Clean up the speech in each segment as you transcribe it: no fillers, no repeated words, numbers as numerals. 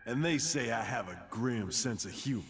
And they say I have a grim sense of humor.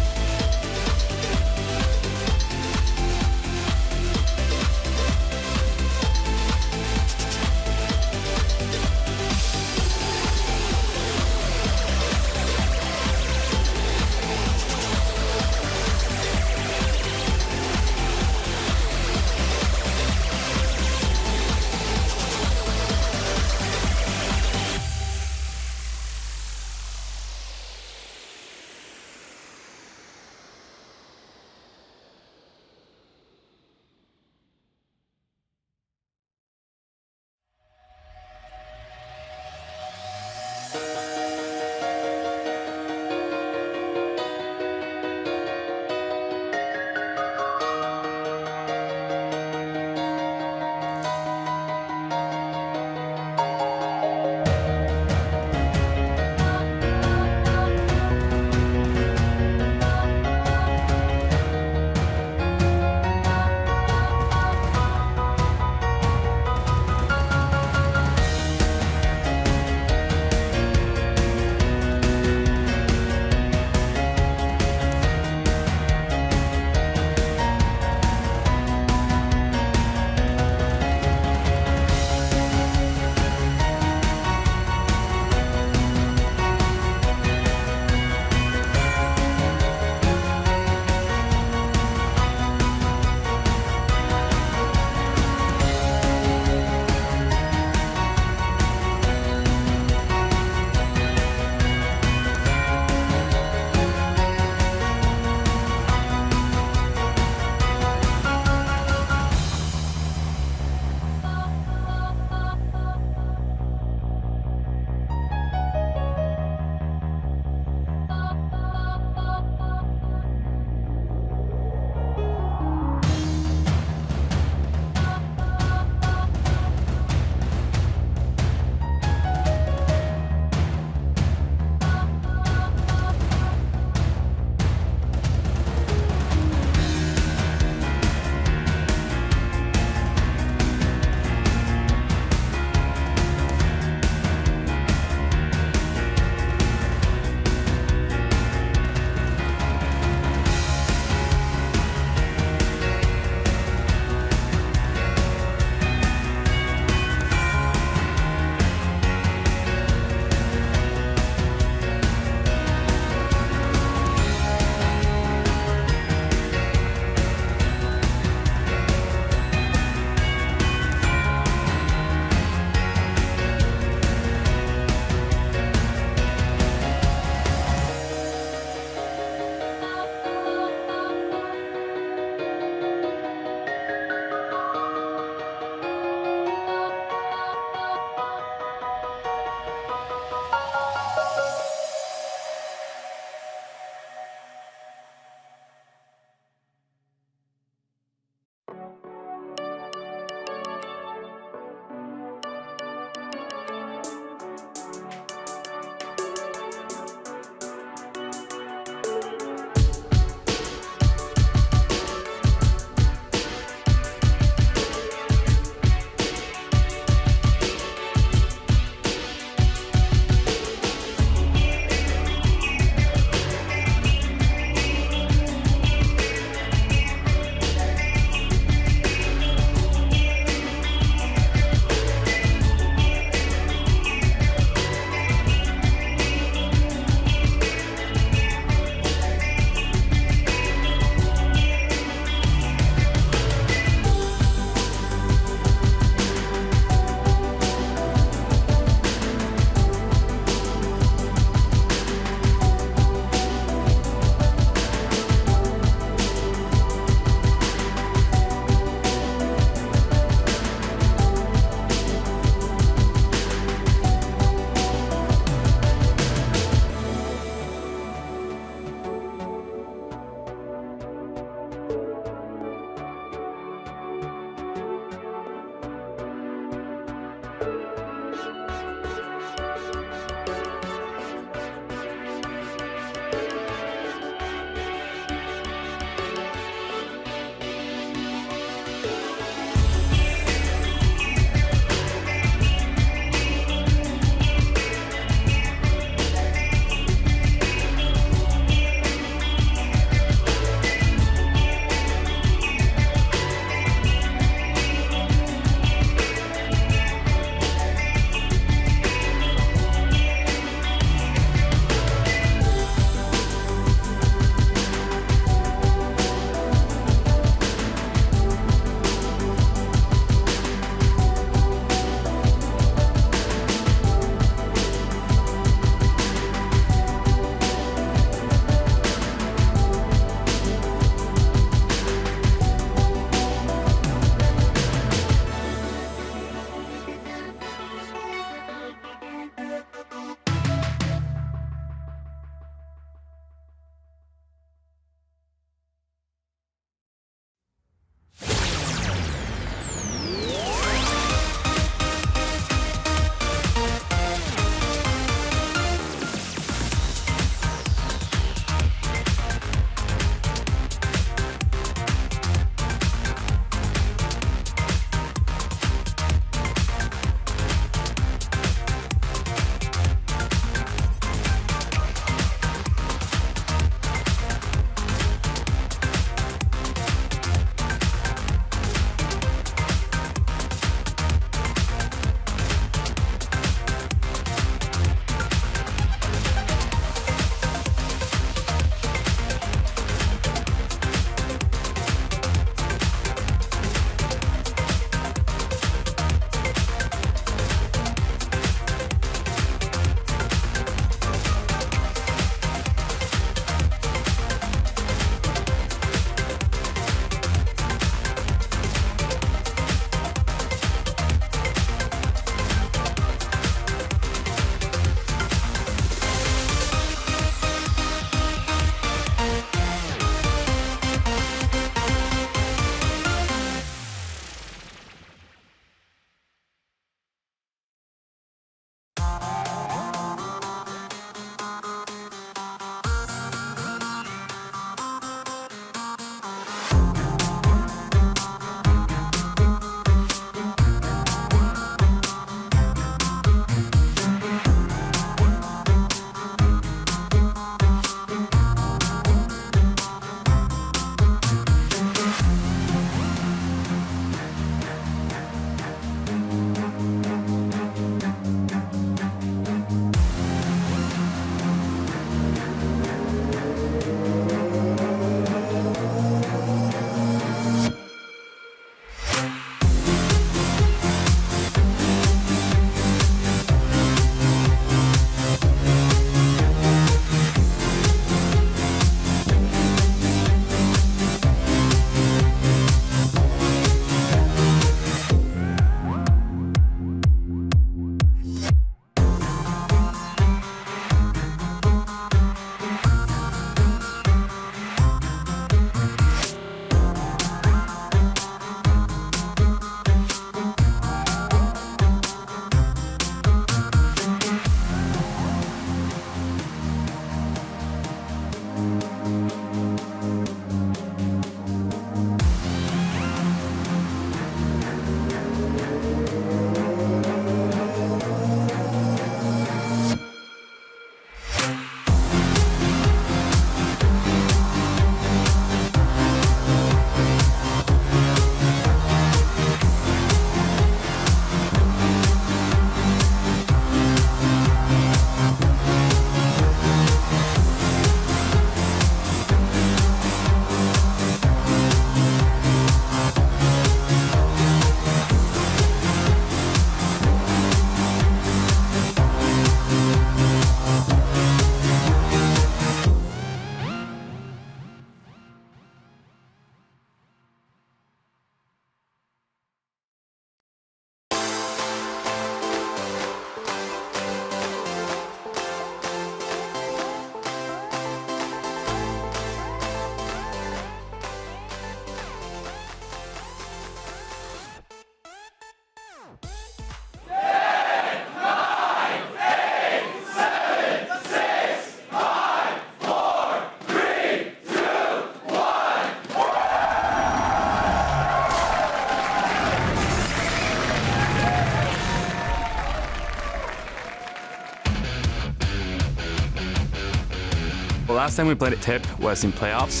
last time we played at TIP was in playoffs.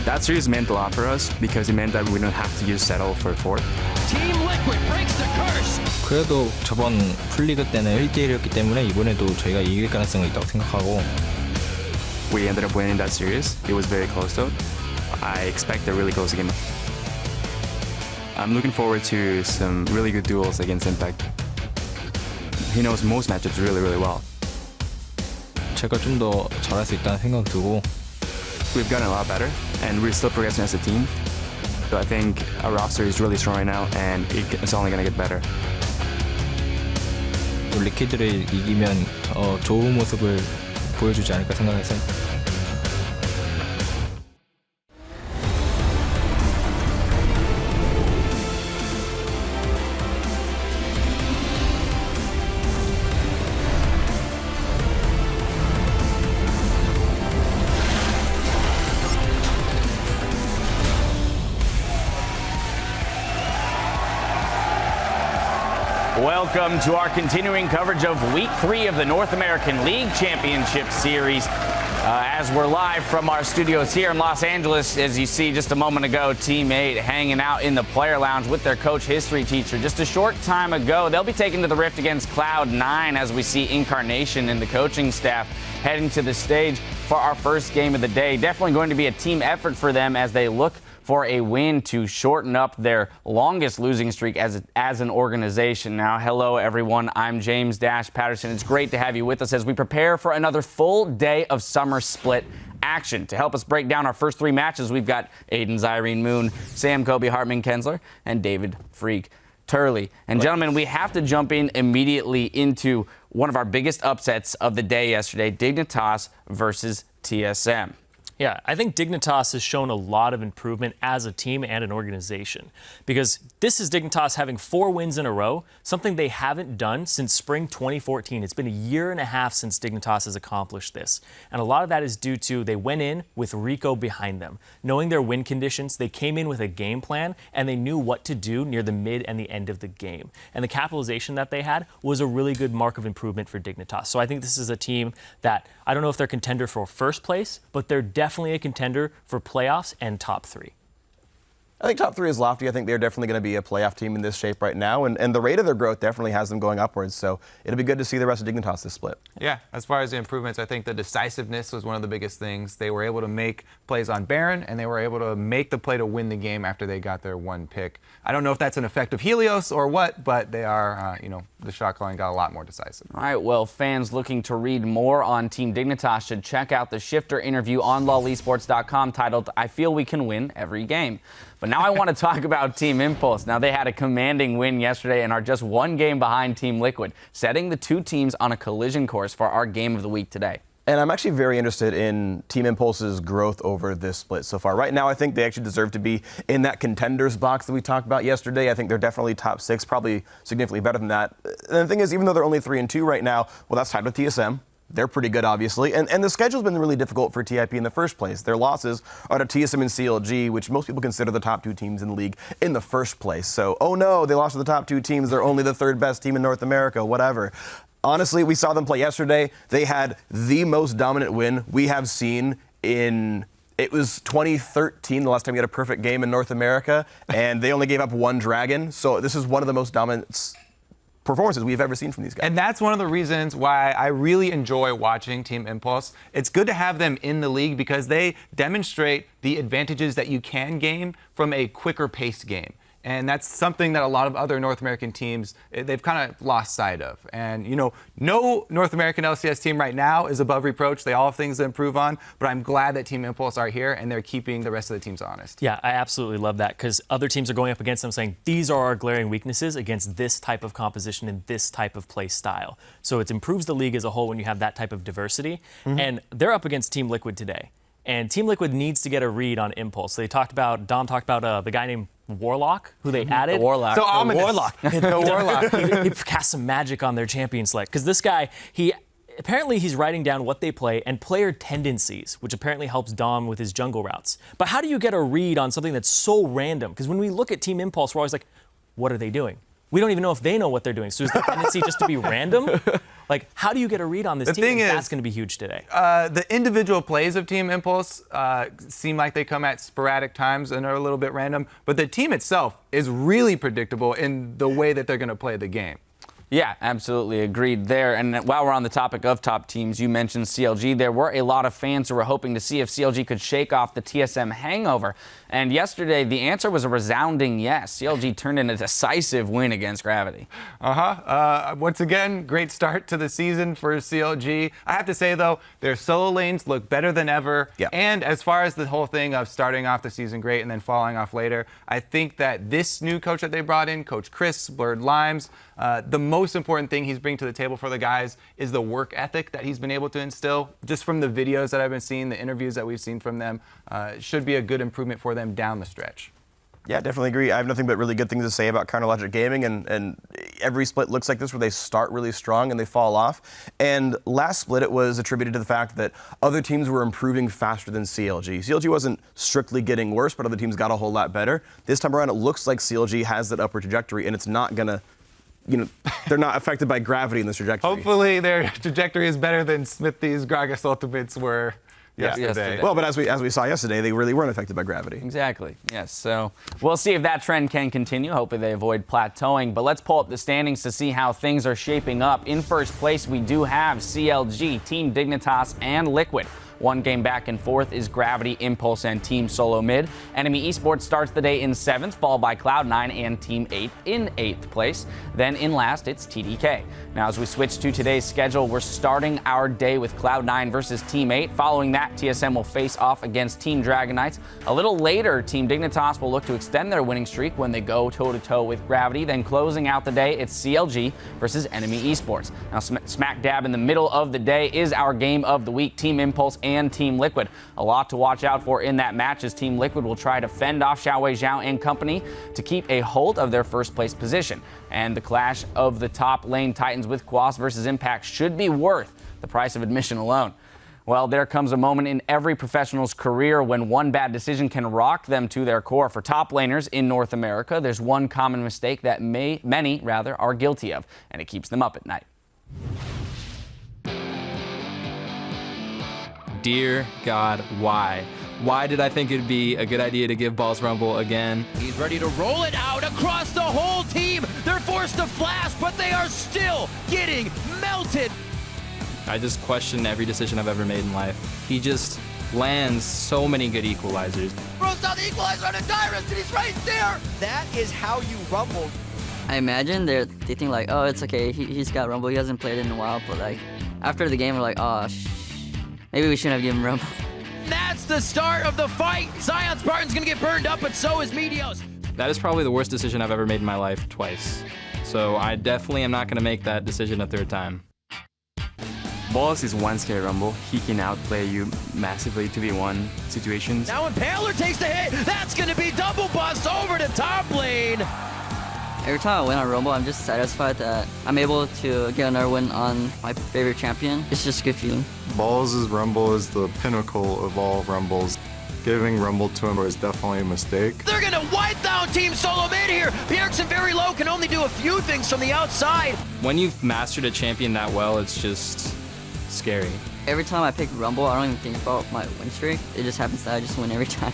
That series meant a lot for us because it meant that we don't have to use settle for fourth. Team Liquid breaks the curse. 그래도 저번 풀리그 때는 1대1이었기 때문에 이번에도 저희가 이길 가능성이 있다고 생각하고 We ended up winning that series. It was very close though. I expect a really close game. I'm looking forward to some really good duels against Impact. He knows most matchups really, really well. 제가 좀 더 잘할 수 있다는 생각 들고 We've gotten a lot better, and we're still progressing as a team. So I think our roster is really strong right now, and it's only going to get better. 또 리퀴드를 이기면 좋은 모습을 보여주지 않을까 생각해서 Welcome to our continuing coverage of Week 3 of the North American League Championship Series. As we're live from our studios here in Los Angeles, as you see just a moment ago, Team 8 hanging out in the player lounge with their coach history teacher. Just a short time ago, they'll be taking to the Rift against Cloud9 as we see Incarnation and the coaching staff heading to the stage for our first game of the day. Definitely going to be a team effort for them as they look for a win to shorten up their longest losing streak as an organization. Now, hello, everyone. I'm James Dash Patterson. It's great to have you with us as we prepare for another full day of summer split action. To help us break down our first three matches, we've got Aiden Zyrene Moon, Sam Kobe Hartman Kensler, and David Freak Turley. And gentlemen, we have to jump in immediately into one of our biggest upsets of the day yesterday, Dignitas versus TSM. Yeah, I think Dignitas has shown a lot of improvement as a team and an organization because this is Dignitas having 4 wins in a row, something they haven't done since spring 2014. It's been a year and a half since Dignitas has accomplished this. And a lot of that is due to they went in with Rico behind them. Knowing their win conditions, they came in with a game plan and they knew what to do near the mid and the end of the game. And the capitalization that they had was a really good mark of improvement for Dignitas. So I think this is a team that, I don't know if they're contender for first place, but they're definitely a contender for playoffs and top 3. I think top 3 is lofty. I think they're definitely going to be a playoff team in this shape right now. And the rate of their growth definitely has them going upwards. So it'll be good to see the rest of Dignitas this split. Yeah, as far as the improvements, I think the decisiveness was one of the biggest things. They were able to make plays on Baron, and they were able to make the play to win the game after they got their one pick. I don't know if that's an effect of Helios or what, but they are, the shot calling got a lot more decisive. All right, well, fans looking to read more on Team Dignitas should check out the Shifter interview on LOLesports.com titled, I Feel We Can Win Every Game. But now I want to talk about Team Impulse. Now, they had a commanding win yesterday and are just one game behind Team Liquid, setting the two teams on a collision course for our game of the week today. And I'm actually very interested in Team Impulse's growth over this split so far. Right now, I think they actually deserve to be in that contenders box that we talked about yesterday. I think they're definitely top 6, probably significantly better than that. And the thing is, even though they're only 3-2 right now, well, that's tied with TSM. They're pretty good, obviously. And the schedule's been really difficult for TIP in the first place. Their losses are to TSM and CLG, which most people consider the top 2 teams in the league in the first place. So, oh no, they lost to the top 2 teams. They're only the 3rd best team in North America, whatever. Honestly, we saw them play yesterday. They had the most dominant win we have seen in, it was 2013, the last time we had a perfect game in North America, and they only gave up 1 dragon. So this is one of the most dominant performances we've ever seen from these guys. And that's one of the reasons why I really enjoy watching Team Impulse. It's good to have them in the league because they demonstrate the advantages that you can gain from a quicker paced game. And that's something that a lot of other North American teams, they've kind of lost sight of. And, no North American LCS team right now is above reproach. They all have things to improve on. But I'm glad that Team Impulse are here and they're keeping the rest of the teams honest. Yeah, I absolutely love that because other teams are going up against them saying, these are our glaring weaknesses against this type of composition and this type of play style. So it improves the league as a whole when you have that type of diversity. Mm-hmm. And they're up against Team Liquid today. And Team Liquid needs to get a read on Impulse. Dom talked about the guy named Warlock, who they added. The Warlock. So ominous. Warlock. The Warlock. He cast some magic on their champion select. Because this guy, apparently he's writing down what they play and player tendencies, which apparently helps Dom with his jungle routes. But how do you get a read on something that's so random? Because when we look at Team Impulse, we're always like, what are they doing? we don't even know if they know what they're doing. So is the tendency just to be random? Like, how do you get a read on this team? thing is, that's going to be huge today. The individual plays of Team Impulse seem like they come at sporadic times and are a little bit random, but the team itself is really predictable in the way that they're going to play the game. Yeah, absolutely agreed there. And while we're on the topic of top teams, you mentioned CLG. There were a lot of fans who were hoping to see if CLG could shake off the TSM hangover. And yesterday, the answer was a resounding yes. CLG turned in a decisive win against Gravity. Once again, great start to the season for CLG. I have to say, though, their solo lanes look better than ever. Yeah. And as far as the whole thing of starting off the season great and then falling off later, I think that this new coach that they brought in, Coach Chris Blurred Limes, the most important thing he's bringing to the table for the guys is the work ethic that he's been able to instill. Just from the videos that I've been seeing, the interviews that we've seen from them, should be a good improvement for them down the stretch. Yeah, definitely agree. I have nothing but really good things to say about Counter Logic Gaming, and every split looks like this where they start really strong and they fall off. And last split, it was attributed to the fact that other teams were improving faster than CLG. CLG wasn't strictly getting worse, but other teams got a whole lot better. This time around, it looks like CLG has that upward trajectory, and it's not gonna, they're not affected by gravity in this trajectory. Hopefully their trajectory is better than Smithy's Gragas Ultimates were yesterday. Well, but as we saw yesterday, they really weren't affected by gravity. Exactly. Yes. So we'll see if that trend can continue. Hopefully they avoid plateauing. But let's pull up the standings to see how things are shaping up. In first place, we do have CLG, Team Dignitas, and Liquid. One game back in fourth is Gravity, Impulse, and Team Solo Mid. Enemy Esports starts the day in seventh, followed by Cloud9 and Team 8 in eighth place. Then in last, it's TDK. Now, as we switch to today's schedule, we're starting our day with Cloud9 versus Team 8. Following that, TSM will face off against Team Dragon Knights. A little later, Team Dignitas will look to extend their winning streak when they go toe-to-toe with Gravity. Then closing out the day, it's CLG versus Enemy Esports. Now, smack dab in the middle of the day is our game of the week, Team Impulse and Team Liquid. A lot to watch out for in that match as Team Liquid will try to fend off Xiaowei Zhao and company to keep a hold of their first place position. And the clash of the top lane Titans with Quas versus Impact should be worth the price of admission alone. Well, there comes a moment in every professional's career when one bad decision can rock them to their core. For top laners in North America, there's one common mistake that many are guilty of, and it keeps them up at night. Dear God, why? Why did I think it'd be a good idea to give Balls Rumble again? He's ready to roll it out across the whole team. They're forced to flash, but they are still getting melted. I just question every decision I've ever made in life. He just lands so many good equalizers. Throws down the equalizer on a Dyrus, and he's right there. That is how you rumble. I imagine they think like, oh, it's okay. He's got Rumble. He hasn't played in a while, but like after the game, we're like, oh, maybe we shouldn't have given him Rumble. That's the start of the fight. Zion Spartan's gonna get burned up, but so is Meteos. That is probably the worst decision I've ever made in my life twice. So I definitely am not going to make that decision a third time. Balls is one scary Rumble. He can outplay you massively 2v1 situations. Now Impaler takes the hit. That's gonna be double bust over to top lane. Every time I win on Rumble, I'm just satisfied that I'm able to get another win on my favorite champion. It's just a good feeling. Balls' Rumble is the pinnacle of all Rumbles. Giving Rumble to him was definitely a mistake. They're gonna wipe down Team Solo Mid here. Bjergsen very low, can only do a few things from the outside. When you've mastered a champion that well, it's just scary. Every time I pick Rumble, I don't even think about my win streak. It just happens that I just win every time.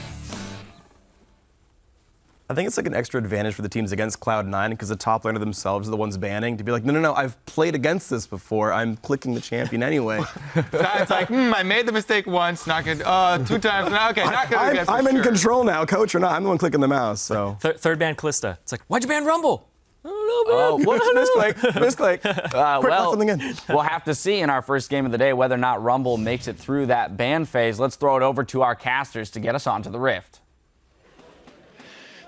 I think it's like an extra advantage for the teams against Cloud9 because the top laner themselves are the ones banning to be like, no, I've played against this before. I'm clicking the champion anyway. It's like, I made the mistake once, not gonna, 2 times, okay, not gonna get I'm in sure. control now, coach or not. I'm the one clicking the mouse, so. Third ban Callista. It's like, why'd you ban Rumble? Oh, whoops, misclick. Well, something in. We'll have to see in our first game of the day whether or not Rumble makes it through that ban phase. Let's throw it over to our casters to get us onto the Rift.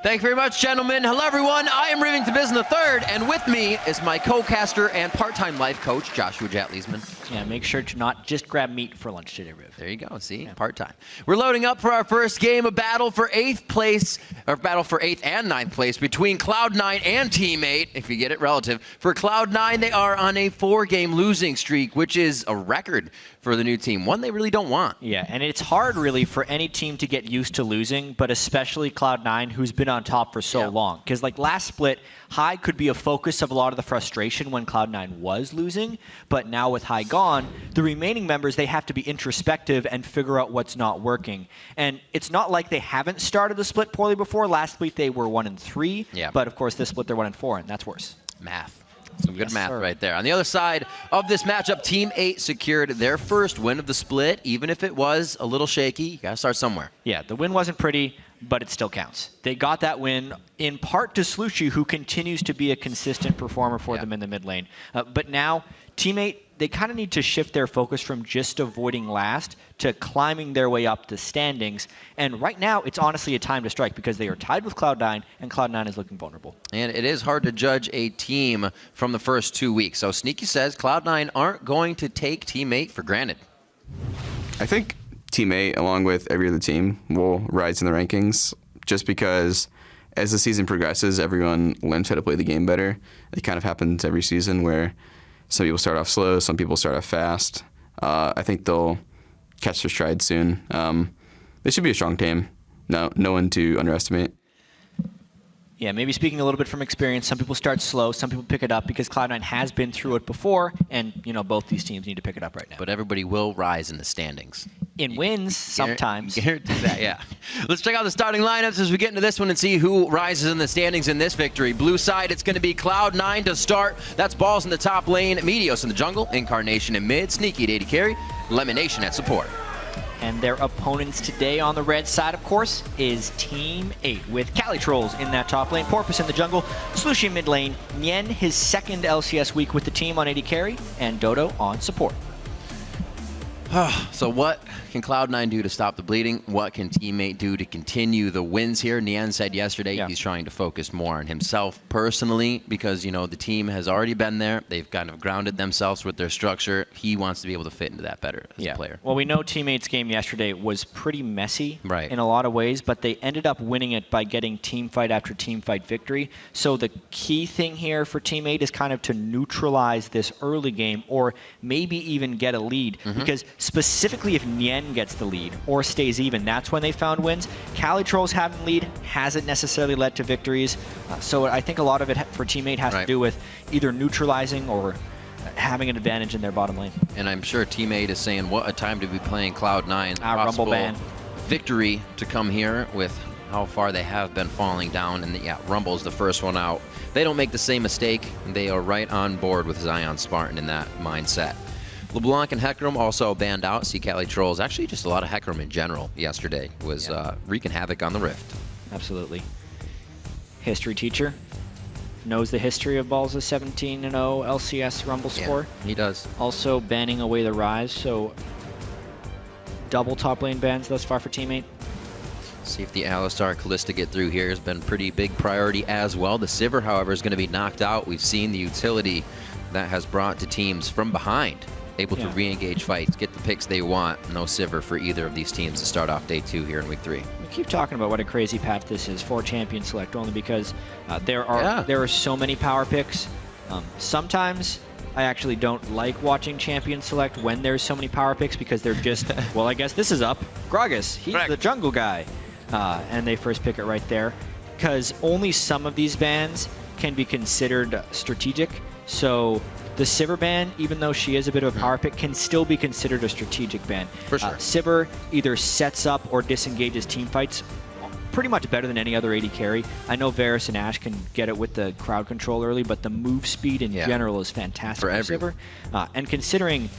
Thank you very much, gentlemen. Hello, everyone. I am Rivington Bizen III, and with me is my co-caster and part-time life coach, Joshua Jatleesman. Yeah, make sure to not just grab meat for lunch today, Riv. There you go. See, part-time. We're loading up for our first game, a battle for 8th place, or battle for 8th and 9th place between Cloud9 and Teammate, if you get it relative. For Cloud9, they are on a 4-game losing streak, which is a record for the new team, one they really don't want. Yeah, and it's hard really for any team to get used to losing, but especially Cloud9, who's been on top for so long. Because like last split, High could be a focus of a lot of the frustration when Cloud9 was losing, but now with High gone, the remaining members, they have to be introspective and figure out what's not working. And it's not like they haven't started the split poorly before. Last split they were 1-3, but of course this split they're 1-4, and that's worse. Math. Some good math right there. On the other side of this matchup, Team 8 secured their first win of the split, even if it was a little shaky. You got to start somewhere. Yeah, the win wasn't pretty, but it still counts. They got that win in part to Slushi, who continues to be a consistent performer for them in the mid lane. But now, Team 8, they kind of need to shift their focus from just avoiding last to climbing their way up the standings. And right now, it's honestly a time to strike because they are tied with Cloud9, and Cloud9 is looking vulnerable. And it is hard to judge a team from the first 2 weeks. So Sneaky says Cloud9 aren't going to take Team 8 for granted. I think Team 8, along with every other team, will rise in the rankings just because as the season progresses, everyone learns how to play the game better. It kind of happens every season where some people start off slow, some people start off fast. I think they'll catch their stride soon. They should be a strong team. No one to underestimate. Yeah, maybe speaking a little bit from experience, some people start slow, some people pick it up because Cloud9 has been through it before, and both these teams need to pick it up right now. But everybody will rise in the standings. In wins, sometimes. Guarantee that, yeah. Let's check out the starting lineups as we get into this one and see who rises in the standings in this victory. Blue side, it's going to be Cloud9 to start. That's Balls in the top lane, Meteos in the jungle, Incarnation in mid, Sneaky at AD carry, Lemonation at support. And their opponents today on the red side, of course, is Team 8 with Cali Trolls in that top lane, Porpoise in the jungle, Slushi mid lane, Nien his second LCS week with the team on AD carry, and Dodo on support. So what can Cloud9 do to stop the bleeding? What can Team 8 do to continue the wins here? Nien said yesterday he's trying to focus more on himself personally because, the team has already been there. They've kind of grounded themselves with their structure. He wants to be able to fit into that better as a player. Well, we know Team 8's game yesterday was pretty messy in a lot of ways, but they ended up winning it by getting team fight after team fight victory. So the key thing here for Team 8 is kind of to neutralize this early game or maybe even get a lead because specifically if Nien gets the lead or stays even, that's when they found wins. Cali Trolls having lead hasn't necessarily led to victories. So I think a lot of it for Team 8 has to do with either neutralizing or having an advantage in their bottom lane. And I'm sure Team 8 is saying, what a time to be playing Cloud9. Rumble ban. Victory to come here with how far they have been falling down. And Rumble's the first one out. They don't make the same mistake. They are right on board with Zion Spartan in that mindset. LeBlanc and Hecarim also banned out. See Cali Trolls. Actually, just a lot of Hecarim in general yesterday was wreaking havoc on the Rift. Absolutely. History teacher. Knows the history of Balls' 17-0 LCS Rumble score. He does. Also banning away the Rise, so double top lane bans thus far for Team 8. See if the Alistar Kalista get through here has been pretty big priority as well. The Sivir, however, is going to be knocked out. We've seen the utility that has brought to teams from behind, able to re-engage fights, get the picks they want. No Sivir for either of these teams to start off day 2 here in week 3. We keep talking about what a crazy path this is for Champion Select, only because there are so many power picks. Sometimes I actually don't like watching Champion Select when there's so many power picks because they're just, well, I guess this is up. Gragas, he's the jungle guy. And they first pick it right there. Because only some of these bans can be considered strategic. So the Sivir ban, even though she is a bit of a power pick, can still be considered a strategic ban. For sure. Sivir either sets up or disengages team fights pretty much better than any other AD carry. I know Varus and Ashe can get it with the crowd control early, but the move speed in general is fantastic for Sivir. And considering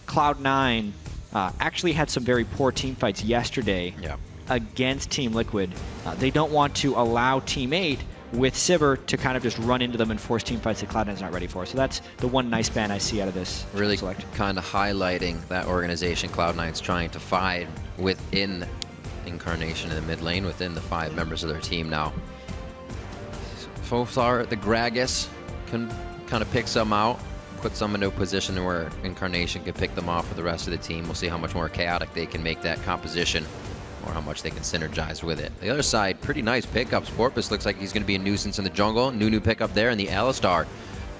Cloud9 actually had some very poor team fights yesterday against Team Liquid, they don't want to allow Team 8 with Sivir to kind of just run into them and force team fights that Cloud9's not ready for. So that's the one nice ban I see out of this. Really select. Kind of highlighting that organization Cloud9's trying to fight within Incarnation in the mid lane, within the 5 members of their team now. So far, the Gragas can kind of pick some out. put some into a position where Incarnation can pick them off with the rest of the team. We'll see how much more chaotic they can make that composition or how much they can synergize with it. The other side, pretty nice pickups. Porpoise looks like he's going to be a nuisance in the jungle. New pickup there, and the Alistar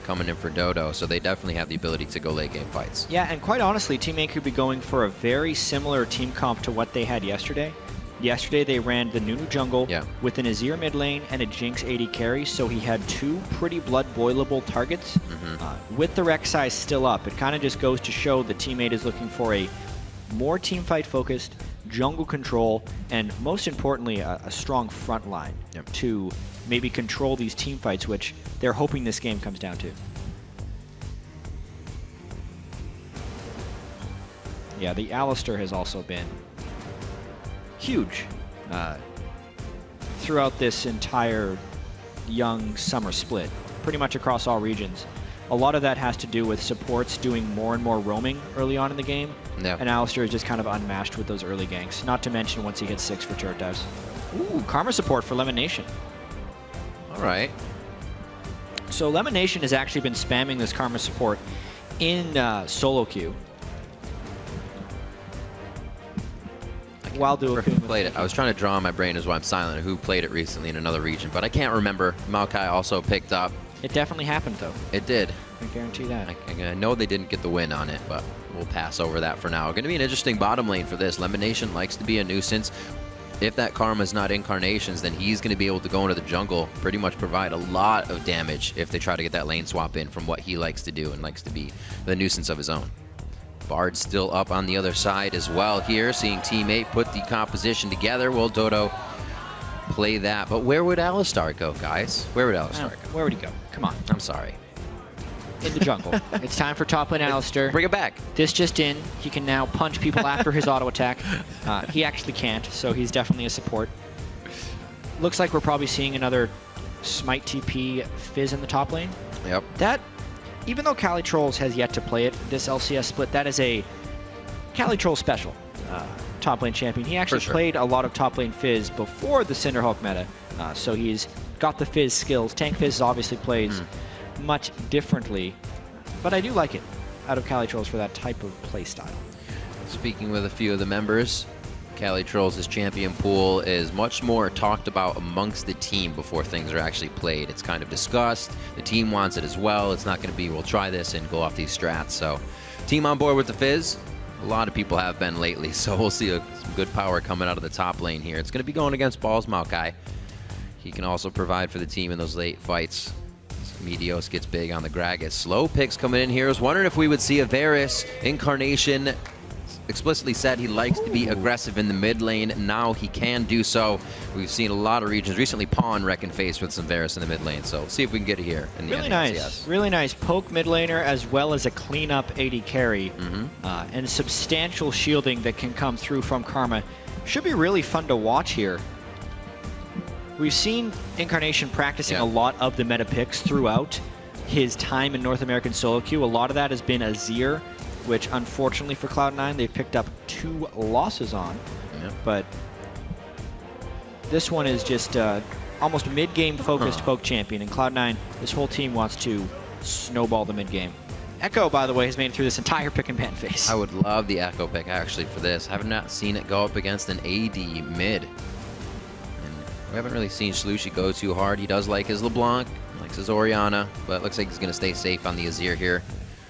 coming in for Dodo, so they definitely have the ability to go late game fights. Yeah, and quite honestly, Team A could be going for a very similar team comp to what they had yesterday. Yesterday they ran the Nunu jungle with an Azir mid lane and a Jinx AD carry, so he had two pretty blood boilable targets. With the Rek'Sai still up, it kind of just goes to show the teammate is looking for a more team fight focused, jungle control, and most importantly, a strong front line to maybe control these team fights, which they're hoping this game comes down to. Yeah, the Alistar has also been huge throughout this entire young summer split, pretty much across all regions. A lot of that has to do with supports doing more and more roaming early on in the game, and Alistar is just kind of unmatched with those early ganks, not to mention once he hits 6 for turret dives. Ooh, Karma support for Lemon Nation. All right. So Lemon Nation has actually been spamming this Karma support in solo queue. While doing who played it. I was trying to draw in my brain as why I'm silent who played it recently in another region, but I can't remember. Maokai also picked up. It definitely happened though. It did. I guarantee that. I know they didn't get the win on it, but we'll pass over that for now. Going to be an interesting bottom lane for this. Lemon Nation likes to be a nuisance. If that Karma's not Incarnations, then he's going to be able to go into the jungle, pretty much provide a lot of damage if they try to get that lane swap in from what he likes to do and likes to be the nuisance of his own. Bard still up on the other side as well here, seeing teammate put the composition together. Will Dodo play that? But where would Alistar go, guys? Where would Alistar go? Where would he go? Come on. I'm sorry. In the jungle. It's time for top lane Alistar. Bring it back. This just in. He can now punch people after his auto attack. He actually can't, so he's definitely a support. Looks like we're probably seeing another Smite TP Fizz in the top lane. Yep. That, even though Cali Trolls has yet to play it, this LCS split, that is a Cali Troll special top lane champion. He actually played a lot of top lane Fizz before the Cinderhulk meta, so he's got the Fizz skills. Tank Fizz obviously plays much differently, but I do like it out of Cali Trolls for that type of play style. Speaking with a few of the members, Cali Trolls' champion pool is much more talked about amongst the team before things are actually played. It's kind of discussed. The team wants it as well. It's not going to be, we'll try this and go off these strats. So, team on board with the Fizz. A lot of people have been lately, so we'll see some good power coming out of the top lane here. It's going to be going against Balls Maokai. He can also provide for the team in those late fights. Meteos gets big on the Gragas. Slow picks coming in here. I was wondering if we would see a Varus. Incarnation explicitly said he likes to be aggressive in the mid lane. Now he can do so. We've seen a lot of regions. Recently, Pawn wrecking face with some Varus in the mid lane. So let's see if we can get it here in the Really nice. Really nice poke mid laner as well as a cleanup AD carry. And substantial shielding that can come through from Karma. Should be really fun to watch here. We've seen Incarnation practicing a lot of the meta picks throughout his time in North American solo queue. A lot of that has been Azir, which unfortunately for Cloud9 they've picked up 2 losses on. But this one is just almost mid-game focused poke champion, and Cloud9, this whole team wants to snowball the mid-game. Echo, by the way, has made it through this entire pick and ban phase. I would love the Echo pick actually for this. I have not seen it go up against an AD mid. And we haven't really seen Slushy go too hard. He does like his LeBlanc, likes his Orianna, but it looks like he's going to stay safe on the Azir here.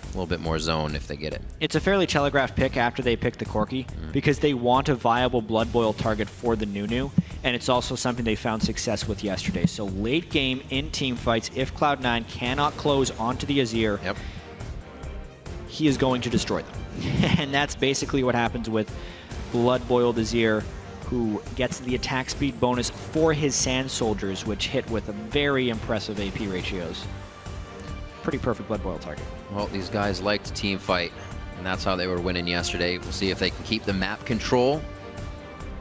A little bit more zone if they get it. It's a fairly telegraphed pick after they pick the Corki because they want a viable Blood Boil target for the Nunu, and it's also something they found success with yesterday. So late game in team fights, if Cloud9 cannot close onto the Azir, he is going to destroy them. And that's basically what happens with Blood Boiled Azir, who gets the attack speed bonus for his Sand Soldiers, which hit with very impressive AP ratios. Pretty perfect Blood Boil target. Well, these guys like to team fight, and that's how they were winning yesterday. We'll see if they can keep the map control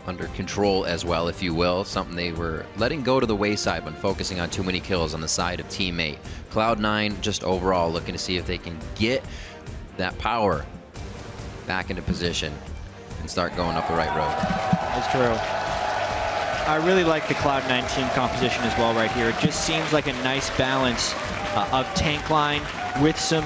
under control as well, if you will. Something they were letting go to the wayside when focusing on too many kills on the side of teammate. Cloud9 just overall looking to see if they can get that power back into position and start going up the right road. That's true. I really like the Cloud9 team composition as well right here. It just seems like a nice balance of tank line with some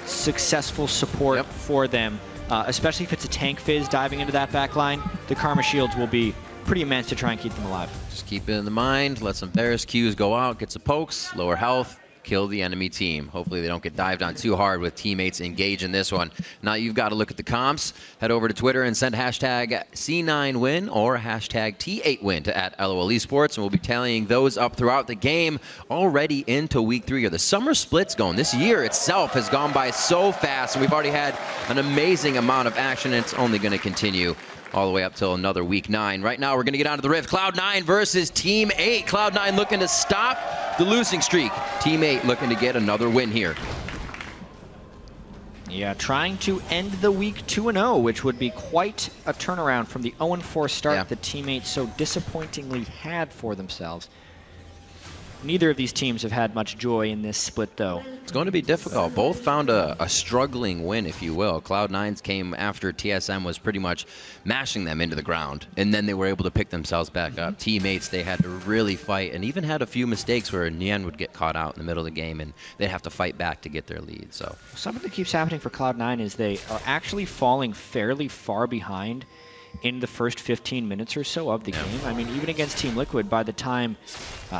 successful support for them, especially if it's a tank Fizz diving into that back line. The Karma shields will be pretty immense to try and keep them alive. Just keep it in the mind, let some Varus Qs go out, get some pokes, lower health, kill the enemy team. Hopefully they don't get dived on too hard with teammates engaged in this one. Now you've got to look at the comps. Head over to Twitter and send hashtag C9win or hashtag T8win to @LOL Esports, and we'll be tallying those up throughout the game already into week 3. The summer split's going. This year itself has gone by so fast, and we've already had an amazing amount of action, and it's only going to continue all the way up till another week 9. Right now, we're going to get onto the Rift. Cloud9 versus Team 8. Cloud9 looking to stop the losing streak. Team 8 looking to get another win here. Yeah, trying to end the week 2-0, which would be quite a turnaround from the 0-4 start that Team 8 so disappointingly had for themselves. Neither of these teams have had much joy in this split, though. It's going to be difficult. Both found a struggling win, if you will. Cloud9's came after TSM was pretty much mashing them into the ground, and then they were able to pick themselves back up. Teammates, they had to really fight, and even had a few mistakes where Nien would get caught out in the middle of the game, and they'd have to fight back to get their lead. So something that keeps happening for Cloud9 is they are actually falling fairly far behind in the first 15 minutes or so of the game. I mean, even against Team Liquid, by the time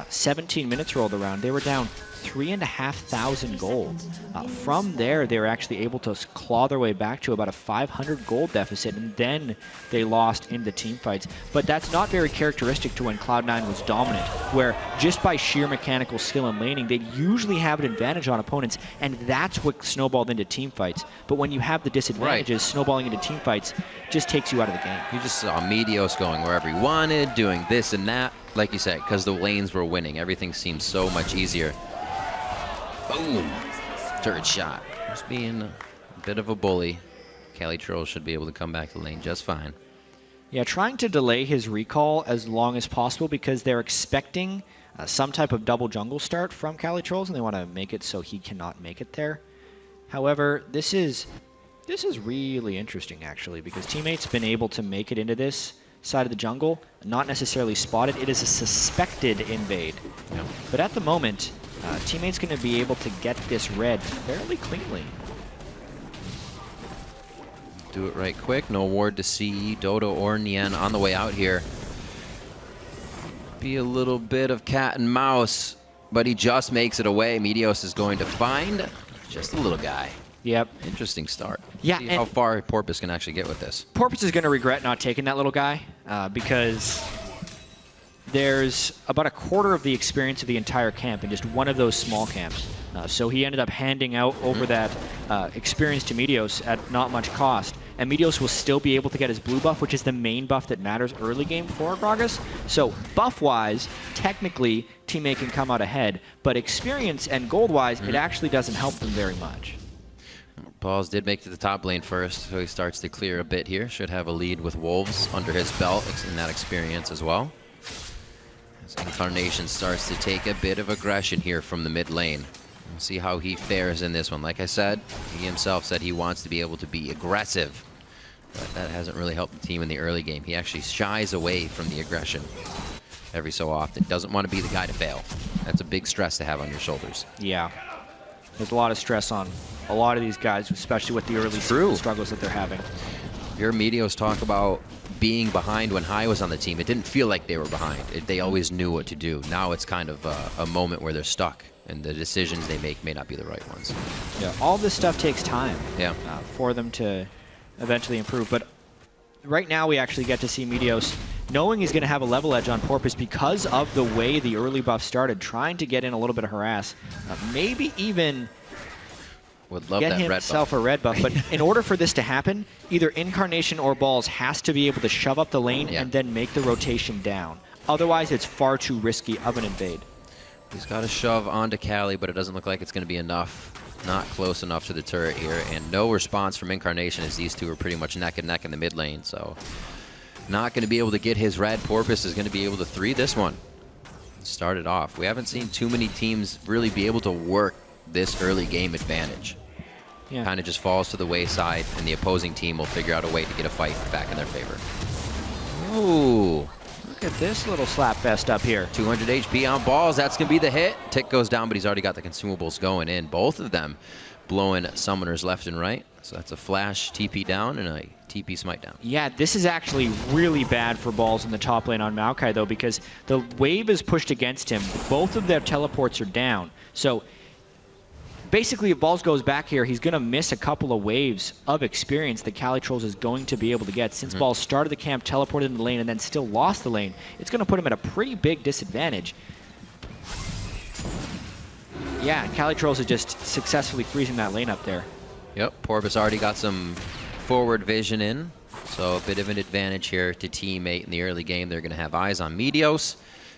17 minutes rolled around, they were down 3,500 gold. From there, they were actually able to claw their way back to about a 500 gold deficit, and then they lost in the team fights. But that's not very characteristic to when Cloud9 was dominant, where just by sheer mechanical skill and laning, they'd usually have an advantage on opponents, and that's what snowballed into team fights. But when you have the disadvantages, snowballing into team fights just takes you out of the game. You just saw Meteos going wherever he wanted, doing this and that. Like you said, because the lanes were winning, everything seemed so much easier. Boom! Third shot. Just being a bit of a bully. Calitroll should be able to come back to the lane just fine. Yeah, trying to delay his recall as long as possible because they're expecting some type of double jungle start from Calitrolls, and they want to make it so he cannot make it there. However, this is really interesting, actually, because Teammate's been able to make it into this side of the jungle, not necessarily spotted. It is a suspected invade. Yeah. But at the moment, Teammate's going to be able to get this red fairly cleanly. Do it right quick. No ward to see Dodo or Nien on the way out here. Be a little bit of cat and mouse, but he just makes it away. Meteos is going to find just a little guy. Yep. Interesting start. Yeah. See how far Porpoise can actually get with this. Porpoise is going to regret not taking that little guy because there's about a quarter of the experience of the entire camp in just one of those small camps. So he ended up handing out over that experience to Meteos at not much cost. And Meteos will still be able to get his blue buff, which is the main buff that matters early game for Gragas. So buff-wise, technically, Teammate can come out ahead. But experience and gold-wise, it actually doesn't help them very much. Balls did make it to the top lane first, so he starts to clear a bit here. Should have a lead with Wolves under his belt in that experience as well. As Incarnation starts to take a bit of aggression here from the mid lane. We'll see how he fares in this one. Like I said, he himself said he wants to be able to be aggressive, but that hasn't really helped the team in the early game. He actually shies away from the aggression every so often. Doesn't want to be the guy to fail. That's a big stress to have on your shoulders. Yeah. There's a lot of stress on a lot of these guys, especially with the early struggles that they're having. Your Meteos talk about being behind when High was on the team. It didn't feel like they were behind. They always knew what to do. Now it's kind of a moment where they're stuck, and the decisions they make may not be the right ones. Yeah, all this stuff takes time for them to eventually improve. But right now we actually get to see Meteos knowing he's going to have a level edge on Porpoise because of the way the early buff started, trying to get in a little bit of harass. Maybe even would love get that himself red buff. a red buff. But in order for this to happen, either Incarnation or Balls has to be able to shove up the lane and then make the rotation down. Otherwise, it's far too risky of an invade. He's got a shove onto Cali, but it doesn't look like it's going to be enough. Not close enough to the turret here, and no response from Incarnation as these two are pretty much neck and neck in the mid lane. So not going to be able to get his red. Porpoise is going to be able to 3 this one. Start it off. We haven't seen too many teams really be able to work this early game advantage. Kind of just falls to the wayside, and the opposing team will figure out a way to get a fight back in their favor. Ooh. Look at this little slap fest up here. 200 HP on Balls. That's going to be the hit. Tick goes down, but he's already got the consumables going in. Both of them blowing summoners left and right. So that's a flash TP down and a TP smite down. Yeah, this is actually really bad for balls in the top lane on Maokai, though, because the wave is pushed against him. Both of their teleports are down. So basically, if balls goes back here, he's going to miss a couple of waves of experience that Calitrolls is going to be able to get. Since balls started the camp, teleported in the lane, and then still lost the lane, it's going to put him at a pretty big disadvantage. Yeah, Calitrolls is just successfully freezing that lane up there. Yep, Porpoise already got some forward vision in, so a bit of an advantage here to teammate in the early game. They're going to have eyes on Meteos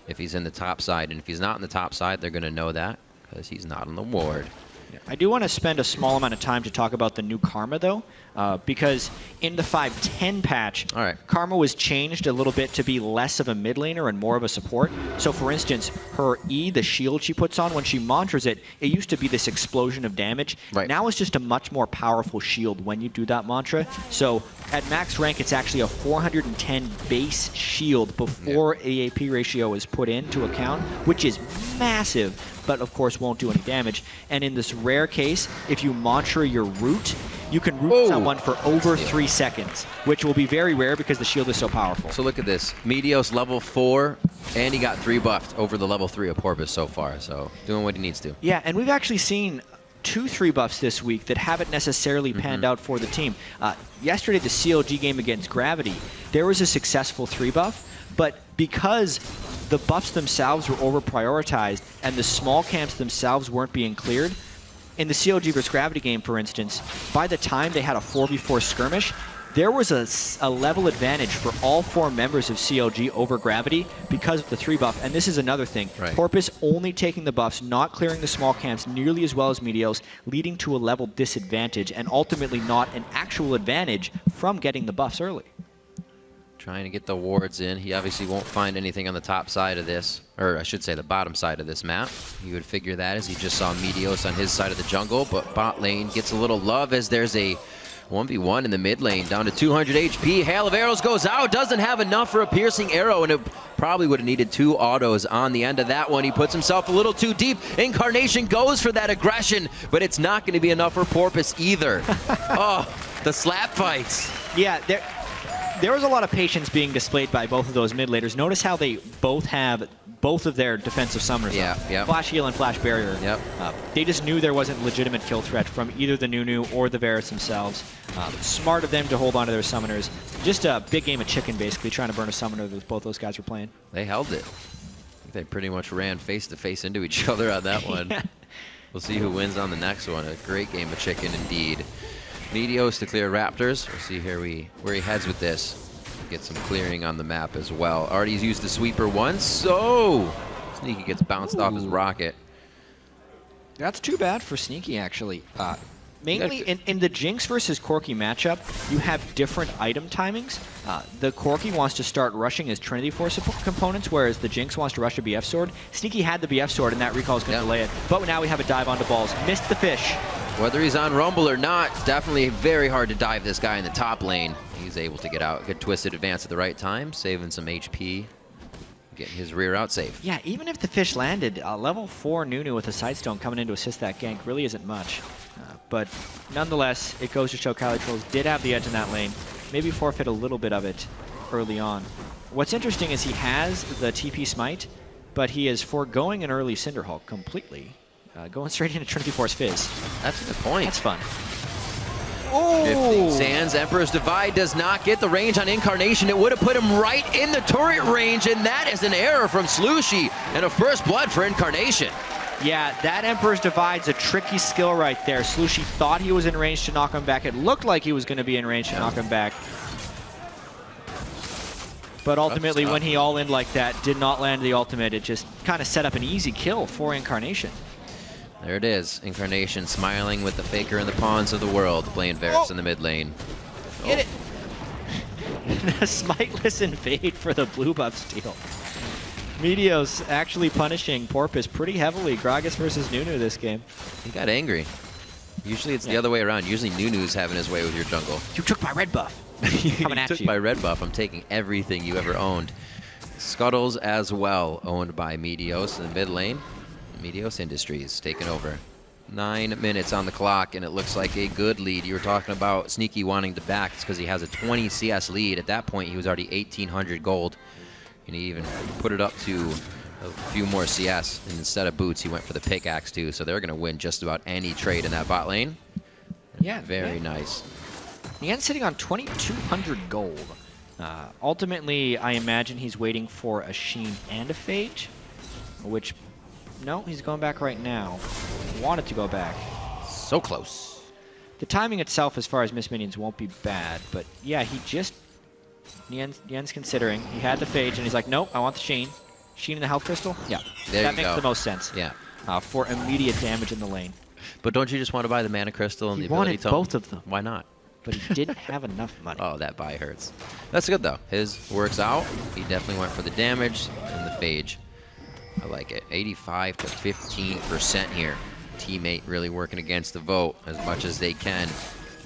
if he's in the top side, and if he's not in the top side, they're going to know that because he's not on the ward. I do want to spend a small amount of time to talk about the new Karma, though, because in the 5.10 patch, Karma was changed a little bit to be less of a mid laner and more of a support. So, for instance, her E, the shield she puts on, when she mantras it, it used to be this explosion of damage. Now it's just a much more powerful shield when you do that mantra. So, at max rank, it's actually a 410 base shield before AAP ratio is put into account, which is massive, but of course won't do any damage. And in this rare case, if you mantra your root, you can root someone for over 3 seconds, which will be very rare because the shield is so powerful. So look at this. Meteos level 4, and he got 3 buffed over the level 3 of Porpoise so far, so doing what he needs to. Yeah, and we've actually seen 2 3 buffs this week that haven't necessarily panned out for the team. Yesterday, the CLG game against Gravity, there was a successful 3 buff, but because the buffs themselves were over-prioritized and the small camps themselves weren't being cleared, in the CLG vs Gravity game, for instance, by the time they had a 4v4 skirmish, there was a level advantage for all 4 members of CLG over Gravity because of the 3 buff. And this is another thing. Porpoise only taking the buffs, not clearing the small camps nearly as well as Meteos, leading to a level disadvantage and ultimately not an actual advantage from getting the buffs early. Trying to get the wards in. He obviously won't find anything on the top side of this, or I should say the bottom side of this map. You would figure that as he just saw Meteos on his side of the jungle, but bot lane gets a little love as there's a 1v1 in the mid lane, down to 200 HP. Hail of Arrows goes out, doesn't have enough for a piercing arrow, and it probably would have needed 2 autos on the end of that one. He puts himself a little too deep. Incarnation goes for that aggression, but it's not going to be enough for Porpoise either. Oh, the slap fights. Yeah, there was a lot of patience being displayed by both of those mid laners. Notice how they both have both of their defensive summoners up. Flash heal and flash barrier. They just knew there wasn't legitimate kill threat from either the Nunu or the Varus themselves. Smart of them to hold on to their summoners. Just a big game of chicken, basically, trying to burn a summoner that both those guys were playing. They held it. They pretty much ran face-to-face into each other on that one. We'll see who wins on the next one. A great game of chicken indeed. Meteos to clear Raptors. We'll see here where he heads with this. Get some clearing on the map as well. Already used the sweeper once, so Sneaky gets bounced off his rocket. That's too bad for Sneaky, actually. Mainly in the Jinx versus Corki matchup, you have different item timings. The Corki wants to start rushing his Trinity Force components, whereas the Jinx wants to rush a BF Sword. Sneaky had the BF Sword, and that recall is going to delay it. But now we have a dive onto balls. Missed the fish. Whether he's on Rumble or not, definitely very hard to dive this guy in the top lane. He's able to get out. Good twisted advance at the right time, saving some HP. Getting his rear out safe. Yeah, even if the fish landed, level 4 Nunu with a Sightstone coming in to assist that gank really isn't much. But nonetheless, it goes to show Calitrolls did have the edge in that lane. Maybe forfeit a little bit of it early on. What's interesting is he has the TP Smite, but he is foregoing an early Cinderhulk completely. Going straight into Trinity Force Fizz. That's a good point. That's fun. Shifting Sands, Emperor's Divide does not get the range on Incarnation. It would have put him right in the turret range, and that is an error from Slushy and a first blood for Incarnation. Yeah, that Emperor's Divide's a tricky skill right there. Slushy thought he was in range to knock him back. It looked like he was going to be in range to knock him back. But ultimately, when he all-in like that, did not land the ultimate. It just kind of set up an easy kill for Incarnation. There it is. Incarnation smiling with the Faker and the pawns of the world, playing Varus in the mid lane. Get it! A smiteless invade for the blue buff steal. Meteos actually punishing Porpoise pretty heavily. Gragas versus Nunu this game. He got angry. Usually it's the other way around. Usually Nunu's having his way with your jungle. You took my red buff. Coming at you. Took my red buff. I'm taking everything you ever owned. Scuttles as well, owned by Meteos in the mid lane. Meteos Industries taking over. 9 minutes on the clock, and it looks like a good lead. You were talking about Sneaky wanting to back. It's because he has a 20 CS lead. At that point, he was already 1,800 gold, and he even put it up to a few more CS. And instead of boots, he went for the pickaxe too. So they're going to win just about any trade in that bot lane. Yeah, very nice. Nian's sitting on 2,200 gold. Ultimately, I imagine he's waiting for a Sheen and a Phage, which, no, he's going back right now. Wanted to go back. So close. The timing itself, as far as Miss Minions, won't be bad, but yeah, he just, Nian's considering. He had the Phage, and he's like, nope, I want the Sheen. Sheen and the Health Crystal? Yeah, that makes the most sense. Yeah. For immediate damage in the lane. But don't you just want to buy the Mana Crystal and He the ability wanted tome? both of them. Why not? But he didn't have enough money. Oh, that buy hurts. That's good, though. His works out. He definitely went for the damage and the Phage. I like it. 85 to 15% here. Teammate really working against the vote as much as they can.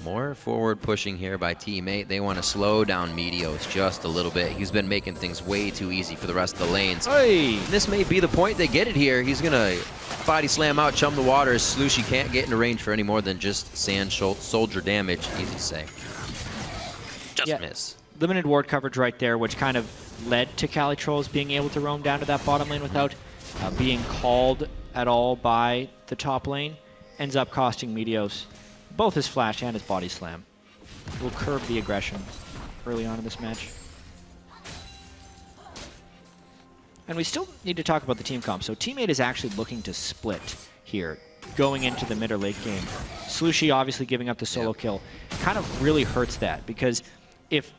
More forward pushing here by Teammate. They want to slow down Meteos just a little bit. He's been making things way too easy for the rest of the lanes. Hey. This may be the point they get it here. He's going to body slam out, chum the waters. Slushy can't get into range for any more than just sand soldier damage. Easy to say. Just miss. Limited ward coverage right there, which kind of led to Cali Trolls being able to roam down to that bottom lane without being called at all by the top lane. Ends up costing Meteos both his flash and his body slam. Will curb the aggression early on in this match. And we still need to talk about the team comp. So Teammate is actually looking to split here, going into the mid or late game. Slushy obviously giving up the solo kill kind of really hurts that, because if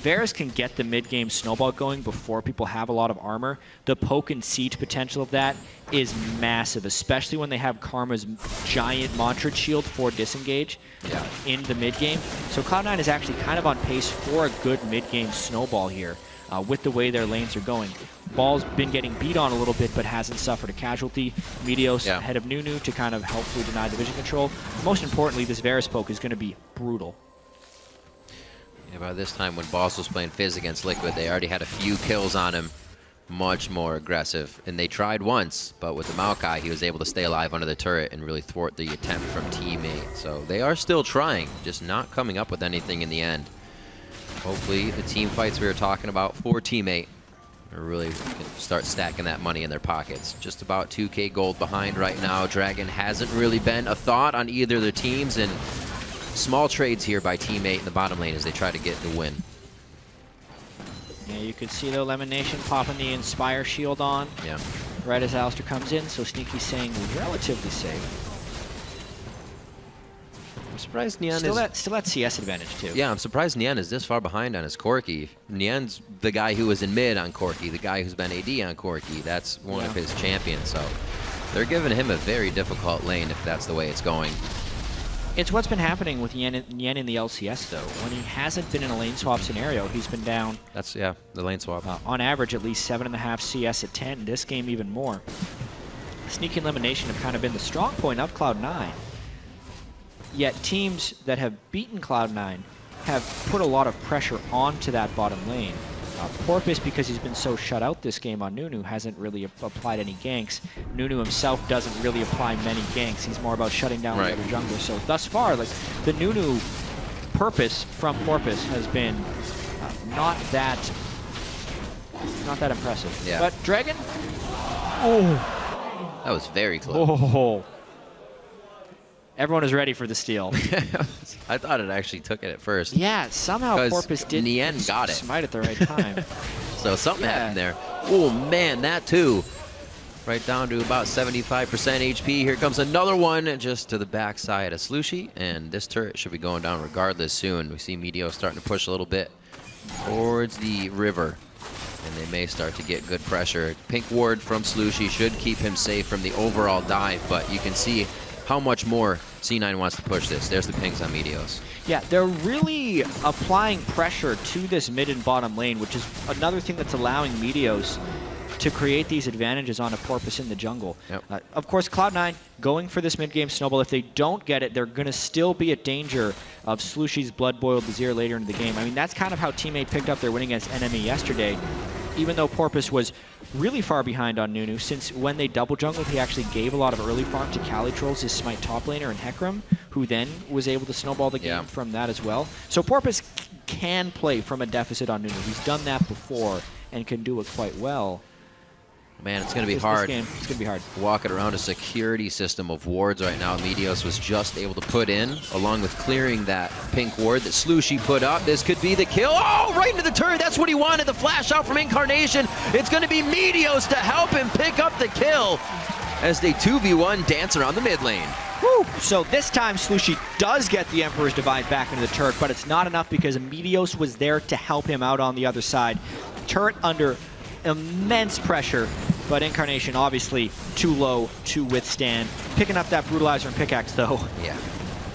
Varus can get the mid-game snowball going before people have a lot of armor, the poke and siege potential of that is massive, especially when they have Karma's giant Montrad shield for disengage in the mid-game. So Cloud9 is actually kind of on pace for a good mid-game snowball here with the way their lanes are going. Ball's been getting beat on a little bit, but hasn't suffered a casualty. Meteos ahead of Nunu to kind of helpfully deny the vision control. Most importantly, this Varus poke is going to be brutal. Yeah, by this time when Boss was playing Fizz against Liquid, they already had a few kills on him. Much more aggressive. And they tried once, but with the Maokai, he was able to stay alive under the turret and really thwart the attempt from Teammate. So they are still trying, just not coming up with anything in the end. Hopefully the team fights we were talking about for Teammate are really start stacking that money in their pockets. Just about 2K gold behind right now. Dragon hasn't really been a thought on either of their teams, and small trades here by Teammate in the bottom lane as they try to get the win. Yeah, you could see though Lemon Nation popping the Inspire shield on. Yeah. Right as Alistair comes in, so Sneaky's saying relatively safe. I'm surprised Nian still that CS advantage too. Yeah, I'm surprised Nian is this far behind on his Corki. Nian's the guy who was in mid on Corki, the guy who's been AD on Corki. That's one of his champions, so they're giving him a very difficult lane if that's the way it's going. It's what's been happening with Yen in the LCS, though. When he hasn't been in a lane swap scenario, he's been down. That's, the lane swap. On average, at least 7.5 CS at 10. This game, even more. Sneaky and Elimination have kind of been the strong point of Cloud9. Yet teams that have beaten Cloud9 have put a lot of pressure onto that bottom lane. Porpoise, because he's been so shut out this game on Nunu, hasn't really applied any ganks. Nunu himself doesn't really apply many ganks. He's more about shutting down the other jungler. So thus far, like the Nunu purpose from Porpoise has been not that impressive. Yeah. But Dragon, that was very close. Oh. Everyone is ready for the steal. I thought it actually took it at first. Yeah, somehow Porpoise did Nian got it. Smite at the right time. So something happened there. Oh man, that too. Right down to about 75% HP. Here comes another one just to the backside of Slushy, and this turret should be going down regardless soon. We see Meteos starting to push a little bit towards the river, and they may start to get good pressure. Pink ward from Slushy should keep him safe from the overall dive, but you can see how much more C9 wants to push this. There's the pings on Meteos. Yeah, they're really applying pressure to this mid and bottom lane, which is another thing that's allowing Meteos to create these advantages on a Porpoise in the jungle. Yep. Of course, Cloud9 going for this mid-game snowball. If they don't get it, they're going to still be at danger of Slushy's blood-boiled Vizier later into the game. I mean, that's kind of how Teammate picked up their win against Enemy yesterday. even though Porpoise was really far behind on Nunu, since when they double jungled, he actually gave a lot of early farm to Calitrolls, his Smite top laner, and Hecarim, who then was able to snowball the game from that as well. So Porpoise can play from a deficit on Nunu. He's done that before and can do it quite well. Man, it's going to be hard. This game, it's going to be hard. Walking around a security system of wards right now. Meteos was just able to put in, along with clearing that pink ward that Slushy put up. This could be the kill. Oh, right into the turret. That's what he wanted. The flash out from Incarnation. It's going to be Meteos to help him pick up the kill as they 2v1 dance around the mid lane. Woo. So this time Slushy does get the Emperor's Divide back into the turret, but it's not enough because Meteos was there to help him out on the other side. Turret under immense pressure, but Incarnation obviously too low to withstand. Picking up that Brutalizer and pickaxe though. Yeah.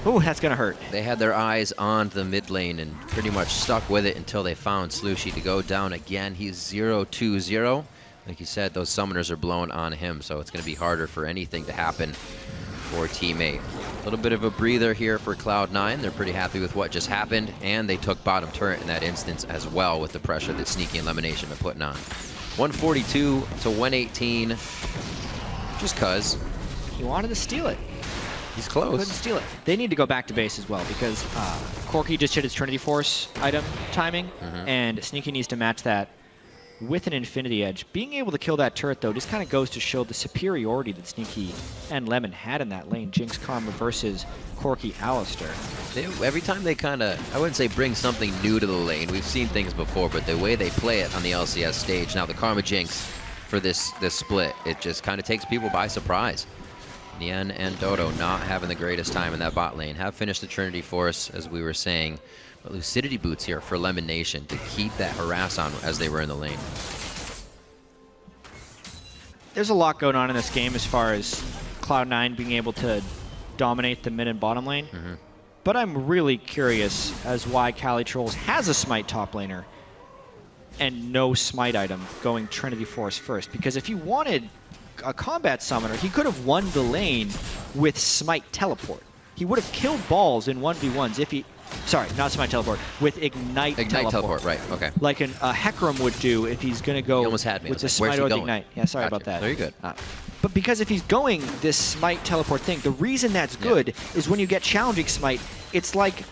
Ooh, that's gonna hurt. They had their eyes on the mid lane and pretty much stuck with it until they found Slushy to go down again. He's 0-2-0. Like you said, those summoners are blowing on him, so it's gonna be harder for anything to happen for teammate. A little bit of a breather here for Cloud9. They're pretty happy with what just happened, and they took bottom turret in that instance as well with the pressure that Sneaky and Lemonation are putting on. 142 to 118, just cause. He wanted to steal it. He's close. Couldn't steal it. They need to go back to base as well because Corki just hit his Trinity Force item timing, and Sneaky needs to match that with an Infinity Edge. Being able to kill that turret, though, just kind of goes to show the superiority that Sneaky and Lemon had in that lane. Jinx Karma versus Corki Alistar. Every time they kind of, I wouldn't say bring something new to the lane. We've seen things before, but the way they play it on the LCS stage, now the Karma Jinx for this split, it just kind of takes people by surprise. Nien and Dodo not having the greatest time in that bot lane. Have finished the Trinity Force, as we were saying. But Lucidity Boots here for Lemon Nation to keep that harass on as they were in the lane. There's a lot going on in this game as far as Cloud9 being able to dominate the mid and bottom lane. But I'm really curious as why Calitrolls has a Smite top laner and no Smite item going Trinity Force first. Because if he wanted a combat summoner, he could have won the lane with Smite Teleport. He would have killed balls in 1v1s if he... Sorry, not Smite Teleport, with Ignite Teleport. Right, okay. Like a Hecarim would do if he's going to go almost had me. with the Smite or the Ignite. Yeah, sorry about that. Very good. But because if he's going this Smite Teleport thing, the reason that's good is when you get challenging Smite, it's like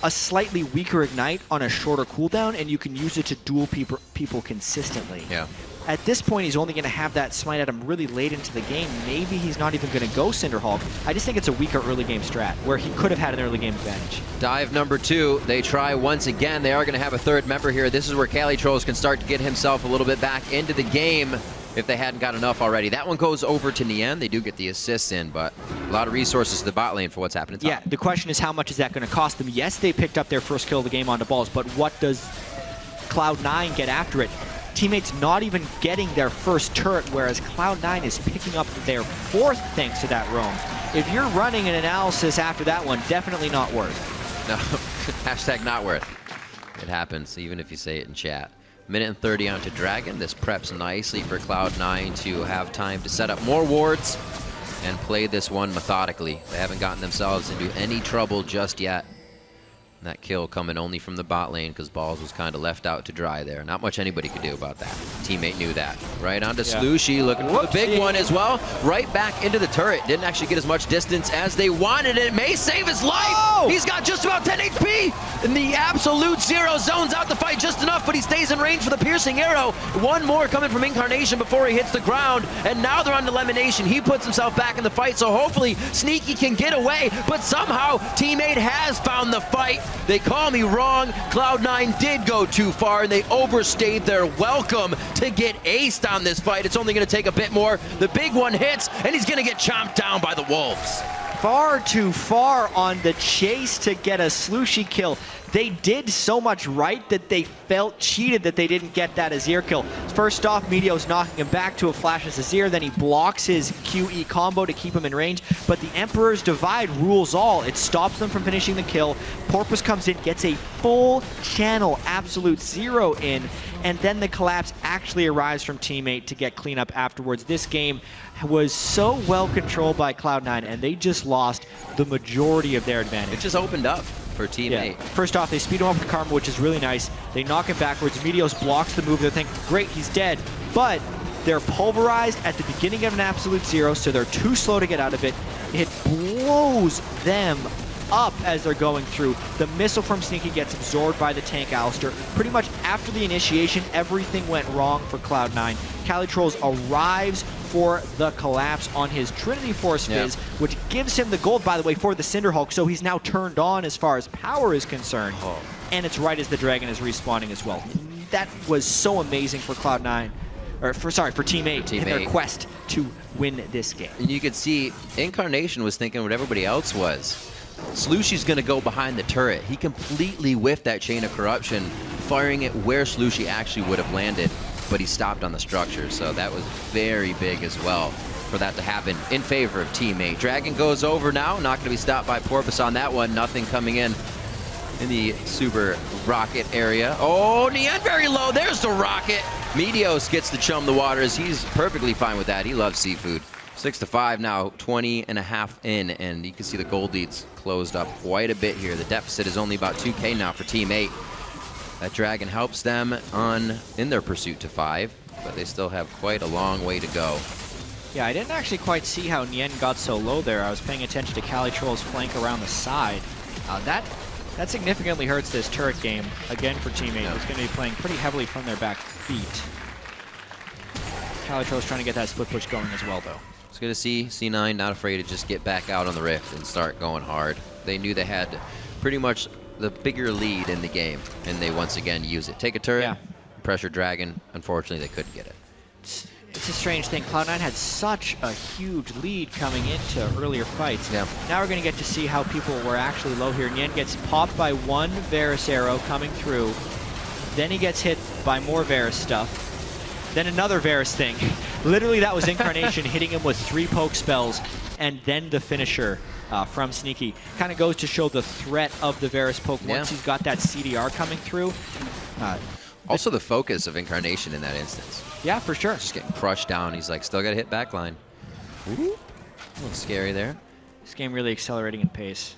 a slightly weaker Ignite on a shorter cooldown, and you can use it to duel people consistently. Yeah. At this point, he's only going to have that Smite item really late into the game. Maybe he's not even going to go Cinderhulk. I just think it's a weaker early game strat where he could have had an early game advantage. Dive number 2. They try once again. They are going to have a third member here. This is where Calitrolls can start to get himself a little bit back into the game if they hadn't got enough already. That one goes over to Nien. They do get the assists in, but a lot of resources to the bot lane for what's happening top. Yeah, the question is how much is that going to cost them? Yes, they picked up their first kill of the game onto balls, but what does Cloud9 get after it? Teammates not even getting their first turret, whereas Cloud9 is picking up their fourth thanks to that roam. If you're running an analysis after that one, definitely not worth. No, hashtag not worth. It happens, even if you say it in chat. Minute and 30 onto Dragon. This preps nicely for Cloud9 to have time to set up more wards and play this one methodically. They haven't gotten themselves into any trouble just yet. That kill coming only from the bot lane because Balls was kind of left out to dry there. Not much anybody could do about that. Teammate knew that. Right onto Slushy, looking for the big one as well. Right back into the turret. Didn't actually get as much distance as they wanted. It may save his life. Oh! He's got just about 10 HP. And the absolute zero zones out the fight just enough, but he stays in range for the piercing arrow. One more coming from Incarnation before he hits the ground. And now they're on to Lemonation. He puts himself back in the fight, so hopefully Sneaky can get away. But somehow Teammate has found the fight. They call me wrong. Cloud9 did go too far, and they overstayed their welcome to get aced on this fight. It's only going to take a bit more. The big one hits, and he's going to get chomped down by the Wolves. Far too far on the chase to get a Slushy kill. They did so much right that they felt cheated that they didn't get that Azir kill. First off, Meteos knocking him back to a flash as Azir, then he blocks his QE combo to keep him in range, but the Emperor's Divide rules all. It stops them from finishing the kill. Porpoise comes in, gets a full channel absolute zero in, and then the collapse actually arrives from Teammate to get cleanup afterwards. This game was so well controlled by Cloud9, and they just lost the majority of their advantage. It just opened up. for Team 8. First off, they speed him up with Karma, which is really nice. They knock him backwards. Meteos blocks the move. They're thinking, great, he's dead. But they're pulverized at the beginning of an absolute zero, so they're too slow to get out of it. It blows them up as they're going through. The missile from Sneaky gets absorbed by the tank Alistair. Pretty much after the initiation, everything went wrong for Cloud9. Calitrolls arrives for the collapse on his Trinity Force Fizz, which gives him the gold, by the way, for the Cinderhulk, so he's now turned on as far as power is concerned. And it's right as the Dragon is respawning as well. That was so amazing for Cloud9, or for Team 8 in their quest to win this game. And you could see Incarnation was thinking what everybody else was. Slushy's going to go behind the turret. He completely whiffed that Chain of Corruption, firing it where Slushy actually would have landed, but he stopped on the structure. So that was very big as well for that to happen in favor of Team 8. Dragon goes over now, not going to be stopped by Porpoise on that one. Nothing coming in the super rocket area. Oh, Nian very low. There's the rocket. Meteos gets to chum the waters. He's perfectly fine with that. He loves seafood. 6-5 now, 20.5 in, and you can see the gold leads closed up quite a bit here. The deficit is only about 2K now for Team 8. That Dragon helps them in their pursuit to 5, but they still have quite a long way to go. Yeah, I didn't actually quite see how Nian got so low there. I was paying attention to Calitroll's flank around the side. That significantly hurts this turret game, again for Team 8, who's going to be playing pretty heavily from their back feet. Calitroll's trying to get that split push going as well, though. It's good to see C9 not afraid to just get back out on the Rift and start going hard. They knew they had pretty much the bigger lead in the game, and they once again use it. Take a turret, pressure Dragon. Unfortunately, they couldn't get it. It's a strange thing. Cloud9 had such a huge lead coming into earlier fights. Yeah. Now we're going to get to see how people were actually low here. Nian gets popped by one Varus arrow coming through. Then he gets hit by more Varus stuff. Then another Varus thing. Literally, that was Incarnation hitting him with 3 poke spells, and then the finisher from Sneaky. Kind of goes to show the threat of the Varus poke once he's got that CDR coming through. Also the focus of Incarnation in that instance. Yeah, for sure. Just getting crushed down. He's like, still got to hit backline. Ooh, a little scary there. This game really accelerating in pace.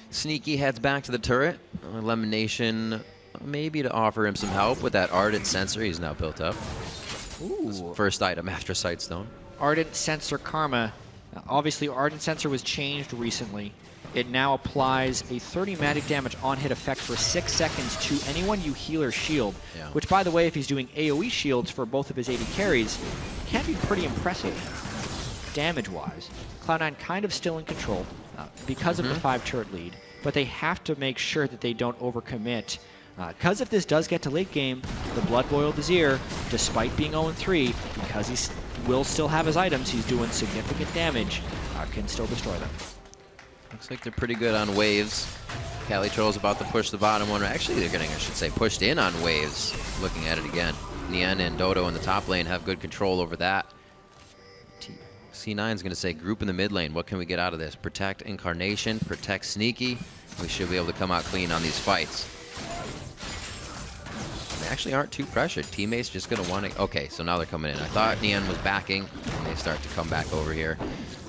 Sneaky heads back to the turret. Elimination, maybe to offer him some help with that Ardent Sensor he's now built up. Ooh. First item after Sightstone. Ardent Sensor Karma. Obviously, Ardent Sensor was changed recently. It now applies a 30 magic damage on hit effect for 6 seconds to anyone you heal or shield. Which, by the way, if he's doing AoE shields for both of his 80 carries, can be pretty impressive damage-wise. Cloud9 kind of still in control because of the 5 turret lead, but they have to make sure that they don't overcommit. Because if this does get to late game, the Blood Boiled Vizier, despite being 0-3, because he will still have his items, he's doing significant damage, can still destroy them. Looks like they're pretty good on waves. Calitroll's about to push the bottom one. Actually, they're getting, I should say, pushed in on waves. Looking at it again. Nian and Dodo in the top lane have good control over that. C9's going to say, group in the mid lane. What can we get out of this? Protect Incarnation, protect Sneaky. We should be able to come out clean on these fights. They actually aren't too pressured. Teammates just going to want to... Okay, so now they're coming in. I thought Nian was backing, and they start to come back over here.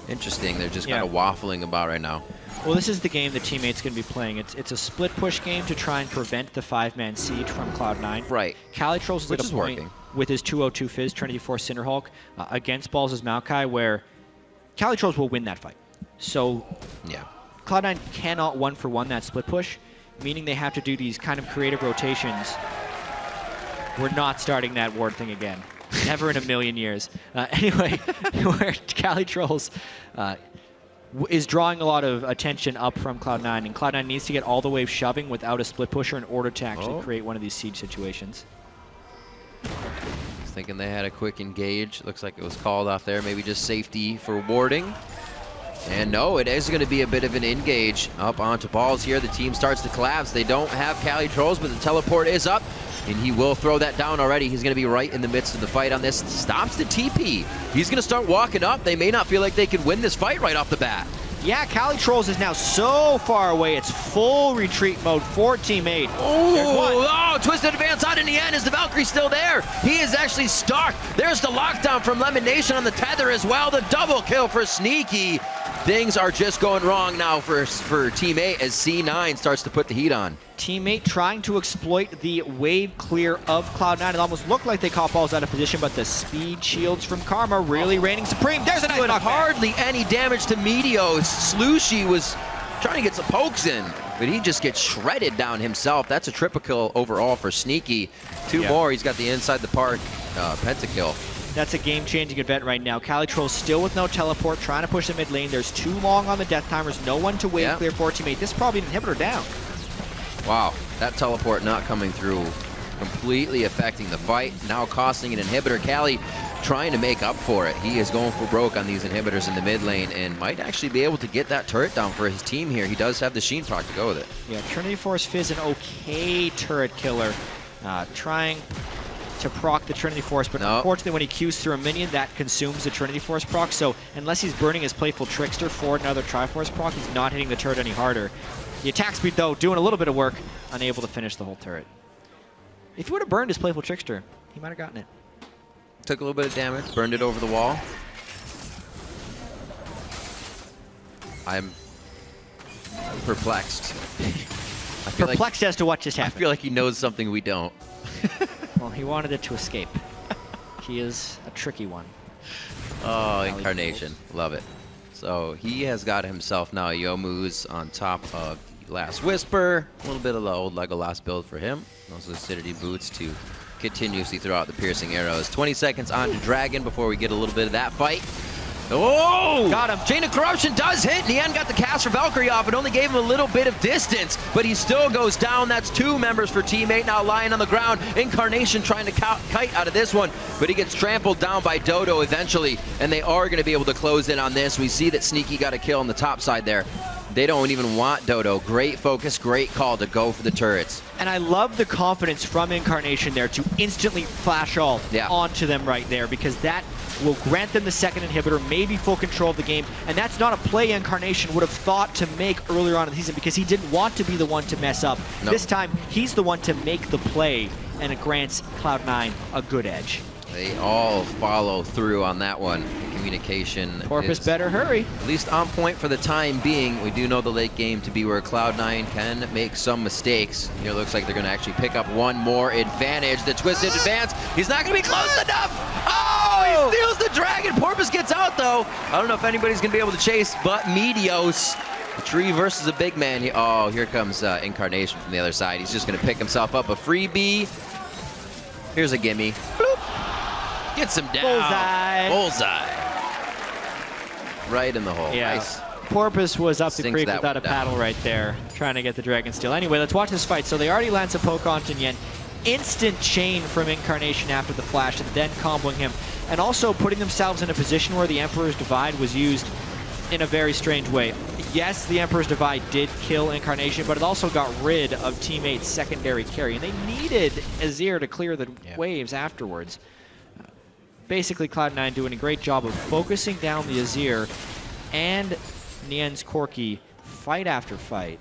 Interesting. They're just kind of waffling about right now. Well, this is the game that Teammate's going to be playing. It's a split push game to try and prevent the 5-man siege from Cloud9. Right. Calitroll's at a point with his 202 Fizz, Trinity Force Cinderhulk, against Balls' Maokai, where Calitrolls will win that fight. So Cloud9 cannot 1-for-1 that split push, meaning they have to do these kind of creative rotations. We're not starting that ward thing again. Never in a million years. Anyway, where Calitrolls is drawing a lot of attention up from Cloud9, and Cloud9 needs to get all the way shoving without a split pusher in order to actually create one of these siege situations. Thinking they had a quick engage. Looks like it was called off there. Maybe just safety for warding. And no, it is going to be a bit of an engage up onto Balls here. The team starts to collapse. They don't have Calitrolls, but the teleport is up. And he will throw that down already. He's going to be right in the midst of the fight on this. Stops the TP. He's going to start walking up. They may not feel like they can win this fight right off the bat. Yeah, Calitrolls is now so far away. It's full retreat mode for Team 8. Oh, twisted advance on in the end. Is the Valkyrie still there? He is actually stuck. There's the lockdown from Lemon Nation on the tether as well. The double kill for Sneaky. Things are just going wrong now for Team 8 as C9 starts to put the heat on. Team 8 trying to exploit the wave clear of Cloud9. It almost looked like they caught balls out of position, but the speed shields from Karma really reigning supreme. There's a nice knockback. Hardly any damage to Meteos. Slushy was trying to get some pokes in, but he just gets shredded down himself. That's a triple kill overall for Sneaky. Two more, he's got the inside the park pentakill. That's a game-changing event right now. Calitroll still with no teleport, trying to push the mid lane. There's too long on the death timers. No one to wave clear for Team 8. This is probably an inhibitor down. Wow, that teleport not coming through, completely affecting the fight. Now costing an inhibitor. Cali trying to make up for it. He is going for broke on these inhibitors in the mid lane and might actually be able to get that turret down for his team here. He does have the Sheen proc to go with it. Yeah, Trinity Force Fizz, an okay turret killer. Trying to proc the Trinity Force, but unfortunately when he Qs through a minion, that consumes the Trinity Force proc, so unless he's burning his Playful Trickster for another Triforce proc, he's not hitting the turret any harder. The attack speed, though, doing a little bit of work, unable to finish the whole turret. If he would have burned his Playful Trickster, he might have gotten it. Took a little bit of damage, burned it over the wall. I'm perplexed. Perplexed as to what just happened. I feel like he knows something we don't. Well, he wanted it to escape. He is a tricky one. Oh, Incarnation. Love it. So he has got himself now Youmuu's on top of the Last Whisper. A little bit of the old Legolas build for him. Those Lucidity Boots to continuously throw out the piercing arrows. 20 seconds on to Dragon before we get a little bit of that fight. Oh! Got him. Chain of Corruption does hit. Nien got the cast for Valkyrie off. It only gave him a little bit of distance, but he still goes down. That's two members for Team 8 now lying on the ground. Incarnation trying to kite out of this one, but he gets trampled down by Dodo eventually, and they are going to be able to close in on this. We see that Sneaky got a kill on the top side there. They don't even want Dodo. Great focus, great call to go for the turrets. And I love the confidence from Incarnation there to instantly flash ult onto them right there, because that will grant them the second inhibitor, maybe full control of the game, and that's not a play Incarnation would have thought to make earlier on in the season because he didn't want to be the one to mess up. Nope. This time, he's the one to make the play, and it grants Cloud9 a good edge. They all follow through on that one. Communication Porpoise better hurry. At least on point for the time being. We do know the late game to be where Cloud9 can make some mistakes. Here it looks like they're going to actually pick up one more advantage. The twisted advance. He's not going to be close enough. Oh, he steals the dragon. Porpoise gets out, though. I don't know if anybody's going to be able to chase, but Meteos. The tree versus a big man. Oh, here comes Incarnation from the other side. He's just going to pick himself up a freebie. Here's a gimme. Bloop. Gets him down. Bullseye. Bullseye. Right in the hole. Yeah. Nice. Porpoise was up the Sinks creek that without a one down. paddle right there, trying to get the Dragon Steel. Anyway, let's watch this fight. So they already land some poke onto Nien. Instant chain from Incarnation after the flash, and then comboing him. And also putting themselves in a position where the Emperor's Divide was used in a very strange way. Yes, the Emperor's Divide did kill Incarnation, but it also got rid of Team 8's secondary carry, and they needed Azir to clear the waves afterwards. Basically, Cloud9 doing a great job of focusing down the Azir and Nien's Corki fight after fight.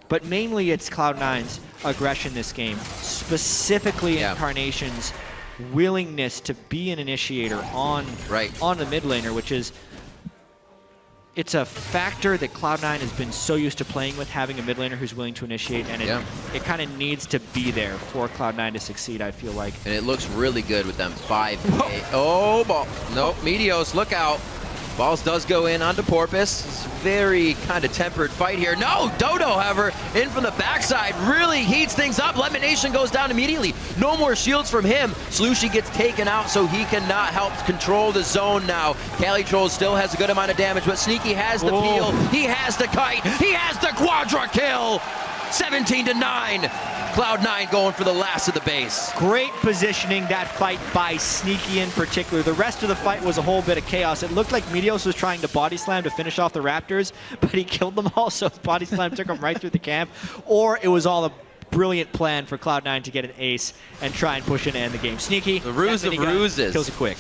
But mainly it's Cloud9's aggression this game, specifically Incarnation's willingness to be an initiator on the mid laner, which is, it's a factor that Cloud9 has been so used to playing with, having a mid laner who's willing to initiate, and it kind of needs to be there for Cloud9 to succeed, I feel like. And it looks really good with them 5K. Oh, ball. Nope, Meteos, look out. Balls does go in onto Porpoise. It's a very kind of tempered fight here. No, Dodo, however, in from the backside, really heats things up. Lemonation goes down immediately. No more shields from him. Slushy gets taken out, so he cannot help control the zone now. Calitroll still has a good amount of damage, but Sneaky has the peel. He has the kite. He has the quadra kill. 17-9. Cloud9 going for the last of the base. Great positioning, that fight by Sneaky in particular. The rest of the fight was a whole bit of chaos. It looked like Meteos was trying to body slam to finish off the Raptors, but he killed them all, so his body slam took him right through the camp. Or it was all a brilliant plan for Cloud9 to get an ace and try and push in and end the game. Sneaky, the ruse of ruses. Kills it quick.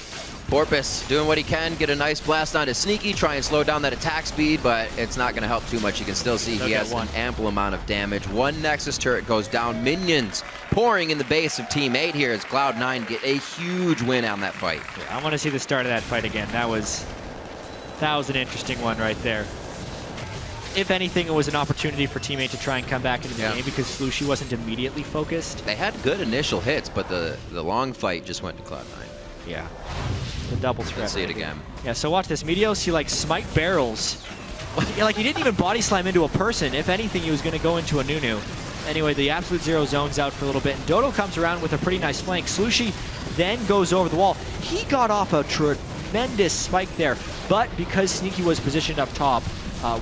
Porpoise doing what he can, get a nice blast onto Sneaky, try and slow down that attack speed, but it's not going to help too much. You can still see he has an ample amount of damage. One Nexus turret goes down. Minions pouring in the base of Team 8 here as Cloud9 get a huge win on that fight. Yeah, I want to see the start of that fight again. That was That was an interesting one right there. If anything, it was an opportunity for Teammate to try and come back into the game because Slushi wasn't immediately focused. They had good initial hits, but the long fight just went to Cloud9. Yeah. The double threat. Let's see it again. Yeah, so watch this. Meteos, he like smite barrels. Like he didn't even body slam into a person. If anything, he was going to go into a Nunu. Anyway, the Absolute Zero zones out for a little bit, and Dodo comes around with a pretty nice flank. Slushi then goes over the wall. He got off a tremendous spike there, but because Sneaky was positioned up top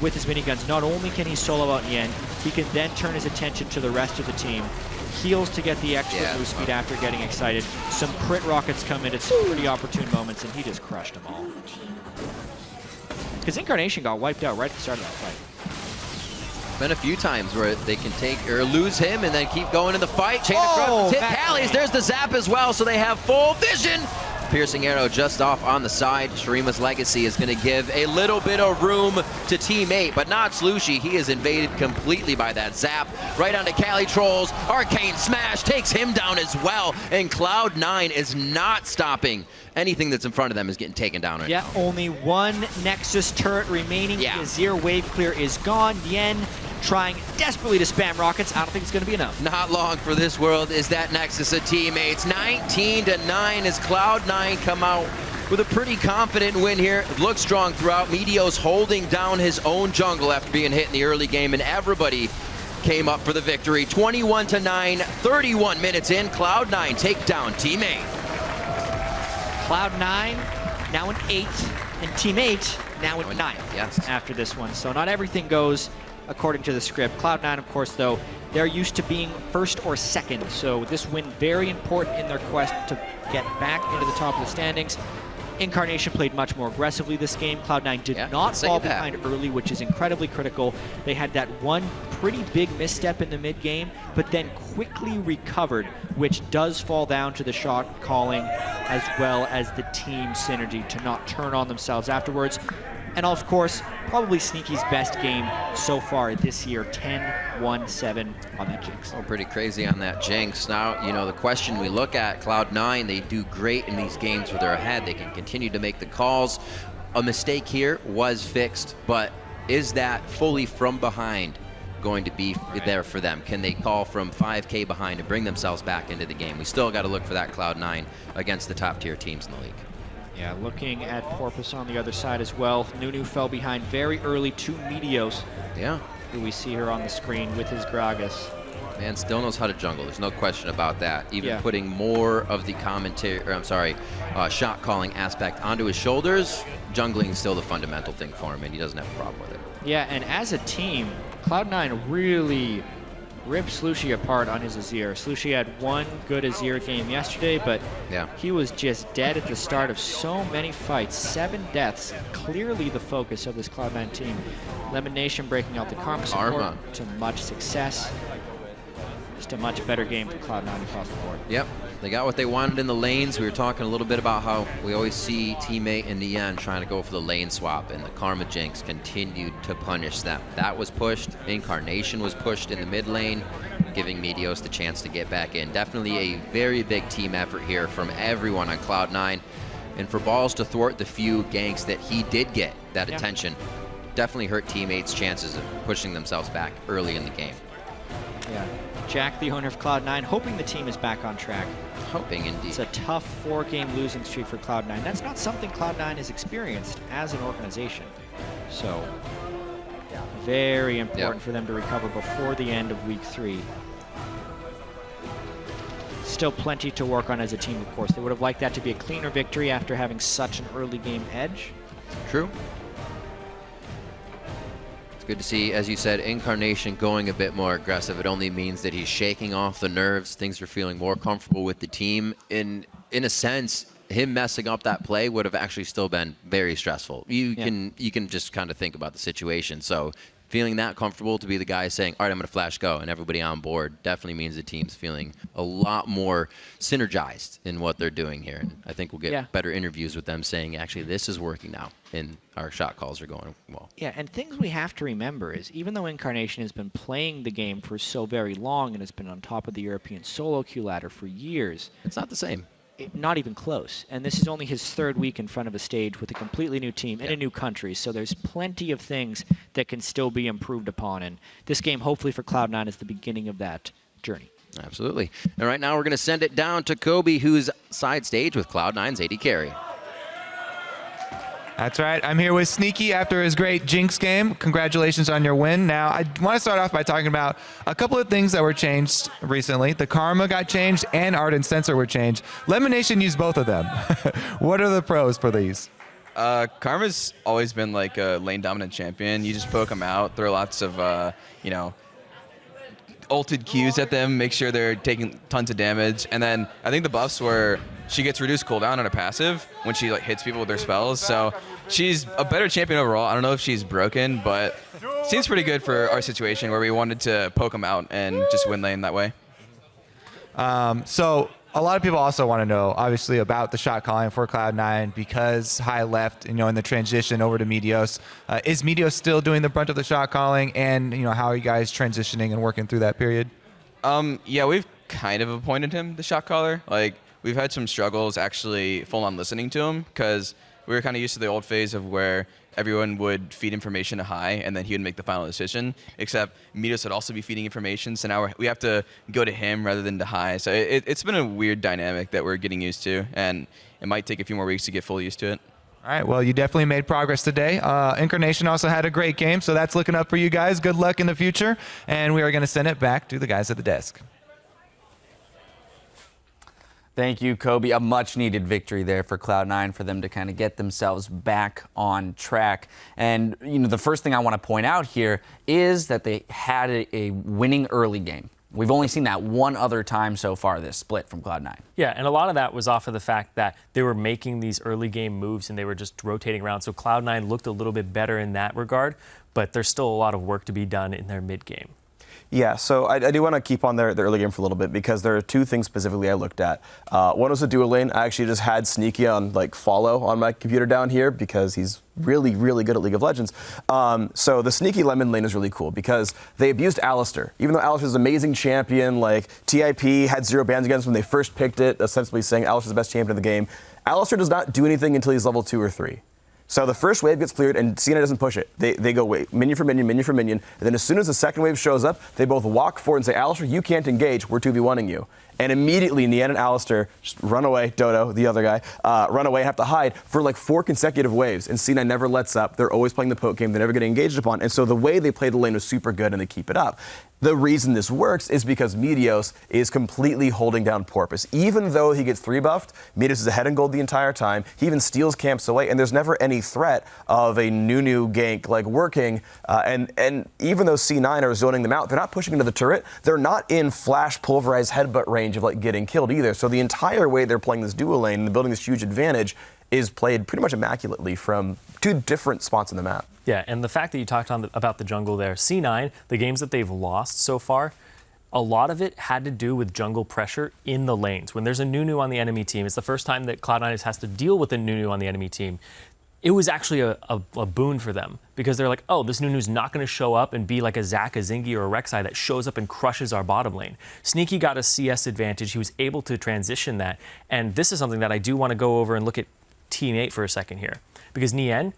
with his miniguns, not only can he solo out in the end, he can then turn his attention to the rest of the team. Heals to get the extra move speed after getting excited. Some crit rockets come in at some pretty opportune moments, and he just crushed them all. Because Incarnation got wiped out right at the start of that fight. Been a few times where they can take or lose him and then keep going in the fight. Chain of Corruptions hit Callies. There's the zap as well, so they have full vision. Piercing arrow just off on the side. Shurima's legacy is going to give a little bit of room to Teammate, but not Slushi. He is invaded completely by that zap. Right onto Cali Trolls. Arcane Smash takes him down as well, and Cloud9 is not stopping. Anything that's in front of them is getting taken down right now. Only one Nexus turret remaining. The Azir wave clear is gone. Yen trying desperately to spam rockets. I don't think it's going to be enough. Not long for this world is that Nexus of Teammates. 19-9 as Cloud9 come out with a pretty confident win here. It looks strong throughout. Meteos holding down his own jungle after being hit in the early game, and everybody came up for the victory. 21-9, 31 minutes in. Cloud9 take down Teammate. Cloud9 now in 8th, and Teammate now in 9th after this one. So not everything goes according to the script. Cloud9, of course, though, they're used to being first or second, so this win very important in their quest to get back into the top of the standings. Incarnation played much more aggressively this game. Cloud9 did not fall behind early, which is incredibly critical. They had that one pretty big misstep in the mid game, but then quickly recovered, which does fall down to the shot calling as well as the team synergy to not turn on themselves afterwards. And of course, probably Sneaky's best game so far this year, 10-1-7 on that Jinx. Oh, pretty crazy on that Jinx. Now, you know, the question we look at, Cloud9, they do great in these games where they're ahead. They can continue to make the calls. A mistake here was fixed, but is that fully from behind going to be there for them? Can they call from 5K behind and bring themselves back into the game? We still got to look for that Cloud9 against the top tier teams in the league. Yeah, looking at Porpoise on the other side as well. Nunu fell behind very early to Meteos. Yeah. Who we see here on the screen with his Gragas. Man, still knows how to jungle. There's no question about that. Even putting more of the commentary, or I'm sorry, shot calling aspect onto his shoulders, jungling is still the fundamental thing for him, and he doesn't have a problem with it. Yeah, and as a team, Cloud9 really ripped Slushi apart on his Azir. Slushi had one good Azir game yesterday, but he was just dead at the start of so many fights. 7 deaths, clearly the focus of this Cloud9 team. Lemon Nation breaking out the Karma support to much success. Just a much better game for Cloud9 across the board. Yep, they got what they wanted in the lanes. We were talking a little bit about how we always see Teammate in the end trying to go for the lane swap, and the Karma Jinx continued to punish them. That was pushed. Incarnation was pushed in the mid lane, giving Meteos the chance to get back in. Definitely a very big team effort here from everyone on Cloud9. And for Balls to thwart the few ganks that he did get that attention, definitely hurt Teammates' chances of pushing themselves back early in the game. Yeah. Jack, the owner of Cloud9, hoping the team is back on track. Hoping indeed. It's a tough 4-game losing streak for Cloud9. That's not something Cloud9 has experienced as an organization. So, very important for them to recover before the end of week 3. Still plenty to work on as a team, of course. They would have liked that to be a cleaner victory after having such an early game edge. True. Good to see, as you said, Incarnation going a bit more aggressive. It only means that he's shaking off the nerves. Things are feeling more comfortable with the team. In a sense, him messing up that play would have actually still been very stressful. You can just kind of think about the situation. So feeling that comfortable to be the guy saying, all right, I'm going to flash go, and everybody on board definitely means the team's feeling a lot more synergized in what they're doing here. And I think we'll get better interviews with them saying, actually, this is working now, and our shot calls are going well. Yeah, and things we have to remember is even though Incarnation has been playing the game for so very long and has been on top of the European solo queue ladder for years, it's not the same. not even close. And this is only his third week in front of a stage with a completely new team in a new country. So there's plenty of things that can still be improved upon. And this game, hopefully for Cloud9, is the beginning of that journey. Absolutely. And right now we're going to send it down to Kobe, who's side stage with Cloud9's AD carry. That's right. I'm here with Sneaky after his great Jinx game. Congratulations on your win. Now, I want to start off by talking about a couple of things that were changed recently. The Karma got changed and Ardent Sensor were changed. Lemon Nation used both of them. What are the pros for these? Karma's always been like a lane dominant champion. You just poke them out, throw lots of, ulted Qs at them, make sure they're taking tons of damage. And then I think the buffs were she gets reduced cooldown on a passive when she hits people with their spells. So she's a better champion overall. I don't know if she's broken, but seems pretty good for our situation where we wanted to poke them out and just win lane that way. So a lot of people also want to know, obviously, about the shot calling for Cloud9 because High left, in the transition over to Meteos. Is Meteos still doing the brunt of the shot calling? And, how are you guys transitioning and working through that period? Yeah, we've kind of appointed him the shot caller. We've had some struggles actually full on listening to him because we were kind of used to the old phase of where everyone would feed information to High and then he would make the final decision, except Meteos would also be feeding information. So now we have to go to him rather than to High. So it's been a weird dynamic that we're getting used to, and it might take a few more weeks to get fully used to it. All right, well, you definitely made progress today. Incarnation also had a great game, so that's looking up for you guys. Good luck in the future, and we are going to send it back to the guys at the desk. Thank you, Kobe. A much-needed victory there for Cloud9 for them to kind of get themselves back on track. And, the first thing I want to point out here is that they had a winning early game. We've only seen that one other time so far, this split from Cloud9. Yeah, and a lot of that was off of the fact that they were making these early game moves and they were just rotating around. So Cloud9 looked a little bit better in that regard, but there's still a lot of work to be done in their mid game. Yeah, so I do want to keep on the early game for a little bit because there are two things specifically I looked at. One was a dual lane. I actually just had Sneaky on follow on my computer down here because he's really, really good at League of Legends. So the Sneaky Lemon lane is really cool because they abused Alistar. Even though Alistar's an amazing champion, TIP had 0 bans against him when they first picked it, ostensibly saying Alistar's the best champion in the game. Alistar does not do anything until he's level 2 or 3. So the first wave gets cleared, and Cena doesn't push it. They go, wait, minion for minion, minion for minion. And then as soon as the second wave shows up, they both walk forward and say, Alistar, you can't engage. We're 2v1ing you. And immediately, Nian and Alistar just run away, Dodo, the other guy, run away and have to hide for 4 consecutive waves. And Cena never lets up. They're always playing the poke game. They're never getting engaged upon. And so the way they play the lane was super good, and they keep it up. The reason this works is because Meteos is completely holding down Porpoise. Even though he gets 3 buffed, Meteos is ahead in gold the entire time. He even steals camps away, and there's never any threat of a Nunu gank working. And even though C9 are zoning them out, they're not pushing into the turret. They're not in flash pulverized headbutt range of getting killed either. So the entire way they're playing this dual lane and building this huge advantage is played pretty much immaculately from 2 different spots in the map. Yeah, and the fact that you talked about the jungle there, C9, the games that they've lost so far, a lot of it had to do with jungle pressure in the lanes. When there's a Nunu on the enemy team, it's the first time that Cloud9 has to deal with a Nunu on the enemy team. It was actually a boon for them because they're like, oh, this Nunu's not going to show up and be like a Zac, a Zingy, or a Rek'Sai that shows up and crushes our bottom lane. Sneaky got a CS advantage. He was able to transition that. And this is something that I do want to go over and look at Team 8 for a second here. Because Nian,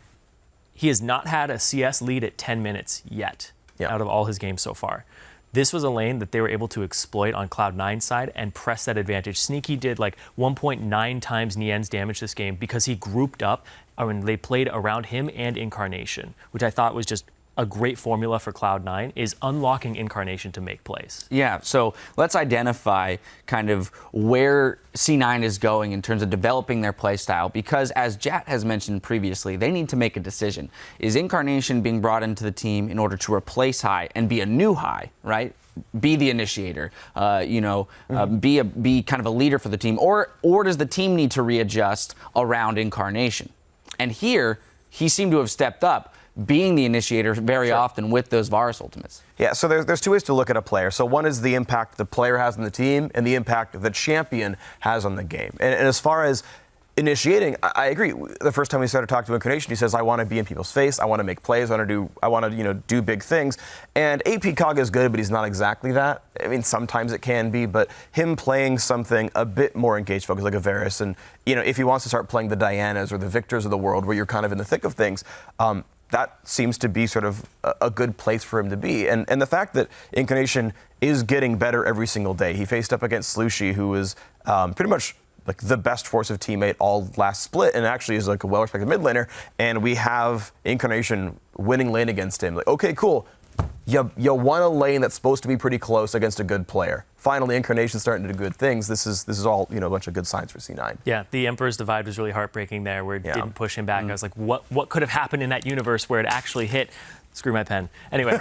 he has not had a CS lead at 10 minutes yet out of all his games so far. This was a lane that they were able to exploit on Cloud9's side and press that advantage. Sneaky did 1.9 times Nian's damage this game because he grouped up and they played around him and Incarnation, which I thought was just a great formula for Cloud9 is unlocking Incarnation to make plays. Yeah, so let's identify kind of where C9 is going in terms of developing their play style because as Jat has mentioned previously, they need to make a decision. Is Incarnation being brought into the team in order to replace High and be a new High, right? Be the initiator, be kind of a leader for the team, or does the team need to readjust around Incarnation? And here, he seemed to have stepped up, being the initiator very often with those Varus ultimates. Yeah, so there's 2 ways to look at a player. So one is the impact the player has on the team and the impact the champion has on the game. And as far as initiating, I agree. The first time we started talking to Incarnation, he says, I want to be in people's face. I want to make plays. I want to do big things. And AP Kaga is good, but he's not exactly that. I mean, sometimes it can be, but him playing something a bit more engaged focused, like a Varus, and, if he wants to start playing the Dianas or the Victors of the world, where you're kind of in the thick of things, that seems to be sort of a good place for him to be. And the fact that Incarnation is getting better every single day. He faced up against Slushi, who was pretty much like the best force of teammate all last split, and actually is like a well-respected mid laner. And we have Incarnation winning lane against him. Like, okay, cool. You won a lane that's supposed to be pretty close against a good player. Finally, Incarnation's starting to do good things. This is all a bunch of good signs for C9. Yeah, the Emperor's Divide was really heartbreaking there, where it didn't push him back. I was like, what could have happened in that universe where it actually hit? Screw my pen. Anyway,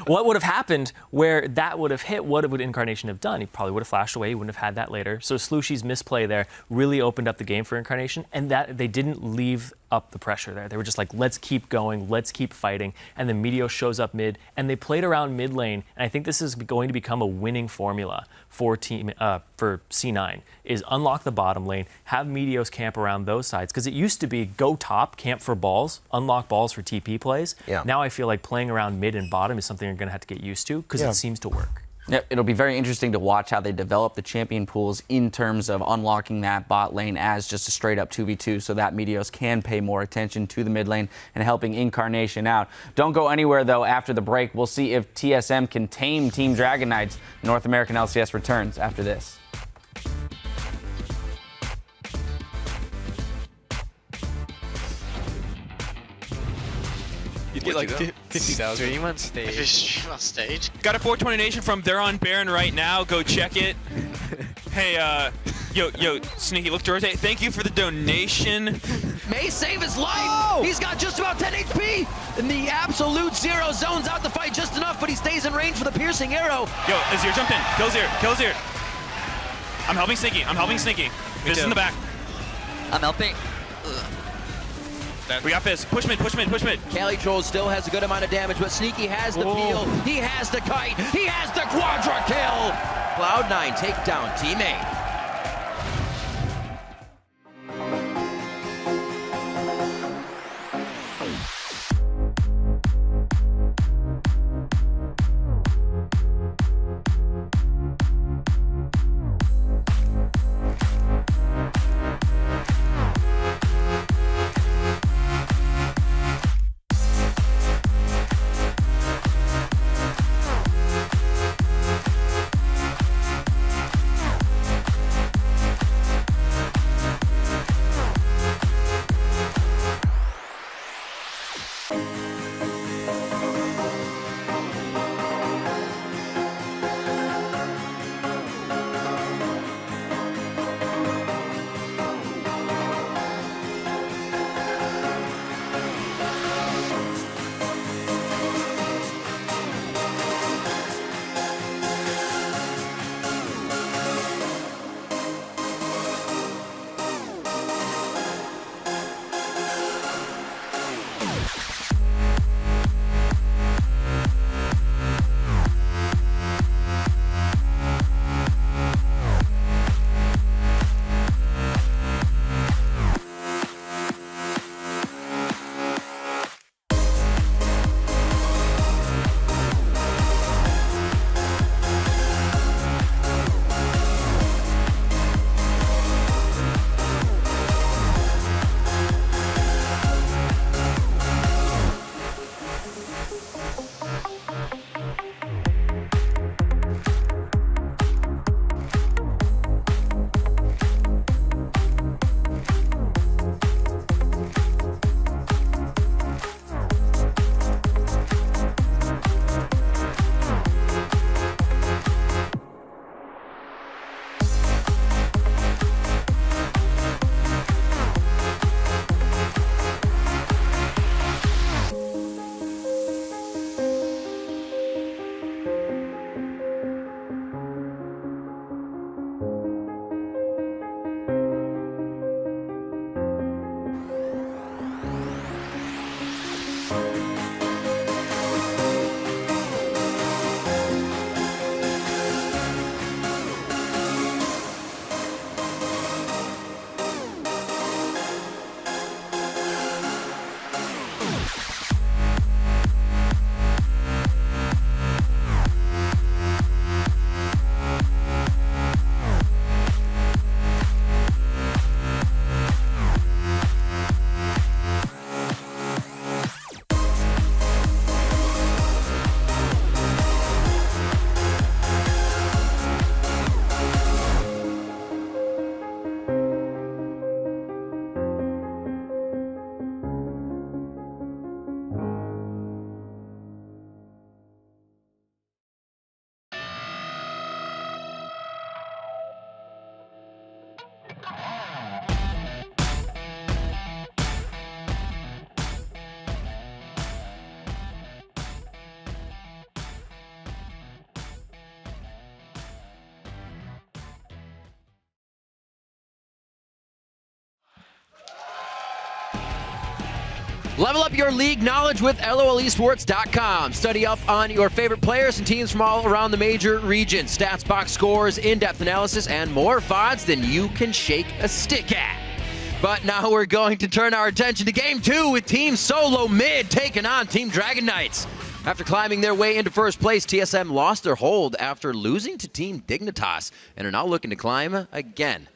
what would have happened where that would have hit? What would Incarnation have done? He probably would have flashed away. He wouldn't have had that later. So Slushi's misplay there really opened up the game for Incarnation, and that they didn't leave up the pressure there. They were just like, let's keep going, let's keep fighting. And then Meteos shows up mid, and they played around mid lane. And I think this is going to become a winning formula for C9, is unlock the bottom lane, have Meteos camp around those sides. Because it used to be go top, camp for balls, unlock balls for TP plays. Yeah. Now I feel like playing around mid and bottom is something you're going to have to get used to, because it seems to work. Yep, it'll be very interesting to watch how they develop the champion pools in terms of unlocking that bot lane as just a straight up 2v2, so that Meteos can pay more attention to the mid lane and helping Incarnation out. Don't go anywhere though. After the break, we'll see if TSM can tame Team Dragon Knights. North American LCS returns after this. You'd get like 50,000. Stream on stage. If you stream on stage. Got a 420 nation from They're on Baron right now. Go check it. Hey, yo, Sneaky, look to rotate. Thank you for the donation. May save his life. Oh! He's got just about 10 HP. And the absolute zero zones out the fight just enough, but he stays in range for the piercing arrow. Yo, Azir jumped in. Kills here. I'm helping Sneaky. Fizz in the back. I'm helping. We got Fizz. Push mid. Cali Troll still has a good amount of damage, but Sneaky has the peel. He has the kite. He has the quadra kill. Cloud9 take down teammate. Level up your league knowledge with LOLesports.com. Study up on your favorite players and teams from all around the major regions. Stats, box scores, in-depth analysis, and more VODs than you can shake a stick at. But now we're going to turn our attention to Game 2 with Team Solo Mid taking on Team Dragon Knights. After climbing their way into first place, TSM lost their hold after losing to Team Dignitas and are now looking to climb again.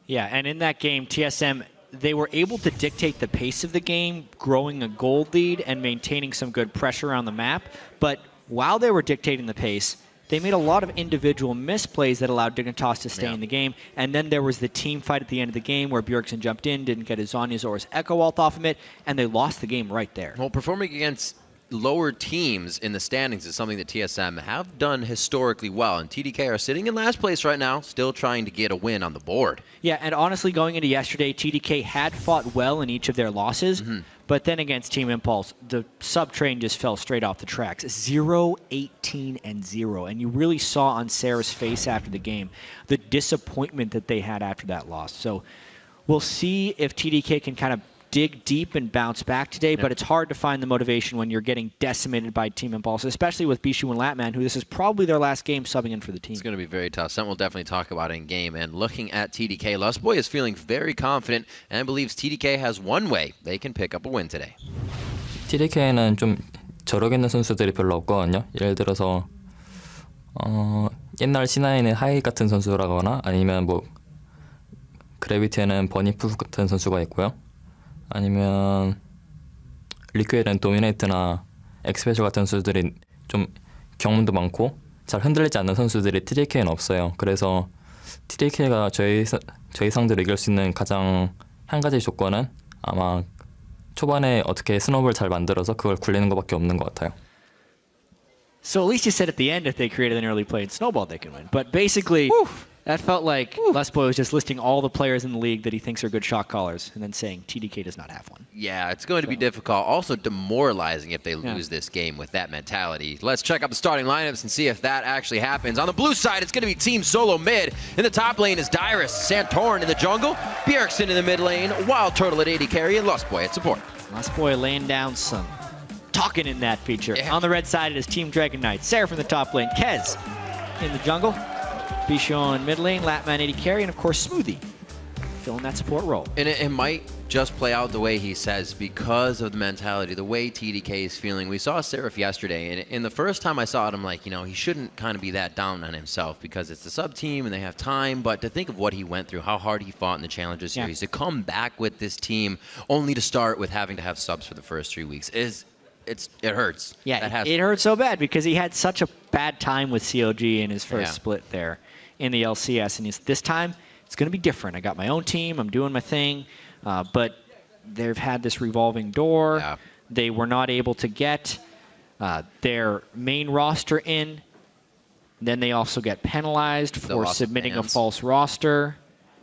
Yeah, and in that game, TSM, they were able to dictate the pace of the game, growing a gold lead and maintaining some good pressure on the map. But while they were dictating the pace, they made a lot of individual misplays that allowed Dignitas to stay in the game. And then there was the team fight at the end of the game where Bjergsen jumped in, didn't get his Zhonya's or his Echo Ult off of it, and they lost the game right there. Well, performing against lower teams in the standings is something that TSM have done historically well, and TDK are sitting in last place right now, still trying to get a win on the board. Yeah, and honestly, going into yesterday, TDK had fought well in each of their losses, but then against Team Impulse, the sub-train just fell straight off the tracks. 0-18-0, and you really saw on Sarah's face after the game the disappointment that they had after that loss. So we'll see if TDK can kind of dig deep and bounce back today, but it's hard to find the motivation when you're getting decimated by Team Impulse, especially with Bishu and Latman, who this is probably their last game subbing in for the team. It's going to be very tough. Something we'll definitely talk about in game. And looking at TDK, Lustboy is feeling very confident and believes TDK has one way they can pick up a win today. TDK는 좀 저력있는 선수들이 별로 없거든요. 예를 들어서 옛날 C9의 하이 같은 선수라거나 아니면 뭐 그래비티에는 버니프 같은 선수가 있고요. 아니면 리퀴에는 도미네이트나 엑스페셜 같은 선수들이 좀 경험도 많고 잘 흔들리지 않는 선수들이 TDK는 없어요. 그래서 TDK가 저희 상대로 이길 수 있는 가장 한 가지 조건은 아마 초반에 어떻게 스노우볼 잘 만들어서 그걸 굴리는 것밖에 없는 것 같아요. So at least you said at the end if they created an early play and snowball they can win. But basically, that felt like Lustboy was just listing all the players in the league that he thinks are good shot callers and then saying TDK does not have one. Yeah, it's going to be difficult. Also demoralizing if they lose this game with that mentality. Let's check out the starting lineups and see if that actually happens. On the blue side, it's going to be Team Solo Mid. In the top lane is Dyrus, Santorin in the jungle, Bjergsen in the mid lane, Wild Turtle at AD carry, and Lustboy at support. Lustboy laying down some talking in that feature. On the red side, it is Team Dragon Knights. Sarah from the top lane, Kez in the jungle, Bichon mid lane, Latman AD carry, and of course Smoothie filling that support role. And it might just play out the way he says because of the mentality, the way TDK is feeling. We saw Seraph yesterday, and the first time I saw it, I'm like, you know, he shouldn't kind of be that down on himself because it's the sub-team and they have time, but to think of what he went through, how hard he fought in the Challenger Series, to come back with this team only to start with having to have subs for the first 3 weeks it hurts. Yeah, it hurts so bad because he had such a bad time with COG in his first split there in the LCS, and this time it's going to be different. I got my own team, I'm doing my thing, but they've had this revolving door. They were not able to get their main roster in. Then they also get penalized for submitting a false roster,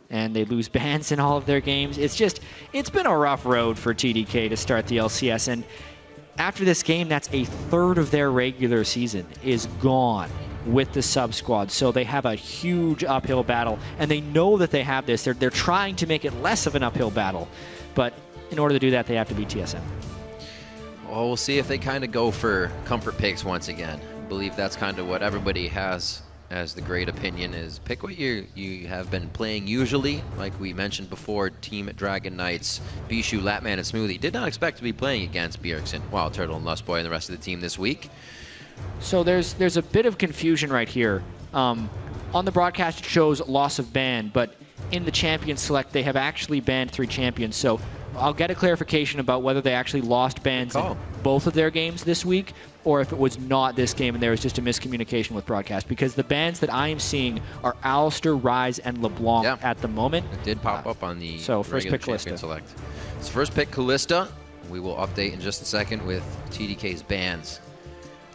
and they lose bans in all of their games. It's been a rough road for TDK to start the LCS, and after this game, that's a third of their regular season is gone with the sub squad. So they have a huge uphill battle, and they know that they have this. They're trying to make it less of an uphill battle, but in order to do that, they have to beat TSM. Well, we'll see if they kind of go for comfort picks once again. I believe that's kind of what everybody has as the great opinion is. Pick what you have been playing usually. Like we mentioned before, Team Dragon Knights, Bishu, Latman, and Smoothie did not expect to be playing against Bjergsen, Wild Turtle, and Lustboy and the rest of the team this week. So there's a bit of confusion right here. On the broadcast, it shows loss of ban, but in the champion select, they have actually banned 3 champions. So I'll get a clarification about whether they actually lost bans in both of their games this week, or if it was not this game and there was just a miscommunication with broadcast, because the bans that I am seeing are Alistair, Rise, and LeBlanc at the moment. It did pop up on the first pick champion select. It's first pick Callista. We will update in just a second with TDK's bans.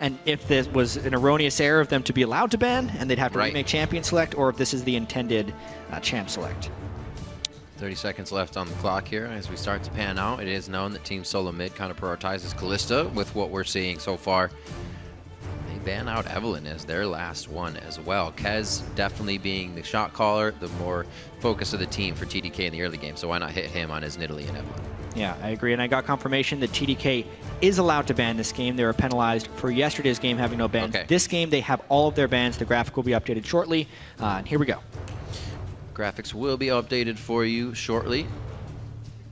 And if this was an erroneous error of them to be allowed to ban, and they'd have to remake champion select, or if this is the intended champ select. 30 seconds left on the clock here as we start to pan out. It is known that Team Solo Mid kind of prioritizes Callista with what we're seeing so far. They've ban out Evelyn as their last one as well. Kez definitely being the shot caller, the more focus of the team for TDK in the early game, so why not hit him on his Nidalee and Evelyn? Yeah, I agree, and I got confirmation that TDK is allowed to ban this game. They were penalized for yesterday's game having no bans. Okay. This game, they have all of their bans. The graphic will be updated shortly, and here we go. Graphics will be updated for you shortly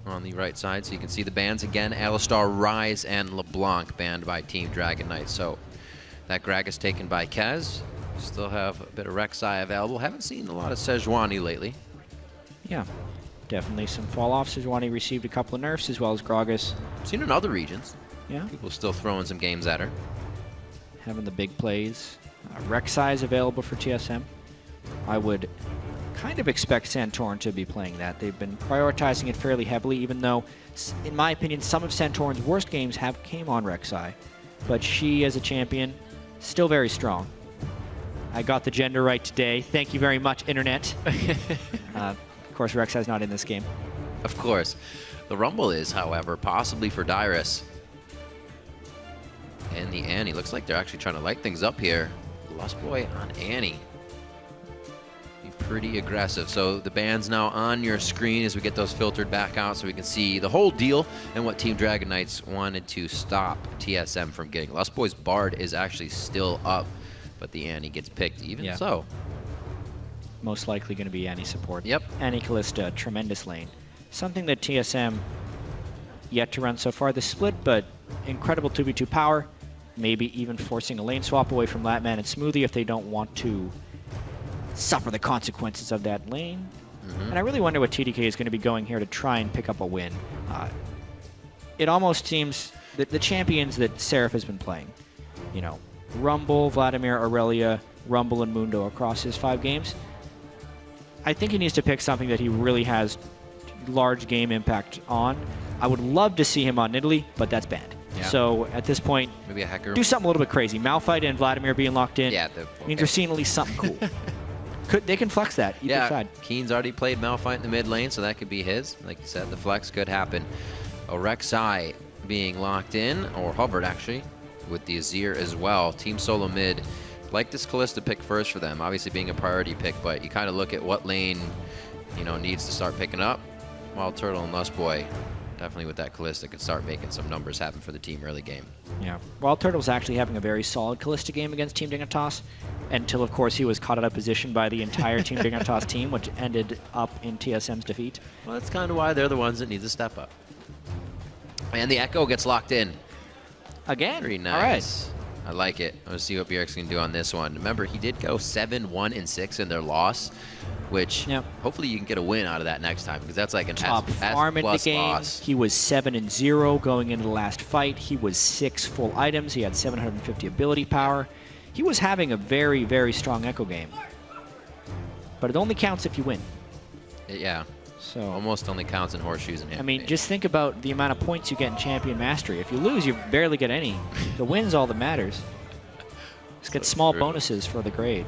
on the right side, so you can see the bans again. Alistar, Rise, and LeBlanc banned by Team Dragon Knight. So that Grag is taken by Kez. Still have a bit of Rek'Sai available. Haven't seen a lot of Sejuani lately. Yeah, definitely some fall-offs. Sejuani received a couple of nerfs, as well as Gragas. Seen in other regions. Yeah. People still throwing some games at her. Having the big plays. Rek'Sai is available for TSM. I would kind of expect Santorin to be playing that. They've been prioritizing it fairly heavily, even though, in my opinion, some of Santorin's worst games have came on Rek'Sai. But she, as a champion, still very strong. I got the gender right today. Thank you very much, Internet. Of course, Rek'Sai's not in this game. Of course. The Rumble is, however, possibly for Dyrus. And the Annie. Looks like they're actually trying to light things up here. Lustboy on Annie. Be pretty aggressive. So the ban's now on your screen as we get those filtered back out so we can see the whole deal and what Team Dragon Knights wanted to stop TSM from getting. Lustboy's Bard is actually still up, but the Annie gets picked even so. Most likely going to be Annie support. Yep. Annie Callista, tremendous lane. Something that TSM yet to run so far this split, but incredible 2v2 power. Maybe even forcing a lane swap away from Latman and Smoothie if they don't want to suffer the consequences of that lane. And I really wonder what TDK is going to be going here to try and pick up a win. It almost seems that the champions that Seraph has been playing, you know, Rumble, Vladimir, Aurelia, Rumble, and Mundo across his 5 games, I think he needs to pick something that he really has large game impact on. I would love to see him on Nidalee, but that's banned. Yeah. So at this point, maybe a hacker. Do something a little bit crazy. Malphite and Vladimir being locked in means we're seeing at least something cool. They can flex that either side. Keen's already played Malphite in the mid lane, so that could be his. Like you said, the flex could happen. Rek'Sai being locked in, or hovered actually, with the Azir as well. Team Solo mid. Like this Callista pick first for them, obviously being a priority pick, but you kind of look at what lane, you know, needs to start picking up. Wild Turtle and Lustboy, definitely with that Callista, could start making some numbers happen for the team early game. Yeah, Wild Turtle's actually having a very solid Callista game against Team Dignitas, until of course he was caught out of position by the entire Team Dignitas team, which ended up in TSM's defeat. Well, that's kind of why they're the ones that need to step up. And the Echo gets locked in. Again? Very nice. All right. I like it. Let's see what Bjerg's going to do on this one. Remember, he did go 7-1-6 in their loss, which hopefully you can get a win out of that next time, because that's like an top farm in the game. Loss. He was 7-0 going into the last fight. He was 6 full items. He had 750 ability power. He was having a very, very strong Echo game. But it only counts if you win. Yeah. So almost only counts in horseshoes and hand. I mean, just think about the amount of points you get in Champion Mastery. If you lose, you barely get any. The win's all that matters. Just get small bonuses for the grade.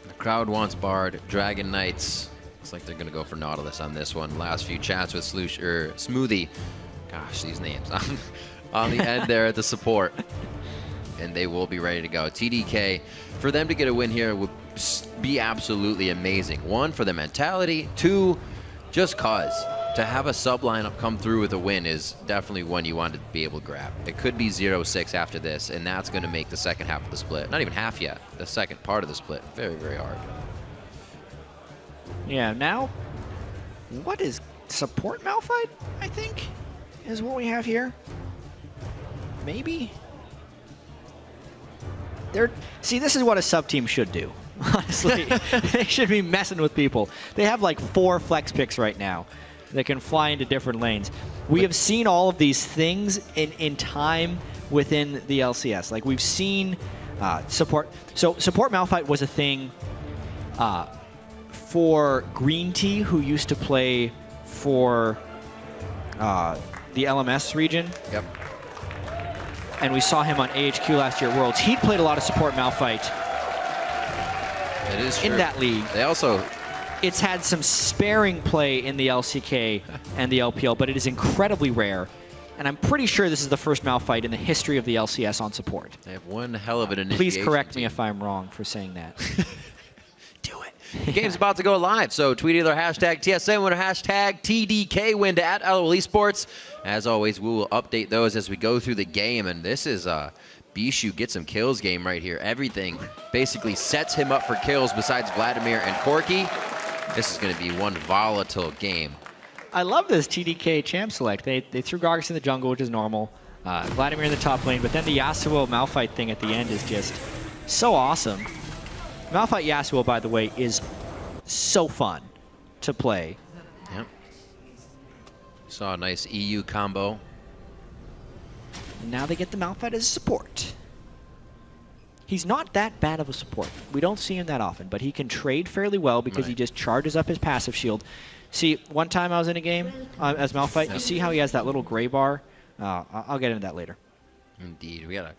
The crowd wants Bard. Dragon Knights. Looks like they're going to go for Nautilus on this one. Last few chats with Smoothie. Gosh, these names. On the end there at the support. And they will be ready to go. TDK, for them to get a win here would be absolutely amazing. 1, for the mentality. 2, just cause. To have a sub lineup come through with a win is definitely one you want to be able to grab. It could be 0-6 after this, and that's going to make the second half of the split, not even half yet, the second part of the split, very, very hard. Yeah, now, what is support Malphite, I think, is what we have here? Maybe? See, this is what a sub-team should do, honestly. They should be messing with people. They have like 4 flex picks right now that can fly into different lanes. We have seen all of these things in time within the LCS. Like, we've seen support. So support Malphite was a thing for Green Tea, who used to play for the LMS region. Yep. And we saw him on AHQ last year at Worlds. He'd played a lot of support Malphite. It is true. In that league. They also... It's had some sparing play in the LCK and the LPL, but it is incredibly rare. And I'm pretty sure this is the first Malphite in the history of the LCS on support. They have one hell of an initiation. Please correct me if I'm wrong for saying that. The game's about to go live, so tweet either hashtag TSN win or hashtag TDK win to @LOL Esports. As always, we will update those as we go through the game, and this is Bishu get some kills game right here. Everything basically sets him up for kills besides Vladimir and Corky. This is going to be one volatile game. I love this TDK champ select. They threw Gargus in the jungle, which is normal. Vladimir in the top lane, but then the Yasuo Malphite thing at the end is just so awesome. Malphite Yasuo, by the way, is so fun to play. Yep. Saw a nice EU combo. And now they get the Malphite as a support. He's not that bad of a support. We don't see him that often, but he can trade fairly well because he just charges up his passive shield. See, one time I was in a game as Malphite, you see how he has that little gray bar? I'll get into that later. Indeed. We got a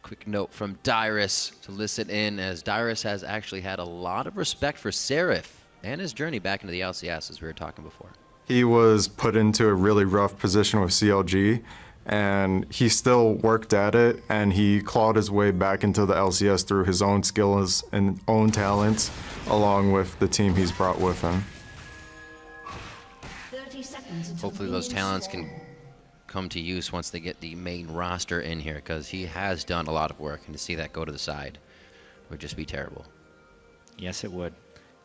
quick note from Dyrus to listen in, as Dyrus has actually had a lot of respect for Seraph and his journey back into the LCS, as we were talking before. He was put into a really rough position with CLG, and he still worked at it, and he clawed his way back into the LCS through his own skills and own talents, along with the team he's brought with him. Hopefully those talents can come to use once they get the main roster in here, because he has done a lot of work, and to see that go to the side would just be terrible. Yes, it would.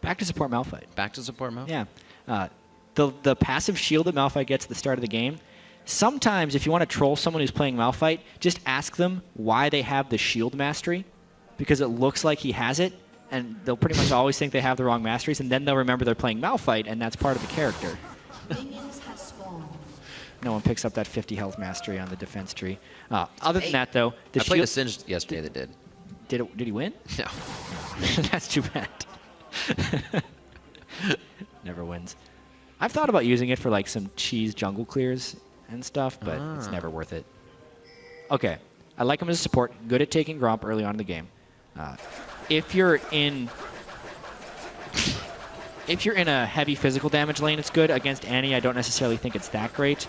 Back to support Malphite. Back to support Malphite? Yeah. The passive shield that Malphite gets at the start of the game, sometimes if you want to troll someone who's playing Malphite, just ask them why they have the shield mastery, because it looks like he has it, and they'll pretty much always think they have the wrong masteries, and then they'll remember they're playing Malphite, and that's part of the character. No one picks up that 50 health mastery on the defense tree. Other than that, though, I played a Singed yesterday that did. Did he win? No. That's too bad. Never wins. I've thought about using it for like some cheese jungle clears and stuff, but it's never worth it. Okay, I like him as a support. Good at taking Gromp early on in the game. If you're in a heavy physical damage lane, it's good. Against Annie, I don't necessarily think it's that great.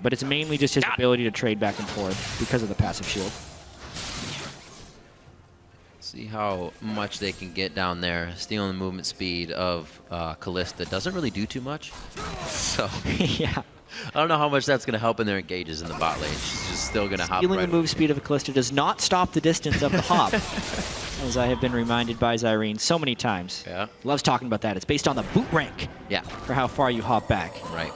But it's mainly just his ability to trade back and forth because of the passive shield. See how much they can get down there. Stealing the movement speed of Kalista doesn't really do too much. So yeah, I don't know how much that's going to help in their engages in the bot lane. She's just still going to hop Stealing right the move speed of a Kalista does not stop the distance of the hop, as I have been reminded by Zyrene so many times. Yeah. Loves talking about that. It's based on the boot rank. Yeah. For how far you hop back. Right.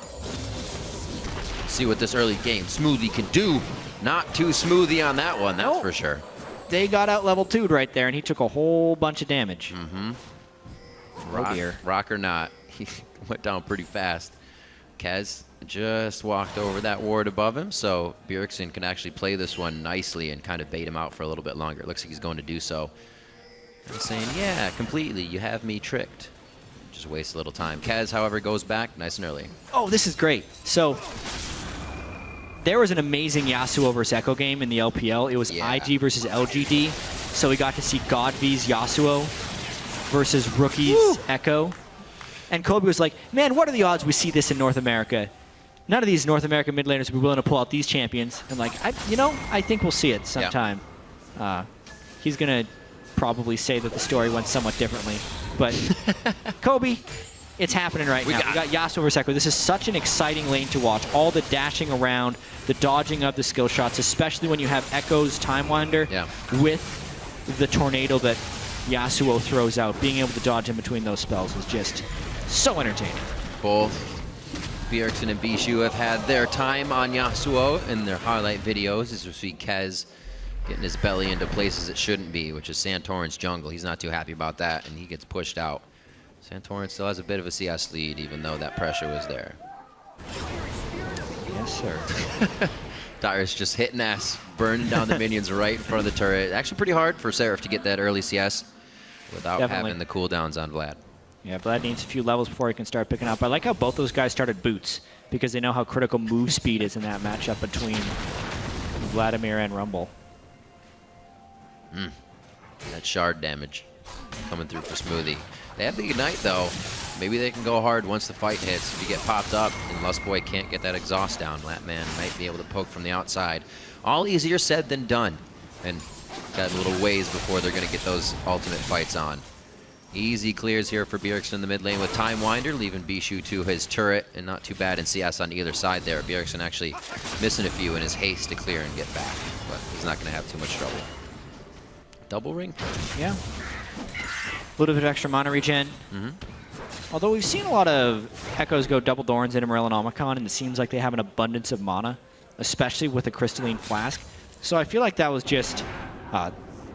See what this early game Smoothie can do. Not too Smoothie on that one, that's for sure. They got out level 2'd right there, and he took a whole bunch of damage. Mm-hmm. Dear. Rock or not, he went down pretty fast. Kez just walked over that ward above him, so Bjergsen can actually play this one nicely and kind of bait him out for a little bit longer. It looks like he's going to do so. He's saying, yeah, completely, you have me tricked. Just waste a little time. Kez, however, goes back nice and early. Oh, this is great. So there was an amazing Yasuo versus Echo game in the LPL. It was IG versus LGD. So we got to see God V's Yasuo versus Rookie's Echo. And Kobe was like, man, what are the odds we see this in North America? None of these North American mid laners would be willing to pull out these champions. And like, I think we'll see it sometime. Yeah. He's going to probably say that the story went somewhat differently. But Kobe, it's happening right now. We got Yasuo versus Echo. This is such an exciting lane to watch. All the dashing around, the dodging of the skill shots, especially when you have Echo's Time Winder with the tornado that Yasuo throws out. Being able to dodge in between those spells is just so entertaining. Both Bjergsen and Bishu have had their time on Yasuo in their highlight videos, as you see Kez getting his belly into places it shouldn't be, which is Santorin's jungle. He's not too happy about that, and he gets pushed out. Santorin still has a bit of a CS lead, even though that pressure was there. Yes, sir. Dyrus just hitting ass, burning down the minions right in front of the turret. Actually pretty hard for Seraph to get that early CS without having the cooldowns on Vlad. Yeah, Vlad needs a few levels before he can start picking up. I like how both those guys started boots, because they know how critical move speed is in that matchup between Vladimir and Rumble. That shard damage coming through for Smoothie. They have the Ignite, though. Maybe they can go hard once the fight hits. If you get popped up and Lustboy can't get that exhaust down, Latman might be able to poke from the outside. All easier said than done. And got a little ways before they're going to get those ultimate fights on. Easy clears here for Bjergsen in the mid lane with Time Winder, leaving Bishu to his turret, and not too bad in CS on either side there. Bjergsen actually missing a few in his haste to clear and get back, but he's not going to have too much trouble. Double ring? Yeah. A little bit of extra mana regen. Although we've seen a lot of Echoes go double Thorns into Morel and Omicron, and it seems like they have an abundance of mana, especially with a Crystalline Flask. So I feel like that was just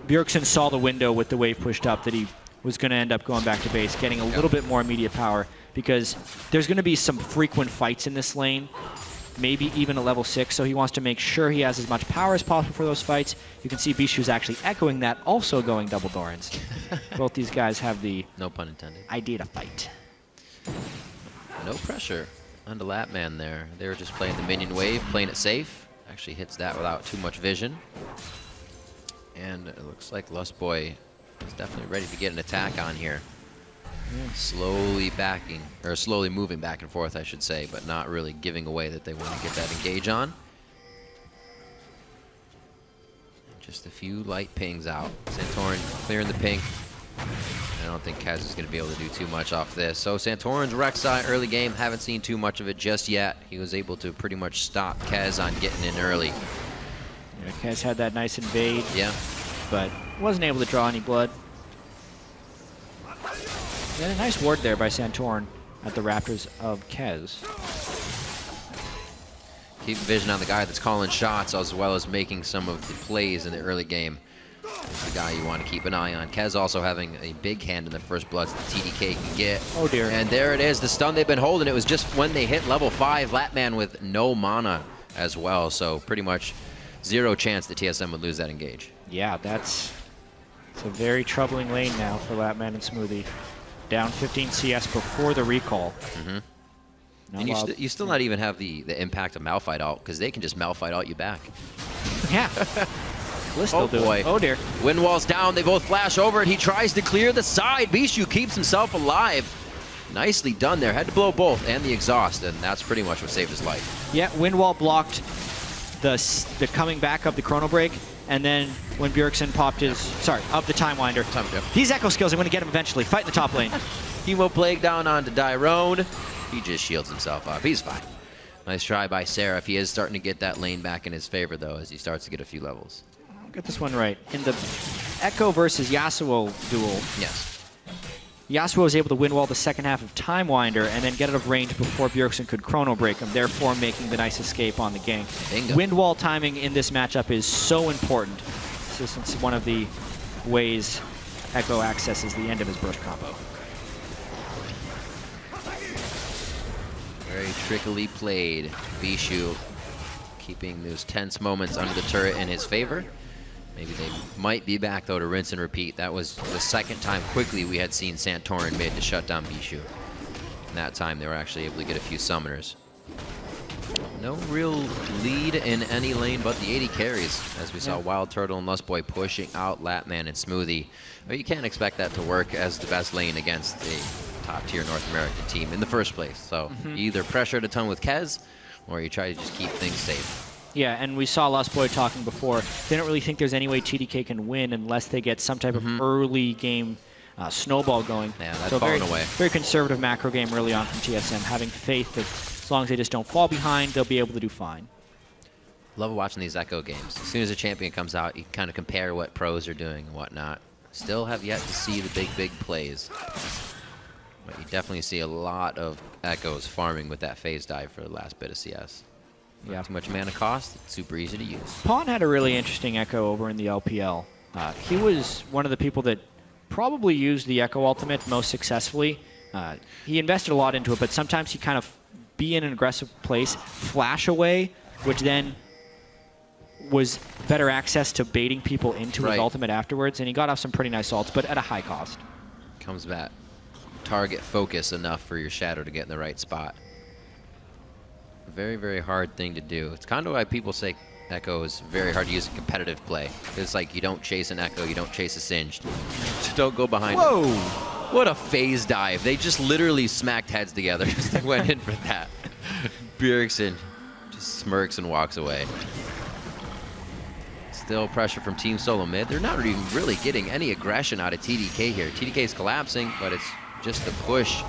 Bjergsen saw the window with the wave pushed up that he was going to end up going back to base, getting a little bit more immediate power, because there's going to be some frequent fights in this lane, maybe even a level 6, so he wants to make sure he has as much power as possible for those fights. You can see Bishu's actually echoing that, also going double Thorns. Both these guys have the no pun intended idea to fight. No pressure on the Latman there. They were just playing the minion wave, playing it safe. Actually hits that without too much vision. And it looks like Lustboy is definitely ready to get an attack on here. Slowly backing, or slowly moving back and forth, I should say, but not really giving away that they want to get that engage on. Just a few light pings out. Santorin clearing the pink. I don't think Kez is going to be able to do too much off this. So Santorin's Rek'Sai early game, haven't seen too much of it just yet. He was able to pretty much stop Kez on getting in early. Yeah, Kez had that nice invade. Yeah. But wasn't able to draw any blood. And a nice ward there by Santorin at the Raptors of Kez. Keep vision on the guy that's calling shots as well as making some of the plays in the early game. That's the guy you want to keep an eye on. Kez also having a big hand in the first bloods that TDK can get. Oh dear. And there it is, the stun they've been holding. It was just when they hit level 5, Latman with no mana as well. So pretty much zero chance that TSM would lose that engage. Yeah, it's a very troubling lane now for Latman and Smoothie. Down 15 CS before the recall. And you still not even have the impact of Malphite ult, because they can just Malphite ult you back. Yeah. Oh boy. Oh dear. Wind wall's down, they both flash over it. He tries to clear the side. Bishu keeps himself alive. Nicely done there. Had to blow both and the exhaust, and that's pretty much what saved his life. Yeah, Windwall blocked the coming back of the Chrono Break, and then when Bjergsen popped of the Time Winder. These Echo skills, I'm going to get him eventually. Fight in the top lane. Chemo Plague down onto Dyrone. He just shields himself up. He's fine. Nice try by Seraph. He is starting to get that lane back in his favor, though, as he starts to get a few levels. I'll get this one right. In the Echo versus Yasuo duel, Yasuo was able to win wall the second half of Time Winder and then get out of range before Bjergsen could Chrono Break him, therefore making the nice escape on the gank. Bingo. Wind wall timing in this matchup is so important. This is one of the ways Echo accesses the end of his burst combo. Very trickily played. Bishu keeping those tense moments under the turret in his favor. Maybe they might be back, though, to rinse and repeat. That was the second time quickly we had seen Santorin mid to shut down Bishu. And that time they were actually able to get a few summoners. No real lead in any lane but the 80 carries, as we saw Wild Turtle and Lustboy pushing out Latman and Smoothie. But you can't expect that to work as the best lane against a top-tier North American team in the first place. So you either pressure it a ton with Kez, or you try to just keep things safe. Yeah, and we saw Lustboy talking before. They don't really think there's any way TDK can win unless they get some type of early game snowball going. Yeah, that's so falling away. Very conservative macro game early on from TSM, having faith that as long as they just don't fall behind, they'll be able to do fine. Love watching these Echo games. As soon as a champion comes out, you kind of compare what pros are doing and whatnot. Still have yet to see the big plays. But you definitely see a lot of Echoes farming with that phase dive for the last bit of CS. Not too much mana cost, it's super easy to use. Pawn had a really interesting Echo over in the LPL. He was one of the people that probably used the Echo ultimate most successfully. He invested a lot into it, but sometimes he kind of be in an aggressive place, flash away, which then was better access to baiting people into his ultimate afterwards, and he got off some pretty nice ults, but at a high cost. Comes back. Target focus enough for your shadow to get in the right spot. Very, very hard thing to do. It's kind of why people say Echo is very hard to use in competitive play. It's like you don't chase an Echo, you don't chase a Singed. Just don't go behind him. What a phase dive. They just literally smacked heads together. They went in for that. Bjergsen just smirks and walks away. Still pressure from Team Solo Mid. They're not even really getting any aggression out of TDK here. TDK is collapsing, but it's just to push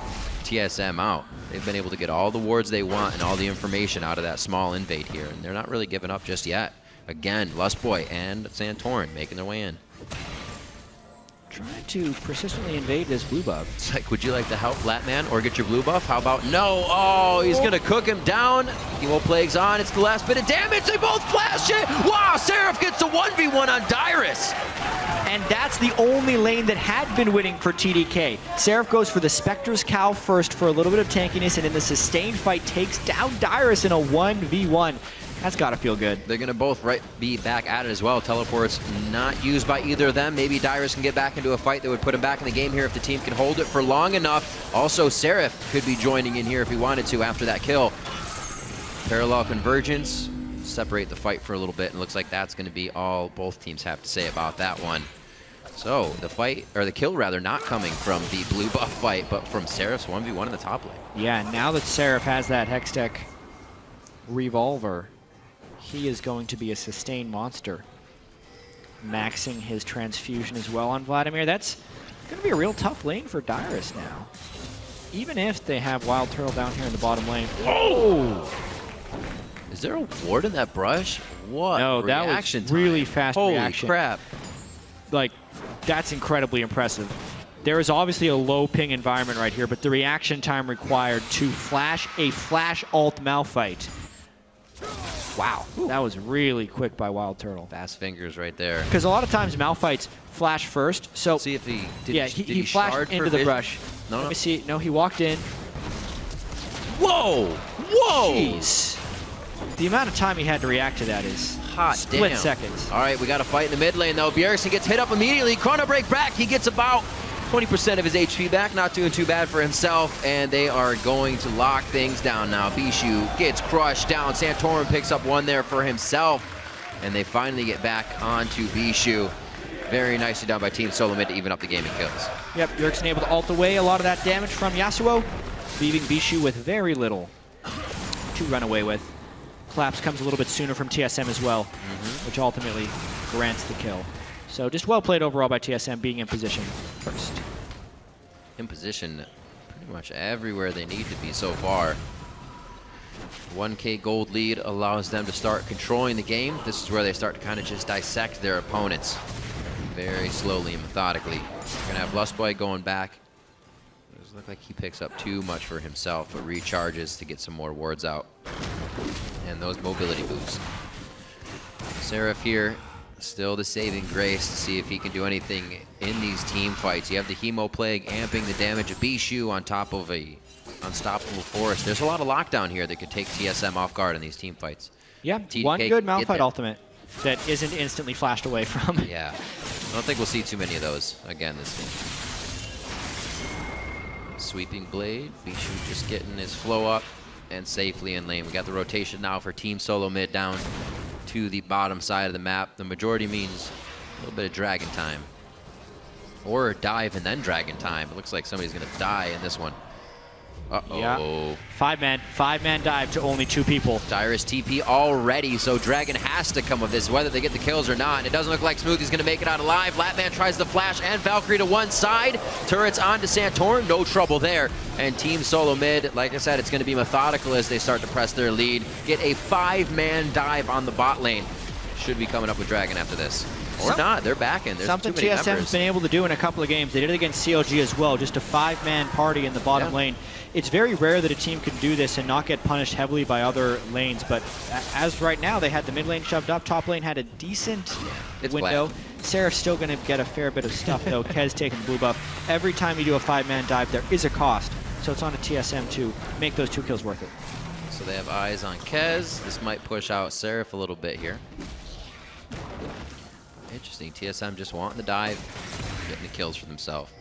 TSM out. They've been able to get all the wards they want and all the information out of that small invade here, and they're not really giving up just yet. Again, Lustboy and Santorin making their way in. Trying to persistently invade this blue buff. It's like, would you like to help Latman or get your blue buff? How about no? Oh, he's going to cook him down. Emo Plague's on. It's the last bit of damage. They both flash it. Wow, Seraph gets a 1v1 on Dyrus. And that's the only lane that had been winning for TDK. Seraph goes for the Spectre's Cow first for a little bit of tankiness, and in the sustained fight takes down Dyrus in a 1v1. That's got to feel good. They're going to both be back at it as well. Teleport's not used by either of them. Maybe Dyrus can get back into a fight that would put him back in the game here if the team can hold it for long enough. Also, Seraph could be joining in here if he wanted to after that kill. Parallel convergence. Separate the fight for a little bit, and looks like that's going to be all both teams have to say about that one. So the fight, or the kill rather, not coming from the blue buff fight, but from Seraph's 1v1 in the top lane. Yeah, now that Seraph has that Hextech revolver, he is going to be a sustained monster. Maxing his transfusion as well on Vladimir. That's going to be a real tough lane for Dyrus now. Even if they have Wild Turtle down here in the bottom lane. Whoa! Is there a ward in that brush? What? No, that was really fast reaction. Holy crap. Like, that's incredibly impressive. There is obviously a low ping environment right here, but the reaction time required to flash a flash ult Malphite. Wow, that was really quick by Wild Turtle. Fast fingers right there. Because a lot of times Malphites flash first, so see if he did. Yeah, did he flashed into the brush. No, Let me see. No, he walked in. Whoa! Whoa! Jeez. The amount of time he had to react to that is hot. split damn. seconds. All right, we got a fight in the mid lane though. Bjergsen gets hit up immediately. Chrono Break back. He gets about 20% of his HP back. Not doing too bad for himself, and they are going to lock things down now. Bishu gets crushed down. Santorin picks up one there for himself, and they finally get back onto Bishu. Very nicely done by Team Solo Mid to even up the gaming kills. Yep, Bjergsen able to ult away a lot of that damage from Yasuo, leaving Bishu with very little to run away with. Collapse comes a little bit sooner from TSM as well, which ultimately grants the kill. So just well played overall by TSM, being in position first. In position pretty much everywhere they need to be so far. 1K gold lead allows them to start controlling the game. This is where they start to kind of just dissect their opponents very slowly and methodically. We're gonna have Lustboy going back. It doesn't look like he picks up too much for himself, but recharges to get some more wards out. And those mobility boosts. Seraph here, still the saving grace to see if he can do anything in these team fights. You have the Hemo Plague amping the damage of Bishu on top of a unstoppable forest. There's a lot of lockdown here that could take TSM off guard in these team fights. Yeah, TDK one good Malphite ultimate that isn't instantly flashed away from. Yeah, I don't think we'll see too many of those again this game. Sweeping Blade, Bishu just getting his flow up and safely in lane. We got the rotation now for Team Solo Mid down to the bottom side of the map. The majority means a little bit of dragon time. Or dive and then dragon time. It looks like somebody's gonna die in this one. Uh-oh. Yeah. Five-man dive to only 2 people. Dyrus TP already, so Dragon has to come with this, whether they get the kills or not. And it doesn't look like Smoothie's gonna make it out alive. Latman tries the flash and Valkyrie to one side. Turrets onto Santorin, no trouble there. And Team Solo Mid, like I said, it's gonna be methodical as they start to press their lead. Get a 5-man dive on the bot lane. Should be coming up with Dragon after this. Or not, they're backing. There's Something too many TSM's members. been able to do in a couple of games. They did it against CLG as well, just a 5-man party in the bottom lane. It's very rare that a team can do this and not get punished heavily by other lanes, but as right now, they had the mid lane shoved up, top lane had a decent window. Flat. Seraph's still going to get a fair bit of stuff though. Kez taking blue buff. Every time you do a 5-man dive, there is a cost, so it's on a TSM to make those 2 kills worth it. So they have eyes on Kez. This might push out Seraph a little bit here. Interesting, TSM just wanting the dive, getting the kills for themselves.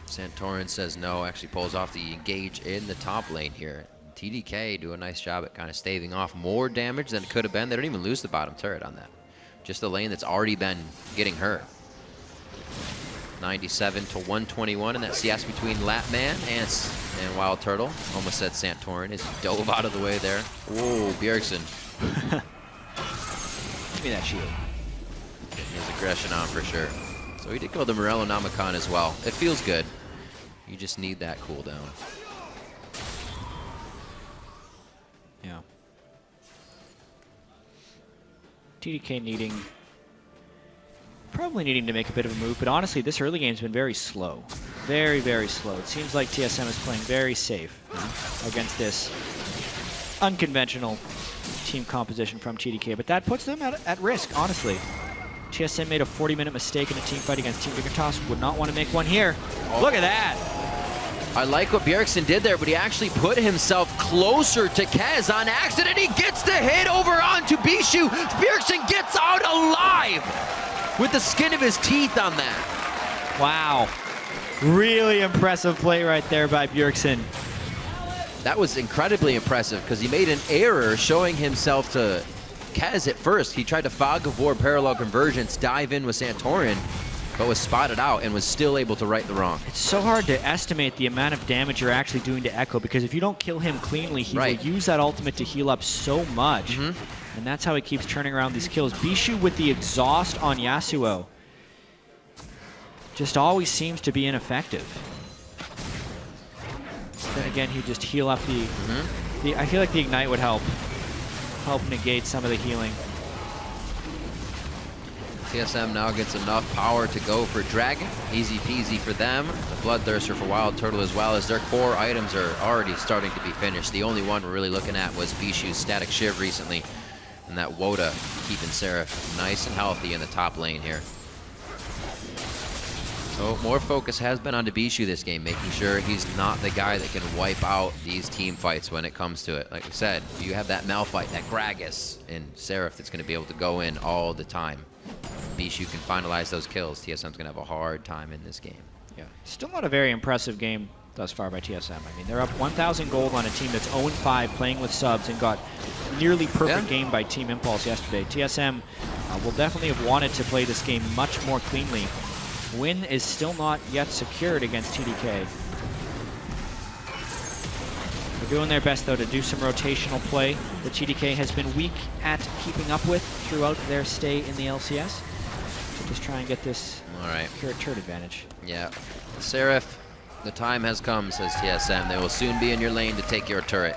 Santorin says no, actually pulls off the engage in the top lane here. TDK do a nice job at kind of staving off more damage than it could have been. They don't even lose the bottom turret on that. Just the lane that's already been getting hurt. 97 to 121 in that CS between Latman and Wild Turtle. Almost said Santorin as he dove out of the way there. Whoa, Bjergsen. Give me that shield. Getting his aggression on for sure. So he did go the Morello Namicon as well. It feels good. You just need that cooldown. Yeah. TDK probably needing to make a bit of a move, but honestly, this early game's been very slow. Very, very slow. It seems like TSM is playing very safe against this unconventional team composition from TDK, but that puts them at risk, honestly. TSM made a 40-minute mistake in a team fight against Team Dignitas. Would not want to make one here. Oh. Look at that. I like what Bjergsen did there, but he actually put himself closer to Kez on accident. He gets the hit over onto Bishu. Bjergsen gets out alive with the skin of his teeth on that. Wow. Really impressive play right there by Bjergsen. That was incredibly impressive because he made an error showing himself to Kez at first. He tried to fog avoid parallel convergence, dive in with Santorin, but was spotted out and was still able to right the wrong. It's so hard to estimate the amount of damage you're actually doing to Echo, because if you don't kill him cleanly, he will use that ultimate to heal up so much. And that's how he keeps turning around these kills. Bishu with the exhaust on Yasuo just always seems to be ineffective. Then again, he'd just heal up the I feel like the Ignite would help negate some of the healing. TSM now gets enough power to go for Dragon. Easy peasy for them. The Bloodthirster for Wild Turtle as well, as their core items are already starting to be finished. The only one we're really looking at was Bishu's Static Shiv recently, and that Woda keeping Seraph nice and healthy in the top lane here. So more focus has been on Bishu this game, making sure he's not the guy that can wipe out these team fights when it comes to it. Like we said, you have that Malphite, that Gragas, and Seraph that's going to be able to go in all the time. Bishu can finalize those kills. TSM's going to have a hard time in this game. Yeah, still not a very impressive game thus far by TSM. I mean, they're up 1,000 gold on a team that's 0-5 playing with subs and got nearly perfect game by Team Impulse yesterday. TSM will definitely have wanted to play this game much more cleanly. Win is still not yet secured against TDK. They're doing their best, though, to do some rotational play that TDK has been weak at keeping up with throughout their stay in the LCS. So just try and get this turret advantage. Yeah. Seraph, the time has come, says TSM. They will soon be in your lane to take your turret.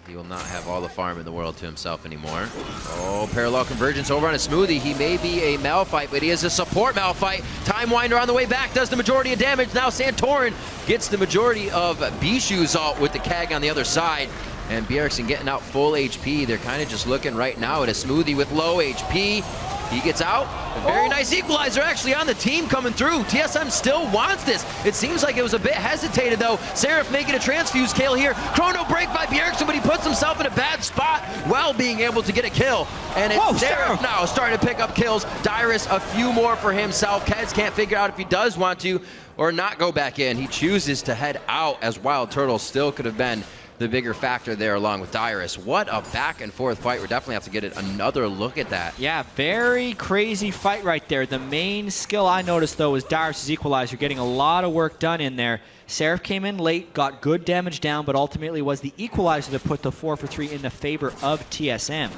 He will not have all the farm in the world to himself anymore. Oh, parallel convergence over on a Smoothie. He may be a Malphite, but he is a support Malphite. Time Winder on the way back does the majority of damage. Now Santorin gets the majority of Bishu's ult with the Kag on the other side. And Bjergsen getting out full HP. They're kind of just looking right now at a Smoothie with low HP. He gets out. A very nice equalizer actually on the team coming through. TSM still wants this. It seems like it was a bit hesitated though. Seraph making a transfuse kill here. Chrono break by Bjergsen, but he puts himself in a bad spot while being able to get a kill. And it's Seraph now starting to pick up kills. Dyrus a few more for himself. Keds can't figure out if he does want to or not go back in. He chooses to head out, as Wild Turtle still could have been the bigger factor there along with Dyrus. What a back and forth fight. We definitely have to get another look at that. Yeah, very crazy fight right there. The main skill I noticed though was Dyrus' equalizer, getting a lot of work done in there. Seraph came in late, got good damage down, but ultimately was the equalizer that put the 4-for-3 in the favor of TSM.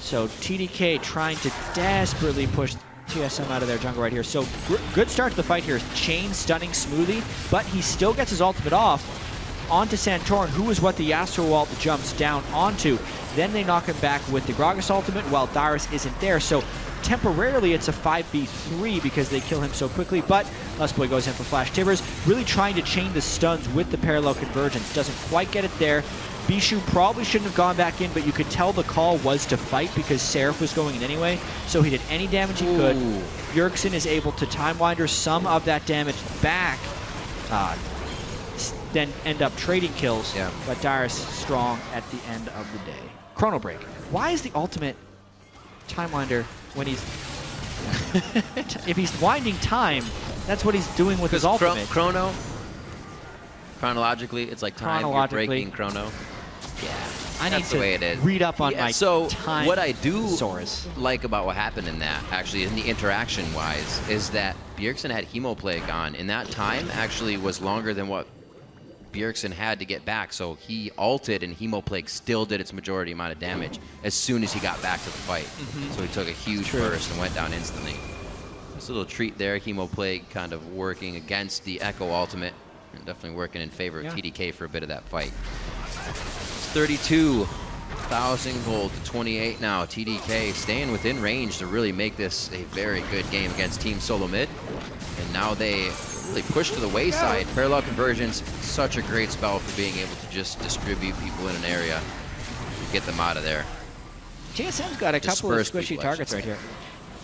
So TDK trying to desperately push TSM out of their jungle right here. So good start to the fight here. Chain stunning Smoothie, but he still gets his ultimate off onto Santorin, who is what the Yasuo ult jumps down onto. Then they knock him back with the Gragas ultimate while Dyrus isn't there. So temporarily it's a 5v3 because they kill him so quickly, but Lustboy goes in for Flash Tibbers, really trying to chain the stuns with the parallel convergence. Doesn't quite get it there. Bishu probably shouldn't have gone back in, but you could tell the call was to fight because Seraph was going in anyway, so he did any damage he could. Bjergsen is able to Time Winder some of that damage back, then end up trading kills, but Dyrus strong at the end of the day. Chrono Break. Why is the ultimate Time Winder when he's... if he's winding time, that's what he's doing with his ultimate. Chronologically, it's like time, you're breaking Chrono. Yeah. I need That's the way it is. to read up on my So time what I do source. like about what happened in that, actually, in the interaction-wise, is that Bjergsen had Hemoplague on, and that time actually was longer than what Bjergsen had to get back. So he ulted, and Hemoplague still did its majority amount of damage as soon as he got back to the fight. So he took a huge burst and went down instantly. Just a little treat there. Hemoplague kind of working against the Echo ultimate, and definitely working in favor of TDK for a bit of that fight. 32,000 gold to 28 now. TDK staying within range to really make this a very good game against Team Solo Mid. And now they really push to the wayside. Parallel conversions, such a great spell for being able to just distribute people in an area and get them out of there. TSM's got a couple of Disperse squishy people, I targets should right say.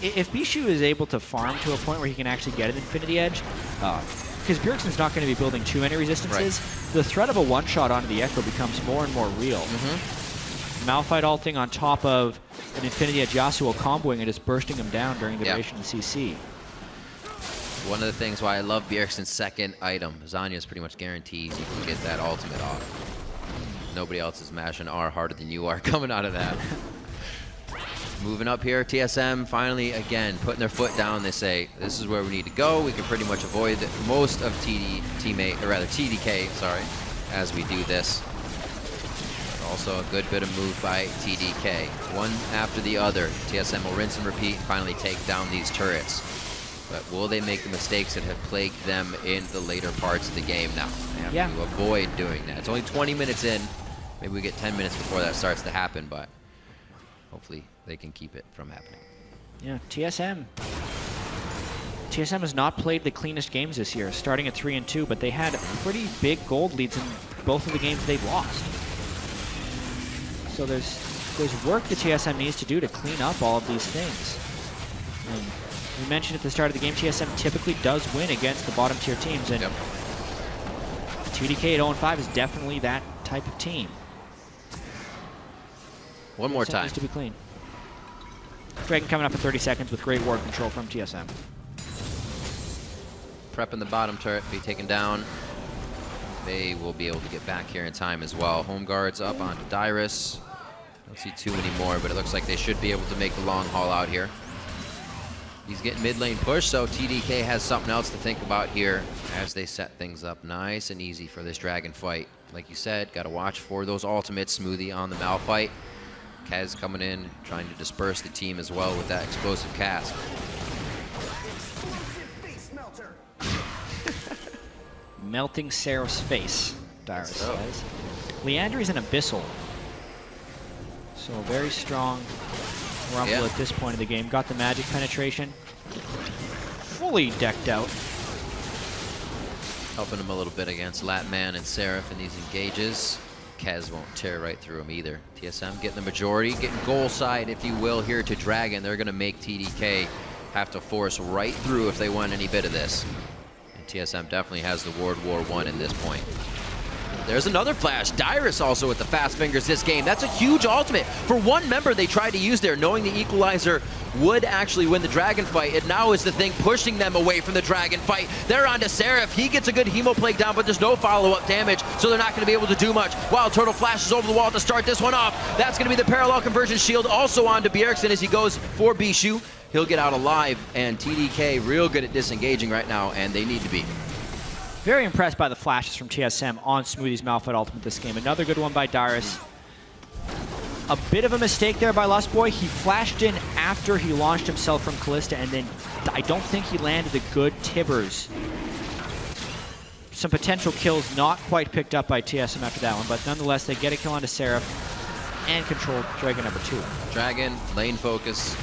here. If Bishu is able to farm to a point where he can actually get an Infinity Edge, because Bjergsen's not going to be building too many resistances, the threat of a one-shot onto the Echo becomes more and more real. Malphite ulting on top of an Infinity Edge Yasuo comboing and just bursting him down during the duration of CC. One of the things why I love Bjergsen's second item, Zanya's pretty much guarantees you can get that ultimate off. Nobody else is mashing R harder than you are coming out of that. Moving up here, TSM finally, again, putting their foot down. They say, this is where we need to go. We can pretty much avoid most of TDK, sorry, as we do this. Also a good bit of move by TDK. One after the other. TSM will rinse and repeat, finally take down these turrets. But will they make the mistakes that have plagued them in the later parts of the game now? They have to avoid doing that. It's only 20 minutes in. Maybe we get 10 minutes before that starts to happen, but hopefully they can keep it from happening. Yeah, TSM has not played the cleanest games this year, starting at 3-2, but they had pretty big gold leads in both of the games they've lost. So there's work that TSM needs to do to clean up all of these things. And we mentioned at the start of the game, TSM typically does win against the bottom tier teams, and TDK at 0-5 is definitely that type of team. One more time. Needs to be clean. Dragon coming up in 30 seconds with great ward control from TSM. Prepping the bottom turret, be taken down. They will be able to get back here in time as well. Home guards up onto Dyrus. Don't see too many more, but it looks like they should be able to make the long haul out here. He's getting mid lane push, so TDK has something else to think about here as they set things up nice and easy for this Dragon fight. Like you said, got to watch for those ultimates. Smoothie on the Malphite. Kaz coming in, trying to disperse the team as well with that explosive cast. Melting Seraph's face, Dyrus says. Leandry's an Abyssal. So a very strong Rumble at this point of the game. Got the magic penetration. Fully decked out. Helping him a little bit against Latman and Seraph in these engages. Kaz won't tear right through him either. TSM getting the majority, getting goal side, if you will, here to Dragon. They're going to make TDK have to force right through if they want any bit of this. And TSM definitely has the World War I in this point. There's another flash. Dyrus also with the fast fingers this game. That's a huge ultimate. For one member they tried to use there, knowing the equalizer would actually win the Dragon fight. And now is the thing pushing them away from the Dragon fight. They're on to Seraph. He gets a good Hemoplague down, but there's no follow-up damage, so they're not going to be able to do much. Wild Turtle flashes over the wall to start this one off. That's going to be the parallel conversion shield also on to Bjergsen as he goes for Bishu. He'll get out alive, and TDK real good at disengaging right now, and they need to be. Very impressed by the flashes from TSM on Smoothie's Malphite ultimate this game. Another good one by Dyrus. A bit of a mistake there by Lustboy. He flashed in after he launched himself from Callista, and then I don't think he landed a good Tibbers. Some potential kills not quite picked up by TSM after that one, but nonetheless, they get a kill onto Seraph and control Dragon number 2. Dragon, lane focus.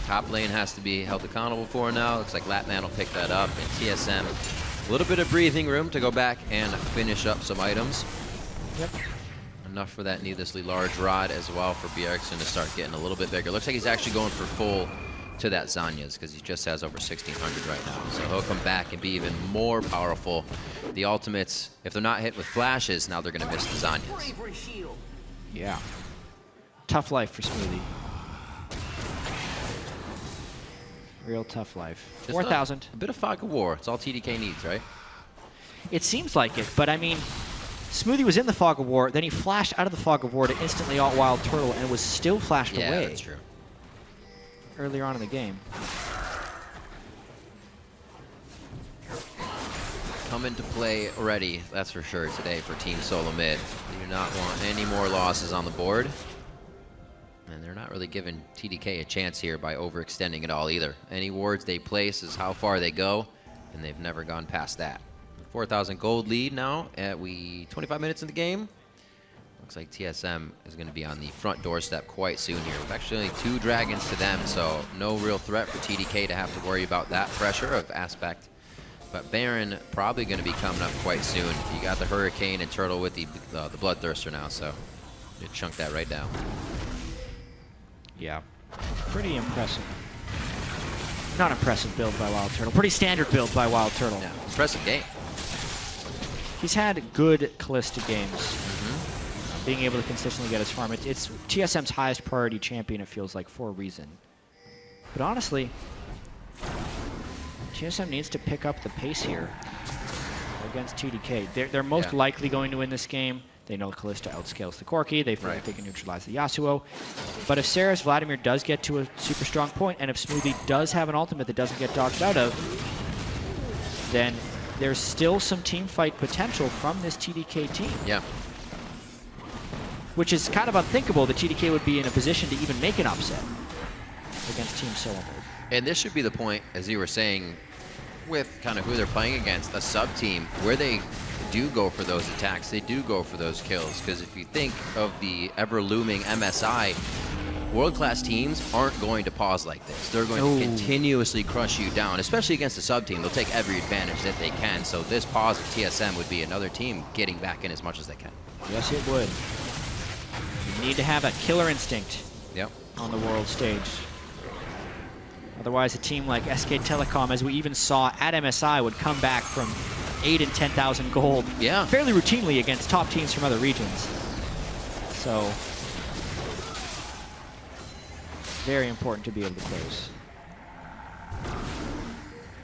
Top lane has to be held accountable for now. Looks like Latman will pick that up, and TSM, a little bit of breathing room to go back and finish up some items. Yep. Enough for that needlessly large rod as well for Bjergsen to start getting a little bit bigger. Looks like he's actually going for full to that Zanya's because he just has over 1,600 right now. So he'll come back and be even more powerful. The ultimates, if they're not hit with flashes, now they're going to miss the Zanya's. Yeah. Tough life for Smoothie. Real tough life. 4,000. A bit of fog of war. It's all TDK needs, right? It seems like it, but I mean, Smoothie was in the Fog of War, then he flashed out of the Fog of War to instantly alt Wild Turtle and was still flashed away. Yeah, that's true. Earlier on in the game. Come into play already, that's for sure, today for Team Solo Mid. They do not want any more losses on the board. And they're not really giving TDK a chance here by overextending it all either. Any wards they place is how far they go, and they've never gone past that. 4,000 gold lead now at 25 minutes in the game. Looks like TSM is going to be on the front doorstep quite soon here. With actually only 2 dragons to them, so no real threat for TDK to have to worry about that pressure of aspect. But Baron probably going to be coming up quite soon. You got the Hurricane and Turtle with the Bloodthirster now, so you chunk that right down. Yeah, pretty impressive. Not impressive build by Wild Turtle. Pretty standard build by Wild Turtle. Yeah, impressive game. He's had good Callista games. Being able to consistently get his farm. It's TSM's highest priority champion, it feels like, for a reason. But honestly, TSM needs to pick up the pace here against TDK. They're most likely going to win this game. They know Callista outscales the Corki. They feel like they can neutralize the Yasuo. But if Sarah's Vladimir does get to a super strong point, and if Smoothie does have an ultimate that doesn't get dodged out of, then there's still some team fight potential from this TDK team. Yeah. Which is kind of unthinkable that TDK would be in a position to even make an upset against Team Solo Mid. And this should be the point, as you were saying, with kind of who they're playing against, a sub-team, where they do go for those attacks, they do go for those kills. Because if you think of the ever-looming MSI, world-class teams aren't going to pause like this. They're going to continuously crush you down, especially against a sub-team. They'll take every advantage that they can. So this pause of TSM would be another team getting back in as much as they can. Yes, it would. You need to have a killer instinct on the world stage. Otherwise, a team like SK Telecom, as we even saw at MSI, would come back from 8 and 10,000 gold fairly routinely against top teams from other regions. So, very important to be able to close.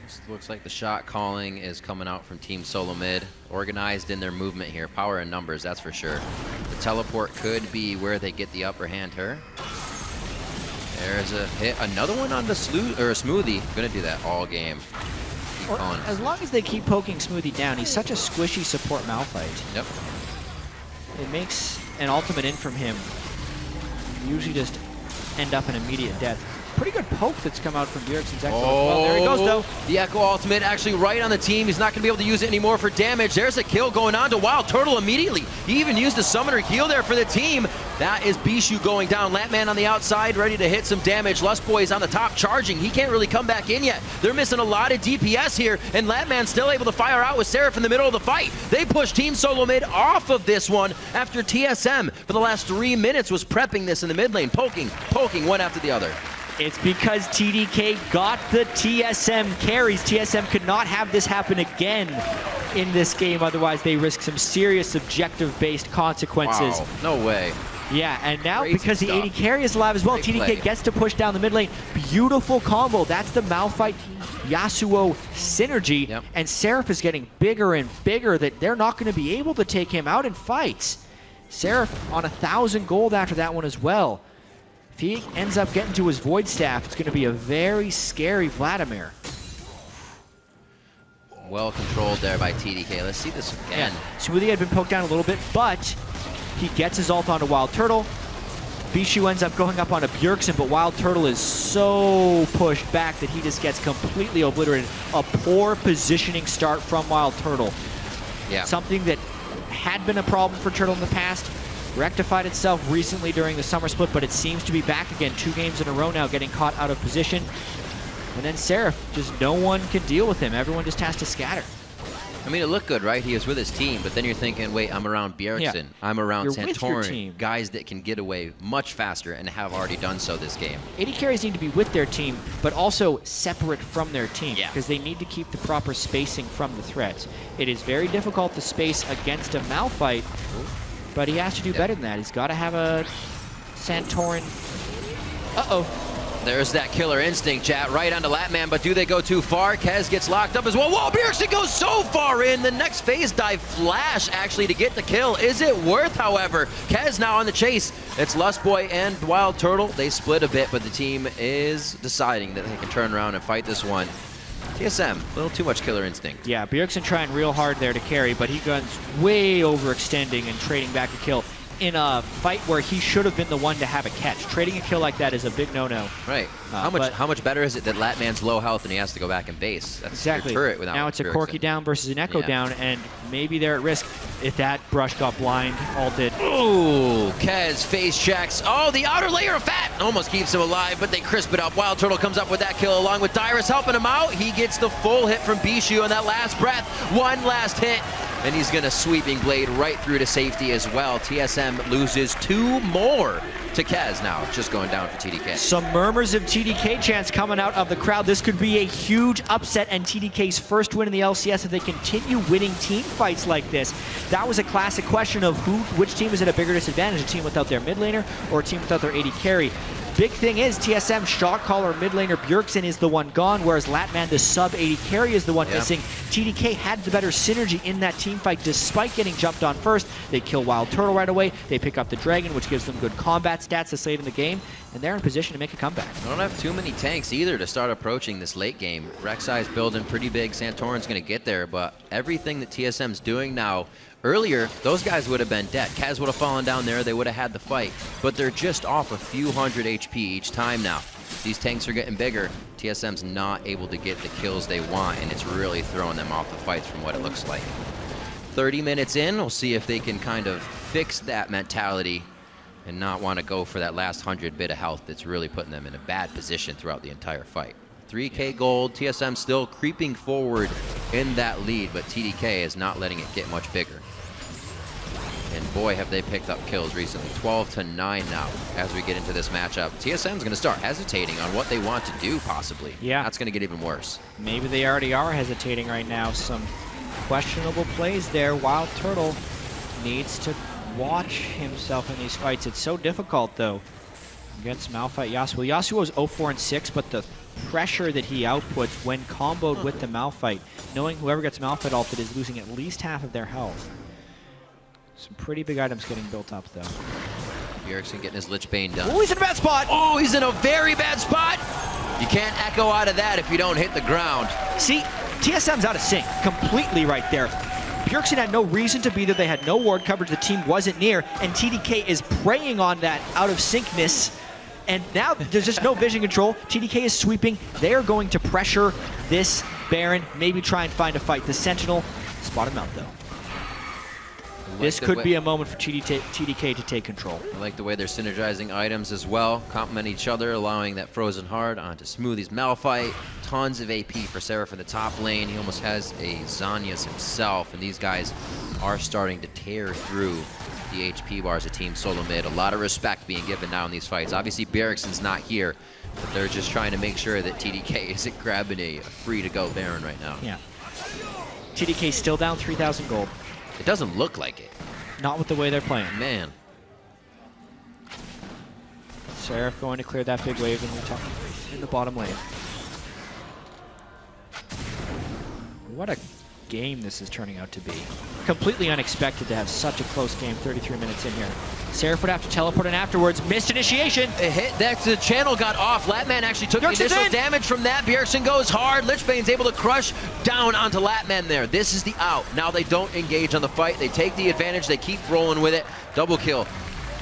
This looks like the shot calling is coming out from Team Solo Mid. Organized in their movement here. Power in numbers, that's for sure. The teleport could be where they get the upper hand here. There's a hit. Another one on the Smoothie. Gonna do that all game. Keep on. As long as they keep poking Smoothie down, he's such a squishy support Malphite. Yep. It makes an ultimate in from him usually just end up in immediate death. Pretty good poke that's come out from Bjergsen's Echo. Well, there he goes, though. The Echo ultimate actually right on the team. He's not going to be able to use it anymore for damage. There's a kill going on to Wild Turtle immediately. He even used the summoner heal there for the team. That is Bishu going down. Latman on the outside, ready to hit some damage. Lustboy is on the top charging. He can't really come back in yet. They're missing a lot of DPS here, and Latman's still able to fire out with Seraph in the middle of the fight. They push Team Solo Mid off of this one after TSM for the last 3 minutes was prepping this in the mid lane, poking one after the other. It's because TDK got the TSM carries. TSM could not have this happen again in this game, otherwise they risk some serious objective-based consequences. Wow, no way. Yeah, and now Crazy because stuff. the AD carry is alive as well, Great TDK play. gets to push down the mid lane. Beautiful combo. That's the Malphite Yasuo synergy. And Seraph is getting bigger and bigger that they're not going to be able to take him out in fights. Seraph on 1,000 gold after that one as well. If he ends up getting to his Void Staff, it's going to be a very scary Vladimir. Well controlled there by TDK. Let's see this again. Smoothie had been poked down a little bit, but he gets his ult onto Wild Turtle. Bishu ends up going up onto Bjergsen, but Wild Turtle is so pushed back that he just gets completely obliterated. A poor positioning start from Wild Turtle. Yeah. Something that had been a problem for Turtle in the past. Rectified itself recently during the summer split, but it seems to be back again 2 games in a row now, getting caught out of position. And then Seraph, just no one can deal with him. Everyone just has to scatter. I mean, it looked good, right? He was with his team, but then you're thinking, wait, I'm around Bjergsen. Yeah. I'm around You're with your Santorin. team. Guys that can get away much faster and have already done so this game. AD carries need to be with their team, but also separate from their team, because they need to keep the proper spacing from the threats. It is very difficult to space against a Malphite, but he has to do better than that. He's got to have a Santorin. Uh-oh. There's that killer instinct, chat, right onto Latman, but do they go too far? Kez gets locked up as well. Whoa, Bjergsen goes so far in. The next phase dive flash, actually, to get the kill. Is it worth, however? Kez now on the chase. It's Lustboy and Wild Turtle. They split a bit, but the team is deciding that they can turn around and fight this one. TSM, a little too much killer instinct. Yeah, Bjergsen trying real hard there to carry, but he guns way overextending and trading back a kill in a fight where he should have been the one to have a catch. Trading a kill like that is a big no-no. Right. How much better is it that Latman's low health and he has to go back and base? That's exactly. your turret without now it's a Bjergsen. Corki down versus an Echo down, and maybe they're at risk if that brush got blind, ulted. Ooh, Kez face checks. Oh, the outer layer of fat almost keeps him alive, but they crisp it up. Wild Turtle comes up with that kill along with Dyrus helping him out. He gets the full hit from Bishu on that last breath. One last hit, and he's gonna sweeping blade right through to safety as well. TSM loses 2 more to Kez now, just going down for TDK. Some murmurs of TDK chants coming out of the crowd. This could be a huge upset and TDK's first win in the LCS if they continue winning team fights like this. That was a classic question of which team is at a bigger disadvantage, a team without their mid laner or a team without their AD carry. Big thing is TSM shot caller mid laner Bjergsen is the one gone, whereas Latman, the sub AD carry, is the one missing. TDK had the better synergy in that team fight despite getting jumped on first. They kill Wild Turtle right away. They pick up the Dragon, which gives them good combat stats this late in the game, and they're in position to make a comeback. They don't have too many tanks either to start approaching this late game. Rek'Sai's building pretty big. Santorin's going to get there, but everything that TSM's doing now, earlier, those guys would have been dead. Kaz would have fallen down there. They would have had the fight. But they're just off a few hundred HP each time now. These tanks are getting bigger. TSM's not able to get the kills they want, and it's really throwing them off the fights from what it looks like. 30 minutes in, we'll see if they can kind of fix that mentality and not want to go for that last 100 bit of health that's really putting them in a bad position throughout the entire fight. 3K gold, TSM still creeping forward in that lead, but TDK is not letting it get much bigger. And boy, have they picked up kills recently. 12-9 now as we get into this matchup. TSM's going to start hesitating on what they want to do, possibly. Yeah. That's going to get even worse. Maybe they already are hesitating right now. Some questionable plays there. Wild Turtle needs to watch himself in these fights. It's so difficult, though, against Malphite Yasuo. Yasuo is 0-4-6, but the pressure that he outputs when comboed with the Malphite, knowing whoever gets Malphite ulted is losing at least half of their health. Some pretty big items getting built up, though. Bjergsen getting his Lich Bane done. Oh, he's in a bad spot! Oh, he's in a very bad spot! You can't echo out of that if you don't hit the ground. See, TSM's out of sync completely right there. Bjergsen had no reason to be there. They had no ward coverage. The team wasn't near, and TDK is preying on that out of syncness. And now there's just no vision control. TDK is sweeping. They are going to pressure this Baron, maybe try and find a fight. The Sentinel spot him out, though. This could be a moment for TDK to take control. I like the way they're synergizing items as well, complement each other, allowing that Frozen Heart onto Smoothie's Malphite. Tons of AP for Seraph in the top lane. He almost has a Zhonya's himself, and these guys are starting to tear through the HP bars of Team Solo Mid. A lot of respect being given now in these fights. Obviously, Bjergsen's not here, but they're just trying to make sure that TDK isn't grabbing a free-to-go Baron right now. Yeah. TDK still down 3,000 gold. It doesn't look like it. Not with the way they're playing. Man. Seraph going to clear that big wave in the bottom lane. What a game this is turning out to be. Completely unexpected to have such a close game 33 minutes in here. Seraph would have to teleport in afterwards. Missed initiation. It hit. The channel got off. Latman actually took the initial damage from that. Bjergsen goes hard. Lich Bane's able to crush down onto Latman there. This is the out. Now they don't engage on the fight. They take the advantage. They keep rolling with it. Double kill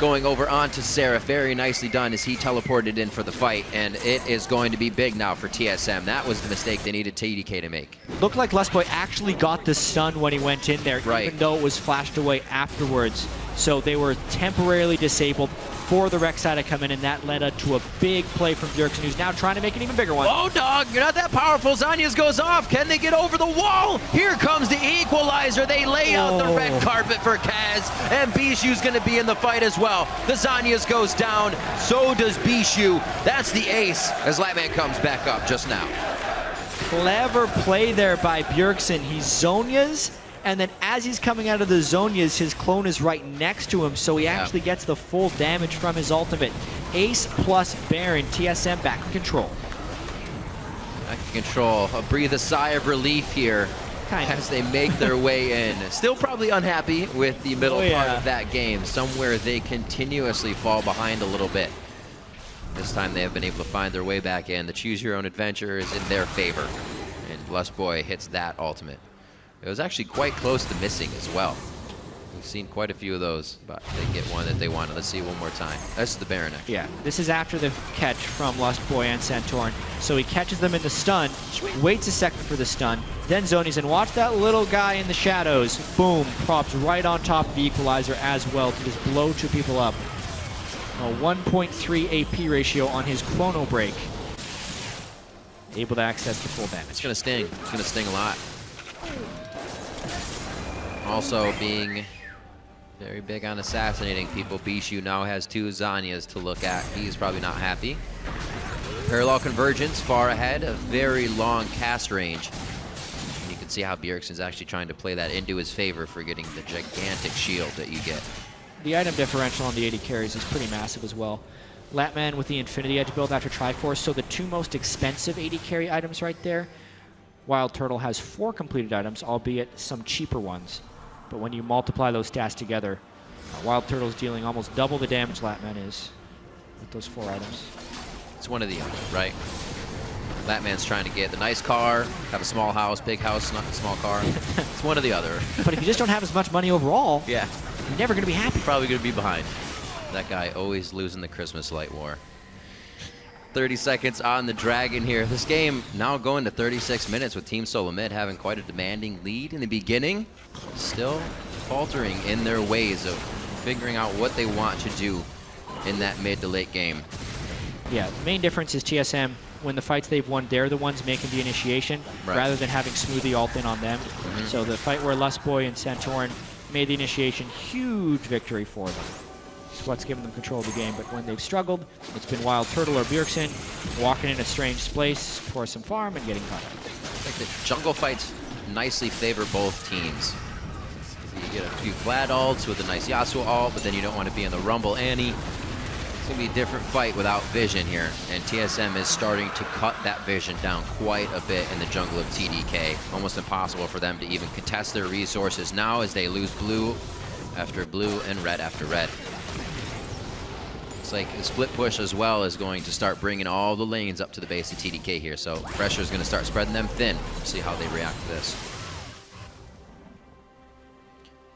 going over onto Seraph. Very nicely done as he teleported in for the fight. And it is going to be big now for TSM. That was the mistake they needed TDK to make. Looked like Lustboy actually got the stun when he went in there, even though it was flashed away afterwards. So they were temporarily disabled for the Rek'Sai to come in, and that led to a big play from Bjergsen, who's now trying to make an even bigger one. Oh, dog, you're not that powerful. Zhonya's goes off. Can they get over the wall? Here comes the equalizer. They lay out the red carpet for Kaz, and Bishu's going to be in the fight as well. The Zhonya's goes down. So does Bishu. That's the ace as Latman comes back up just now. Clever play there by Bjergsen. He Zhonya's And then as he's coming out of the Zhonyas, his clone is right next to him, so he actually gets the full damage from his ultimate. Ace plus Baron, TSM back in control. Back in control. Breathe a sigh of relief here as they make their way in. Still probably unhappy with the middle part of that game. Somewhere they continuously fall behind a little bit. This time they have been able to find their way back in. The choose your own adventure is in their favor. And Lustboy hits that ultimate. It was actually quite close to missing as well. We've seen quite a few of those, but they get one that they wanted. Let's see one more time. That's the Baron, actually. Yeah, this is after the catch from Lustboy and Santorin. So he catches them in the stun, waits a second for the stun, then Zonies, and watch that little guy in the shadows. Boom, props right on top of the equalizer as well to just blow two people up. A 1.3 AP ratio on his chrono break. Able to access the full damage. It's going to sting. It's going to sting a lot. Also being very big on assassinating people. Bishu now has 2 Zhonyas to look at. He's probably not happy. Parallel convergence far ahead, a very long cast range. And you can see how Bjergsen's actually trying to play that into his favor for getting the gigantic shield that you get. The item differential on the 80 carries is pretty massive as well. Latman with the Infinity Edge build after Triforce, so the 2 most expensive 80 carry items right there. Wild Turtle has 4 completed items, albeit some cheaper ones. But when you multiply those stats together, Wild Turtle's dealing almost double the damage Latman is with those 4 items. It's one of the other, right? Latman's trying to get the nice car, have a small house, big house, not a small car. It's one or the other. But if you just don't have as much money overall, yeah, you're never going to be happy. Probably going to be behind. That guy always losing the Christmas light war. 30 seconds on the Dragon here. This game now going to 36 minutes with Team Solo Mid having quite a demanding lead in the beginning. Still faltering in their ways of figuring out what they want to do in that mid to late game. Yeah, the main difference is TSM, when the fights they've won, they're the ones making the initiation rather than having Smoothie ult in on them. So the fight where Lustboy and Santorin made the initiation, huge victory for them. It's what's given them control of the game, but when they've struggled, it's been Wild Turtle or Bjergsen walking in a strange place for some farm and getting caught up. I think the jungle fights nicely favor both teams. You get a few Vlad ults with a nice Yasuo ult, but then you don't want to be in the Rumble Annie. It's going to be a different fight without vision here, and TSM is starting to cut that vision down quite a bit in the jungle of TDK. Almost impossible for them to even contest their resources now as they lose blue after blue and red after red. Looks like the split push as well is going to start bringing all the lanes up to the base of TDK here, so pressure is going to start spreading them thin. See how they react to this.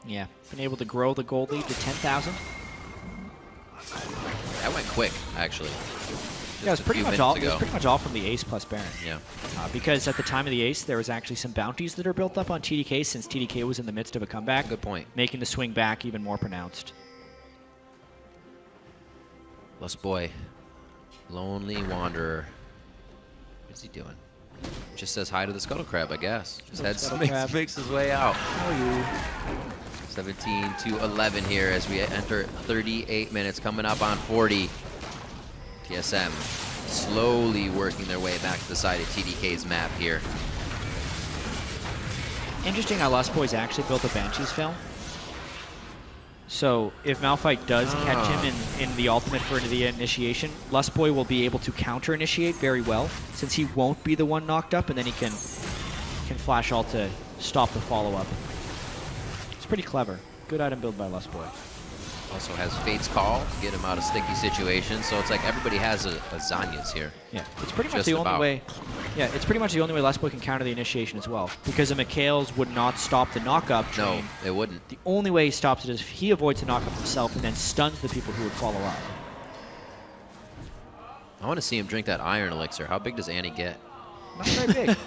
Yeah, been able to grow the gold lead to 10,000. That went quick, actually. Yeah, it was pretty much all from the Ace plus Baron. Yeah. Because at the time of the Ace, there was actually some bounties that are built up on TDK since TDK was in the midst of a comeback. Good point. Making the swing back even more pronounced. Lustboy, Lonely Wanderer. What's he doing? Just says hi to the Scuttle Crab, I guess. Just makes his way out. How are you? 17 to 11 here as we enter 38 minutes, coming up on 40. TSM slowly working their way back to the side of TDK's map here. Interesting how Lustboy's actually built a Banshee's Film. So if Malphite does catch him in the ultimate for the initiation, Lustboy will be able to counter-initiate very well, since he won't be the one knocked up, and then he can flash ult to stop the follow-up. It's pretty clever. Good item build by Lustboy. Also has Fate's Call to get him out of sticky situations, so it's like everybody has a Zhonya's here. Yeah, it's pretty much the only way. Yeah, it's pretty much the only way Lustboy can counter the initiation as well, because a Mikhail's would not stop the knockup chain. No, it wouldn't. The only way he stops it is if he avoids the knockup himself and then stuns the people who would follow up. I want to see him drink that iron elixir. How big does Annie get? Not very big.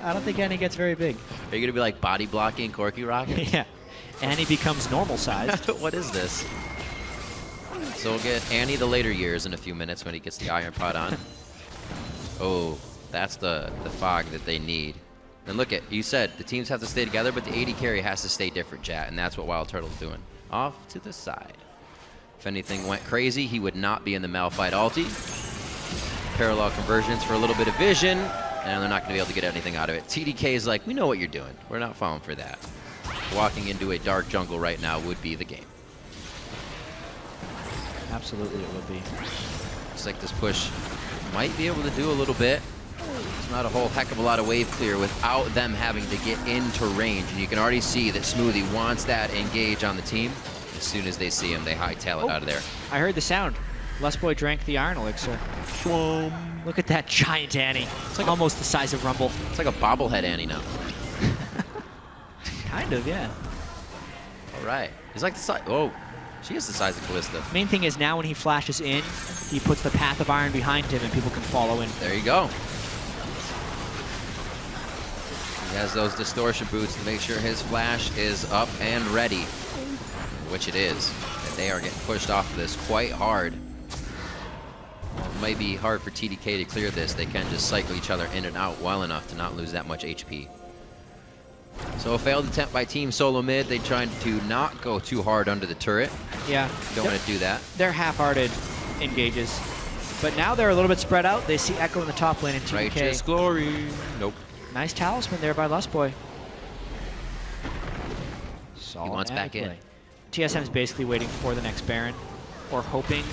I don't think Annie gets very big. Are you going to be like body blocking Corky Rocket? Yeah. Annie becomes normal sized. What is this? So we'll get Annie the later years in a few minutes when he gets the iron pot on. Oh, that's the fog that they need. And look at, you said the teams have to stay together, but the AD carry has to stay different, chat, and that's what Wild Turtle's doing. Off to the side. If anything went crazy, he would not be in the Malphite ulti. Parallel conversions for a little bit of vision, and they're not going to be able to get anything out of it. TDK is like, we know what you're doing. We're not falling for that. walking into a dark jungle right now would be the game. Absolutely, it would be. Looks like this push might be able to do a little bit. It's not a whole heck of a lot of wave clear without them having to get into range. And you can already see that Smoothie wants that engage on the team. As soon as they see him, they hightail it out of there. I heard the sound. Lustboy drank the Iron Elixir. Look at that giant Annie. It's like almost the size of Rumble. It's like a bobblehead Annie now. Kind of, yeah. All right. He's like the size. Oh, she is the size of Callista. Main thing is now when he flashes in, he puts the Path of Iron behind him and people can follow in. There you go. He has those distortion boots to make sure his flash is up and ready, which it is. And they are getting pushed off of this quite hard. It might be hard for TDK to clear this. They can just cycle each other in and out well enough to not lose that much HP. So a failed attempt by Team Solo Mid. They tried to not go too hard under the turret. Yeah. Don't want to do that. They're half-hearted engages. But now they're a little bit spread out. They see Echo in the top lane and TDK. Righteous glory. Nope. Nice talisman there by Lustboy. He wants back in. TSM is basically waiting for the next Baron, or hoping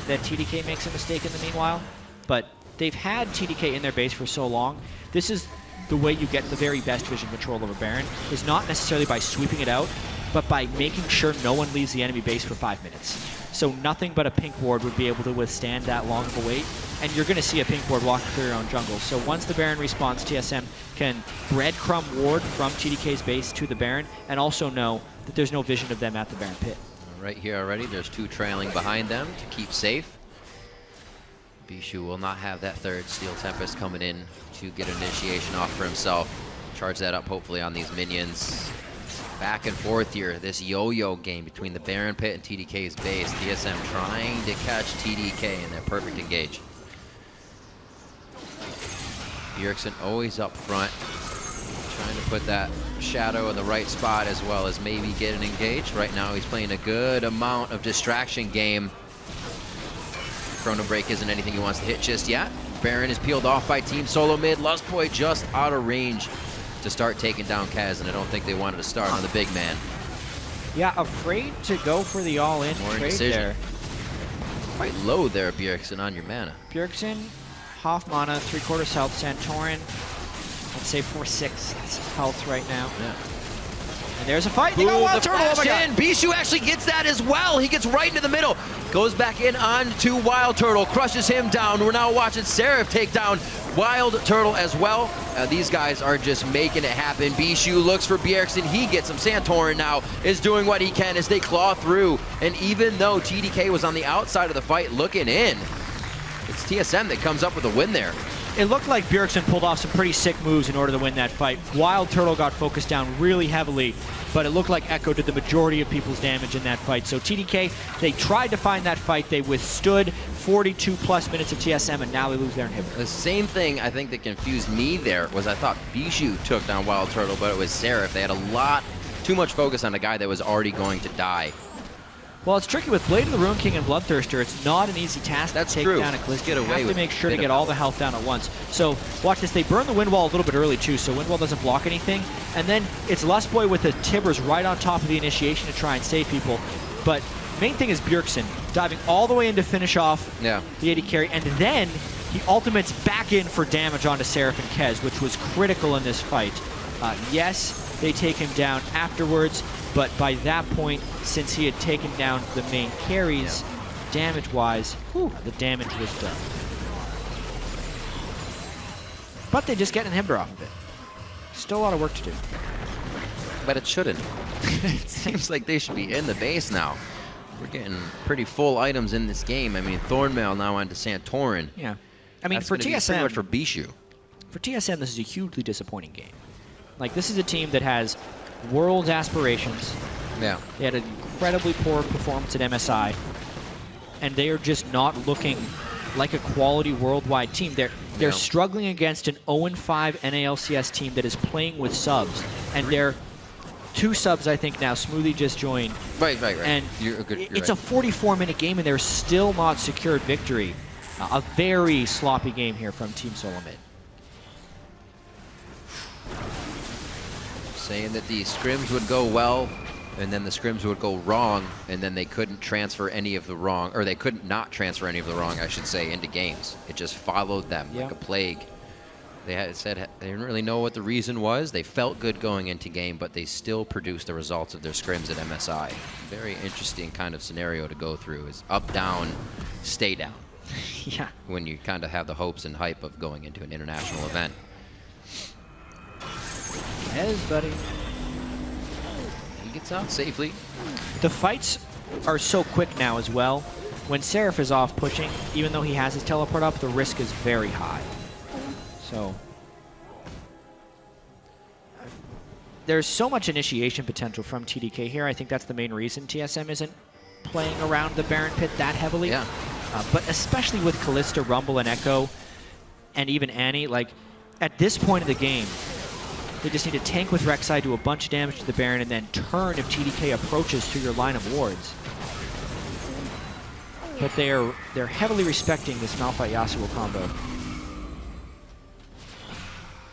that TDK makes a mistake in the meanwhile. But they've had TDK in their base for so long. This is the way you get the very best vision control over Baron, is not necessarily by sweeping it out, but by making sure no one leaves the enemy base for 5 minutes. So nothing but a pink ward would be able to withstand that long of a wait, and you're going to see a pink ward walk through your own jungle. So once the Baron respawns, TSM can breadcrumb ward from TDK's base to the Baron, and also know that there's no vision of them at the Baron pit. Right here already, there's two trailing behind them to keep safe. Bishu will not have that third Steel Tempest coming in to get initiation off for himself. Charge that up hopefully on these minions. Back and forth here, this yo-yo game between the Baron pit and TDK's base. TSM trying to catch TDK in their perfect engage. Bjergsen always up front, trying to put that shadow in the right spot as well as maybe get an engage. Right now he's playing a good amount of distraction game. Chrono Break isn't anything he wants to hit just yet. Baron is peeled off by Team Solo Mid. Lustboy just out of range to start taking down Kaz, and I don't think they wanted to start on the big man. Yeah, afraid to go for the all-in More trade indecision. there. Quite low there, Bjergsen, on your mana. Bjergsen, half mana, 3/4 health. Santorin, let's say 4/6 health right now. Yeah. And there's a fight. They got Wild Turtle. Oh my God. Bishu actually gets that as well. He gets right into the middle. Goes back in on to Wild Turtle. Crushes him down. We're now watching Seraph take down Wild Turtle as well. These guys are just making it happen. Bishu looks for Bjergsen. He gets him. Santorin now is doing what he can as they claw through. And even though TDK was on the outside of the fight looking in, it's TSM that comes up with a win there. It looked like Bjergsen pulled off some pretty sick moves in order to win that fight. Wild Turtle got focused down really heavily, but it looked like Echo did the majority of people's damage in that fight. So TDK, they tried to find that fight. They withstood 42+ minutes of TSM, and now they lose their inhibitor. The same thing I think that confused me there was I thought Bishu took down Wild Turtle, but it was Seraph. They had too much focus on a guy that was already going to die. Well, it's tricky with Blade of the Ruin King and Bloodthirster. It's not an easy task to take down a Callista. You have to make sure to get all the health down at once. So watch this. They burn the Wind Wall a little bit early too, so Wind Wall doesn't block anything. And then it's Lustboy with the Tibbers right on top of the initiation to try and save people. But main thing is Bjergsen diving all the way in to finish off the AD carry, and then he ultimates back in for damage onto Seraph and Kez, which was critical in this fight. Yes, they take him down afterwards, but by that point, since he had taken down the main carries, damage-wise, the damage was done. But they just get an inhibitor off of it. Still a lot of work to do. But it shouldn't. It seems like they should be in the base now. We're getting pretty full items in this game. I mean, Thornmail now onto Santorin. Yeah. I mean, That's for gonna be TSM, pretty much for Bishu. For TSM, this is a hugely disappointing game. Like, this is a team that has world aspirations. Yeah. They had an incredibly poor performance at MSI, and they are just not looking like a quality worldwide team. They're struggling against an 0-5 NALCS team that is playing with subs, and they're 2 subs, I think, now. Smoothie just joined. Right. And you're it's a 44-minute game, and they're still not secured victory. A very sloppy game here from Team Solo Mid. saying that the scrims would go well, and then the scrims would go wrong, and then they couldn't transfer any of the wrong, or they couldn't not transfer any of the wrong, I should say, into games. It just followed them like a plague. They had said they didn't really know what the reason was. They felt good going into game, but they still produced the results of their scrims at MSI. Very interesting kind of scenario to go through is up, down, stay down. Yeah. When you kind of have the hopes and hype of going into an international event. Yes, buddy. He gets out safely. The fights are so quick now as well. When Seraph is off pushing, even though he has his teleport up, the risk is very high. So there's so much initiation potential from TDK here. I think that's the main reason TSM isn't playing around the Baron pit that heavily. Yeah. But especially with Callista, Rumble, and Echo, and even Annie, like at this point of the game, they just need to tank with Rek'Sai, do a bunch of damage to the Baron, and then turn if TDK approaches through your line of wards. But they're heavily respecting this Malphite Yasuo combo.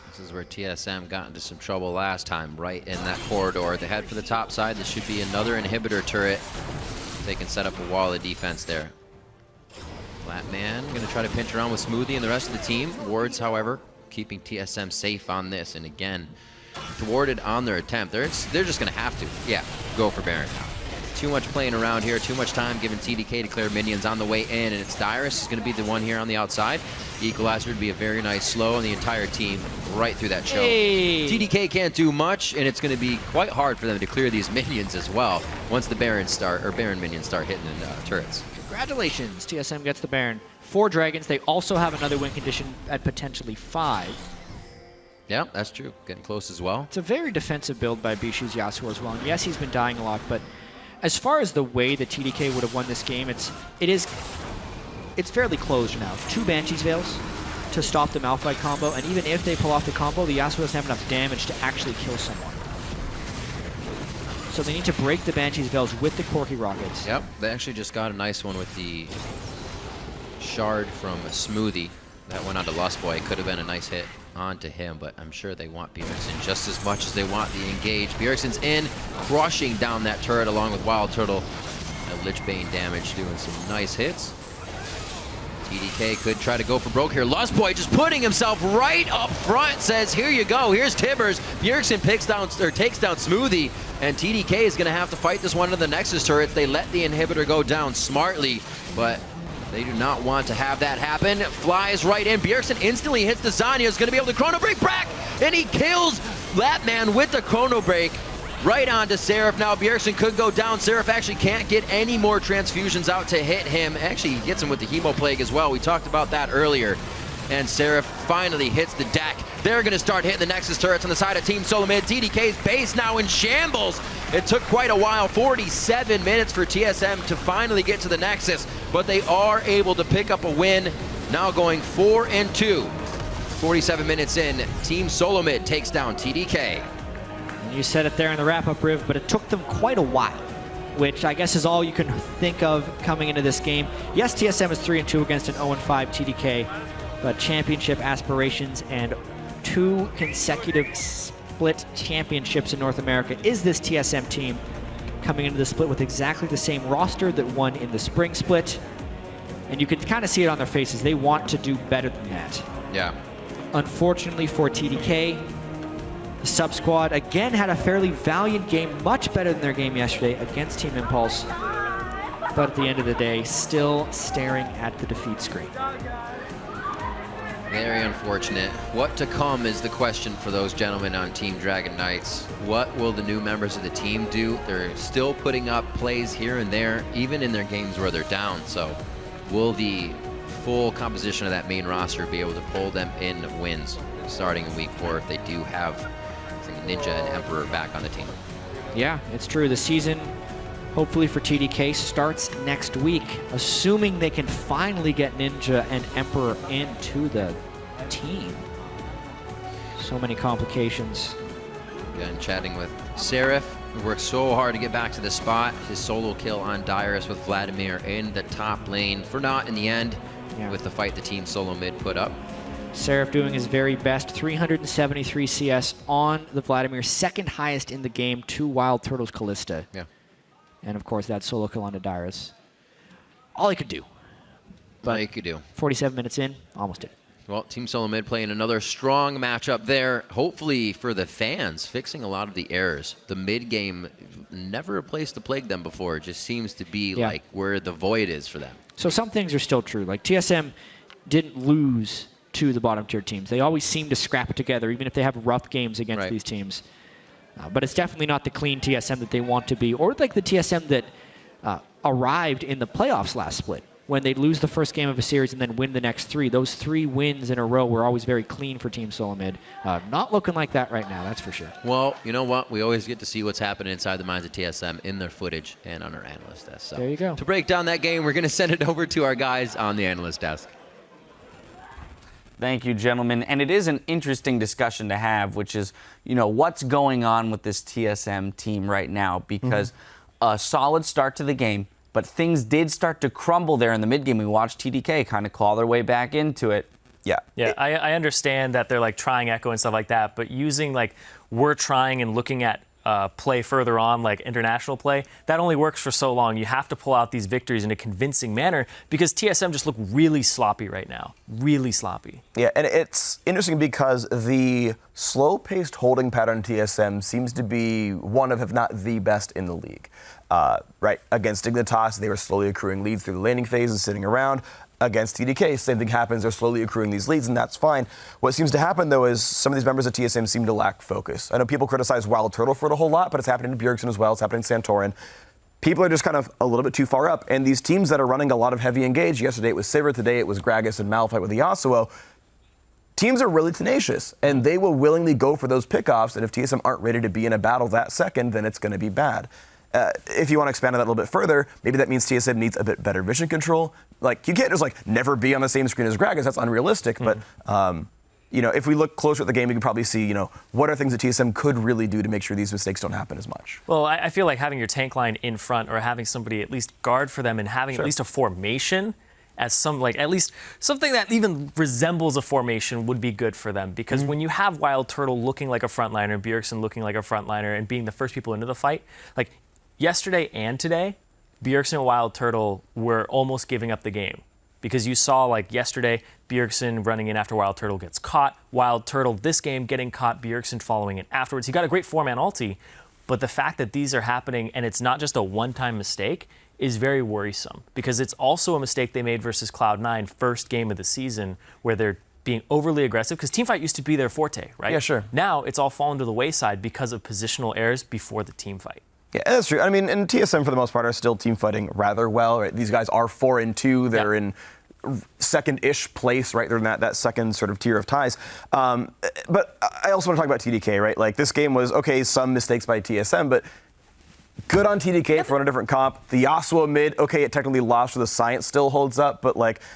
This is where TSM got into some trouble last time, right in that corridor. They head for the top side. This should be another inhibitor turret. They can set up a wall of defense there. Flatman going to try to pinch around with Smoothie and the rest of the team. Wards, however, keeping TSM safe on this. And again, thwarted on their attempt. They're just going to have to, go for Baron now. Too much playing around here, too much time giving TDK to clear minions on the way in, and it's Dyrus is going to be the one here on the outside. The Equalizer would be a very nice slow, and the entire team right through that choke. Hey. TDK can't do much, and it's going to be quite hard for them to clear these minions as well once the Baron minions start hitting the turrets. Congratulations, TSM gets the Baron. 4 dragons. They also have another win condition at potentially 5. Yeah, that's true. Getting close as well. It's a very defensive build by Bishu's Yasuo as well. And yes, he's been dying a lot, but as far as the way that TDK would have won this game, it's fairly closed now. 2 Banshee's Veils to stop the Malphite combo, and even if they pull off the combo, the Yasuo doesn't have enough damage to actually kill someone. So they need to break the Banshee's Veils with the Corki Rockets. Yep, they actually just got a nice one with the shard from Smoothie. That went onto Lustboy. Could have been a nice hit onto him, but I'm sure they want Bjergsen just as much as they want the engage. Bjergsen's in, crushing down that turret along with Wild Turtle. And Lichbane damage, doing some nice hits. TDK could try to go for broke here. Lustboy just putting himself right up front, says, here you go, here's Tibbers. Bjergsen takes down Smoothie, and TDK is going to have to fight this one to the Nexus turrets. They let the inhibitor go down smartly, but they do not want to have that happen. Flies right in. Bjergsen instantly hits the Zanya. Is going to be able to chrono break back, and he kills that man with the chrono break right onto Seraph. Now Bjergsen could go down. Seraph actually can't get any more transfusions out to hit him. Actually, he gets him with the Hemo Plague as well. We talked about that earlier. And Seraph finally hits the deck. They're going to start hitting the Nexus turrets on the side of Team Solomid. TDK's base now in shambles. It took quite a while, 47 minutes for TSM to finally get to the Nexus, but they are able to pick up a win, now going 4-2. 47 minutes in, Team Solomid takes down TDK. And you said it there in the wrap-up, Riv, but it took them quite a while, which I guess is all you can think of coming into this game. Yes, TSM is 3-2 against an 0-5 TDK, but championship aspirations and 2 consecutive split championships in North America is this TSM team coming into the split with exactly the same roster that won in the spring split. And you can kind of see it on their faces. They want to do better than that. Yeah. Unfortunately for TDK, the sub squad again had a fairly valiant game, much better than their game yesterday against Team Impulse. But at the end of the day, still staring at the defeat screen. Very unfortunate. What to come is the question for those gentlemen on Team Dragon Knights. What will the new members of the team do? They're still putting up plays here and there, even in their games where they're down. So will the full composition of that main roster be able to pull them in wins starting in week 4 if they do have, I think, Ninja and Emperor back on the team? Yeah, it's true. The season, hopefully for TDK, starts next week, assuming they can finally get Ninja and Emperor into the team. So many complications. Again, chatting with Seraph, who worked so hard to get back to the spot. His solo kill on Dyrus with Vladimir in the top lane for naught in the end with the fight the Team Solomid put up. Seraph doing his very best, 373 CS on the Vladimir, second highest in the game, 2 Wild Turtles Callista. Yeah. And of course that solo kill on Dyrus. All he could do. All he could do. 47 minutes in, almost did. Well, Team Solo Mid playing another strong matchup there. Hopefully for the fans, fixing a lot of the errors. The mid game, never a place to plague them before. It just seems to be like where the void is for them. So some things are still true. Like TSM didn't lose to the bottom tier teams. They always seem to scrap it together, even if they have rough games against these teams. But it's definitely not the clean TSM that they want to be, or like the TSM that arrived in the playoffs last split, when they'd lose the first game of a series and then win the next 3. Those 3 wins in a row were always very clean for Team Solo Mid. Not looking like that right now, that's for sure. Well, you know what? We always get to see what's happening inside the minds of TSM in their footage and on our analyst desk. So there you go. To break down that game, we're going to send it over to our guys on the analyst desk. Thank you, gentlemen. And it is an interesting discussion to have, which is, what's going on with this TSM team right now? Because a solid start to the game, but things did start to crumble there in the mid game. We watched TDK kind of claw their way back into it. Yeah, I understand that they're like trying Echo and stuff like that, but using like we're trying and looking at play further on, like international play, that only works for so long. You have to pull out these victories in a convincing manner because TSM just look really sloppy right now. Really sloppy. Yeah, and it's interesting because the slow-paced holding pattern TSM seems to be one of, if not the best in the league. Right, against Dignitas, they were slowly accruing leads through the laning phase and sitting around. Against TDK, same thing happens. They're slowly accruing these leads, and that's fine. What seems to happen, though, is some of these members of TSM seem to lack focus. I know people criticize Wild Turtle for it a whole lot, but it's happening to Bjergsen as well. It's happening to Santorin. People are just kind of a little bit too far up, and these teams that are running a lot of heavy engage, yesterday it was Sivir, today it was Gragas and Malphite with the Yasuo, teams are really tenacious, and they will willingly go for those pickoffs, and if TSM aren't ready to be in a battle that second, then it's going to be bad. If you want to expand on that a little bit further, maybe that means TSM needs a bit better vision control. Like, you can't just never be on the same screen as Gragas. That's unrealistic. But if we look closer at the game, we can probably see what are things that TSM could really do to make sure these mistakes don't happen as much. Well, I feel like having your tank line in front or having somebody at least guard for them and having at least a formation as at least something that even resembles a formation would be good for them. Because when you have Wild Turtle looking like a frontliner and Bjergsen looking like a frontliner and being the first people into the fight, yesterday and today, Bjergsen and Wild Turtle were almost giving up the game. Because you saw, yesterday, Bjergsen running in after Wild Turtle gets caught. Wild Turtle, this game, getting caught, Bjergsen following it afterwards. He got a great 4-man ulti, but the fact that these are happening and it's not just a one-time mistake is very worrisome. Because it's also a mistake they made versus Cloud9, first game of the season, where they're being overly aggressive, because teamfight used to be their forte, right? Yeah, sure. Now it's all fallen to the wayside because of positional errors before the teamfight. Yeah, that's true. I mean, and TSM for the most part are still team fighting rather well. Right? These guys are 4-2. They're in second-ish place, right? They're in that second sort of tier of ties. But I also want to talk about TDK, right? This game was, some mistakes by TSM, but good on TDK for running a different comp. The Yasuo mid, it technically lost, so the science still holds up, but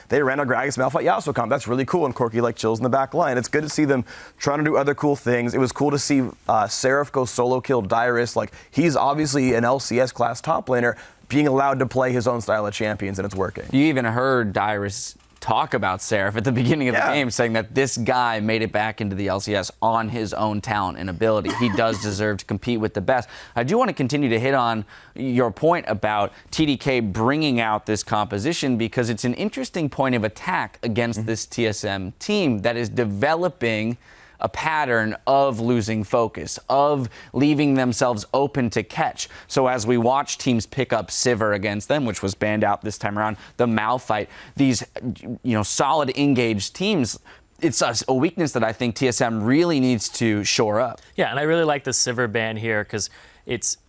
they ran a Gragas Malphite Yasuo comp. That's really cool, and Corki chills in the back line. It's good to see them trying to do other cool things. It was cool to see Seraph go solo kill Dyrus. He's obviously an LCS class top laner, being allowed to play his own style of champions, and it's working. You even heard Dyrus talk about Seraph at the beginning of the game, saying that this guy made it back into the LCS on his own talent and ability. He does deserve to compete with the best. I do want to continue to hit on your point about TDK bringing out this composition, because it's an interesting point of attack against this TSM team that is developing a pattern of losing focus, of leaving themselves open to catch. So as we watch teams pick up Sivir against them, which was banned out this time around, the Malphite, these solid engaged teams, it's a weakness that I think TSM really needs to shore up. Yeah, and I really like the Sivir ban here because it's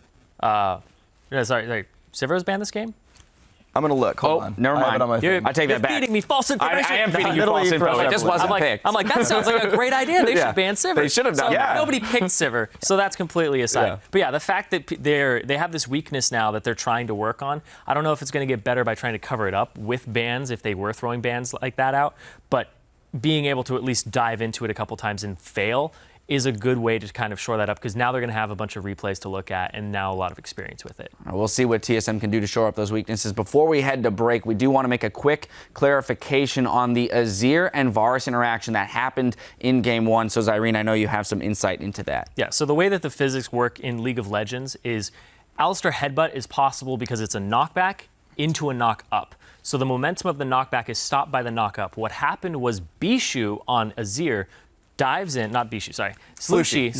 sorry, Sivir was banned this game? I'm going to look. Hold on. Never mind. I take that back. You're feeding me false information. I am feeding you false info. It just wasn't picked. I'm like, that sounds like a great idea. They should ban Sivir. They should have done that. Nobody picked Sivir, so that's completely aside. But the fact that they have this weakness now that they're trying to work on, I don't know if it's going to get better by trying to cover it up with bans, if they were throwing bans like that out, but being able to at least dive into it a couple times and fail is a good way to kind of shore that up, because now they're going to have a bunch of replays to look at and now a lot of experience with it. We'll see what TSM can do to shore up those weaknesses. Before we head to break, we do want to make a quick clarification on the Azir and Varus interaction that happened in Game 1. So, Zyrene, I know you have some insight into that. Yeah, so the way that the physics work in League of Legends is Alistar Headbutt is possible because it's a knockback into a knock up. So the momentum of the knockback is stopped by the knock up. What happened was Bishu on Azir dives in, not Bishu, sorry, Slushy.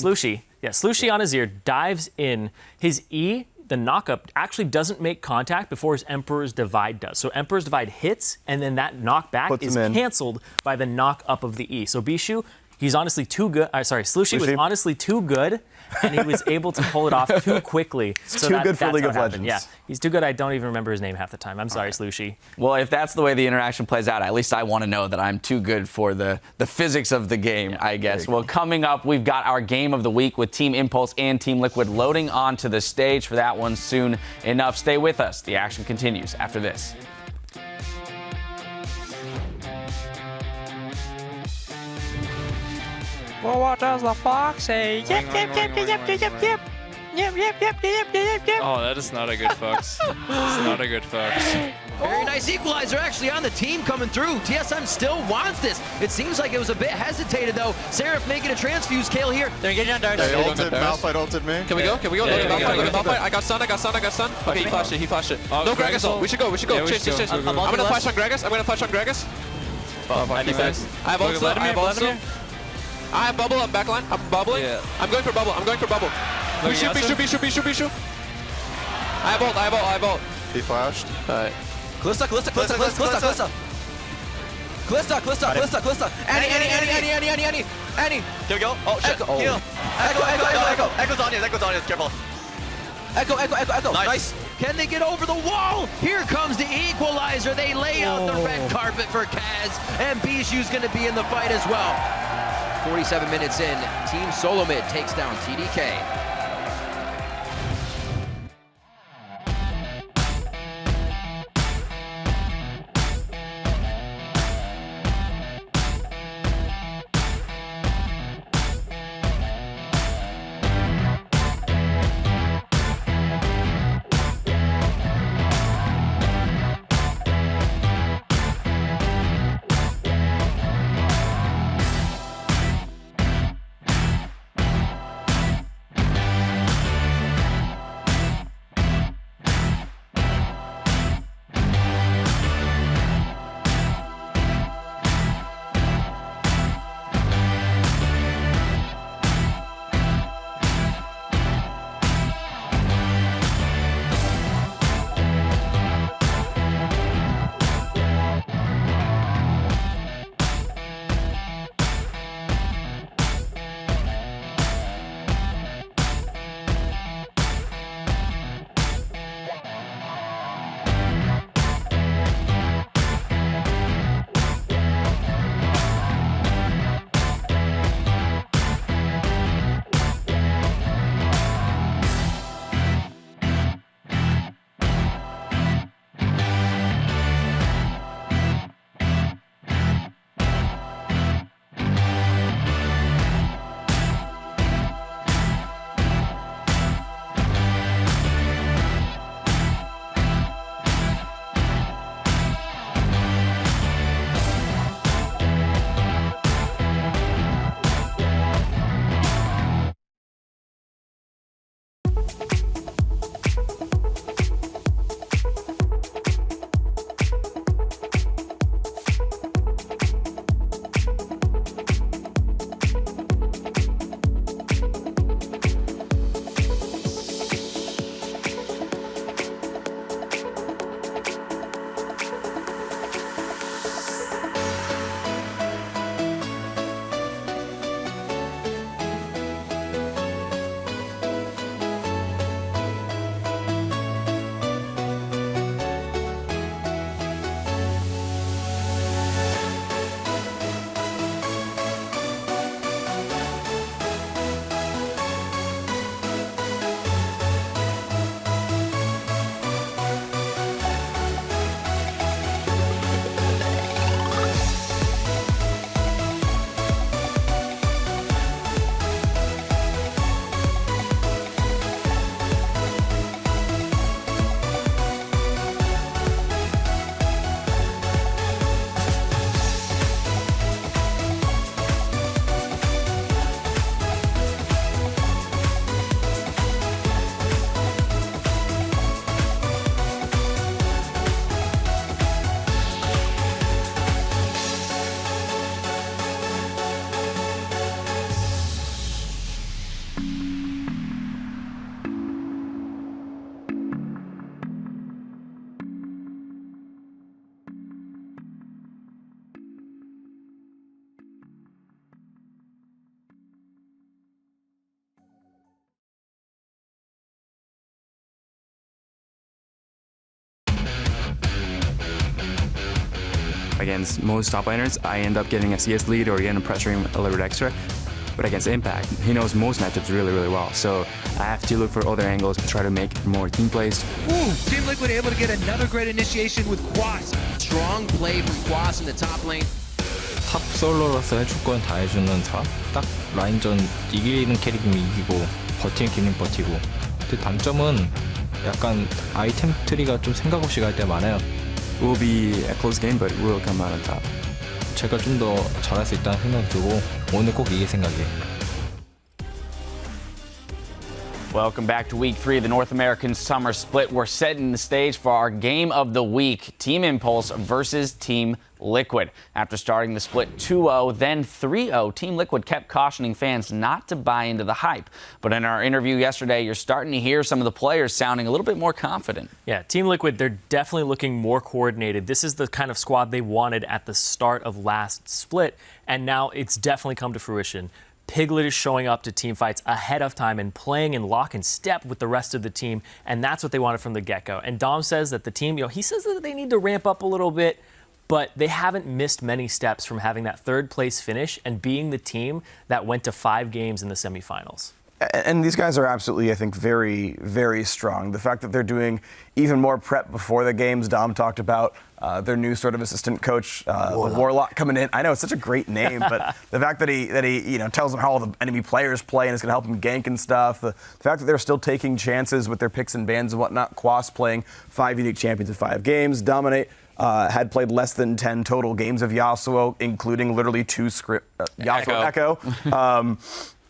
Yeah, Slushy on Azir dives in. His E, the knockup, actually doesn't make contact before his Emperor's Divide does. So Emperor's Divide hits, and then that knockback is canceled by the knock up of the E. So Bishu, he's honestly too good. Slushy was honestly too good, and he was able to pull it off too quickly. So too good for League of Legends. Yeah, he's too good. I don't even remember his name half the time. I'm sorry, Slushy. Well, if that's the way the interaction plays out, at least I want to know that I'm too good for the physics of the game, I guess. Well, coming up, we've got our game of the week with Team Impulse and Team Liquid loading onto the stage for that one soon enough. Stay with us. The action continues after this. Well, what does the fox say? Yep. Oh, that is not a good fox. It's not a good fox. Very nice equalizer actually on the team coming through. TSM still wants this. It seems like it was a bit hesitated though. Seraph making a transfuse Kale here. They're getting on Dart. Malphite ulted me. Can we go? Can we go? Look at Malphite. I got stun. Okay, he flashed it. No Gragas ult. We should go. Chase. I'm gonna flash on Gragas. I have ult. I have bubble. I'm backline. I'm bubbling. Yeah. I'm going for bubble. Bishu. I have ult. He flashed. Alright. Kalista. Annie. There we go. Oh, shit. Heal. Echo. Echo's on you. Careful. Echo. Nice. Can they get over the wall? Here comes the equalizer. They lay out the red carpet for Kaz, and Bishu's going to be in the fight as well. 47 minutes in, Team Solo Mid takes down TDK. against most top laners, I end up getting a CS lead or even pressuring a little bit extra. But against Impact, he knows most matchups really, really well. So I have to look for other angles to try to make more team plays. Ooh, Team Liquid able to get another great initiation with Quas. Strong play from Quas in the top lane. 탑 솔로로서 해줄 건 다 해주는 탑. 딱 라인전 이기는 캐릭이면 이기고 버티는 캐릭이면 버티고. 근데 단점은 약간 아이템 트리가 좀 생각 없이 갈 때 많아요. It will be a close game, but we'll come out on top. 제가 좀 더 잘할 수 있다는 생각이 들고 오늘 꼭 이길 생각이에요. Welcome back to Week 3 of the North American Summer Split. We're setting the stage for our game of the week, Team Impulse versus Team Liquid. After starting the split 2-0, then 3-0, Team Liquid kept cautioning fans not to buy into the hype. But in our interview yesterday, you're starting to hear some of the players sounding a little bit more confident. Yeah, Team Liquid, they're definitely looking more coordinated. This is the kind of squad they wanted at the start of last split, and now it's definitely come to fruition. Piglet is showing up to team fights ahead of time and playing in lock and step with the rest of the team, and that's what they wanted from the get-go. And Dom says that the team, he says that they need to ramp up a little bit, but they haven't missed many steps from having that third place finish and being the team that went to 5 games in the semifinals. And these guys are absolutely, I think, very, very strong. The fact that they're doing even more prep before the games. Dom talked about their new sort of assistant coach, Warlock, coming in. I know it's such a great name, but the fact that he tells them how all the enemy players play and is going to help them gank and stuff. The fact that they're still taking chances with their picks and bans and whatnot. Quas playing 5 unique champions in 5 games. Dominate had played less than 10 total games of Yasuo, including literally 2 Yasuo Echo.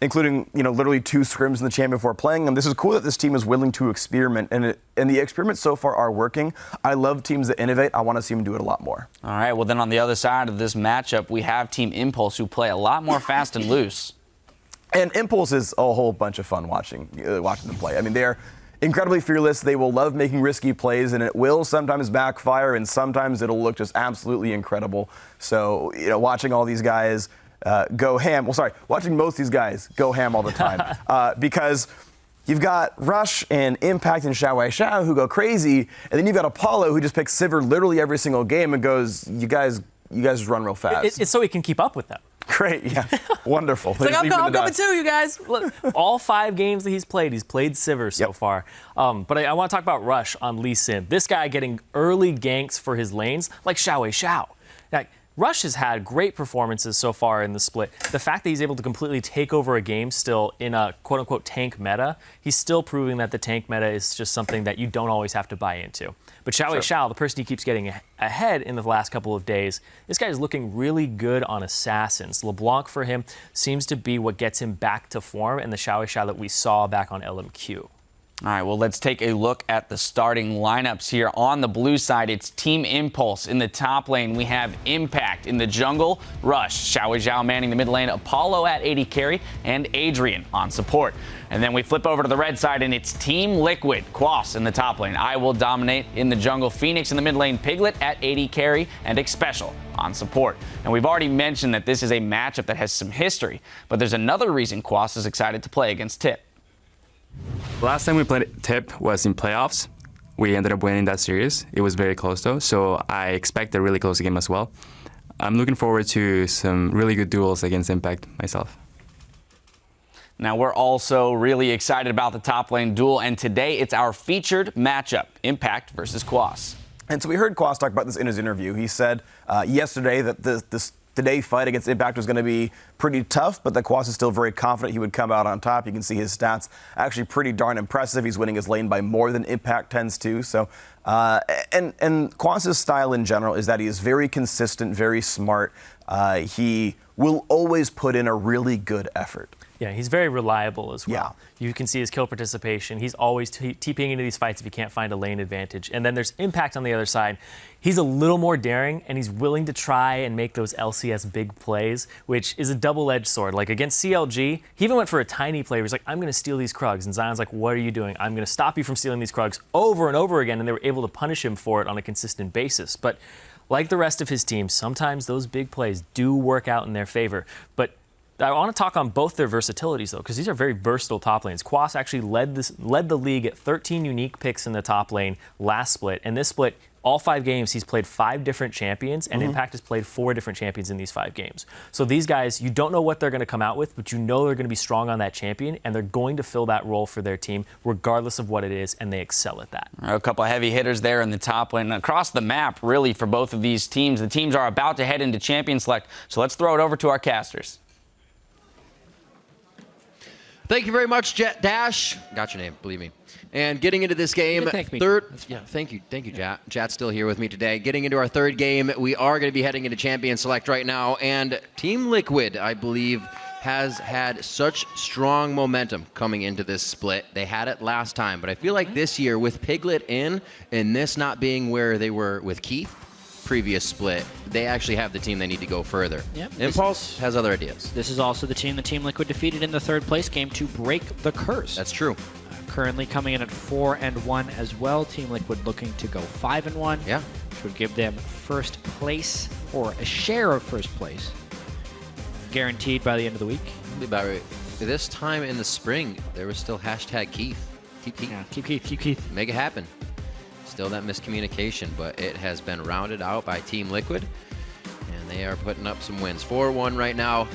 Including, literally 2 scrims in the champion before playing them. This is cool that this team is willing to experiment, and the experiments so far are working. I love teams that innovate. I want to see them do it a lot more. All right, well, then on the other side of this matchup, we have Team Impulse, who play a lot more fast and loose. And Impulse is a whole bunch of fun watching them play. I mean, they're incredibly fearless. They will love making risky plays, and it will sometimes backfire, and sometimes it'll look just absolutely incredible. So, watching all these guys go ham. Well, sorry, watching most of these guys go ham all the time because you've got Rush and Impact and Xiao who go crazy, and then you've got Apollo who just picks Sivir literally every single game and goes, you guys just run real fast. It's so he can keep up with them. Great, yeah, wonderful. It's like, I'm coming too, you guys. Look, all 5 games that he's played Sivir so far. But I want to talk about Rush on Lee Sin. This guy getting early ganks for his lanes like Xiao. Rush has had great performances so far in the split. The fact that he's able to completely take over a game still in a quote-unquote tank meta, he's still proving that the tank meta is just something that you don't always have to buy into. But Xiao, the person he keeps getting ahead in the last couple of days, this guy is looking really good on Assassins. LeBlanc for him seems to be what gets him back to form and the Xiao that we saw back on LMQ. All right, well, let's take a look at the starting lineups here. On the blue side, it's Team Impulse. In the top lane, we have Impact. In the jungle, Rush. Xiao manning the mid lane, Apollo at AD carry, and Adrian on support. And then we flip over to the red side, and it's Team Liquid. Quas in the top lane. I Will Dominate in the jungle. Phoenix in the mid lane, Piglet at AD carry, and Xpecial on support. And we've already mentioned that this is a matchup that has some history, but there's another reason Quas is excited to play against Tip. Last time we played Tip was in playoffs. We ended up winning that series. It was very close though, so I expect a really close game as well. I'm looking forward to some really good duels against Impact myself. Now, we're also really excited about the top lane duel, and today it's our featured matchup, Impact versus Quas. And so we heard Quas talk about this in his interview. He said yesterday that this today fight against Impact was going to be pretty tough, but that Quas is still very confident he would come out on top. You can see his stats actually pretty darn impressive. He's winning his lane by more than Impact tends to. So, and Quas's style in general is that he is very consistent, very smart. He will always put in a really good effort. Yeah, he's very reliable as well. Yeah. You can see his kill participation. He's always TPing into these fights if he can't find a lane advantage. And then there's Impact on the other side. He's a little more daring, and he's willing to try and make those LCS big plays, which is a double-edged sword. Like against CLG, he even went for a tiny play where he's like, I'm going to steal these Krugs. And Zion's like, what are you doing? I'm going to stop you from stealing these Krugs over and over again. And they were able to punish him for it on a consistent basis. But like the rest of his team, sometimes those big plays do work out in their favor. But I want to talk on both their versatilities, though, because these are very versatile top lanes. Quas actually led the league at 13 unique picks in the top lane last split, and this split, all 5 games, he's played 5 different champions, and Impact has played 4 different champions in these 5 games. So these guys, you don't know what they're going to come out with, but you know they're going to be strong on that champion, and they're going to fill that role for their team, regardless of what it is, and they excel at that. A couple of heavy hitters there in the top lane. Across the map, really, for both of these teams. The teams are about to head into Champion Select, so let's throw it over to our casters. Thank you very much, Jet Dash. Got your name, believe me. And getting into this game, Thank me. thank you, Jat. Jat's still here with me today. Getting into our third game, we are going to be heading into Champion Select right now, and Team Liquid, I believe, has had such strong momentum coming into this split. They had it last time, but I feel like this year, with Piglet in, and this not being where they were with Keith, previous split, they actually have the team they need to go further. Yep. Impulse has other ideas. This is also the team Team Liquid defeated in the 3rd place game to break the curse. That's true. Currently coming in at 4-1 as well. Team Liquid looking to go 5-1. Yeah. Which would give them 1st place, or a share of 1st place, guaranteed by the end of the week. About right. This time in the spring, there was still hashtag Keith. Keep Keith. Yeah, keep Keith, keep Keith. Make it happen. Still that miscommunication, but it has been rounded out by Team Liquid, and they are putting up some wins. 4-1 right now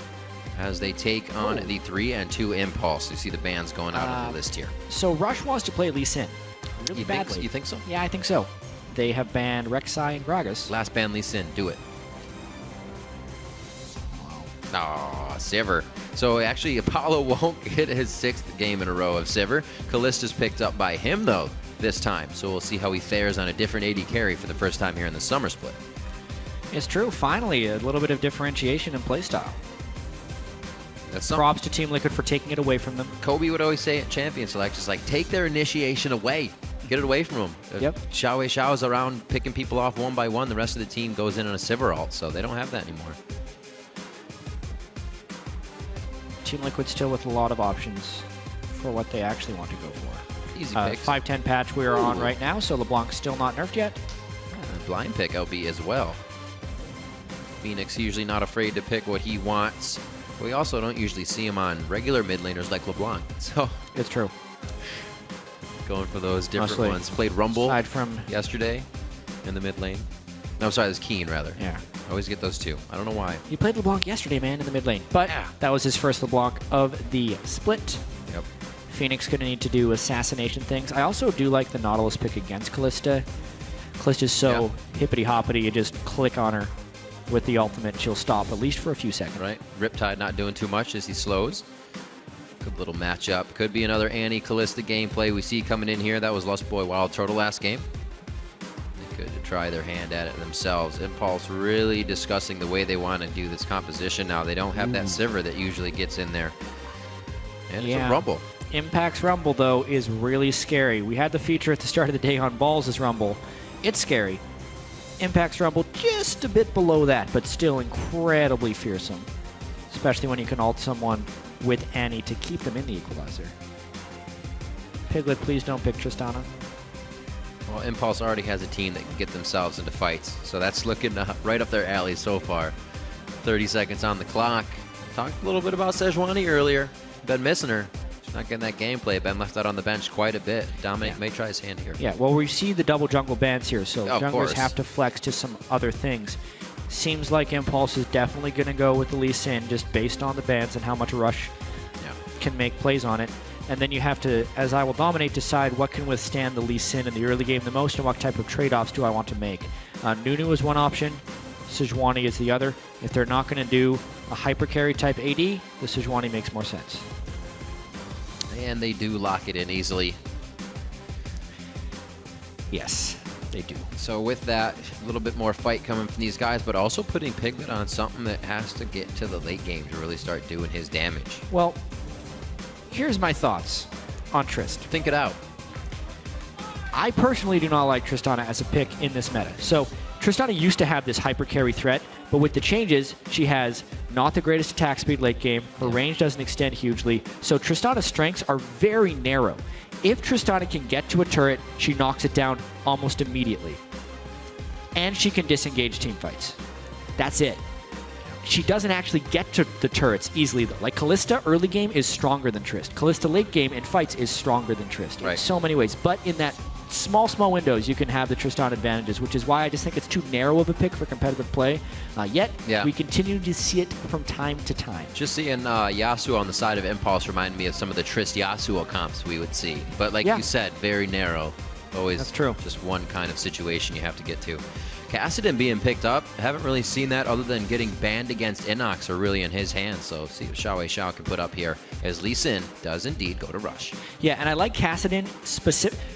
as they take on the 3-2 Impulse. You see the bans going out on the list here. So Rush wants to play Lee Sin really badly. You think so? Yeah, I think so. They have banned Rek'Sai and Gragas. Last ban Lee Sin. Do it. Oh, Sivir. So actually, Apollo won't get his 6th game in a row of Sivir. Kallista's picked up by him, though, this time. So we'll see how he fares on a different AD carry for the first time here in the summer split. It's true. Finally, a little bit of differentiation in playstyle. That's props to Team Liquid for taking it away from them. Kobe would always say at Champion Select, just like, take their initiation away. Get it away from them. Yep. Xiao's around picking people off one by one. The rest of the team goes in on a Sivir ult, so they don't have that anymore. Team Liquid still with a lot of options for what they actually want to go for. Easy picks. 5-10 patch we are on right now, so LeBlanc's still not nerfed yet. Blind pick LB as well. Phoenix usually not afraid to pick what he wants. We also don't usually see him on regular mid laners like LeBlanc. So it's true. Going for those different Mostly. ones. Played Rumble Aside from yesterday in the mid lane. No, sorry, this Keen rather. Yeah. I always get those two. I don't know why. He played LeBlanc yesterday, man, in the mid lane. But that was his first LeBlanc of the split. Yep. Phoenix going to need to do assassination things. I also do like the Nautilus pick against Callista. Callista's so hippity-hoppity, you just click on her with the ultimate, she'll stop at least for a few seconds. Right. Riptide not doing too much as he slows. Good little matchup. Could be another Annie-Callista gameplay we see coming in here. That was Lust Boy Wild Turtle last game. They could try their hand at it themselves. Impulse really discussing the way they want to do this composition now. They don't have that Sivir that usually gets in there. And it's a Rumble. Impact's Rumble, though, is really scary. We had the feature at the start of the day on Balls' Rumble. It's scary. Impact's Rumble just a bit below that, but still incredibly fearsome. Especially when you can ult someone with Annie to keep them in the equalizer. Piglet, please don't pick Tristana. Well, Impulse already has a team that can get themselves into fights, so that's looking right up their alley so far. 30 seconds on the clock. Talked a little bit about Sejuani earlier. Been missing her. She's not getting that gameplay. Been left out on the bench quite a bit. Dominic may try his hand here. Yeah, well, we see the double jungle bans here, so Of junglers course. have to flex to some other things. Seems like Impulse is definitely going to go with the Lee Sin just based on the bans and how much Rush can make plays on it. And then you have to, as I will dominate, decide what can withstand the Lee Sin in the early game the most and what type of trade-offs do I want to make. Nunu is one option. Sejuani is the other. If they're not going to do a hyper carry type AD, the Sejuani makes more sense. And they do lock it in easily. Yes, they do. So with that, a little bit more fight coming from these guys, but also putting Piglet on something that has to get to the late game to really start doing his damage. Well, here's my thoughts on Trist. Think it out. I personally do not like Tristana as a pick in this meta. So Tristana used to have this hyper carry threat, but with the changes, she has not the greatest attack speed late game. Her range doesn't extend hugely. So Tristana's strengths are very narrow. If Tristana can get to a turret, she knocks it down almost immediately. And she can disengage team fights. That's it. She doesn't actually get to the turrets easily, though. Like, Callista early game is stronger than Trist. Callista late game in fights is stronger than Trist in so many ways. But in that small windows you can have the Tristan advantages, which is why I just think it's too narrow of a pick for competitive play. Yet, we continue to see it from time to time. Just seeing Yasuo on the side of Impulse reminded me of some of the Trist Yasuo comps we would see. But like you said, very narrow. Always That's true. Just one kind of situation you have to get to. Kassadin being picked up, haven't really seen that other than getting banned against Inox are really in his hands. So see what Xiao can put up here as Lee Sin does indeed go to Rush. Yeah, and I like Kassadin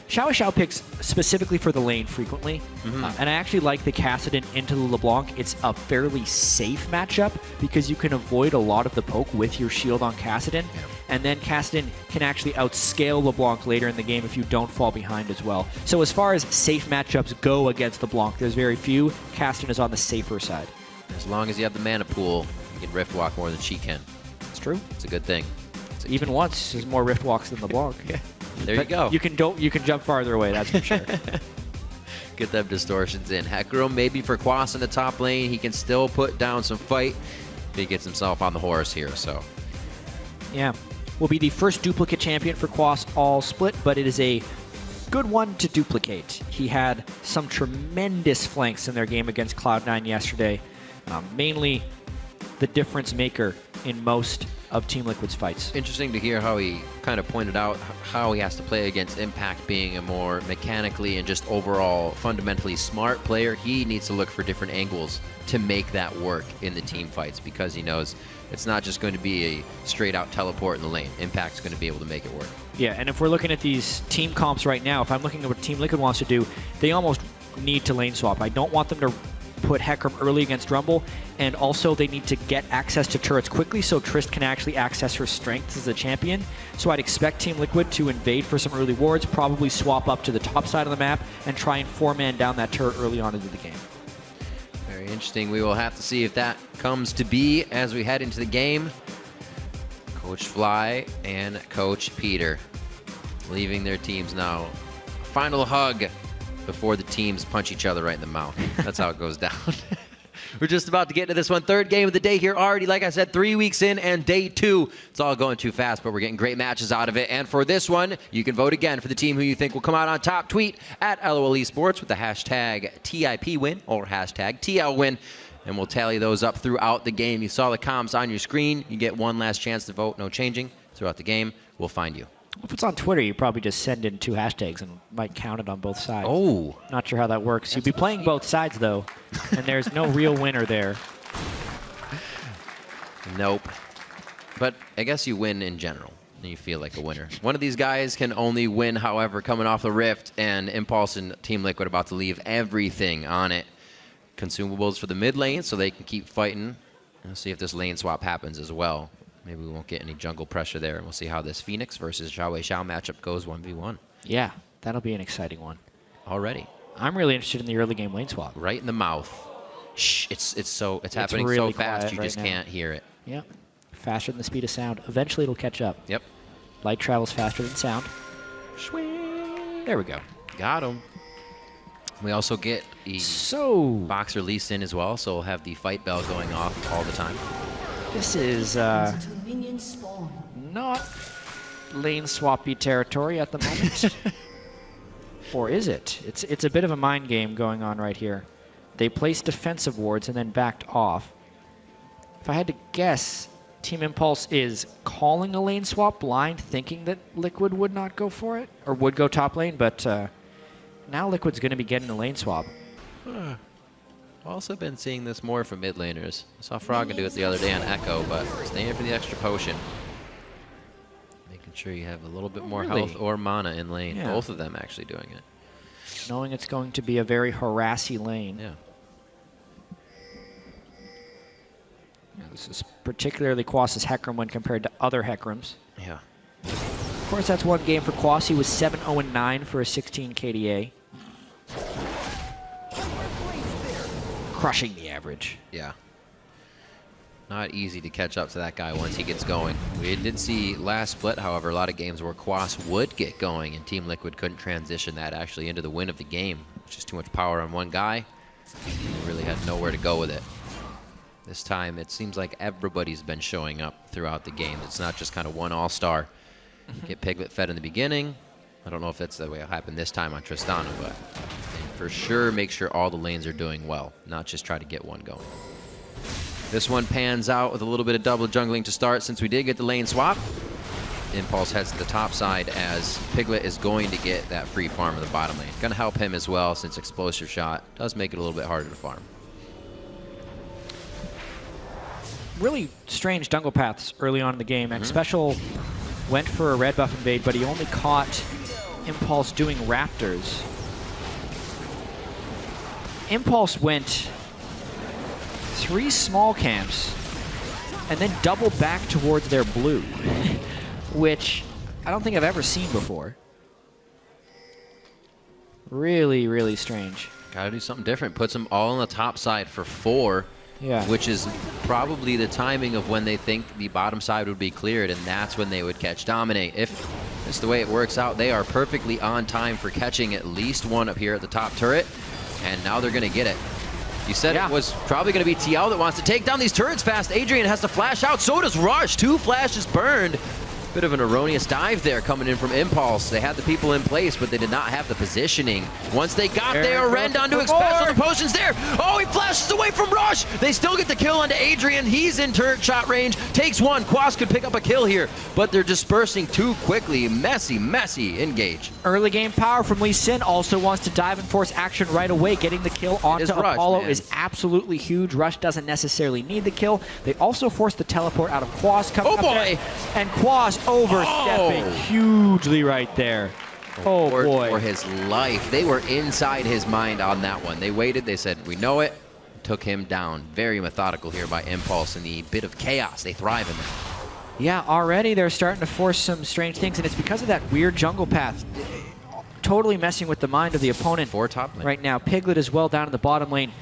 Xiao picks specifically for the lane frequently. And I actually like the Kassadin into the LeBlanc. It's a fairly safe matchup because you can avoid a lot of the poke with your shield on Kassadin. And then Kassadin can actually outscale LeBlanc later in the game if you don't fall behind as well. So as far as safe matchups go against LeBlanc, there's very few. Kassadin is on the safer side. As long as you have the mana pool, you can Rift Walk more than she can. It's true. It's a good thing. Even once, there's more Rift Walks than LeBlanc. There you go. You can jump farther away, that's for sure. Get them distortions in. Hecarim maybe for Quas in the top lane. He can still put down some fight. He gets himself on the horse here, so. Yeah. Will be the first duplicate champion for Quas all split, but it is a good one to duplicate. He had some tremendous flanks in their game against Cloud9 yesterday. Mainly the difference maker in most of Team Liquid's fights. Interesting to hear how he kind of pointed out how he has to play against Impact being a more mechanically and just overall fundamentally smart player. He needs to look for different angles to make that work in the team fights because he knows it's not just going to be a straight out teleport in the lane. Impact's going to be able to make it work. Yeah, and if we're looking at these team comps right now, if I'm looking at what Team Liquid wants to do, they almost need to lane swap. I don't want them to put Hecarim early against Rumble, and also they need to get access to turrets quickly so Trist can actually access her strengths as a champion. So I'd expect Team Liquid to invade for some early wards, probably swap up to the top side of the map, and try and 4-man down that turret early on into the game. Very interesting. We will have to see if that comes to be as we head into the game. Coach Fly and Coach Peter leaving their teams now. Final hug before the teams punch each other right in the mouth. That's how it goes down. We're just about to get into this one. Third game of the day here already. Like I said, 3 weeks in and day 2. It's all going too fast, but we're getting great matches out of it. And for this one, you can vote again for the team who you think will come out on top. Tweet at LOL Esports with the hashtag TIPwin or hashtag TLWin. And we'll tally those up throughout the game. You saw the comms on your screen. You get one last chance to vote. No changing throughout the game. We'll find you. If it's on Twitter, you probably just send in 2 hashtags and might count it on both sides. Oh. Not sure how that works. You'd be playing both sides, though, and there's no real winner there. Nope. But I guess you win in general, and you feel like a winner. One of these guys can only win, however, coming off the Rift, and Impulse and Team Liquid about to leave everything on it. Consumables for the mid lane so they can keep fighting. We'll see if this lane swap happens as well. Maybe we won't get any jungle pressure there, and we'll see how this Phoenix versus Xiao matchup goes 1v1. Yeah, that'll be an exciting one. Already. I'm really interested in the early game lane swap. Right in the mouth. Shh, it's happening really so fast you right just now. can't hear it. Yep. Faster than the speed of sound. Eventually it'll catch up. Yep. Light travels faster than sound. There we go. Got him. We also get the boxer Lee Sin as well, so we'll have the fight bell going off all the time. This is not lane swappy territory at the moment. Or is it? It's a bit of a mind game going on right here. They placed defensive wards and then backed off. If I had to guess, Team Impulse is calling a lane swap blind, thinking that Liquid would not go for it, or would go top lane, but now Liquid's going to be getting a lane swap. Also been seeing this more from mid laners. I saw Froggen do it the other day on Echo, but staying for the extra potion. Making sure you have a little bit more health or mana in lane. Yeah. Both of them actually doing it. Knowing it's going to be a very harassy lane. Yeah. This is particularly Quas's Hecarim when compared to other Hecarims. Yeah. Of course, that's one game for Quas. He was 7-0-9 for a 16 KDA. Crushing the average. Yeah. Not easy to catch up to that guy once he gets going. We did see last split, however, a lot of games where Quas would get going and Team Liquid couldn't transition that actually into the win of the game. It's just too much power on one guy. They really had nowhere to go with it. This time, it seems like everybody's been showing up throughout the game. It's not just kind of one all-star. Get Piglet fed in the beginning. I don't know if that's the way it happened this time on Tristana, but for sure make sure all the lanes are doing well, not just try to get one going. This one pans out with a little bit of double jungling to start since we did get the lane swap. Impulse heads to the top side as Piglet is going to get that free farm in the bottom lane. Gonna help him as well since Explosive Shot does make it a little bit harder to farm. Really strange jungle paths early on in the game. And Special went for a red buff invade, but he only caught Impulse doing Raptors. Impulse went 3 small camps and then doubled back towards their blue, which I don't think I've ever seen before. Really, really strange. Gotta do something different. Puts them all on the top side for 4. Yeah. Which is probably the timing of when they think the bottom side would be cleared, and that's when they would catch Dominate. If that's the way it works out, they are perfectly on time for catching at least one up here at the top turret, and now they're going to get it. You said it was probably going to be TL that wants to take down these turrets fast. Adrian has to flash out, so does Rush. 2 flashes burned. Bit of an erroneous dive there coming in from Impulse. They had the people in place, but they did not have the positioning. Once they got there, Rend onto Explosive, the potion's there. Oh, he flashes away from Rush. They still get the kill onto Adrian. He's in turret shot range. Takes one. Quas could pick up a kill here, but they're dispersing too quickly. Messy, messy engage. Early game power from Lee Sin. Also wants to dive and force action right away. Getting the kill onto Apollo is absolutely huge. Rush doesn't necessarily need the kill. They also force the teleport out of Quas. Oh boy! And Quas overstepping hugely right there. Oh boy. For his life. They were inside his mind on that one. They waited, they said, we know it. Took him down. Very methodical here by Impulse in the bit of chaos. They thrive in there. Yeah, already they're starting to force some strange things, and it's because of that weird jungle path. Totally messing with the mind of the opponent. 4 top lane. Right now, Piglet is well down in the bottom lane.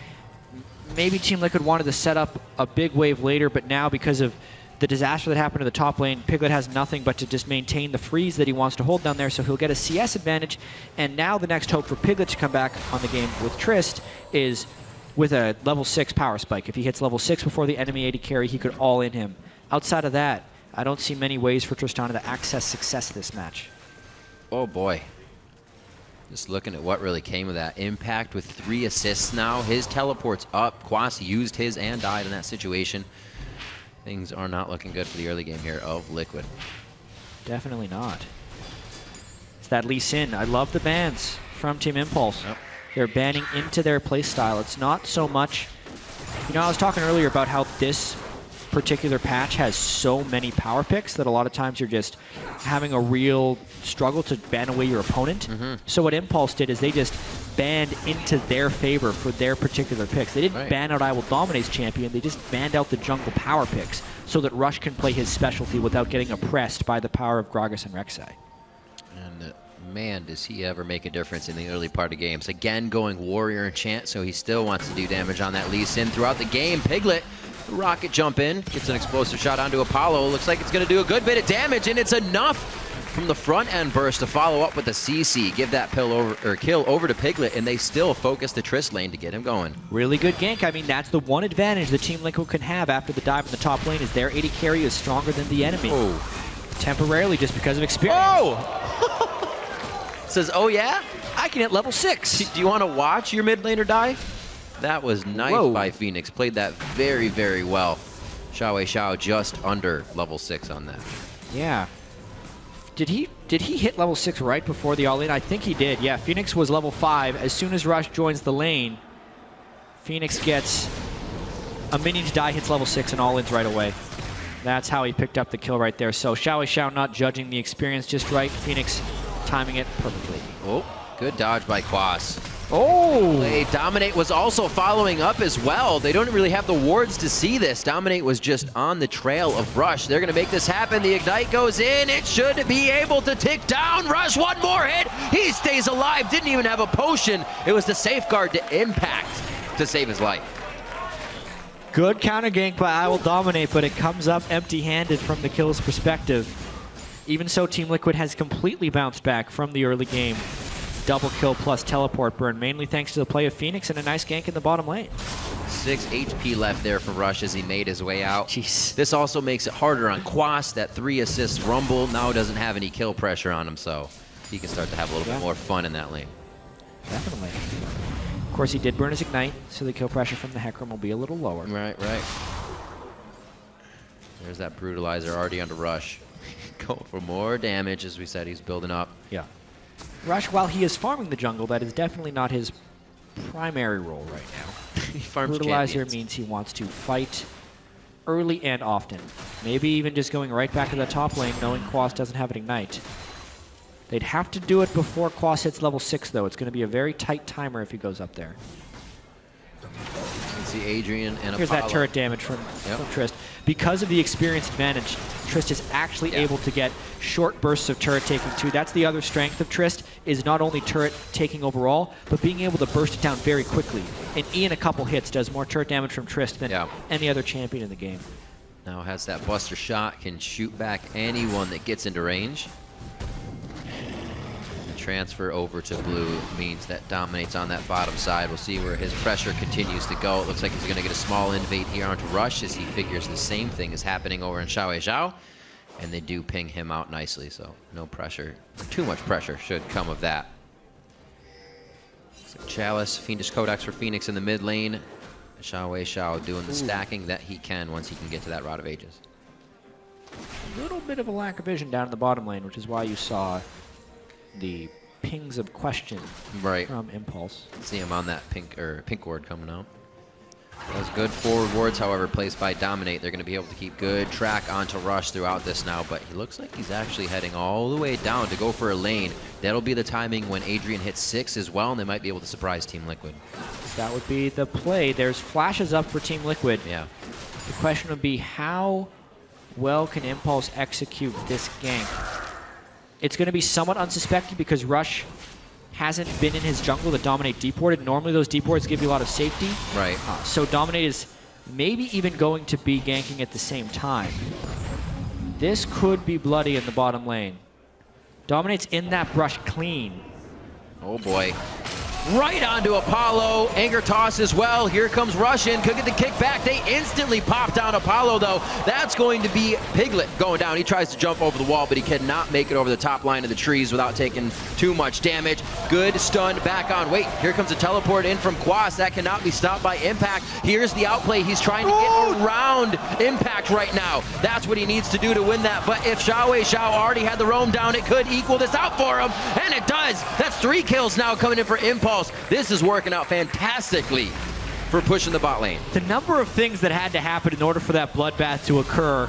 Maybe Team Liquid wanted to set up a big wave later, but now because of the disaster that happened to the top lane, Piglet has nothing but to just maintain the freeze that he wants to hold down there, so he'll get a CS advantage. And now the next hope for Piglet to come back on the game with Trist is with a level 6 power spike. If he hits level 6 before the enemy AD carry, he could all in him. Outside of that, I don't see many ways for Tristana to access success this match. Oh boy. Just looking at what really came of that. Impact with 3 assists now. His teleport's up. Quas used his and died in that situation. Things are not looking good for the early game here of Liquid. Definitely not. It's that Lee Sin. I love the bans from Team Impulse. Yep. They're banning into their playstyle. It's not so much... You know, I was talking earlier about how this particular patch has so many power picks that a lot of times you're just having a real struggle to ban away your opponent. So what Impulse did is they just banned into their favor for their particular picks. They didn't ban out I Will Dominate's champion, they just banned out the jungle power picks so that Rush can play his specialty without getting oppressed by the power of Gragas and Rek'Sai. And man, does he ever make a difference in the early part of games. Again, going Warrior Enchant, so he still wants to do damage on that Lee Sin throughout the game. Piglet, rocket jump in, gets an explosive shot onto Apollo. Looks like it's going to do a good bit of damage, and it's enough from the front end burst to follow up with the CC, give that kill over to Piglet, and they still focus the Trist lane to get him going. Really good gank. I mean, that's the one advantage the Team Liquid can have after the dive in the top lane is their AD carry is stronger than the enemy. Temporarily, just because of experience. Says, oh yeah? I can hit level 6. Do you want to watch your mid laner die? That was nice by Phoenix. Played that very, very well. Xiao Xiao just under level 6 on that. Yeah. Did he hit level 6 right before the all-in? I think he did. Yeah, Phoenix was level 5. As soon as Rush joins the lane, Phoenix gets a minion to die, hits level 6, and all-ins right away. That's how he picked up the kill right there. So Xiao Xiao not judging the experience just right. Phoenix timing it perfectly. Oh, good dodge by Quas. Oh! Dominate was also following up as well. They don't really have the wards to see this. Dominate was just on the trail of Rush. They're going to make this happen. The Ignite goes in. It should be able to tick down. Rush, one more hit. He stays alive. Didn't even have a potion. It was the safeguard to Impact to save his life. Good counter gank by I Will Dominate, but it comes up empty-handed from the kill's perspective. Even so, Team Liquid has completely bounced back from the early game. Double kill plus teleport burn, mainly thanks to the play of Phoenix and a nice gank in the bottom lane. 6 HP left there for Rush as he made his way out. This also makes it harder on Quas. That 3 assist Rumble now doesn't have any kill pressure on him, so he can start to have a little bit more fun in that lane. Definitely. Of course, he did burn his Ignite, so the kill pressure from the Hecarim will be a little lower. Right. There's that Brutalizer already under Rush. Going for more damage, as we said, he's building up. Yeah. Rush, while he is farming the jungle, that is definitely not his primary role right now. He farms Brutalizer champions. means he wants to fight early and often. Maybe even just going right back to the top lane, knowing Quas doesn't have an Ignite. They'd have to do it before Quas hits level 6, though. It's going to be a very tight timer if he goes up there. You can see Adrian and Here's Apollo. that turret damage from Trist. Because of the experience advantage, Trist is actually able to get short bursts of turret taking too. That's the other strength of Trist, is not only turret taking overall, but being able to burst it down very quickly. And E in a couple hits does more turret damage from Trist than any other champion in the game. Now has that Buster Shot, can shoot back anyone that gets into range. Transfer over to blue means that Dominate's on that bottom side. We'll see where his pressure continues to go. It looks like he's going to get a small invade here onto Rush as he figures the same thing is happening over in Xiao. And they do ping him out nicely, so no pressure. Too much pressure should come of that. So Chalice, Fiendish Codex for Phoenix in the mid lane. Xiao doing the stacking that he can once he can get to that Rod of Ages. A little bit of a lack of vision down in the bottom lane, which is why you saw the pings of question from Impulse. See him on that pink ward coming out. Those good forward wards, however, placed by Dominate. They're going to be able to keep good track onto Rush throughout this now, but he looks like he's actually heading all the way down to go for a lane. That'll be the timing when Adrian hits 6 as well, and they might be able to surprise Team Liquid. That would be the play. There's flashes up for Team Liquid. Yeah. The question would be, how well can Impulse execute this gank? It's going to be somewhat unsuspected because Rush hasn't been in his jungle to Dominate deported. Normally those deports give you a lot of safety. Right. So Dominate is maybe even going to be ganking at the same time. This could be bloody in the bottom lane. Dominate's in that brush clean. Oh boy. Right onto Apollo. Anger toss as well. Here comes Rush in. Could get the kick back. They instantly pop down Apollo, though. That's going to be Piglet going down. He tries to jump over the wall, but he cannot make it over the top line of the trees without taking too much damage. Good stun back on. Wait, here comes a teleport in from Quas. That cannot be stopped by Impact. Here's the outplay. He's trying to get around Impact right now. That's what he needs to do to win that. But if Xiao already had the roam down, it could equal this out for him. And it does. That's 3 kills now coming in for Impulse. This is working out fantastically for pushing the bot lane. The number of things that had to happen in order for that bloodbath to occur,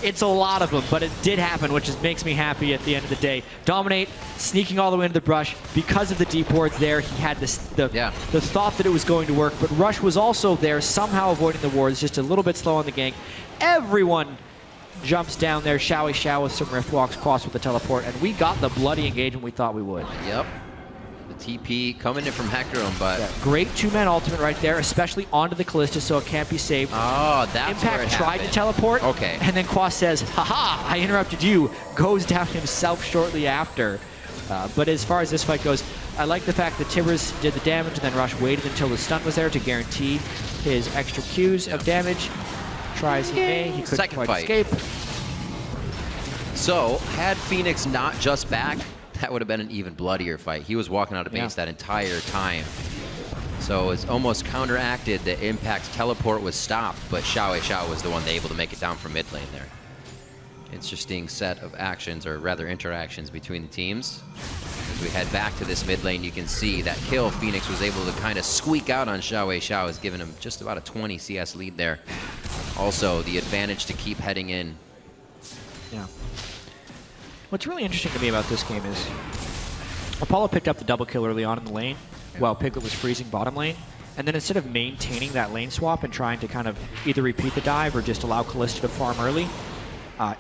it's a lot of them, but it did happen, which just makes me happy at the end of the day. Dominate, sneaking all the way into the brush. Because of the deep wards there, he had the thought that it was going to work, but Rush was also there, somehow avoiding the wards, just a little bit slow on the gank. Everyone jumps down there. Xiao with some Rift Walks, Quas with the teleport, and we got the bloody engagement we thought we would. Yep. TP coming in from Hecarim, but great 2-man ultimate right there, especially onto the Callista, so it can't be saved. Oh, that's Impact where it tried happened. to teleport, okay, and then Quas says, "Haha, I interrupted you." Goes down himself shortly after. But as far as this fight goes, I like the fact that Tibbers did the damage, and then Rush waited until the stun was there to guarantee his extra Qs of damage. Tries he may, he couldn't Second quite fight. escape. So, had Phoenix not just back, that would have been an even bloodier fight. He was walking out of base that entire time. So it's almost counteracted that Impact's teleport was stopped, but Xiao was the one able to make it down from mid lane there. Interesting set of actions, or rather interactions between the teams. As we head back to this mid lane, you can see that kill Phoenix was able to kind of squeak out on Xiao has given him just about a 20 CS lead there. Also, the advantage to keep heading in. Yeah. What's really interesting to me about this game is Apollo picked up the double kill early on in the lane while Piglet was freezing bottom lane. And then instead of maintaining that lane swap and trying to kind of either repeat the dive or just allow Callista to farm early,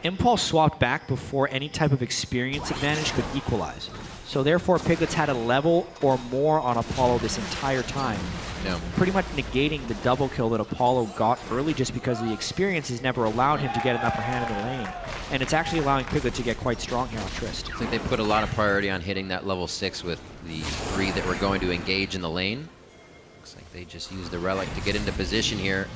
Impulse swapped back before any type of experience advantage could equalize. So therefore, Piglet's had a level or more on Apollo this entire time. Yeah. Pretty much negating the double kill that Apollo got early just because the experience has never allowed him to get an upper hand in the lane. And it's actually allowing Piglet to get quite strong here on Trist. I think they put a lot of priority on hitting that level 6 with the 3 that were going to engage in the lane. Looks like they just used the relic to get into position here.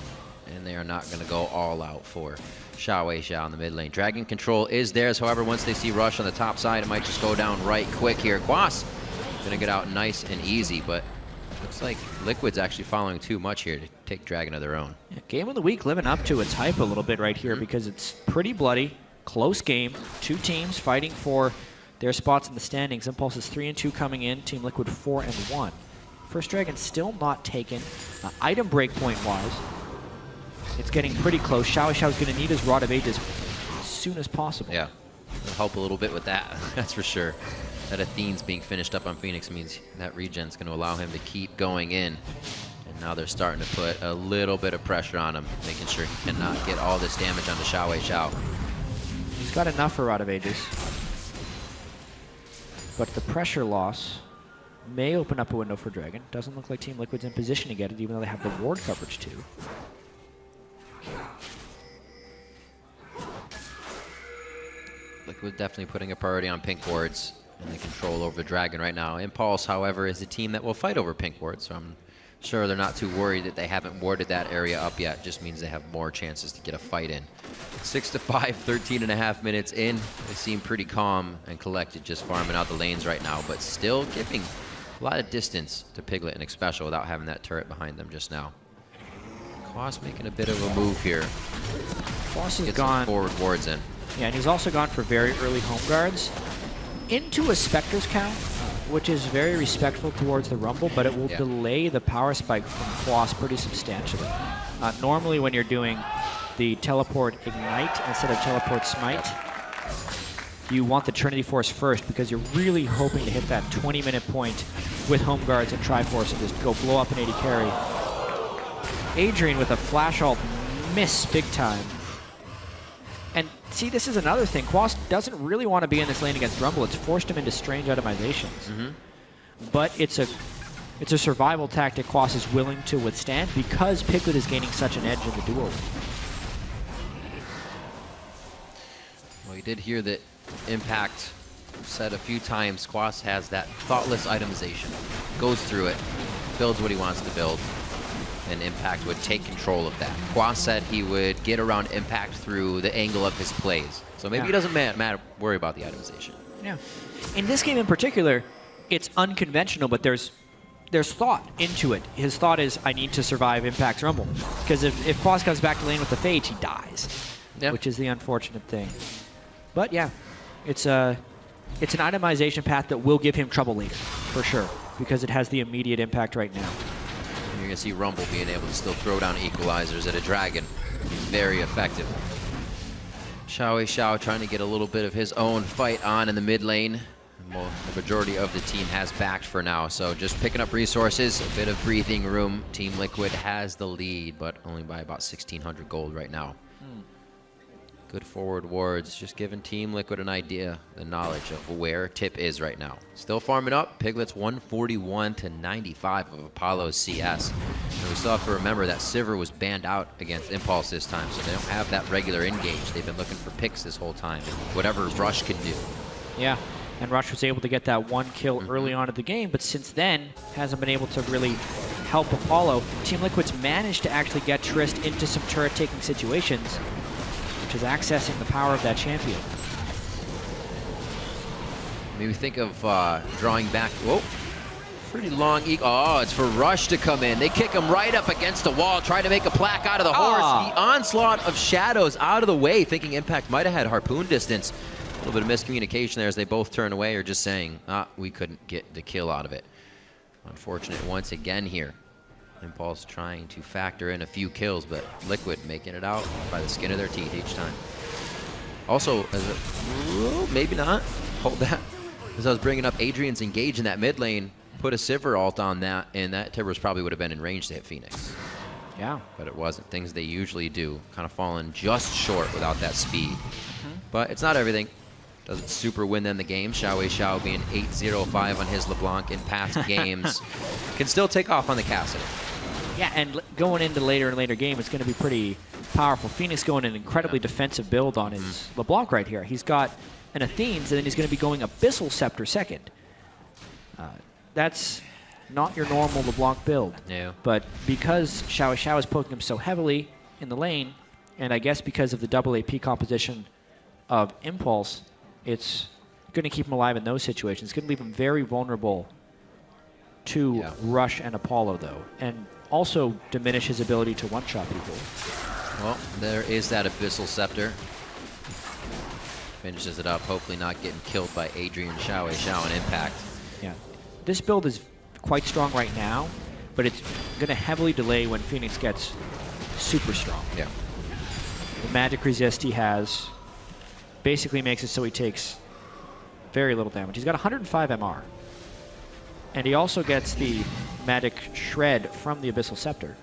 and they are not going to go all out for Xiao in the mid lane. Dragon control is theirs. However, once they see Rush on the top side, it might just go down right quick here. Quas going to get out nice and easy, but looks like Liquid's actually following too much here to take Dragon of their own. Yeah, game of the week living up to its hype a little bit right here because it's pretty bloody, close game. Two teams fighting for their spots in the standings. Impulse is 3-2 coming in. Team Liquid 4-1. First Dragon still not taken. Item breakpoint wise, it's getting pretty close. Xiao's going to need his Rod of Ages as soon as possible. Yeah, it'll help a little bit with that, that's for sure. That Athene's being finished up on Phoenix means that regen's going to allow him to keep going in. And now they're starting to put a little bit of pressure on him, making sure he cannot get all this damage onto Xiao. He's got enough for Rod of Ages. But the pressure loss may open up a window for Dragon. Doesn't look like Team Liquid's in position to get it, even though they have the ward coverage too. Liquid definitely putting a priority on pink wards and the control over the Dragon right now. Impulse, however, is a team that will fight over pink wards, so I'm sure they're not too worried that they haven't warded that area up yet. Just means they have more chances to get a fight in. 6-5, 13.5 minutes in. They seem pretty calm and collected, just farming out the lanes right now, but still giving a lot of distance to Piglet and Xpecial without having that turret behind them just now. Quas making a bit of a move here. Quas has Get gone some forward wards in. Yeah, and he's also gone for very early home guards into a Spectre's count, which is very respectful towards the Rumble, but it will delay the power spike from Quas pretty substantially. Normally when you're doing the Teleport Ignite instead of Teleport Smite, you want the Trinity Force first because you're really hoping to hit that 20-minute point with home guards and Triforce and just go blow up an AD carry. Adrian with a flash ult miss big time. And see, this is another thing. Quas doesn't really want to be in this lane against Rumble. It's forced him into strange itemizations. But it's a survival tactic Quas is willing to withstand because Piglet is gaining such an edge in the duo. Well, you did hear that Impact said a few times Quas has that thoughtless itemization. Goes through it, builds what he wants to build, and Impact would take control of that. Quas said he would get around Impact through the angle of his plays. So maybe he doesn't worry about the itemization. Yeah. In this game in particular, it's unconventional, but there's thought into it. His thought is, I need to survive Impact's Rumble. Because if Quas comes back to lane with the Phage, he dies. Which is the unfortunate thing. But yeah, it's an itemization path that will give him trouble later, for sure. Because it has the immediate impact right now. You're going to see Rumble being able to still throw down equalizers at a Dragon. Very effective. Xiao trying to get a little bit of his own fight on in the mid lane. The majority of the team has backed for now, so just picking up resources, a bit of breathing room. Team Liquid has the lead, but only by about 1,600 gold right now. Good forward wards, just giving Team Liquid an idea, the knowledge of where Tip is right now. Still farming up. Piglet's 141 to 95 of Apollo's CS. And we still have to remember that Sivir was banned out against Impulse this time, so they don't have that regular engage. They've been looking for picks this whole time, and whatever Rush can do. Yeah, and Rush was able to get that one kill early on in the game, but since then hasn't been able to really help Apollo. Team Liquid's managed to actually get Trist into some turret-taking situations, which is accessing the power of that champion. Maybe think of drawing back. Whoa. Pretty long. Oh, it's for Rush to come in. They kick him right up against the wall, try to make a plaque out of the horse. The onslaught of shadows out of the way, thinking Impact might have had harpoon distance. A little bit of miscommunication there as they both turn away, or just saying, we couldn't get the kill out of it. Unfortunate once again here. Impulse trying to factor in a few kills, but Liquid making it out by the skin of their teeth each time. Also, maybe not. Hold that. As I was bringing up Adrian's engage in that mid lane, put a Sivir ult on that, and that Tibbers probably would have been in range to hit Phoenix. Yeah. But it wasn't. Things they usually do, kind of falling just short without that speed. But it's not everything. Doesn't super win them the game. Xiao being 8-0-5 on his LeBlanc in past games. Can still take off on the Cassidy. Yeah, and going into later and later game, it's going to be pretty powerful. Phoenix going an incredibly defensive build on his LeBlanc right here. He's got an Athene's, and then he's going to be going Abyssal Scepter second. That's not your normal LeBlanc build. No. But because Xiao is poking him so heavily, in the lane, and I guess because of the double AP composition of Impulse, it's going to keep him alive in those situations. It's going to leave him very vulnerable to Rush and Apollo, though, and also diminish his ability to one-shot people. Well, there is that Abyssal Scepter. Finishes it up, hopefully not getting killed by Adrian Xiao and Impact. Yeah. This build is quite strong right now, but it's going to heavily delay when Phoenix gets super strong. Yeah. The magic resist he has basically makes it so he takes very little damage. He's got 105 MR. And he also gets the magic shred from the Abyssal Scepter.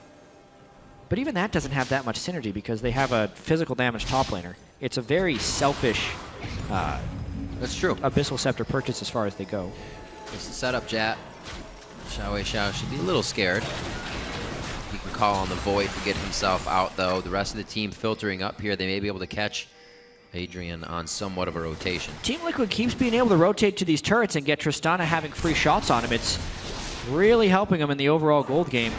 But even that doesn't have that much synergy because they have a physical damage top laner. It's a very selfish that's true. Abyssal Scepter purchase as far as they go. It's the setup, Jat. Xiao should be a little scared. He can call on the Void to get himself out, though. The rest of the team filtering up here. They may be able to catch Adrian on somewhat of a rotation. Team Liquid keeps being able to rotate to these turrets and get Tristana having free shots on him. It's really helping him in the overall gold game.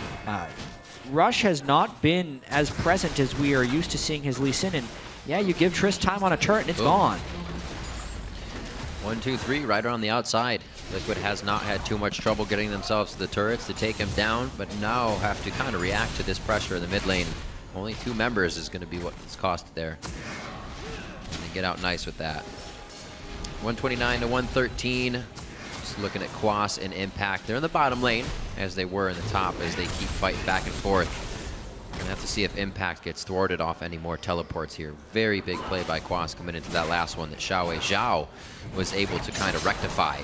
Rush has not been as present as we are used to seeing his Lee Sin, and yeah, you give Trist time on a turret and it's gone. 1, 2, 3, right around the outside. Liquid has not had too much trouble getting themselves to the turrets to take him down, but now have to kind of react to this pressure in the mid lane. Only 2 members is going to be what's cost there. And they get out nice with that. 129 to 113. Just looking at Quas and Impact. They're in the bottom lane, as they were in the top, as they keep fighting back and forth. We're gonna have to see if Impact gets thwarted off any more teleports here. Very big play by Quas coming into that last one that Xiao was able to kind of rectify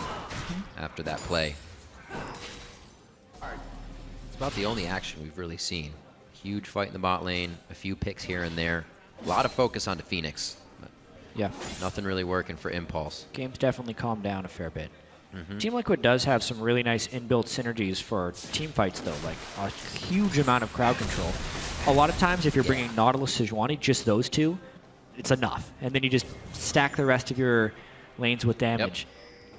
after that play. It's about the only action we've really seen. Huge fight in the bot lane, a few picks here and there. A lot of focus on the Phoenix. Yeah. Nothing really working for Impulse. Game's definitely calmed down a fair bit. Team Liquid does have some really nice inbuilt synergies for team fights, though, like a huge amount of crowd control. A lot of times, if you're bringing Nautilus, Sejuani, just those two, it's enough. And then you just stack the rest of your lanes with damage.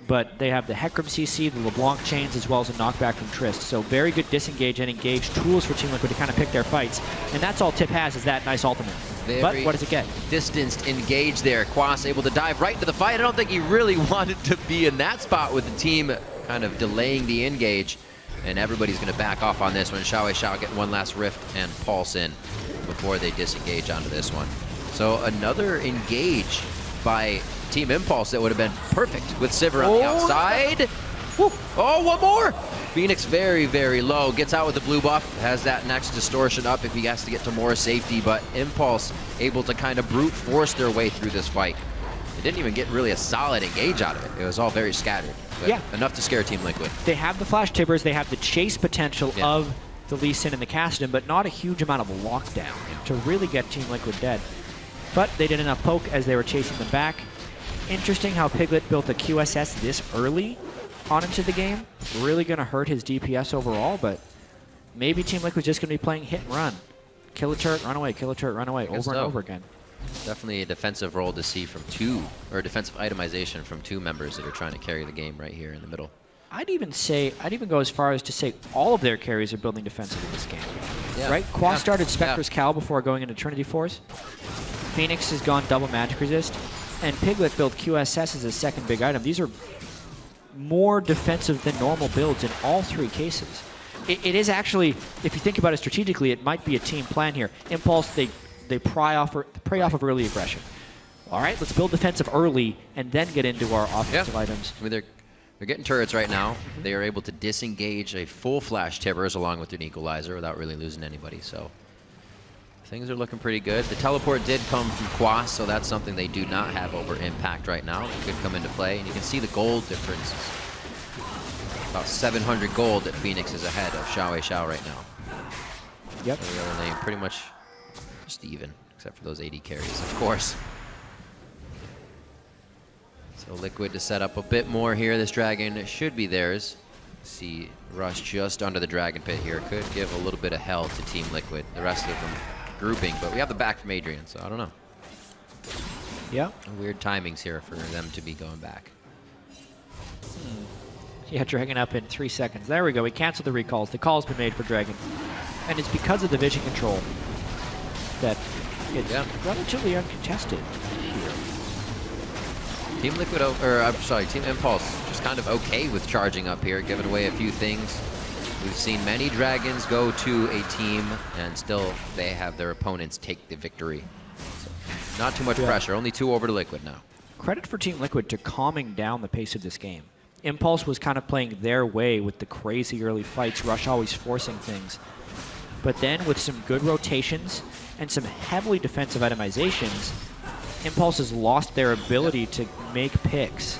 But they have the Hecarim CC, the LeBlanc chains, as well as a knockback from Trist. So very good disengage and engage tools for Team Liquid to kind of pick their fights. And that's all Tip has, is that nice ultimate. But what does it get? Distanced engage there. Quas able to dive right into the fight. I don't think he really wanted to be in that spot with the team kind of delaying the engage. And everybody's going to back off on this one. Xiao get one last rift and pulse in before they disengage onto this one. So another engage by Team Impulse that would have been perfect with Sivir on the outside. Woo. Oh, one more! Phoenix very, very low. Gets out with the blue buff. Has that next distortion up if he has to get to more safety. But Impulse able to kind of brute force their way through this fight. They didn't even get really a solid engage out of it. It was all very scattered. But enough to scare Team Liquid. They have the flash tibbers. They have the chase potential of the Lee Sin and the Kassadin, but not a huge amount of lockdown to really get Team Liquid dead. But they did enough poke as they were chasing them back. Interesting how Piglet built a QSS this early on into the game. Really going to hurt his DPS overall, but maybe Team Liquid's just going to be playing hit and run. Kill a turret, run away, kill a turret, run away, over and over again. Definitely a defensive role to see from 2, or defensive itemization from 2 members that are trying to carry the game right here in the middle. I'd even go as far as to say all of their carries are building defensive in this game. Yeah. Right? Quas started Spectre's Cal before going into Trinity Force. Phoenix has gone double magic resist. And Piglet built QSS as his second big item. These are more defensive than normal builds in all 3 cases. It is actually, if you think about it strategically, it might be a team plan here. Impulse, they prey off of early aggression. All right, let's build defensive early and then get into our offensive items. I mean, they're getting turrets right now. They are able to disengage a full flash Tibbers along with an equalizer without really losing anybody. So things are looking pretty good. The teleport did come from Quas, so that's something they do not have over Impact right now. It could come into play, and you can see the gold difference. About 700 gold that Phoenix is ahead of Xiao right now. Yep. So the other lane pretty much just even, except for those AD carries, of course. So Liquid to set up a bit more here. This dragon should be theirs. See Rush just under the dragon pit here. Could give a little bit of hell to Team Liquid. The rest of them grouping, but we have the back from Adrian, so I don't know. Yeah. Weird timings here for them to be going back. Yeah, Dragon up in 3 seconds. There we go. We canceled the recalls. The call's been made for Dragon. And it's because of the vision control. that it's relatively uncontested here. Team Liquid, Team Impulse just kind of okay with charging up here, giving away a few things. We've seen many Dragons go to a team and still they have their opponents take the victory. So not too much pressure, only 2 over to Liquid now. Credit for Team Liquid to calming down the pace of this game. Impulse was kind of playing their way with the crazy early fights, Rush always forcing things. But then with some good rotations and some heavily defensive itemizations, Impulse has lost their ability to make picks.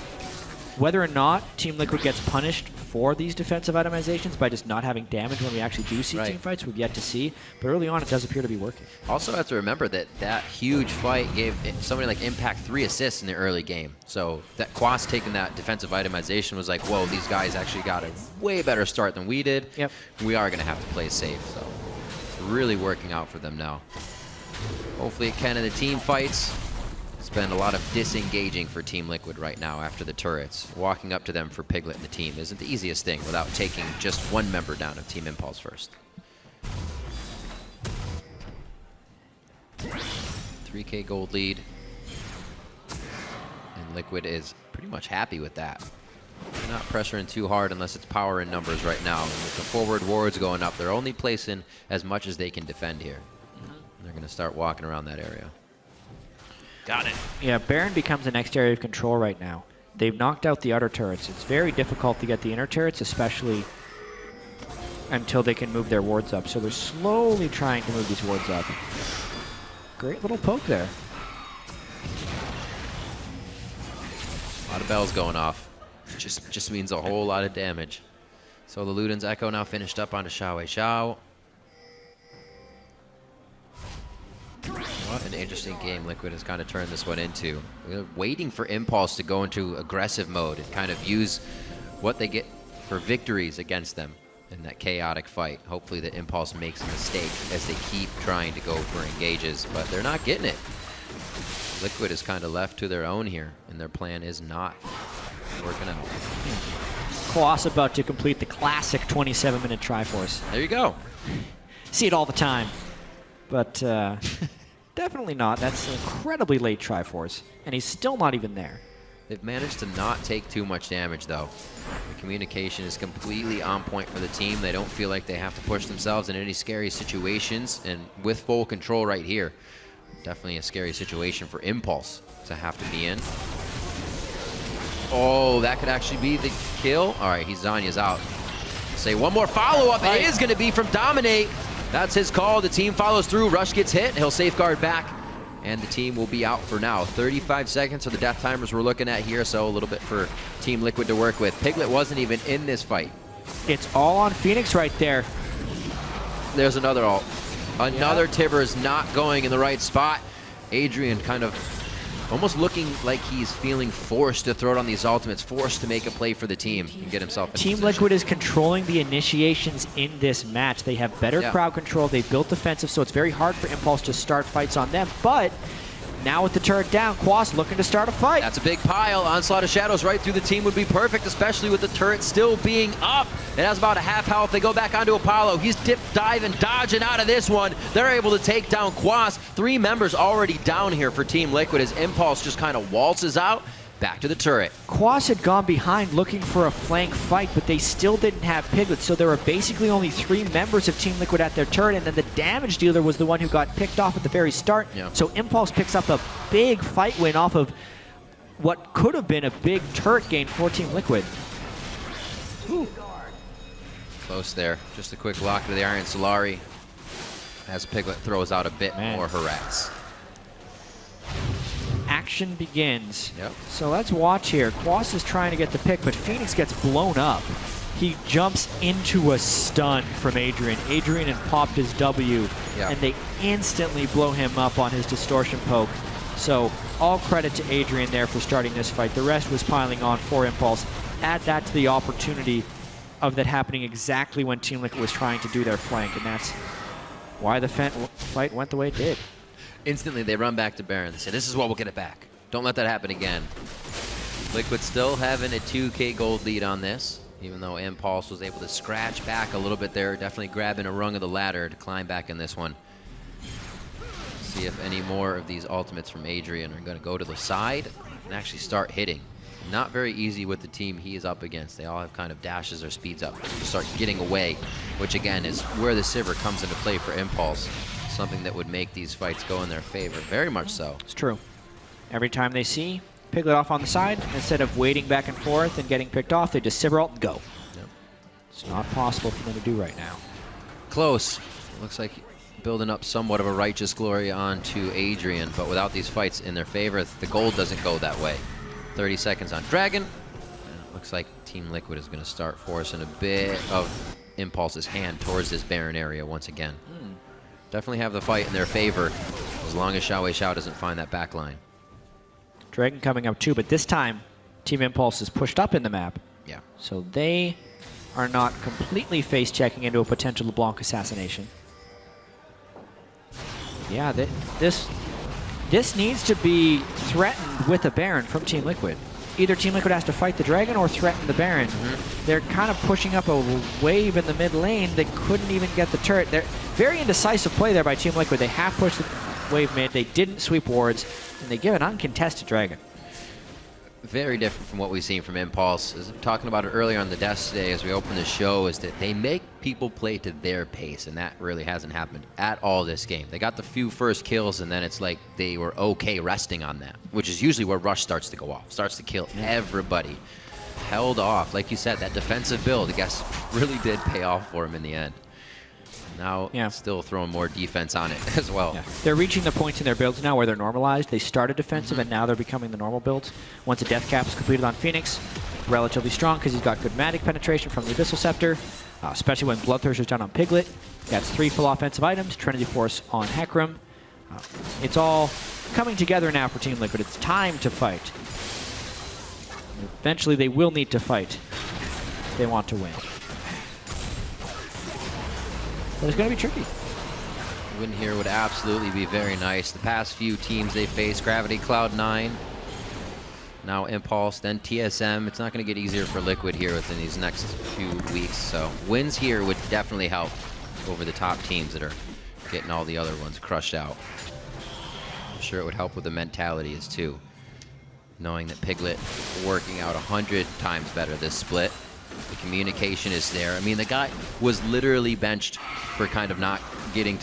Whether or not Team Liquid gets punished for these defensive itemizations by just not having damage when we actually do see team fights, we've yet to see. But early on, it does appear to be working. Also have to remember that that huge fight gave somebody like Impact 3 assists in the early game. So that Quas taking that defensive itemization was like, whoa, these guys actually got a way better start than we did. Yep. We are going to have to play safe. So it's really working out for them now. Hopefully it can in the team fights. It's been a lot of disengaging for Team Liquid right now after the turrets. Walking up to them for Piglet and the team isn't the easiest thing without taking just one member down of Team Impulse first. 3K gold lead. And Liquid is pretty much happy with that. They're not pressuring too hard unless it's power in numbers right now. And with the forward wards going up, they're only placing as much as they can defend here. They're going to start walking around that area. Got it. Yeah, Baron becomes the next area of control right now. They've knocked out the outer turrets. It's very difficult to get the inner turrets, especially until they can move their wards up. So they're slowly trying to move these wards up. Great little poke there. A lot of bells going off. Just means a whole lot of damage. So the Luden's Echo now finished up onto Xiao. What an interesting game Liquid has kind of turned this one into. We're waiting for Impulse to go into aggressive mode and kind of use what they get for victories against them in that chaotic fight. Hopefully the Impulse makes a mistake as they keep trying to go for engages, but they're not getting it. Liquid is kind of left to their own here, and their plan is not working out. Quas about to complete the classic 27-minute Triforce. There you go. See it all the time. But definitely not. That's an incredibly late Triforce, and he's still not even there. They've managed to not take too much damage, though. The communication is completely on point for the team. They don't feel like they have to push themselves in any scary situations, and with full control right here, definitely a scary situation for Impulse to have to be in. Oh, that could actually be the kill. All right, Zanya's out. Say one more follow-up. It is going to be from Dominate. That's his call. The team follows through. Rush gets hit. He'll safeguard back, and the team will be out for now. 35 seconds are the death timers we're looking at here, so a little bit for Team Liquid to work with. Piglet wasn't even in this fight. It's all on Phoenix right there. There's another ult. Another Tibbers not going in the right spot. Adrian kind of almost looking like he's feeling forced to throw it on these ultimates, forced to make a play for the team and get himself in Team position. Liquid is controlling the initiations in this match. They have better crowd control. They've built defensive, so it's very hard for Impulse to start fights on them. But now with the turret down, Quas looking to start a fight. That's a big pile. Onslaught of Shadows right through the team would be perfect, especially with the turret still being up. It has about a half health. They go back onto Apollo. He's dip, diving, dodging out of this one. They're able to take down Quas. 3 members already down here for Team Liquid as Impulse just kind of waltzes out. Back to the turret. Quas had gone behind looking for a flank fight, but they still didn't have Piglet, so there were basically only 3 members of Team Liquid at their turret, and then the damage dealer was the one who got picked off at the very start. So Impulse picks up a big fight win off of what could have been a big turret gain for Team Liquid. Ooh. Close there. Just a quick lock to the Iron Solari as Piglet throws out a bit more harass. Action begins. Yep. So let's watch here. Quas is trying to get the pick, but Phoenix gets blown up. He jumps into a stun from Adrian. Adrian had popped his W, and they instantly blow him up on his distortion poke. So all credit to Adrian there for starting this fight. The rest was piling on for Impulse. Add that to the opportunity of that happening exactly when Team Liquid was trying to do their flank, and that's why the fight went the way it did. Instantly, they run back to Baron. They say, this is what we'll get it back. Don't let that happen again. Liquid still having a 2K gold lead on this, even though Impulse was able to scratch back a little bit there, definitely grabbing a rung of the ladder to climb back in this one. See if any more of these ultimates from Adrian are going to go to the side and actually start hitting. Not very easy with the team he is up against. They all have kind of dashes or speeds up to start getting away, which again is where the Sivir comes into play for Impulse. Something that would make these fights go in their favor, very much so. It's true. Every time they see Piglet off on the side, instead of waiting back and forth and getting picked off, they just Sivir ult and go. Yep. It's not possible for them to do right now. Close. It looks like building up somewhat of a righteous glory onto Adrian, but without these fights in their favor, the gold doesn't go that way. 30 seconds on Dragon. And it looks like Team Liquid is going to start forcing a bit of Impulse's hand towards this Baron area once again. Definitely have the fight in their favor as long as Xiao doesn't find that back line. Dragon coming up too, but this time Team Impulse is pushed up in the map. Yeah. So they are not completely face checking into a potential LeBlanc assassination. Yeah, this needs to be threatened with a Baron from Team Liquid. Either Team Liquid has to fight the Dragon or threaten the Baron. They're kind of pushing up a wave in the mid lane. They couldn't even get the turret. They're very indecisive play there by Team Liquid. They have pushed the wave mid. They didn't sweep wards, and they give an uncontested Dragon. Very different from what we've seen from Impulse. As I'm talking about it earlier on the desk today as we open the show, is that they make people play to their pace, and that really hasn't happened at all this game. They got the few first kills, and then it's like they were okay resting on that, which is usually where Rush starts to go off, starts to kill everybody. Held off. Like you said, that defensive build, I guess, really did pay off for him in the end. Now, still throwing more defense on it as well. Yeah. They're reaching the points in their builds now where they're normalized. They started defensive, and now they're becoming the normal builds. Once a death cap is completed on Phoenix, relatively strong because he's got good magic penetration from the Abyssal Scepter, especially when Bloodthirster's done on Piglet. That's 3 full offensive items, Trinity Force on Hecarim. It's all coming together now for Team Liquid. It's time to fight. Eventually, they will need to fight if they want to win. But it's going to be tricky. Win here would absolutely be very nice. The past few teams they faced, Gravity, Cloud9, now Impulse, then TSM. It's not going to get easier for Liquid here within these next few weeks. So wins here would definitely help over the top teams that are getting all the other ones crushed out. I'm sure it would help with the mentality as too. Knowing that Piglet working out 100 times better this split. The communication is there. I mean, the guy was literally benched for kind of not getting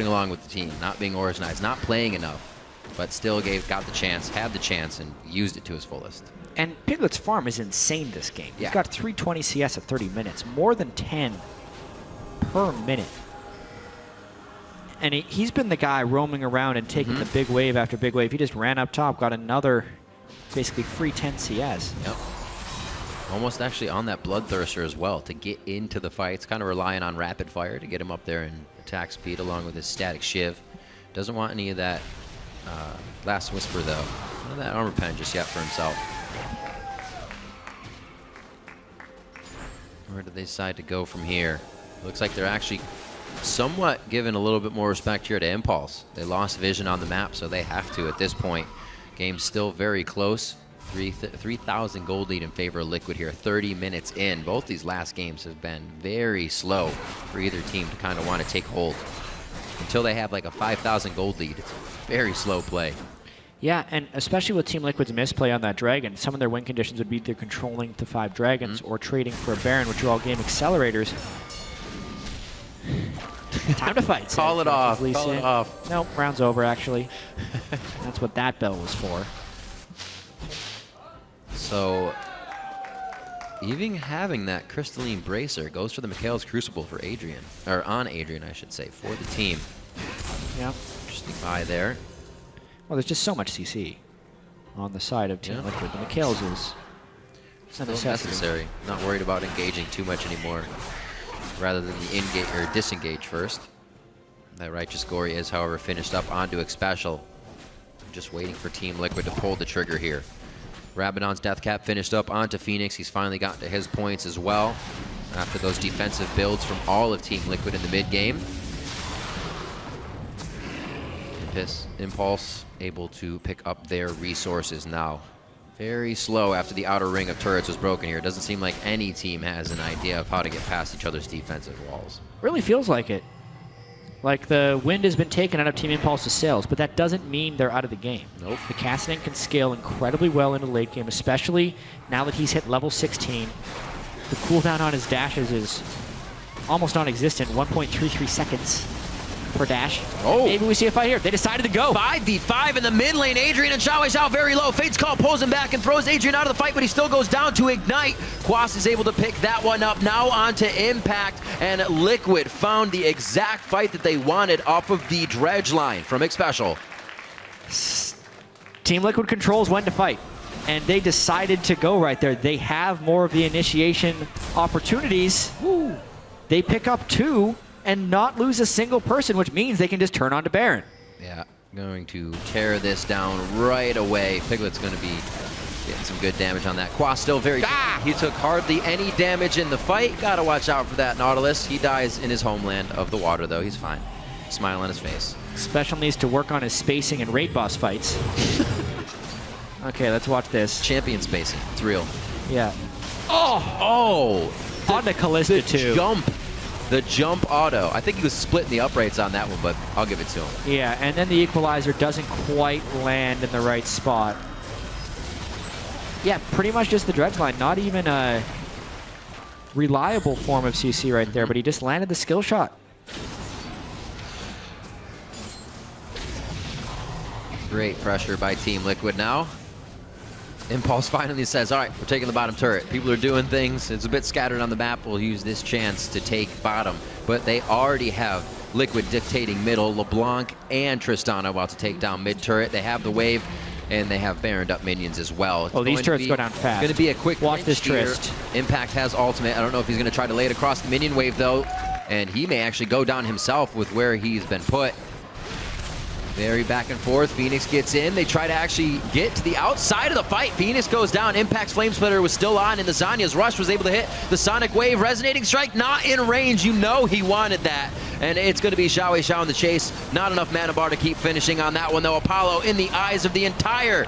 along with the team, not being organized, not playing enough, but still got the chance, had the chance, and used it to his fullest. And Piglet's farm is insane this game. He's got 320 CS at 30 minutes, more than 10 per minute. And he's been the guy roaming around and taking the big wave after big wave. He just ran up top, got another basically free 10 CS. Yep. Almost actually on that Bloodthirster as well to get into the fights, kind of relying on rapid fire to get him up there in attack speed along with his static shiv. Doesn't want any of that Last Whisper though. None of that armor pen just yet for himself. Where do they decide to go from here? Looks like they're actually somewhat giving a little bit more respect here to Impulse. They lost vision on the map, so they have to at this point. Game's still very close. 3,000 gold lead in favor of Liquid here, 30 minutes in. Both these last games have been very slow for either team to kind of want to take hold. Until they have like a 5,000 gold lead, it's very slow play. Yeah, and especially with Team Liquid's misplay on that Dragon, some of their win conditions would be either controlling the 5 Dragons or trading for a Baron, which are all game accelerators. Time to fight. Call it off. Call it off. Nope, round's over, actually. That's what that bell was for. So, even having that Crystalline Bracer goes for the Mikhail's Crucible for Adrian. Or on Adrian, I should say, for the team. Yeah. Interesting buy there. Well, there's just so much CC on the side of Team Liquid. The Mikhail's is still necessary. Not worried about engaging too much anymore. Rather than the engage or disengage first. That Righteous Glory is, however, finished up onto Xpecial. Just waiting for Team Liquid to pull the trigger here. Rabadon's Death Cap finished up onto Phoenix. He's finally gotten to his points as well after those defensive builds from all of Team Liquid in the mid game. Impulse able to pick up their resources now. Very slow after the outer ring of turrets was broken here. It doesn't seem like any team has an idea of how to get past each other's defensive walls. Really feels like it. Like, the wind has been taken out of Team Impulse's sails, but that doesn't mean they're out of the game. Nope. The Cassidy can scale incredibly well into the late game, especially now that he's hit level 16. The cooldown on his dashes is almost non-existent, 1.33 seconds per dash. Oh. Maybe we see a fight here. They decided to go. 5v5 in the mid lane. Adrian and Xiao Xiao very low. Fate's Call pulls him back and throws Adrian out of the fight, but he still goes down to Ignite. Quas is able to pick that one up. Now on to Impact, and Liquid found the exact fight that they wanted off of the dredge line from Xpecial. Team Liquid controls when to fight, and they decided to go right there. They have more of the initiation opportunities. Woo. They pick up 2 and not lose a single person, which means they can just turn on to Baron. Yeah, going to tear this down right away. Piglet's going to be getting some good damage on that. Quas still very... He took hardly any damage in the fight. Got to watch out for that Nautilus. He dies in his homeland of the water, though. He's fine. Smile on his face. Special needs to work on his spacing in raid boss fights. Okay, let's watch this. Champion spacing. It's real. Yeah. Oh! On to Callista, too. The jump auto. I think he was splitting the uprights on that one, but I'll give it to him. Yeah, and then the equalizer doesn't quite land in the right spot. Yeah, pretty much just the dredge line. Not even a reliable form of CC right there, but he just landed the skill shot. Great pressure by Team Liquid now. Impulse finally says, all right, we're taking the bottom turret. People are doing things. It's a bit scattered on the map. We'll use this chance to take bottom. But they already have Liquid dictating middle. LeBlanc and Tristana about to take down mid turret. They have the wave, and they have Baroned up minions as well. Oh, these turrets go down fast. It's going to be a quick watch this here. Trist. Impact has ultimate. I don't know if he's going to try to lay it across the minion wave, though. And he may actually go down himself with where he's been put. Very back and forth. Phoenix gets in. They try to actually get to the outside of the fight. Phoenix goes down. Impact's Flame Splitter was still on, and the Zanya's Rush was able to hit the Sonic Wave. Resonating Strike not in range. You know he wanted that. And it's going to be Xiao Xiao in the chase. Not enough mana bar to keep finishing on that one, though. Apollo in the eyes of the entire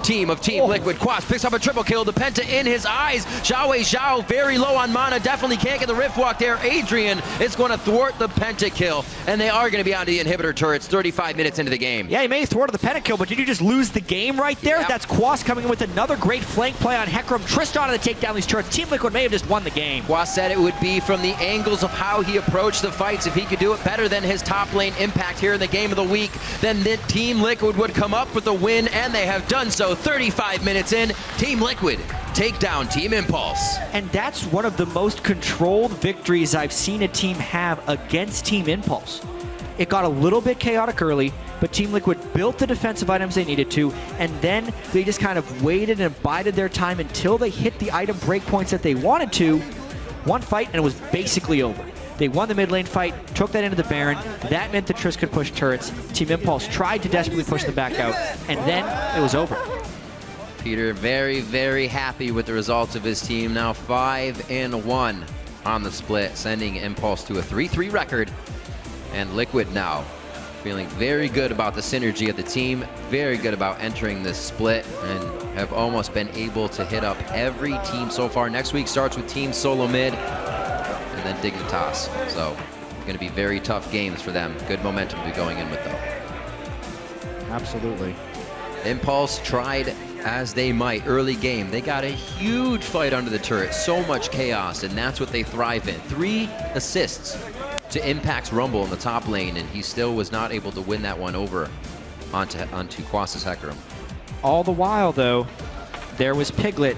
team of Team Liquid. Quas picks up a triple kill. The Penta in his eyes. Xiao Xiao very low on mana. Definitely can't get the Rift Walk there. Adrian is going to thwart the Penta kill. And they are going to be onto the inhibitor turrets 35 minutes into the game. Yeah, he may have thwarted the Penta kill, but did you just lose the game right there? Yep. That's Quas coming in with another great flank play on Hecarim. Tristana to take down these turrets. Team Liquid may have just won the game. Quas said it would be from the angles of how he approached the fights. If he could do it better than his top lane Impact here in the game of the week, then the Team Liquid would come up with the win, and they have done so. 35 minutes in, Team Liquid take down Team Impulse. And that's one of the most controlled victories I've seen a team have against Team Impulse. It got a little bit chaotic early, but Team Liquid built the defensive items they needed to, and then they just kind of waited and bided their time until they hit the item breakpoints that they wanted to. One fight, and it was basically over. They won the mid lane fight, took that into the Baron. That meant the Triss could push turrets. Team Impulse tried to desperately push them back out, and then it was over. Peter very, very happy with the results of his team. Now 5-1 on the split, sending Impulse to a 3-3 record. And Liquid now feeling very good about the synergy of the team, very good about entering this split, and have almost been able to hit up every team so far. Next week starts with Team Solo Mid, and then Dignitas. So going to be very tough games for them. Good momentum to be going in with, though. Absolutely. Impulse tried as they might early game. They got a huge fight under the turret, so much chaos, and that's what they thrive in. 3 assists to Impact's Rumble in the top lane, and he still was not able to win that one over onto Quas's Hecarim. All the while, though, there was Piglet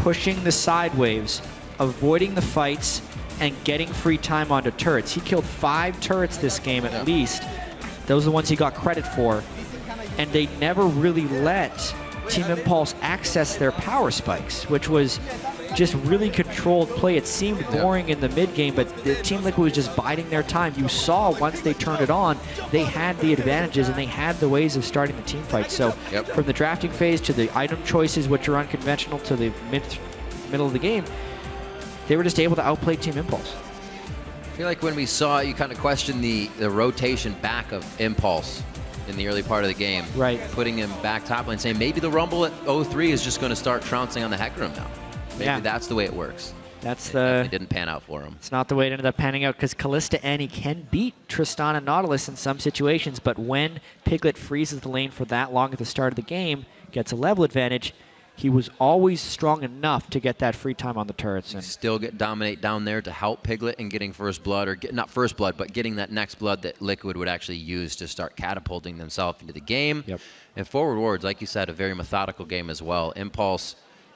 pushing the side waves, avoiding the fights, and getting free time onto turrets. He killed 5 turrets this game at least. Those are the ones he got credit for. And they never really let Team Impulse access their power spikes, which was just really controlled play. It seemed boring in the mid game, but the Team Liquid was just biding their time. You saw once they turned it on, they had the advantages and they had the ways of starting the team fight. So from the drafting phase to the item choices, which are unconventional, to the middle of the game, they were just able to outplay Team Impulse. I feel like when we saw it, you kind of questioned the rotation back of Impulse in the early part of the game. Right. Putting him back top lane, saying maybe the Rumble at 0-3 is just going to start trouncing on the Hecarim now. Maybe that's the way it works. That's It didn't pan out for him. It's not the way it ended up panning out because Callista Annie can beat Tristan and Nautilus in some situations, but when Piglet freezes the lane for that long at the start of the game, gets a level advantage, he was always strong enough to get that free time on the turrets. And Still dominate down there to help Piglet in getting first blood, or not first blood, but getting that next blood that Liquid would actually use to start catapulting themselves into the game. Yep. And Forward Wards, like you said, a very methodical game as well. Impulse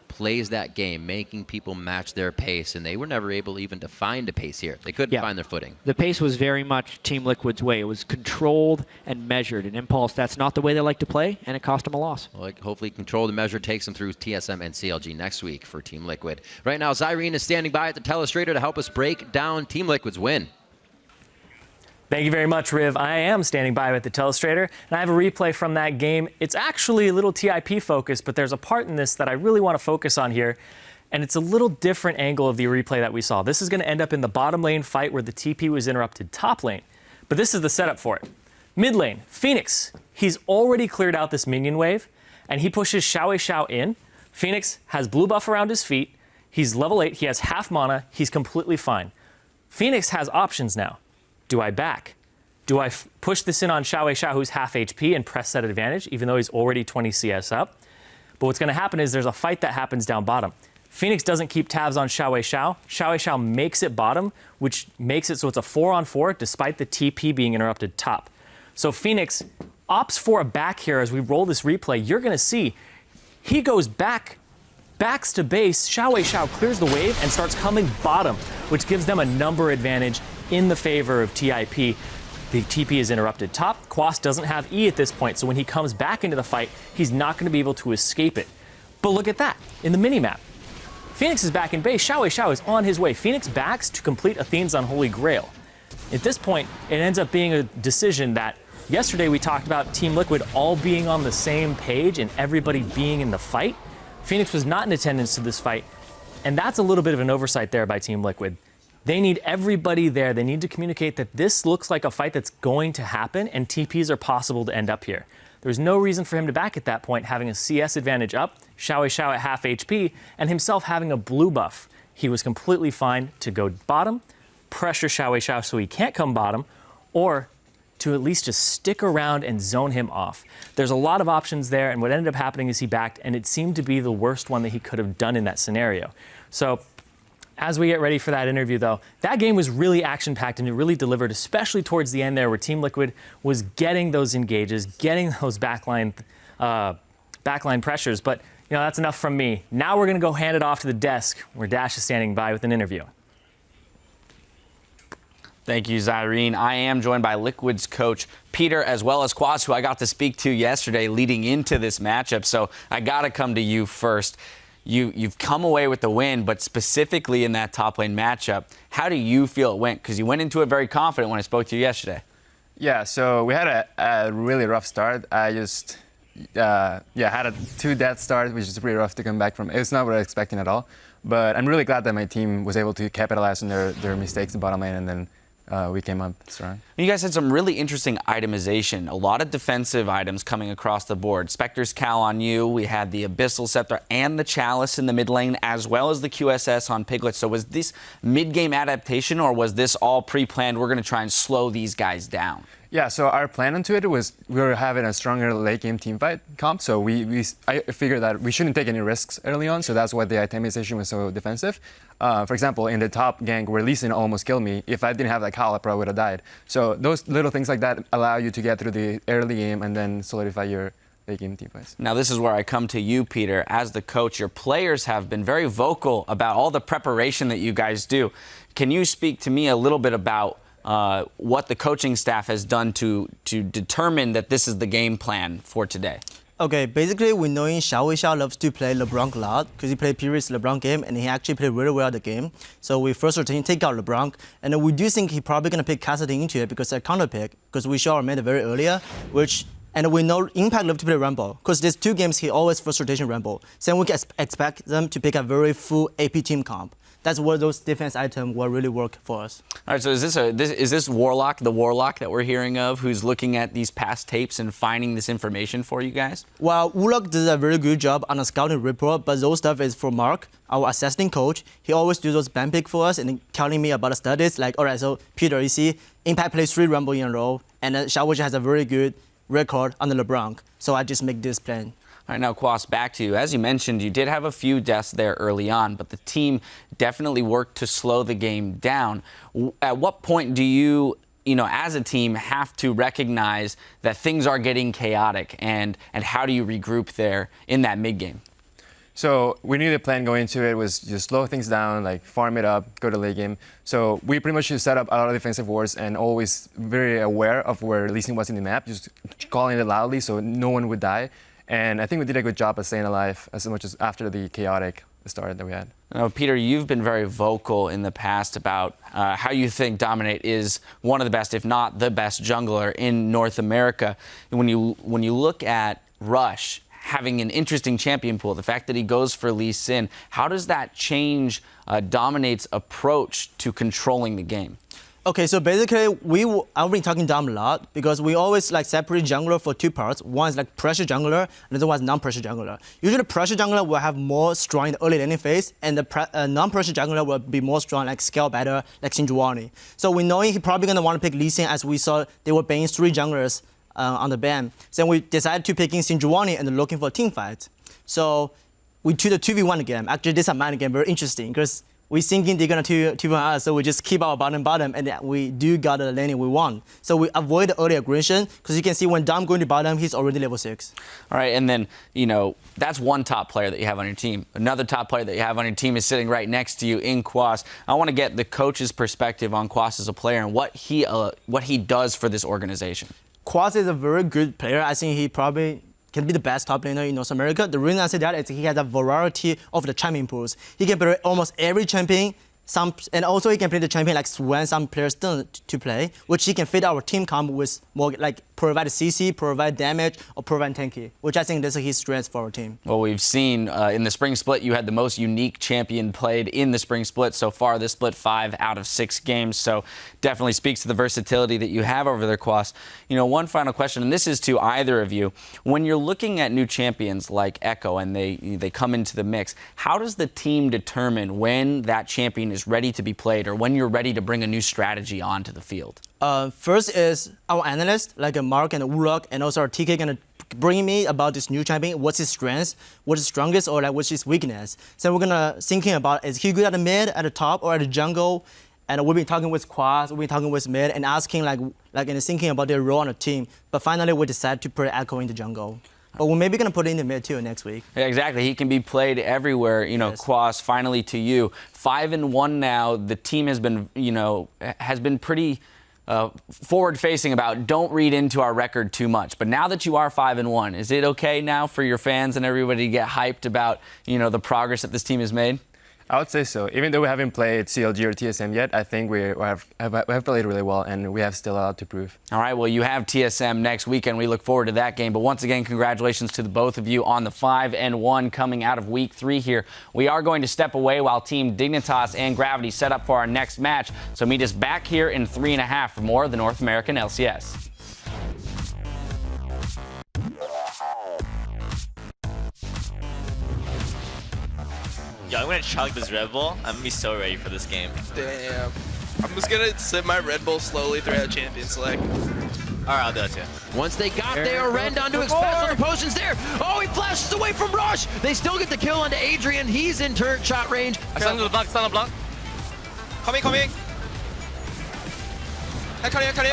plays that game, making people match their pace, and they were never able even to find a pace here. They couldn't find their footing. The pace was very much Team Liquid's way. It was controlled and measured. And Impulse, that's not the way they like to play, and it cost them a loss. Well, hopefully controlled and measured takes them through TSM and CLG next week for Team Liquid. Right now, Zyrene is standing by at the telestrator to help us break down Team Liquid's win. Thank you very much, Riv. I am standing by with the telestrator, and I have a replay from that game. It's actually a little TIP focused, but there's a part in this that I really want to focus on here, and it's a little different angle of the replay that we saw. This is going to end up in the bottom lane fight where the TP was interrupted top lane, but this is the setup for it. Mid lane, Phoenix, he's already cleared out this minion wave, and he pushes Xiao in. Phoenix has blue buff around his feet. He's level 8. He has half mana. He's completely fine. Phoenix has options now. Do I back? Do I push this in on Xiao who's half HP and press that advantage, even though he's already 20 CS up? But what's going to happen is there's a fight that happens down bottom. Phoenix doesn't keep tabs on Xiao. Xiao makes it bottom, which makes it so it's a 4-on-4 despite the TP being interrupted top. So Phoenix opts for a back here. As we roll this replay, you're going to see he goes backs to base. Xiao clears the wave and starts coming bottom, which gives them a number advantage in the favor of TIP. The TP is interrupted top. Quas doesn't have E at this point, so when he comes back into the fight, he's not going to be able to escape it. But look at that in the minimap. Phoenix is back in base. Xiao is on his way. Phoenix backs to complete Athene's Unholy Grail. At this point, it ends up being a decision that yesterday we talked about Team Liquid all being on the same page and everybody being in the fight. Phoenix was not in attendance to this fight, and that's a little bit of an oversight there by Team Liquid. They need everybody there. They need to communicate that this looks like a fight that's going to happen and TPs are possible to end up here. There's no reason for him to back at that point, having a CS advantage up, Xiao at half HP, and himself having a blue buff. He was completely fine to go bottom, pressure Xiao so he can't come bottom, or to at least just stick around and zone him off. There's a lot of options there, and what ended up happening is he backed, and it seemed to be the worst one that he could have done in that scenario. So as we get ready for that interview, though, that game was really action-packed and it really delivered, especially towards the end there where Team Liquid was getting those engages, getting those backline pressures. But, you know, that's enough from me. Now we're going to go hand it off to the desk where Dash is standing by with an interview. Thank you, Zyrene. I am joined by Liquid's coach, Peter, as well as Quas, who I got to speak to yesterday leading into this matchup. So I got to come to you first. You've come away with the win, but specifically in that top lane matchup, how do you feel it went? Because you went into it very confident when I spoke to you yesterday. Yeah, so we had a really rough start. I just had a 2-death start, which is pretty rough to come back from. It was not what I was expecting at all. But I'm really glad that my team was able to capitalize on their mistakes in bottom lane, and then we came up strong. You guys had some really interesting itemization. A lot of defensive items coming across the board. Spectre's Cowl on you. We had the Abyssal Scepter and the Chalice in the mid lane, as well as the QSS on Piglet. So was this mid-game adaptation, or was this all pre-planned? We're going to try and slow these guys down. Yeah, so our plan into it was we were having a stronger late-game teamfight comp, so I figured that we shouldn't take any risks early on, so that's why the itemization was so defensive. For example, in the top gank where Lee Sin almost killed me, if I didn't have that Cowl, I probably would have died. So those little things like that allow you to get through the early game and then solidify your late-game teamfights. Now this is where I come to you, Peter. As the coach, your players have been very vocal about all the preparation that you guys do. Can you speak to me a little bit about what the coaching staff has done to determine that this is the game plan for today? Okay, basically we know Xiao loves to play LeBlanc a lot because he played previous LeBlanc game and he actually played really well at the game. So we first rotation take out LeBlanc, and we do think he's probably going to pick Cassidy into it because they're counter pick, because we saw our meta very earlier, and we know Impact love to play Rumble because there's 2 games he always first rotation Rumble. So we can expect them to pick a very full AP team comp. that's where those defense items will really work for us. All right, so is this Warlock, the Warlock that we're hearing of, who's looking at these past tapes and finding this information for you guys? Well, Warlock does a very good job on a scouting report, but those stuff is for Mark, our assistant coach. He always do those band pick for us and telling me about the studies. Like, all right, so Peter, you see, Impact plays 3 Rumble in a row, and Xiaohui has a very good record under LeBron. So I just make this plan. All right, now, Kwas, back to you. As you mentioned, you did have a few deaths there early on, but the team definitely worked to slow the game down. At what point do you as a team, have to recognize that things are getting chaotic, and how do you regroup there in that mid-game? So we knew the plan going into it was just slow things down, like farm it up, go to late game. So we pretty much just set up a lot of defensive wards and always very aware of where Lee Sin was in the map, just calling it loudly so no one would die. And I think we did a good job of staying alive as much as after the chaotic start that we had. Now, Peter, you've been very vocal in the past about how you think Dominate is one of the best, if not the best, jungler in North America. And when you look at Rush having an interesting champion pool, the fact that he goes for Lee Sin, how does that change Dominate's approach to controlling the game? Okay, so basically, I've been talking Dom a lot because we always separate jungler for 2 parts. One is pressure jungler, another one is non-pressure jungler. Usually, pressure jungler will have more strong in the early laning phase, and the non-pressure jungler will be more strong, scale better, like Sinjuani. So we know he probably gonna want to pick Lee Sin, as we saw they were banning 3 junglers on the ban. So we decided to picking Sinjuani and looking for a team fight. So we took the 2v1 game. Actually, this is a mind game, very interesting because we're thinking they're going to 2v1 us, so we just keep our bottom, and we do got the laning we want. So we avoid the early aggression, because you can see when Dom going to bottom, he's already level 6. All right, and then, that's one top player that you have on your team. Another top player that you have on your team is sitting right next to you in Kwas. I want to get the coach's perspective on Kwas as a player and what he does for this organization. Kwas is a very good player. I think he probably can be the best top laner in North America. The reason I say that is he has a variety of the champion pools. He can play almost every champion, and also he can play the champion like Swan, some players don't to play, which he can fit our team comp with more provide CC, provide damage, or provide tanky, which I think this is his strength for our team. Well, we've seen in the spring split, you had the most unique champion played in the spring split so far. This split 5 out of 6 games, so definitely speaks to the versatility that you have over there, Kwas. One final question, and this is to either of you. When you're looking at new champions like Echo and they come into the mix, how does the team determine when that champion is ready to be played or when you're ready to bring a new strategy onto the field? First is our analyst, like Mark and Urok, and also our TK gonna bring me about this new champion. What's his strengths? What's his strongest, or what's his weakness? So we're gonna thinking about, is he good at the mid, at the top, or at the jungle? And we've been talking with Kwas, we've been talking with mid, and asking and thinking about their role on the team. But finally, we decided to put Echo in the jungle. But we're maybe going to put it in the mid too next week. Yeah, exactly. He can be played everywhere. Yes. Kwas, finally to you. 5-1 now. The team has been, pretty forward-facing about don't read into our record too much. But now that you are 5-1, is it okay now for your fans and everybody to get hyped about, the progress that this team has made? I would say so. Even though we haven't played CLG or TSM yet, I think we have played really well, and we have still a lot to prove. All right, well, you have TSM next weekend. We look forward to that game. But once again, congratulations to the both of you on the 5-1 coming out of week 3 here. We are going to step away while Team Dignitas and Gravity set up for our next match. So meet us back here in 3.5 for more of the North American LCS. Yo, I'm gonna chug this Red Bull. I'm gonna be so ready for this game. Damn. I'm just gonna sip my Red Bull slowly throughout Champion Select. Alright, I'll do that too. Once they got there, Rend onto Express on the potions there. Oh, he flashes away from Rush. They still get the kill onto Adrian. He's in turret shot range. I stand on the block, stand on the block. Coming. Help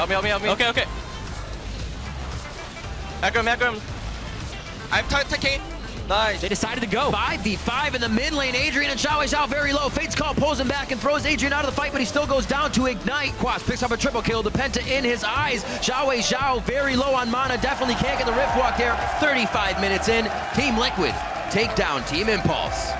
me. Okay. Aggro. I'm taking. Nice. They decided to go 5v5 in the mid lane. Adrian and Xiao very low. Fate's Call pulls him back and throws Adrian out of the fight, but he still goes down to Ignite. Kwas picks up a triple kill. The Penta in his eyes. Xiao very low on mana. Definitely can't get the Rift Walk there. 35 minutes in. Team Liquid take down Team Impulse.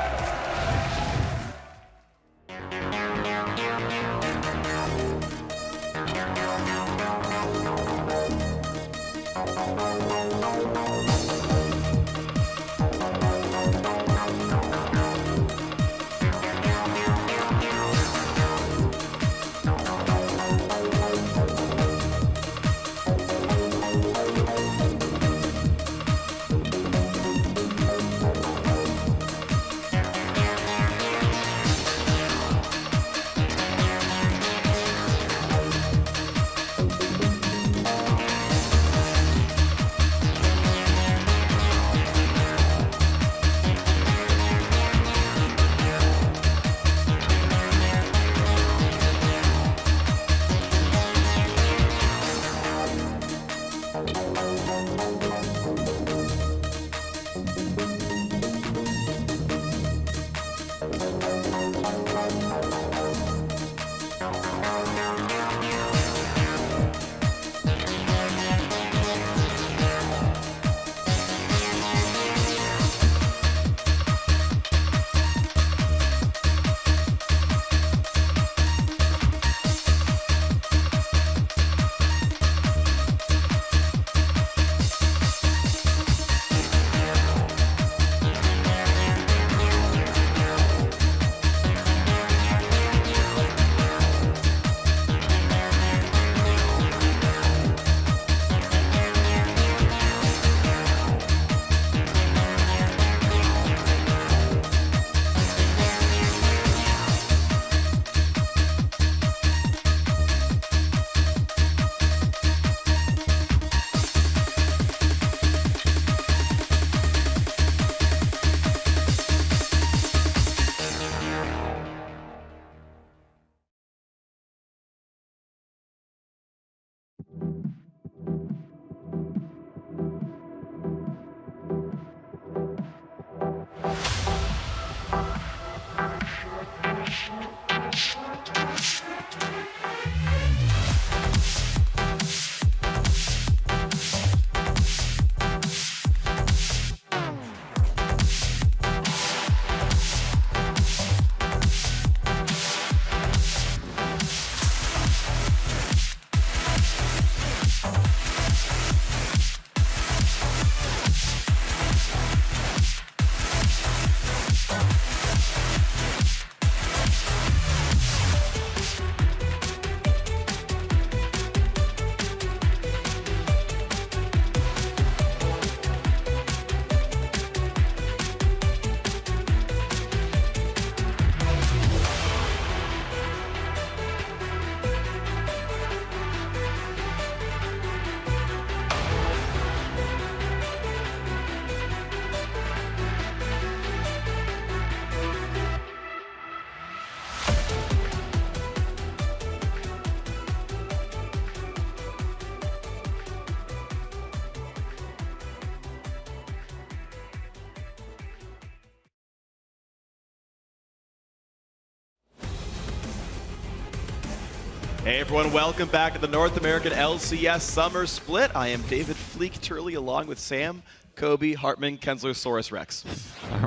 Hey everyone, welcome back to the North American LCS Summer Split. I am David FLICKR along with Sam, Kobe, Hartman, Kensler, Saurus, Rex.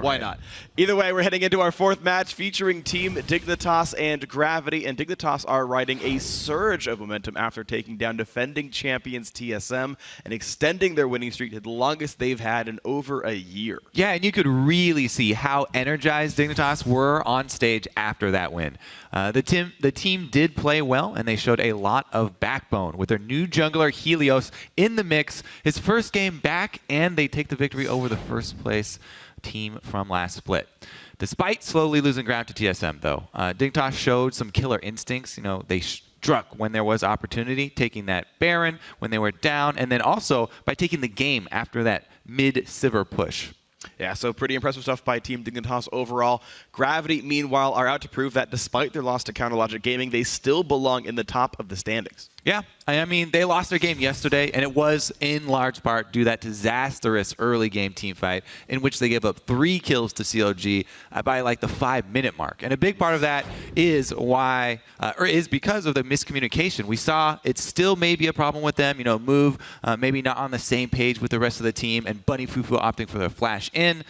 Why not? Either way, we're heading into our fourth match featuring Team Dignitas and Gravity, and Dignitas are riding a surge of momentum after taking down defending champions TSM and extending their winning streak to the longest they've had in over a year. Yeah, and you could really see how energized Dignitas were on stage after that win. The team did play well, and they showed a lot of backbone with their new jungler Helios in the mix. His first game back, and they take the victory over the first place team from last split. Despite slowly losing ground to TSM, though, Dignitas showed some killer instincts. You know, they struck when there was opportunity, taking that Baron when they were down, and then also by taking the game after that mid-Sivir push. Yeah, so pretty impressive stuff by Team Dignitas overall. Gravity, meanwhile, are out to prove that despite their loss to Counterlogic Gaming, they still belong in the top of the standings. Yeah, I mean, they lost their game yesterday, and it was in large part due to that disastrous early game team fight in which they gave up 3 kills to CLG by like the 5-minute mark. And a big part of that is is because of the miscommunication. We saw it still may be a problem with them. You know, Move maybe not on the same page with the rest of the team, and Bunny Fufu opting for their flash in.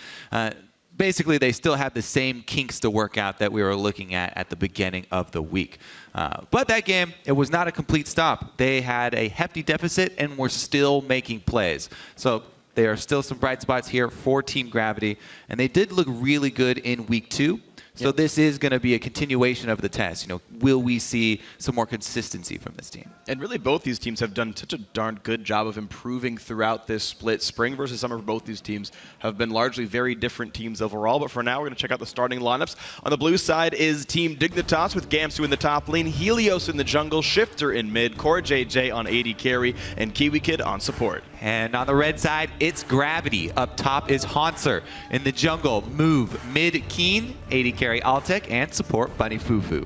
Basically, they still have the same kinks to work out that we were looking at the beginning of the week. But that game, it was not a complete stop. They had a hefty deficit and were still making plays. So there are still some bright spots here for Team Gravity, and they did look really good in week 2. So this is going to be a continuation of the test. You know, will we see some more consistency from this team? And really, both these teams have done such a darn good job of improving throughout this split. Spring versus summer for both these teams have been largely very different teams overall. But for now, we're going to check out the starting lineups. On the blue side is Team Dignitas with Gamsu in the top lane, Helios in the jungle, Shifter in mid, Core JJ on AD carry, and Kiwi Kid on support. And on the red side, it's Gravity. Up top is Haunser. In the jungle, Move, mid Keen, AD carry Altec, and support Bunny Fufu.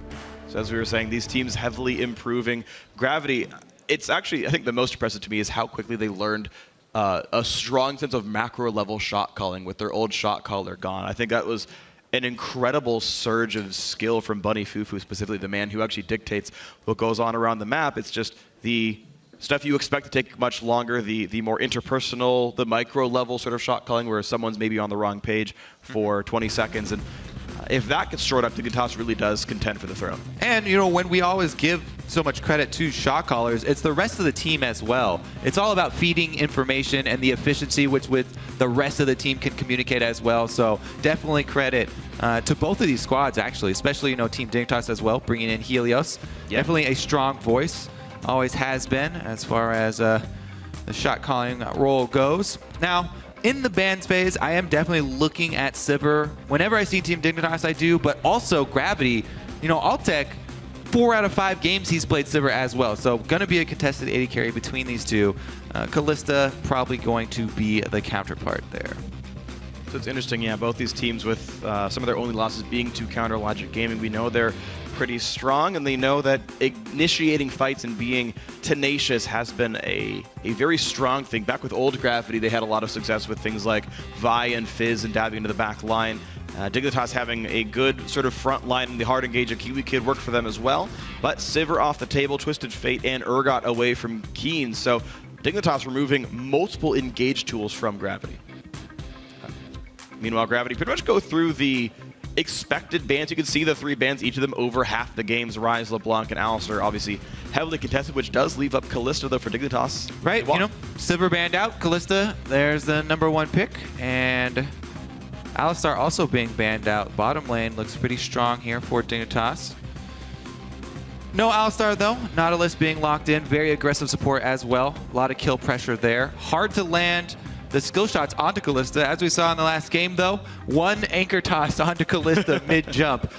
So as we were saying, these teams heavily improving. Gravity, it's actually, I think the most impressive to me is how quickly they learned a strong sense of macro level shot calling with their old shot caller gone. I think that was an incredible surge of skill from Bunny Fufu, specifically the man who actually dictates what goes on around the map. It's just the stuff you expect to take much longer, the more interpersonal, the micro level sort of shot calling where someone's maybe on the wrong page for 20 seconds. And if that gets shored up, Dignitas really does contend for the throne. And, you know, when we always give so much credit to shot callers, it's the rest of the team as well. It's all about feeding information and the efficiency which with the rest of the team can communicate as well. So definitely credit to both of these squads, actually, especially, you know, Team Dignitas as well, bringing in Helios. Yep. Definitely a strong voice. Always has been as far as the shot calling role goes. Now, in the bans phase, I am definitely looking at Sivir. Whenever I see Team Dignitas, I do, but also Gravity. You know, Altec, 4 out of 5 games he's played Sivir as well. So going to be a contested AD carry between these two. Kalista probably going to be the counterpart there. So it's interesting, yeah, both these teams with some of their only losses being to Counterlogic Gaming. We know they're pretty strong, and they know that initiating fights and being tenacious has been a very strong thing. Back with old Gravity, they had a lot of success with things like Vi and Fizz and dabbing into the back line. Dignitas having a good sort of front line in the hard engage of Kiwi Kid worked for them as well. But Sivir off the table, Twisted Fate and Urgot away from Keen. So Dignitas removing multiple engage tools from Gravity. Meanwhile, Gravity pretty much go through the expected bans. You can see the 3 bans, each of them over half the games. Rise, LeBlanc, and Alistar obviously heavily contested, which does leave up Kalista, though, for Dignitas. Right, you know, Sivir banned out. Kalista, there's the #1 pick. And Alistar also being banned out. Bottom lane looks pretty strong here for Dignitas. No Alistar, though. Nautilus being locked in. Very aggressive support as well. A lot of kill pressure there. Hard to land the skill shots onto Kalista. As we saw in the last game, though, 1 anchor toss onto Kalista mid-jump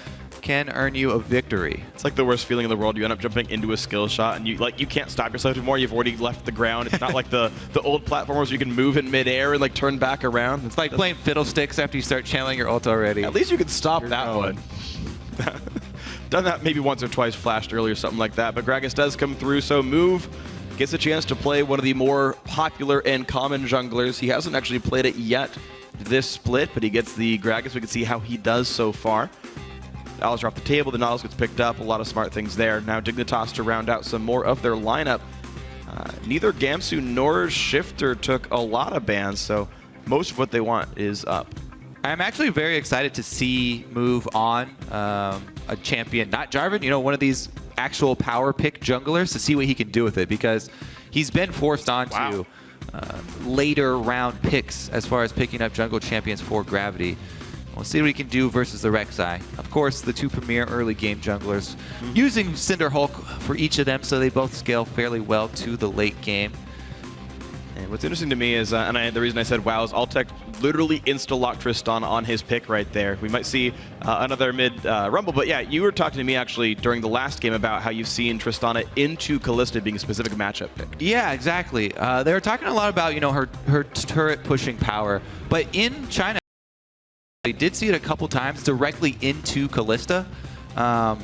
can earn you a victory. It's like the worst feeling in the world. You end up jumping into a skill shot, and you can't stop yourself anymore. You've already left the ground. It's not like the old platformers where you can move in midair and like turn back around. It's like playing fiddlesticks after you start channeling your ult already. At least you can stop that one. Done that maybe once or twice, flashed earlier, something like that. But Gragas does come through, so Move gets a chance to play one of the more popular and common junglers. He hasn't actually played it yet this split, but he gets the Gragas. We can see how he does so far. Alizar off the table, the Nautilus gets picked up, a lot of smart things there. Now Dignitas to round out some more of their lineup. Neither Gamsu nor Shifter took a lot of bans, so most of what they want is up. I'm actually very excited to see move on a champion, not Jarvan, you know, one of these actual power pick junglers, to see what he can do with it, because he's been forced onto later round picks as far as picking up jungle champions for Gravity. We'll see what he can do versus the Rek'Sai. Of course, the two premier early game junglers using Cinder Hulk for each of them, so they both scale fairly well to the late game. And what's interesting to me is, the reason I said wow is Altec literally insta-locked Tristan on his pick right there. We might see another mid rumble, but yeah, you were talking to me actually during the last game about how you've seen Tristana into Kalista being a specific matchup pick. Yeah, exactly. They were talking a lot about, you know, her turret pushing power, but in China, they did see it a couple times directly into Kalista.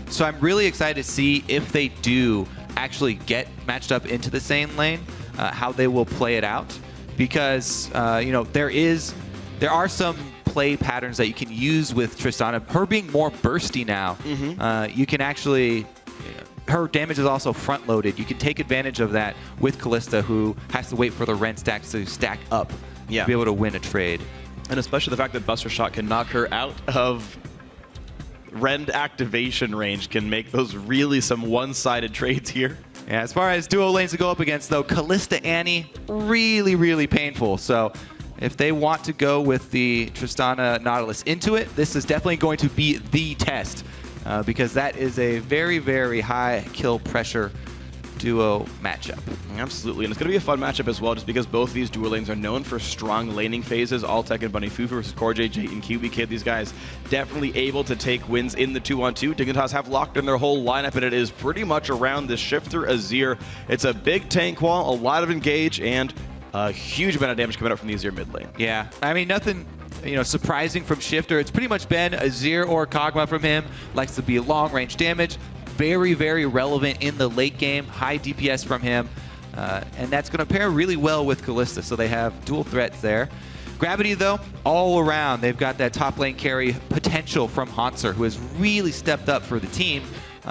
So I'm really excited to see if they do actually get matched up into the same lane, how they will play it out, because you know, there are some play patterns that you can use with Tristana. Her being more bursty now, you can actually, her damage is also front loaded. You can take advantage of that with Kalista, who has to wait for the Ren stacks to stack up to be able to win a trade. And especially the fact that Buster Shot can knock her out of Rend activation range can make those really some one-sided trades here. Yeah, as far as duo lanes to go up against, though, Kalista Annie, really, really painful. So if they want to go with the Tristana Nautilus into it, this is definitely going to be the test, because that is a very, very high kill pressure duo matchup. Absolutely, and it's going to be a fun matchup as well, just because both of these duo lanes are known for strong laning phases. Altec and Bunny Fufu versus Corjay, Jate, and QB Kid. These guys definitely able to take wins in the 2-on-2. Dignitas have locked in their whole lineup, and it is pretty much around the Shifter Azir. It's a big tank wall, a lot of engage, and a huge amount of damage coming out from the Azir mid lane. Yeah, I mean, nothing, you know, surprising from Shifter. It's pretty much been Azir or Kog'Maw from him. Likes to be long range damage. Very, very relevant in the late game. High DPS from him. And that's going to pair really well with Kalista. So they have dual threats there. Gravity, though, all around. They've got that top lane carry potential from Hanser, who has really stepped up for the team.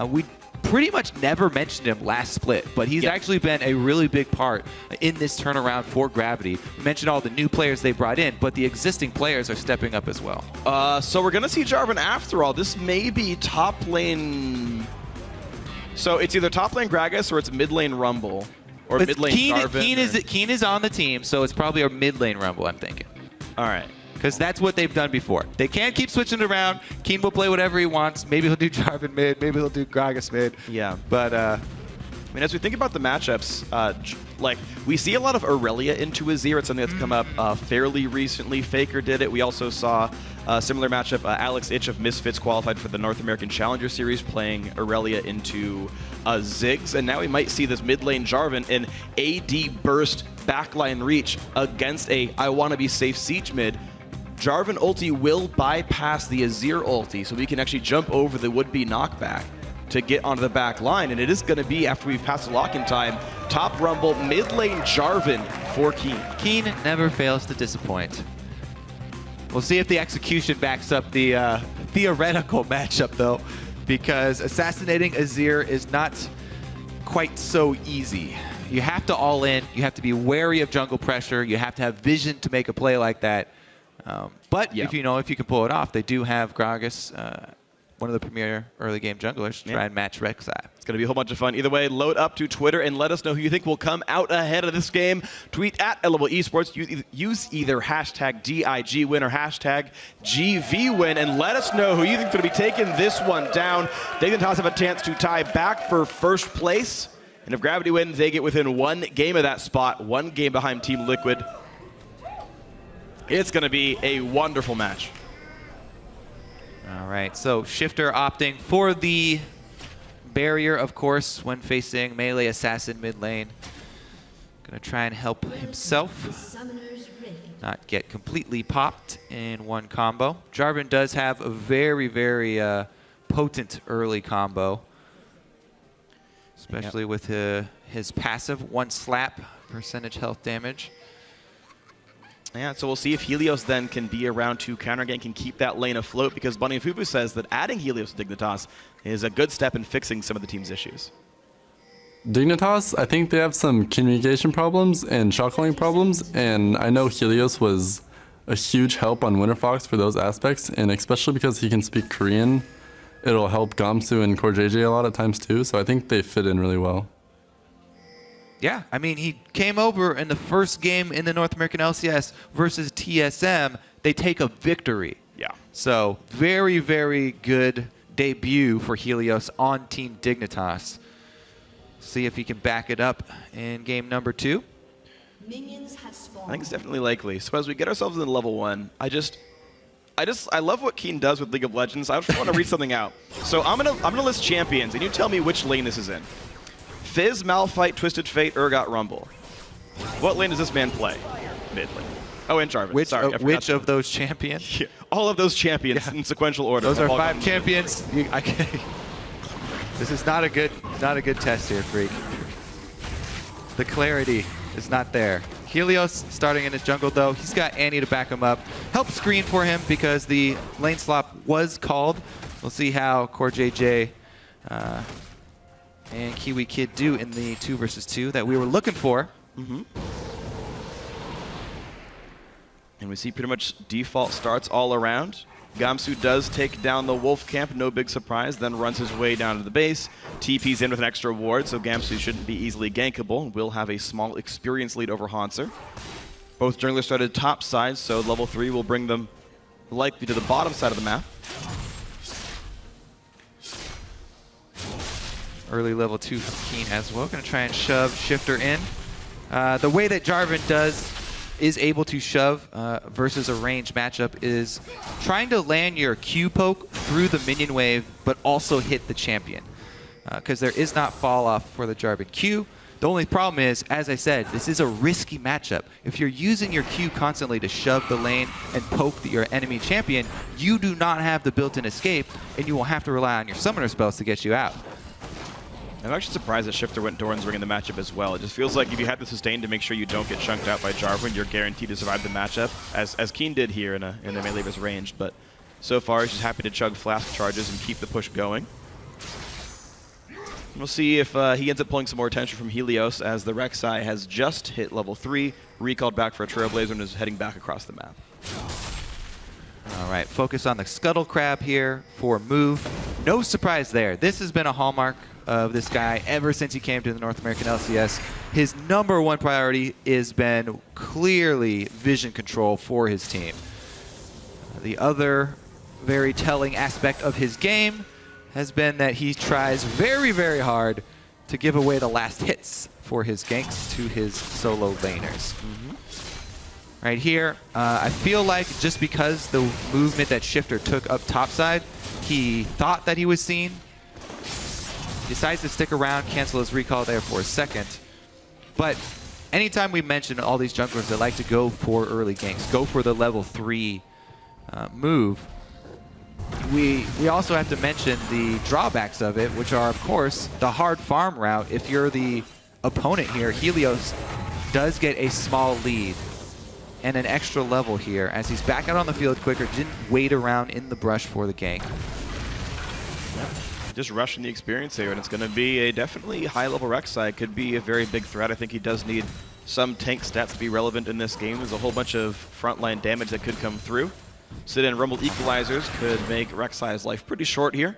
We pretty much never mentioned him last split, but he's actually been a really big part in this turnaround for Gravity. We mentioned all the new players they brought in, but the existing players are stepping up as well. So we're going to see Jarvan after all. This may be top lane... So it's either top lane Gragas or it's mid lane Rumble or mid lane Jarvan. Keen is on the team, so it's probably a mid lane Rumble, I'm thinking. All right. Because that's what they've done before. They can't keep switching it around. Keen will play whatever he wants. Maybe he'll do Jarvan mid. Maybe he'll do Gragas mid. Yeah. But I mean, as we think about the matchups, like we see a lot of Aurelia into Azir. It's something that's come up fairly recently. FLICKR did it. We also saw a similar matchup. Alex Itch of Misfits qualified for the North American Challenger Series, playing Aurelia into Ziggs. And now we might see this mid lane Jarvan in AD burst backline reach against a I want to be safe siege mid. Jarvan ulti will bypass the Azir ulti, so we can actually jump over the would-be knockback to get onto the back line, and it is going to be, after we've passed the lock-in time, top Rumble, mid lane Jarvan for Keen. Keen never fails to disappoint. We'll see if the execution backs up the theoretical matchup, though, because assassinating Azir is not quite so easy. You have to all in, you have to be wary of jungle pressure, you have to have vision to make a play like that. But if you can pull it off, they do have Gragas, one of the premier early game junglers, to try and match Rek'Sai. It's going to be a whole bunch of fun. Either way, load up to Twitter and let us know who you think will come out ahead of this game. Tweet at LCS Esports. Use either hashtag DIGWin or hashtag GVWin, and let us know who you think is going to be taking this one down. Dignitas have a chance to tie back for first place, and if Gravity wins, they get within one game of that spot, one game behind Team Liquid. It's going to be a wonderful match. All right, so Shifter opting for the barrier, of course, when facing melee assassin mid lane. Gonna try and help himself not get completely popped in one combo. Jarvan does have a very, very potent early combo, especially with his passive, one slap percentage health damage. Yeah, so we'll see if Helios then can be around to counter gank and keep that lane afloat, because Bunny and Fufu says that adding Helios to Dignitas is a good step in fixing some of the team's issues. Dignitas, I think they have some communication problems and shot calling problems, and I know Helios was a huge help on Winterfox for those aspects, and especially because he can speak Korean, it'll help Gamsu and CoreJJ a lot of times too, so I think they fit in really well. Yeah, I mean, he came over in the first game in the North American LCS versus TSM. They take a victory. Yeah. So very, very good debut for Helios on Team Dignitas. See if he can back it up in game number 2. I think it's definitely likely. So as we get ourselves into level 1, I love what Keen does with League of Legends. I just want to read something out. So I'm gonna list champions, and you tell me which lane this is in. Fizz, Malphite, Twisted Fate, Urgot, Rumble. What lane does this man play? Mid lane. Oh, and Jarvan. Which of those champions? Yeah, all of those champions in sequential order. Those are 5 champions. This is not a good test here, Freak. The clarity is not there. Helios starting in his jungle though. He's got Annie to back him up. Help screen for him because the lane swap was called. We'll see how CoreJJ and Kiwi Kid do in the 2 versus 2 that we were looking for. And we see pretty much default starts all around. Gamsu does take down the Wolf Camp, no big surprise, then runs his way down to the base. TP's in with an extra ward, so Gamsu shouldn't be easily gankable. Will have a small experience lead over Hanser. Both junglers started top side, so level 3 will bring them likely to the bottom side of the map. Early level 2 from Keen as well. Going to try and shove Shifter in. The way that Jarvan is able to shove versus a ranged matchup is trying to land your Q poke through the minion wave, but also hit the champion. Because there is not fall off for the Jarvan Q. The only problem is, as I said, this is a risky matchup. If you're using your Q constantly to shove the lane and poke your enemy champion, you do not have the built-in escape, and you will have to rely on your summoner spells to get you out. I'm actually surprised that Shifter went Doran's Ring in the matchup as well. It just feels like if you had the sustain to make sure you don't get chunked out by Jarvan, you're guaranteed to survive the matchup, as Keen did here in the melee versus ranged. But so far, he's just happy to chug flask charges and keep the push going. We'll see if he ends up pulling some more attention from Helios, as the Rek'Sai has just hit level 3, recalled back for a Trailblazer, and is heading back across the map. All right, focus on the Scuttle Crab here for move. No surprise there. This has been a hallmark of this guy ever since he came to the North American LCS. His #1 priority has been clearly vision control for his team. The other very telling aspect of his game has been that he tries very, very hard to give away the last hits for his ganks to his solo laners. Right here, I feel like just because the movement that Shifter took up topside, he thought that he was seen. Decides to stick around, cancel his recall there for a second. But anytime we mention all these junglers that like to go for early ganks, go for the level 3 move, we also have to mention the drawbacks of it, which are, of course, the hard farm route. If you're the opponent here, Helios does get a small lead and an extra level here as he's back out on the field quicker, didn't wait around in the brush for the gank. Just rushing the experience here, and it's going to be a definitely high-level Rek'Sai. Could be a very big threat. I think he does need some tank stats to be relevant in this game. There's a whole bunch of frontline damage that could come through. Sit and Rumble equalizers could make Rek'Sai's life pretty short here.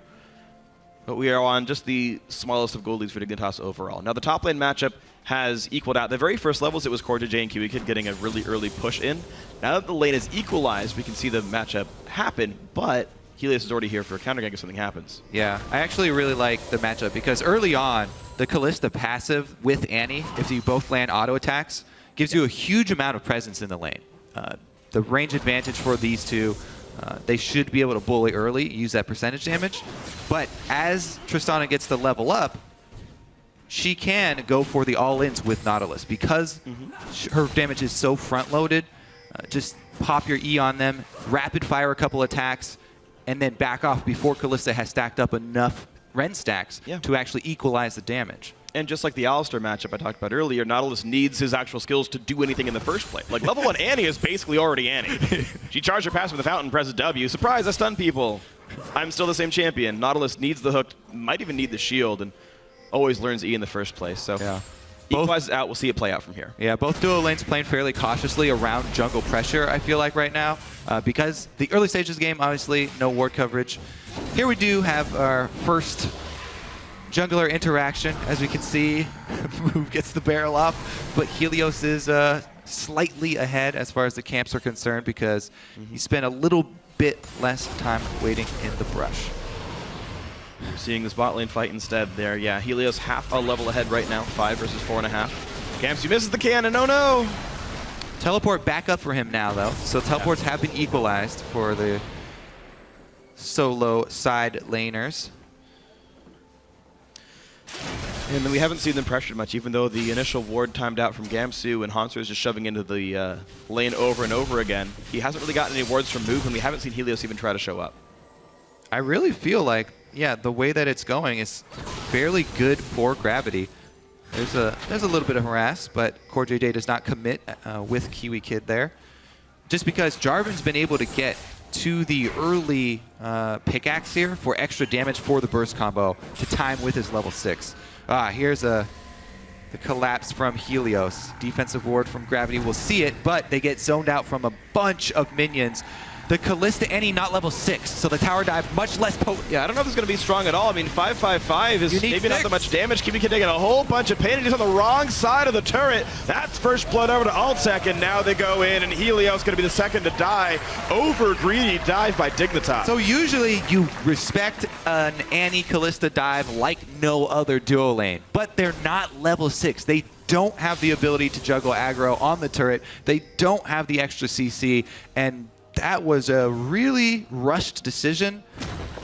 But we are on just the smallest of gold leads for Dignitas overall. Now the top lane matchup has equaled out. The very first levels, it was CoreJJ and Kiwi Kid getting a really early push in. Now that the lane is equalized, we can see the matchup happen, but Helios is already here for a counter gank if something happens. Yeah, I actually really like the matchup because early on, the Kalista passive with Annie, if you both land auto attacks, gives you a huge amount of presence in the lane. The range advantage for these two, they should be able to bully early, use that percentage damage. But as Tristana gets to level up, she can go for the all-ins with Nautilus because her damage is so front-loaded. Just pop your E on them, rapid fire a couple attacks, and then back off before Kalista has stacked up enough Ren stacks to actually equalize the damage. And just like the Alistar matchup I talked about earlier, Nautilus needs his actual skills to do anything in the first place. Like, level 1 Annie is basically already Annie. She charged her pass with the fountain, presses W. Surprise, I stun people. I'm still the same champion. Nautilus needs the hook, might even need the shield, and always learns E in the first place. So Yeah. equalizes out. We'll see it play out from here. Yeah, both duo lanes playing fairly cautiously around jungle pressure, I feel like, right now. Because the early stages of the game, obviously, no ward coverage. Here we do have our first jungler interaction. As we can see, Move gets the barrel off, but Helios is slightly ahead as far as the camps are concerned because he spent a little bit less time waiting in the brush. We're seeing this bot lane fight instead there. Yeah, Helios half a level ahead right now, 5 versus 4.5. Gamsu misses the cannon, oh no! Teleport back up for him now, though. So teleports have been equalized for the solo side laners. And then we haven't seen them pressured much, even though the initial ward timed out from Gamsu and Hanser is just shoving into the lane over and over again. He hasn't really gotten any wards from Move, and we haven't seen Helios even try to show up. I really feel like, yeah, the way that it's going is fairly good for Gravity. There's a little bit of harass, but CoreJJ does not commit with Kiwi Kid there. Just because Jarvan's been able to get to the early pickaxe here for extra damage for the burst combo to time with his level 6. Here's the collapse from Helios. Defensive ward from Gravity will see it, but they get zoned out from a bunch of minions. The Kalista Annie not level 6, so the tower dive much less potent. Yeah, I don't know if it's going to be strong at all. I mean, 555 is maybe not that much damage. Kiwi Kid taking a whole bunch of pain, and he's on the wrong side of the turret. That's first blood over to Altec, and now they go in, and Helios going to be the second to die. Over greedy dive by Dignitas. So usually you respect an Annie Kalista dive like no other duo lane, but they're not level 6. They don't have the ability to juggle aggro on the turret. They don't have the extra CC, and that was a really rushed decision.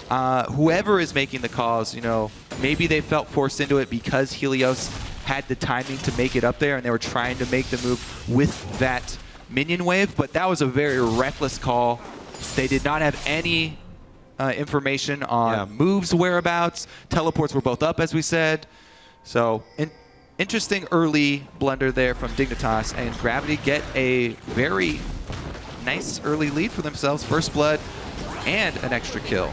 Whoever is making the calls, you know, maybe they felt forced into it because Helios had the timing to make it up there and they were trying to make the move with that minion wave, but that was a very reckless call. They did not have any information on Move's whereabouts. Teleports were both up, as we said. So interesting early blunder there from Dignitas, and Gravity get a very nice early lead for themselves. First blood and an extra kill.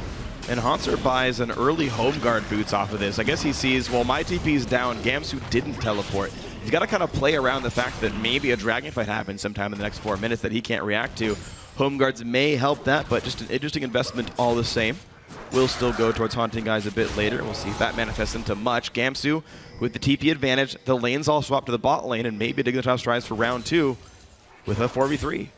And Hanser buys an early home guard boots off of this. I guess he sees, well, my TP's down. Gamsu didn't teleport. He's got to kind of play around the fact that maybe a dragon fight happens sometime in the next 4 minutes that he can't react to. Home guards may help that, but just an interesting investment all the same. We'll still go towards haunting guys a bit later. We'll see if that manifests into much. Gamsu with the TP advantage. The lanes all swap to the bot lane, and maybe Dignitas tries for round 2 with a 4v3.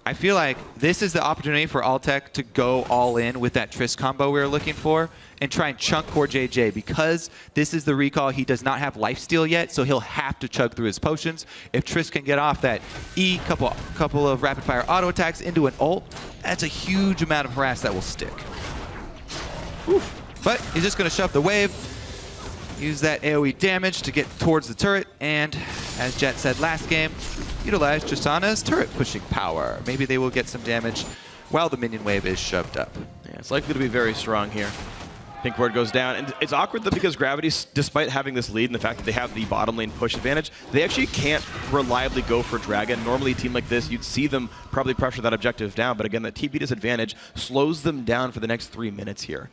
I feel like this is the opportunity for Altec to go all in with that Triss combo we were looking for and try and chunk CoreJJ. Because this is the recall, he does not have lifesteal yet, so he'll have to chug through his potions. If Triss can get off that E, couple of rapid fire auto attacks into an ult, that's a huge amount of harass that will stick. Oof. But he's just going to shove the wave, use that AoE damage to get towards the turret, and as Jet said last game, utilize Tristana's turret pushing power. Maybe they will get some damage while the minion wave is shoved up. Yeah, it's likely to be very strong here. Pink ward goes down, and it's awkward though because Gravity, despite having this lead and the fact that they have the bottom lane push advantage, they actually can't reliably go for Dragon. Normally a team like this, you'd see them probably pressure that objective down, but again, that TP disadvantage slows them down for the next 3 minutes here.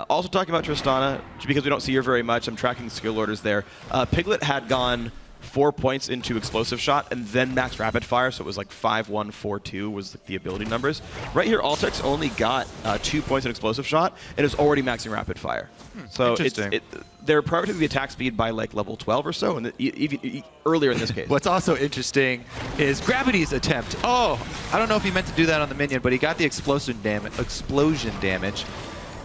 Also talking about Tristana, because we don't see her very much, I'm tracking skill orders there. Piglet had gone 4 points into explosive shot and then max rapid fire, so it was like 5-1, 4-2 was the ability numbers. Right here, Altec's only got 2 points in explosive shot and is already maxing rapid fire. So they're prioritizing the attack speed by like level 12 or so, and even earlier in this case. What's also interesting is Gravity's attempt. Oh, I don't know if he meant to do that on the minion, but he got the explosion damage.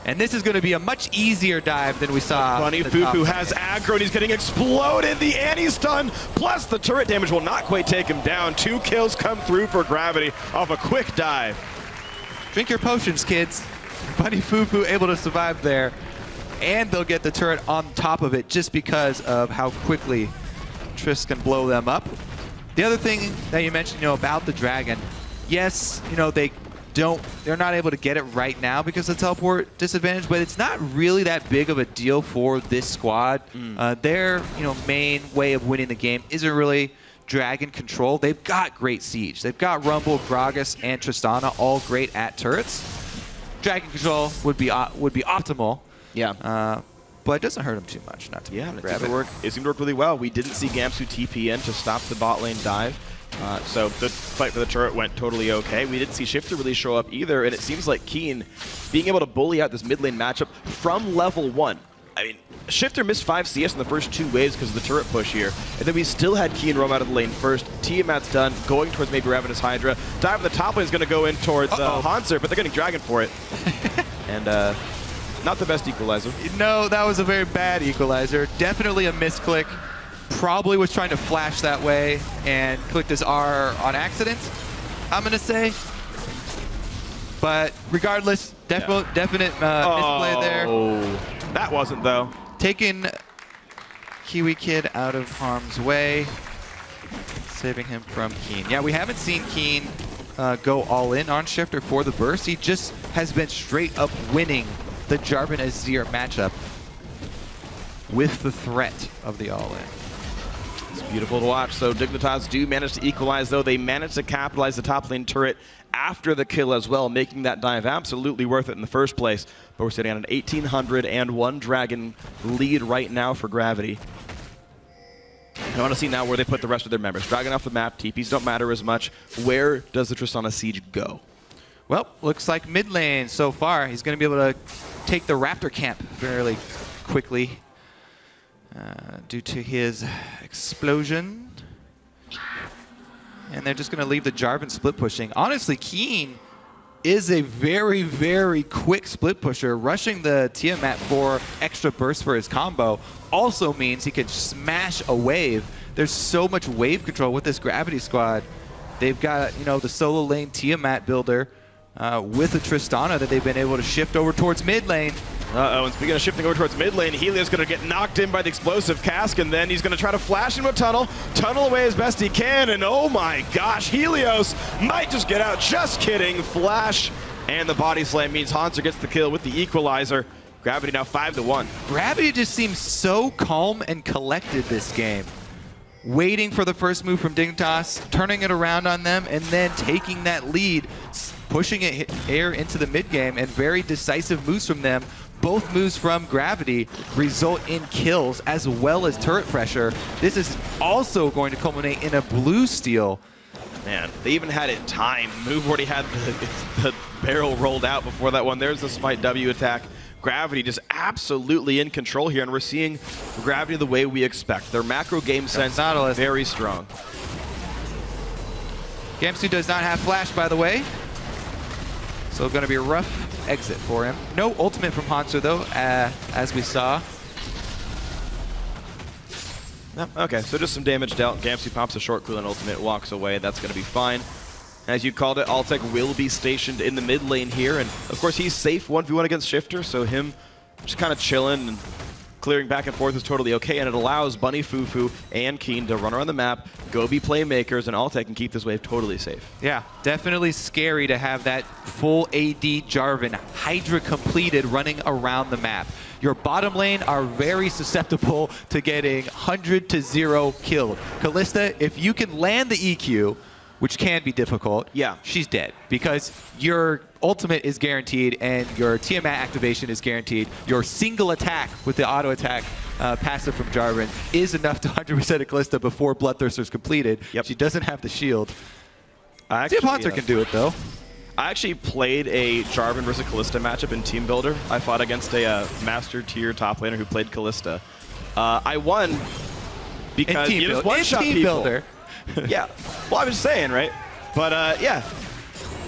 And this is going to be a much easier dive than we saw. Bunny Fufu has aggro, and he's getting exploded. The Annie stun, plus the turret damage will not quite take him down. 2 kills come through for Gravity off a quick dive. Drink your potions, kids. Bunny Fufu able to survive there. And they'll get the turret on top of it just because of how quickly Triss can blow them up. The other thing that you mentioned, about the dragon, yes, they they're not able to get it right now because of the teleport disadvantage, but it's not really that big of a deal for this squad. Their main way of winning the game isn't really Dragon control. They've got great siege. They've got Rumble, Gragas, and Tristana all great at turrets. Dragon control would be optimal. Yeah. But it doesn't hurt them too much not to grab it. It seemed to work really well. We didn't see Gamsu TP in to stop the bot lane dive. So the fight for the turret went totally okay. We didn't see Shifter really show up either, and it seems like Keen being able to bully out this mid lane matchup from level 1. I mean, Shifter missed 5 CS in the first 2 waves because of the turret push here, and then we still had Keen roam out of the lane first. Tiamat's done, going towards maybe Ravenous Hydra. Dive in the top lane is going to go in towards Hanser, but they're getting Dragon for it. And not the best equalizer. No, that was a very bad equalizer. Definitely a misclick. Probably was trying to flash that way and clicked his R on accident, I'm going to say. But regardless, definite misplay there. That wasn't, though. Taking Kiwi Kid out of harm's way, saving him from Keen. Yeah, we haven't seen Keen go all in on Shifter for the burst. He just has been straight up winning the Jarvan Azir matchup with the threat of the all in. It's beautiful to watch. So Dignitas do manage to equalize, though. They manage to capitalize the top lane turret after the kill as well, making that dive absolutely worth it in the first place. But we're sitting on an 1,801 Dragon lead right now for Gravity. I want to see now where they put the rest of their members. Dragon off the map, TPs don't matter as much. Where does the Tristana Siege go? Well, looks like mid lane so far. He's going to be able to take the Raptor camp fairly quickly due to his explosion. And they're just going to leave the Jarvan split pushing. Honestly, Keen is a very, very quick split pusher. Rushing the Tiamat for extra burst for his combo also means he can smash a wave. There's so much wave control with this Gravity squad. They've got, the solo lane Tiamat builder with a Tristana that they've been able to shift over towards mid lane. And speaking of shifting over towards mid lane, Helios going to get knocked in by the explosive cask, and then he's going to try to flash into a tunnel away as best he can, and oh my gosh, Helios might just get out. Just kidding. Flash and the body slam means Hanser gets the kill with the equalizer. Gravity now 5-1. Gravity just seems so calm and collected this game. Waiting for the first move from Dignitas, turning it around on them, and then taking that lead, pushing it air into the mid game, and very decisive moves from them. Both moves from Gravity result in kills as well as turret pressure. This is also going to culminate in a blue steal. Man, they even had it timed. Move already had the barrel rolled out before that one. There's the Smite W attack. Gravity just absolutely in control here, and we're seeing Gravity the way we expect. Their macro game sense very strong. Gamsu does not have flash, by the way. So going to be a rough exit for him. No ultimate from Hanser, though, as we saw. Okay, so just some damage dealt. Gamsu pops a short cooldown ultimate, walks away. That's going to be fine. As you called it, Altec will be stationed in the mid lane here, and of course he's safe 1v1 against Shifter, so him just kind of chilling and clearing back and forth is totally okay, and it allows Bunny, Fufu, and Keen to run around the map, go be playmakers, and Altec can keep this wave totally safe. Yeah, definitely scary to have that full AD Jarvan, Hydra completed, running around the map. Your bottom lane are very susceptible to getting 100-0 killed. Kalista, if you can land the EQ, which can be difficult, she's dead because your ultimate is guaranteed and your Tiamat activation is guaranteed. Your single attack with the auto attack passive from Jarvan is enough to 100% a Kalista before Bloodthirster's completed. She doesn't have the shield. See if Hanser can do it though. I actually played a Jarvan versus Kalista matchup in Team Builder. I fought against a master tier top laner who played Kalista. I won because you just one-shot people. Builder. Yeah, well, I'm just saying, right? But yeah,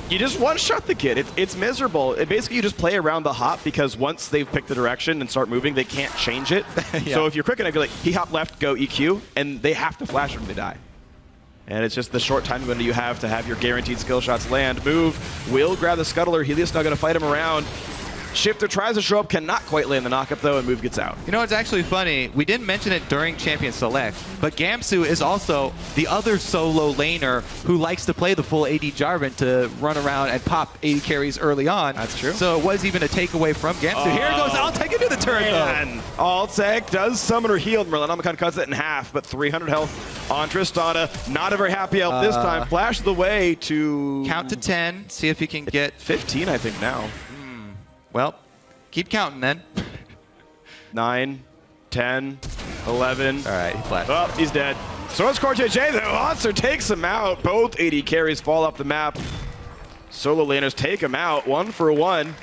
you just one-shot the kid. It's miserable. Basically, you just play around the hop because once they've picked the direction and start moving, they can't change it. So if you're quick enough, you're like, he hop left, go EQ, and they have to flash when they die. And it's just the short time window you have to have your guaranteed skill shots land. Move, will grab the scuttler. Helios now going to fight him around. Shifter tries to show up, cannot quite land the knockup though, and move gets out. You know, it's actually funny. We didn't mention it during Champion Select, but Gamsu is also the other solo laner who likes to play the full AD Jarvan to run around and pop AD carries early on. That's true. So it was even a takeaway from Gamsu. Here goes Altec into the turret though. Altec does summon her heal. Merlanomicon cuts it in half, but 300 health on Tristana. Not a very happy elf this time. Flash the way to... Count to 10, see if he can get... 15, I think, now. Well, keep counting then. 9, 10, 11. All right, he flashed. Oh, he's dead. So it's Cortej though. Monster takes him out. Both AD carries fall off the map. Solo laners take him out, 1 for 1.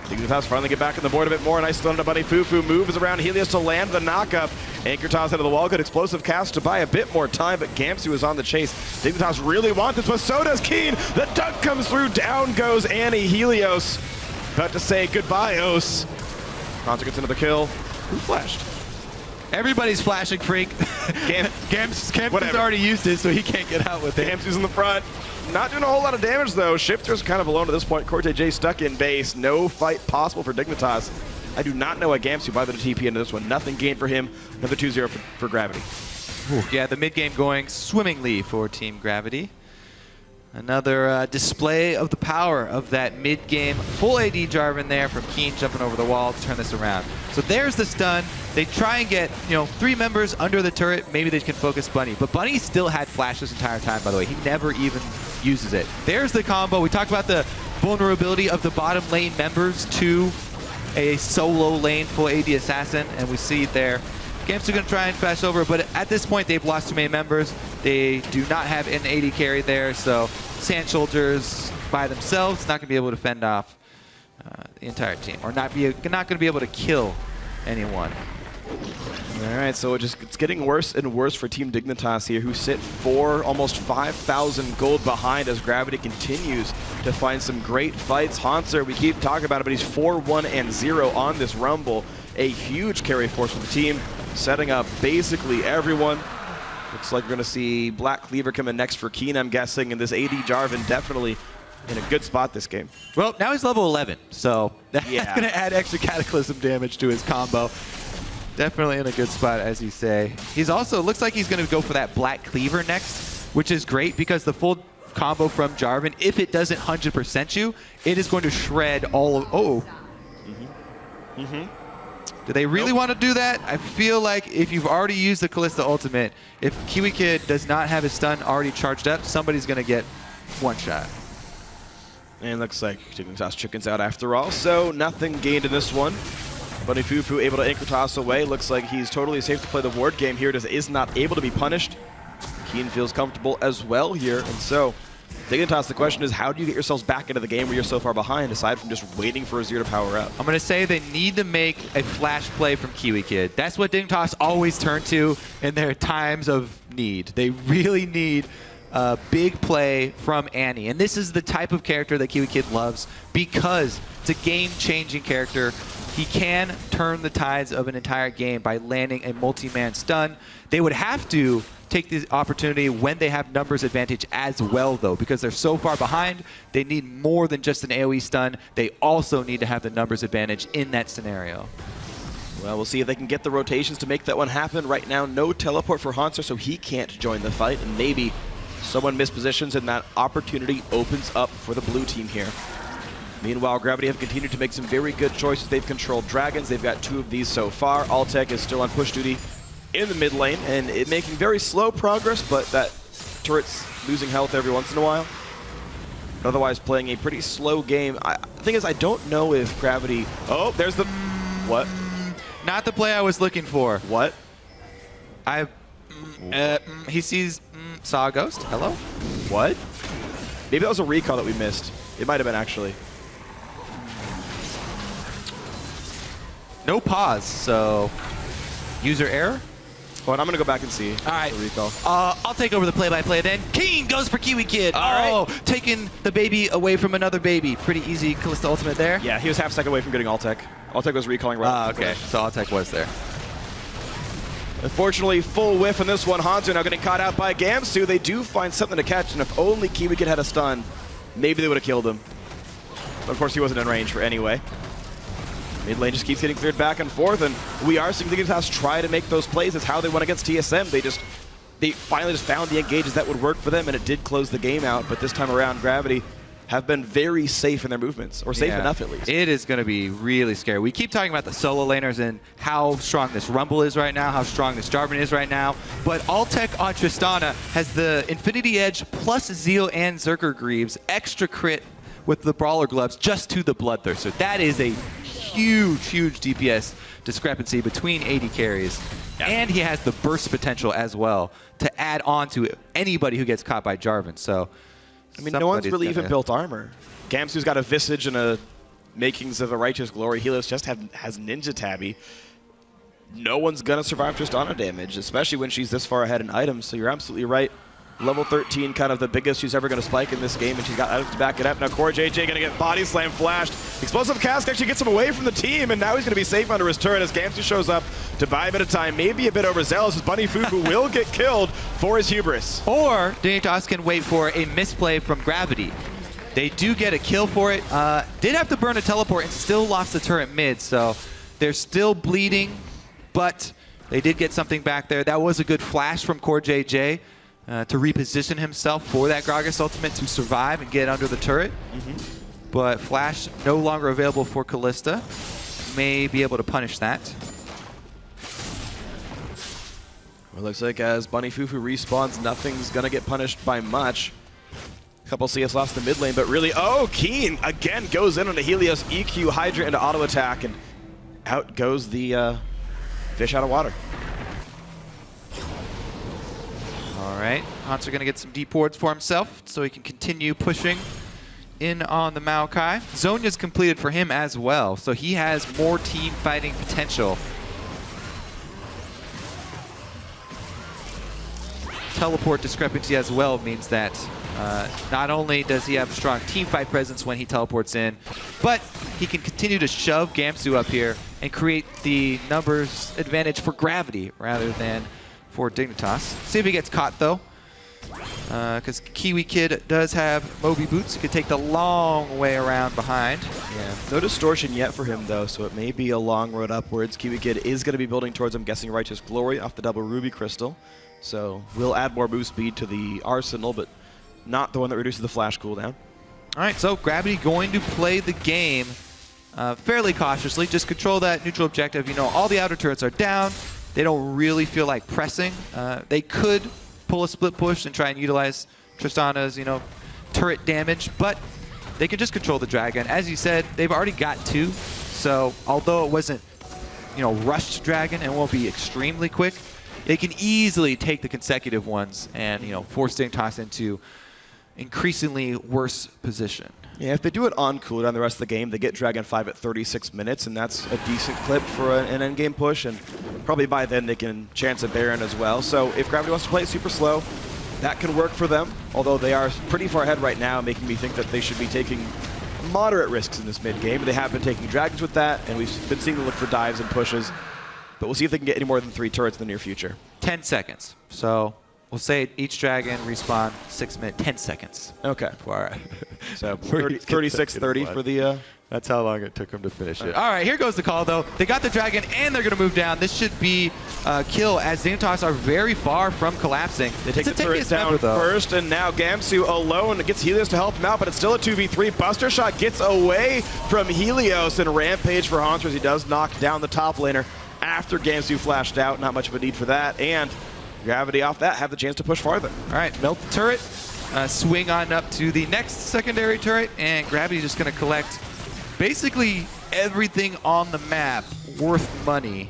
Dignitas finally get back on the board a bit more. Nice stun to Bunny Fufu. Moves around Helios to land the knockup. Anchor toss out of the wall. Good explosive cast to buy a bit more time, but Gamsu is on the chase. Dignitas really wants this, but so does Keen. The duck comes through. Down goes Annie. Helios about to say goodbye, Os. Hanser gets another kill. Who flashed? Everybody's flashing, Freak. Gamsu's already used it, so he can't get out with it. Gamsu's in the front. Not doing a whole lot of damage, though. Shifter's kind of alone at this point. Cortej stuck in base. No fight possible for Dignitas. I do not know a Gamsu by the TP into this one. Nothing gained for him. Another 2-0 for Gravity. Ooh, yeah, the mid game going swimmingly for Team Gravity. Another display of the power of that mid game. Full AD Jarvan there from Keen jumping over the wall to turn this around. So there's the stun. They try and get, 3 members under the turret. Maybe they can focus Bunny. But Bunny still had flash this entire time, by the way. He never even uses it. There's the combo. We talked about the vulnerability of the bottom lane members to a solo lane full AD assassin, and we see it there. Gamsu going to try and flash over, but at this point they've lost too many members. They do not have an AD carry there, so Sand Soldiers by themselves not going to be able to fend off the entire team, or not going to be able to kill anyone. All right, so it's getting worse and worse for Team Dignitas here, who sit almost 5,000 gold behind as Gravity continues to find some great fights. Hanser, we keep talking about it, but he's 4-1-0 on this Rumble. A huge carry force for the team, setting up basically everyone. Looks like we're going to see Black Cleaver coming next for Keen, I'm guessing, and this AD Jarvan definitely in a good spot this game. Well, now he's level 11, so that's going to add extra Cataclysm damage to his combo. Definitely in a good spot, as you say. He's also, looks like he's going to go for that Black Cleaver next, which is great because the full combo from Jarvan, if it doesn't 100% you, it is going to shred all of... Do they really want to do that? I feel like if you've already used the Kalista ultimate, if Kiwi Kid does not have his stun already charged up, somebody's going to get one shot. And it looks like Dignitas chickens out after all, so nothing gained in this one. Bunny Fufu able to anchor toss away. Looks like he's totally safe to play the ward game here. Is not able to be punished. Keen feels comfortable as well here, and so Dignitas, the question is, how do you get yourselves back into the game where you're so far behind, aside from just waiting for Azir to power up? I'm going to say they need to make a flash play from Kiwi Kid. That's what Dignitas always turn to in their times of need. They really need a big play from Annie. And this is the type of character that Kiwi Kid loves because it's a game-changing character. He can turn the tides of an entire game by landing a multi-man stun. They would have to take the opportunity when they have numbers advantage as well, though, because they're so far behind. They need more than just an AoE stun. They also need to have the numbers advantage in that scenario. Well, we'll see if they can get the rotations to make that one happen. Right now, no teleport for Hanser, so he can't join the fight, and maybe someone mispositions and that opportunity opens up for the blue team here. Meanwhile, Gravity have continued to make some very good choices. They've controlled dragons. They've got 2 of these so far. Altec is still on push duty in the mid lane, and it making very slow progress, but that turret's losing health every once in a while. But otherwise, playing a pretty slow game. The thing is, I don't know if Gravity... Oh, there's the... What? Not the play I was looking for. What? He sees... saw a ghost. Hello? What? Maybe that was a recall that we missed. It might have been, actually. No pause, so... User error? Oh, and I'm going to go back and see. All right. The recall. I'll take over the play-by-play then. Keen goes for Kiwi Kid. All right. Taking the baby away from another baby. Pretty easy Kalista ultimate there. Yeah, he was half a second away from getting Altec. Altec was recalling right. Okay. So Altec was there. Unfortunately, full whiff on this one. Hanser now getting caught out by Gamsu. They do find something to catch, and if only Kiwi Kid had a stun, maybe they would have killed him. But of course, he wasn't in range for anyway. Mid lane just keeps getting cleared back and forth, and we are seeing Dignitas try to make those plays. It's how they won against TSM. They finally just found the engages that would work for them, and it did close the game out. But this time around, Gravity have been very safe in their movements, or safe enough at least. It is going to be really scary. We keep talking about the solo laners and how strong this Rumble is right now, how strong this Jarvan is right now, but Altec on Tristana has the Infinity Edge plus Zeal and Zerker Greaves, extra crit with the Brawler Gloves just to the Bloodthirster. That is a huge, huge DPS discrepancy between AD carries. And he has the burst potential as well to add on to anybody who gets caught by Jarvan. So, I mean, no one's really even built armor. Gamsu's got a Visage and a makings of a Righteous Glory. Helios just has Ninja Tabby. No one's going to survive Tristana damage, especially when she's this far ahead in items. So you're absolutely right. Level 13, kind of the biggest she's ever going to spike in this game, and she's got items to back it up. Now CoreJJ going to get body slam flashed. Explosive Cask actually gets him away from the team, and now he's going to be safe under his turret as Gamsu shows up to buy a bit of time. Maybe a bit overzealous as Bunny Fufu will get killed for his hubris. Or Dignitas can wait for a misplay from Gravity. They do get a kill for it. Did have to burn a teleport and still lost the turret mid, so they're still bleeding, but they did get something back there. That was a good flash from CoreJJ. To reposition himself for that Gragas ultimate to survive and get under the turret. But Flash no longer available for Kalista. May be able to punish that. Well, it looks like as Bunny Fufu respawns, nothing's going to get punished by much. A couple CS lost the mid lane, but really, Keen again goes in on the Helios EQ Hydra into auto attack, and out goes the fish out of water. All right, Hanser going to get some deep wards for himself so he can continue pushing in on the Maokai. Zonya's completed for him as well, so he has more team fighting potential. Teleport discrepancy as well means that not only does he have a strong team fight presence when he teleports in, but he can continue to shove Gamsu up here and create the numbers advantage for Gravity rather than for Dignitas. See if he gets caught though, because Kiwi Kid does have Moby Boots. He could take the long way around behind. Yeah, no distortion yet for him though, so it may be a long road upwards. Kiwi Kid is going to be building towards, I'm guessing, Righteous Glory off the double Ruby Crystal. So we'll add more boost speed to the Arsenal, but not the one that reduces the flash cooldown. All right, so Gravity going to play the game fairly cautiously. Just control that neutral objective. You know, all the outer turrets are down. They don't really feel like pressing. They could pull a split push and try and utilize Tristana's, turret damage, but they can just control the dragon. As you said, they've already got 2, so although it wasn't, rushed dragon and won't be extremely quick, they can easily take the consecutive ones and, force Dignitas into increasingly worse position. Yeah, if they do it on cooldown the rest of the game, they get Dragon 5 at 36 minutes, and that's a decent clip for an endgame push, and probably by then they can chance a Baron as well. So if Gravity wants to play it super slow, that can work for them, although they are pretty far ahead right now, making me think that they should be taking moderate risks in this mid-game. They have been taking Dragons with that, and we've been seeing them look for dives and pushes, but we'll see if they can get any more than 3 turrets in the near future. 10 seconds. So we'll say each dragon respawn 6 minutes, 10 seconds. Okay. All right. So 36-30 for the... That's how long it took him to finish it. All right, here goes the call, though. They got the dragon, and they're going to move down. This should be a kill, as Dignitas are very far from collapsing. They take the turret down first, and now Gamsu alone gets Helios to help him out, but it's still a 2v3. Buster Shot gets away from Helios, and Rampage for Hanser as he does knock down the top laner after Gamsu flashed out. Not much of a need for that, and Gravity off that have the chance to push farther. All right, melt the turret, swing on up to the next secondary turret, and Gravity just going to collect basically everything on the map worth money.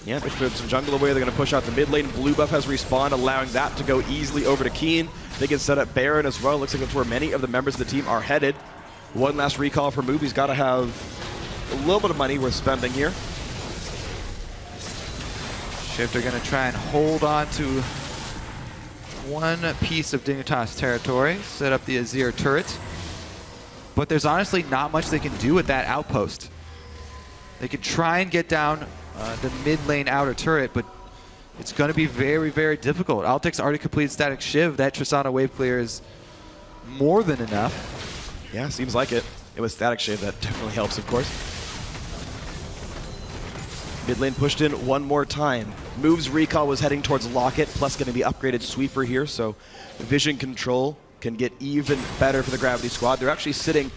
Yeah, they put some jungle away. They're going to push out the mid lane. Blue buff has respawned, allowing that to go easily over to Keen. They can set up Baron as well. Looks like that's where many of the members of the team are headed. One last recall for Move. He's got to have a little bit of money worth spending here. Shift are going to try and hold on to one piece of Dignitas territory, set up the Azir turret. But there's honestly not much they can do with that outpost. They could try and get down the mid lane outer turret, but it's going to be very, very difficult. Altec's already completed Static Shiv. That Tristana wave clear is more than enough. Yeah, seems like it. It was Static Shade, that definitely helps, of course. Mid lane pushed in one more time. Moves recall was heading towards Locket, plus getting the upgraded sweeper here, so vision control can get even better for the Gravity squad. They're actually sitting,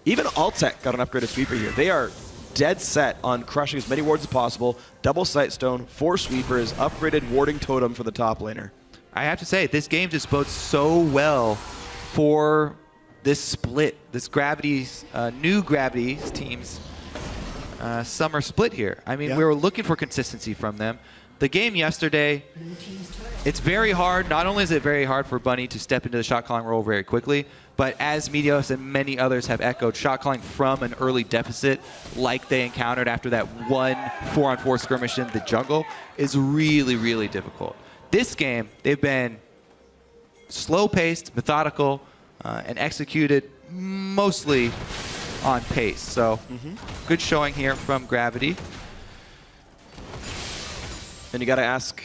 even Altec got an upgraded sweeper here. They are dead set on crushing as many wards as possible. Double Sightstone, 4 sweepers, upgraded warding totem for the top laner. I have to say, this game just bodes so well for this split, this Gravity's, new Gravity's team's summer split here. I mean, we were looking for consistency from them. The game yesterday, it's very hard. Not only is it very hard for Bunny to step into the shot calling role very quickly, but as Meteos and many others have echoed, shot calling from an early deficit like they encountered after that one 4-on-4 skirmish in the jungle is really, really difficult. This game, they've been slow-paced, methodical, and executed mostly on pace. So good showing here from Gravity. And you got to ask,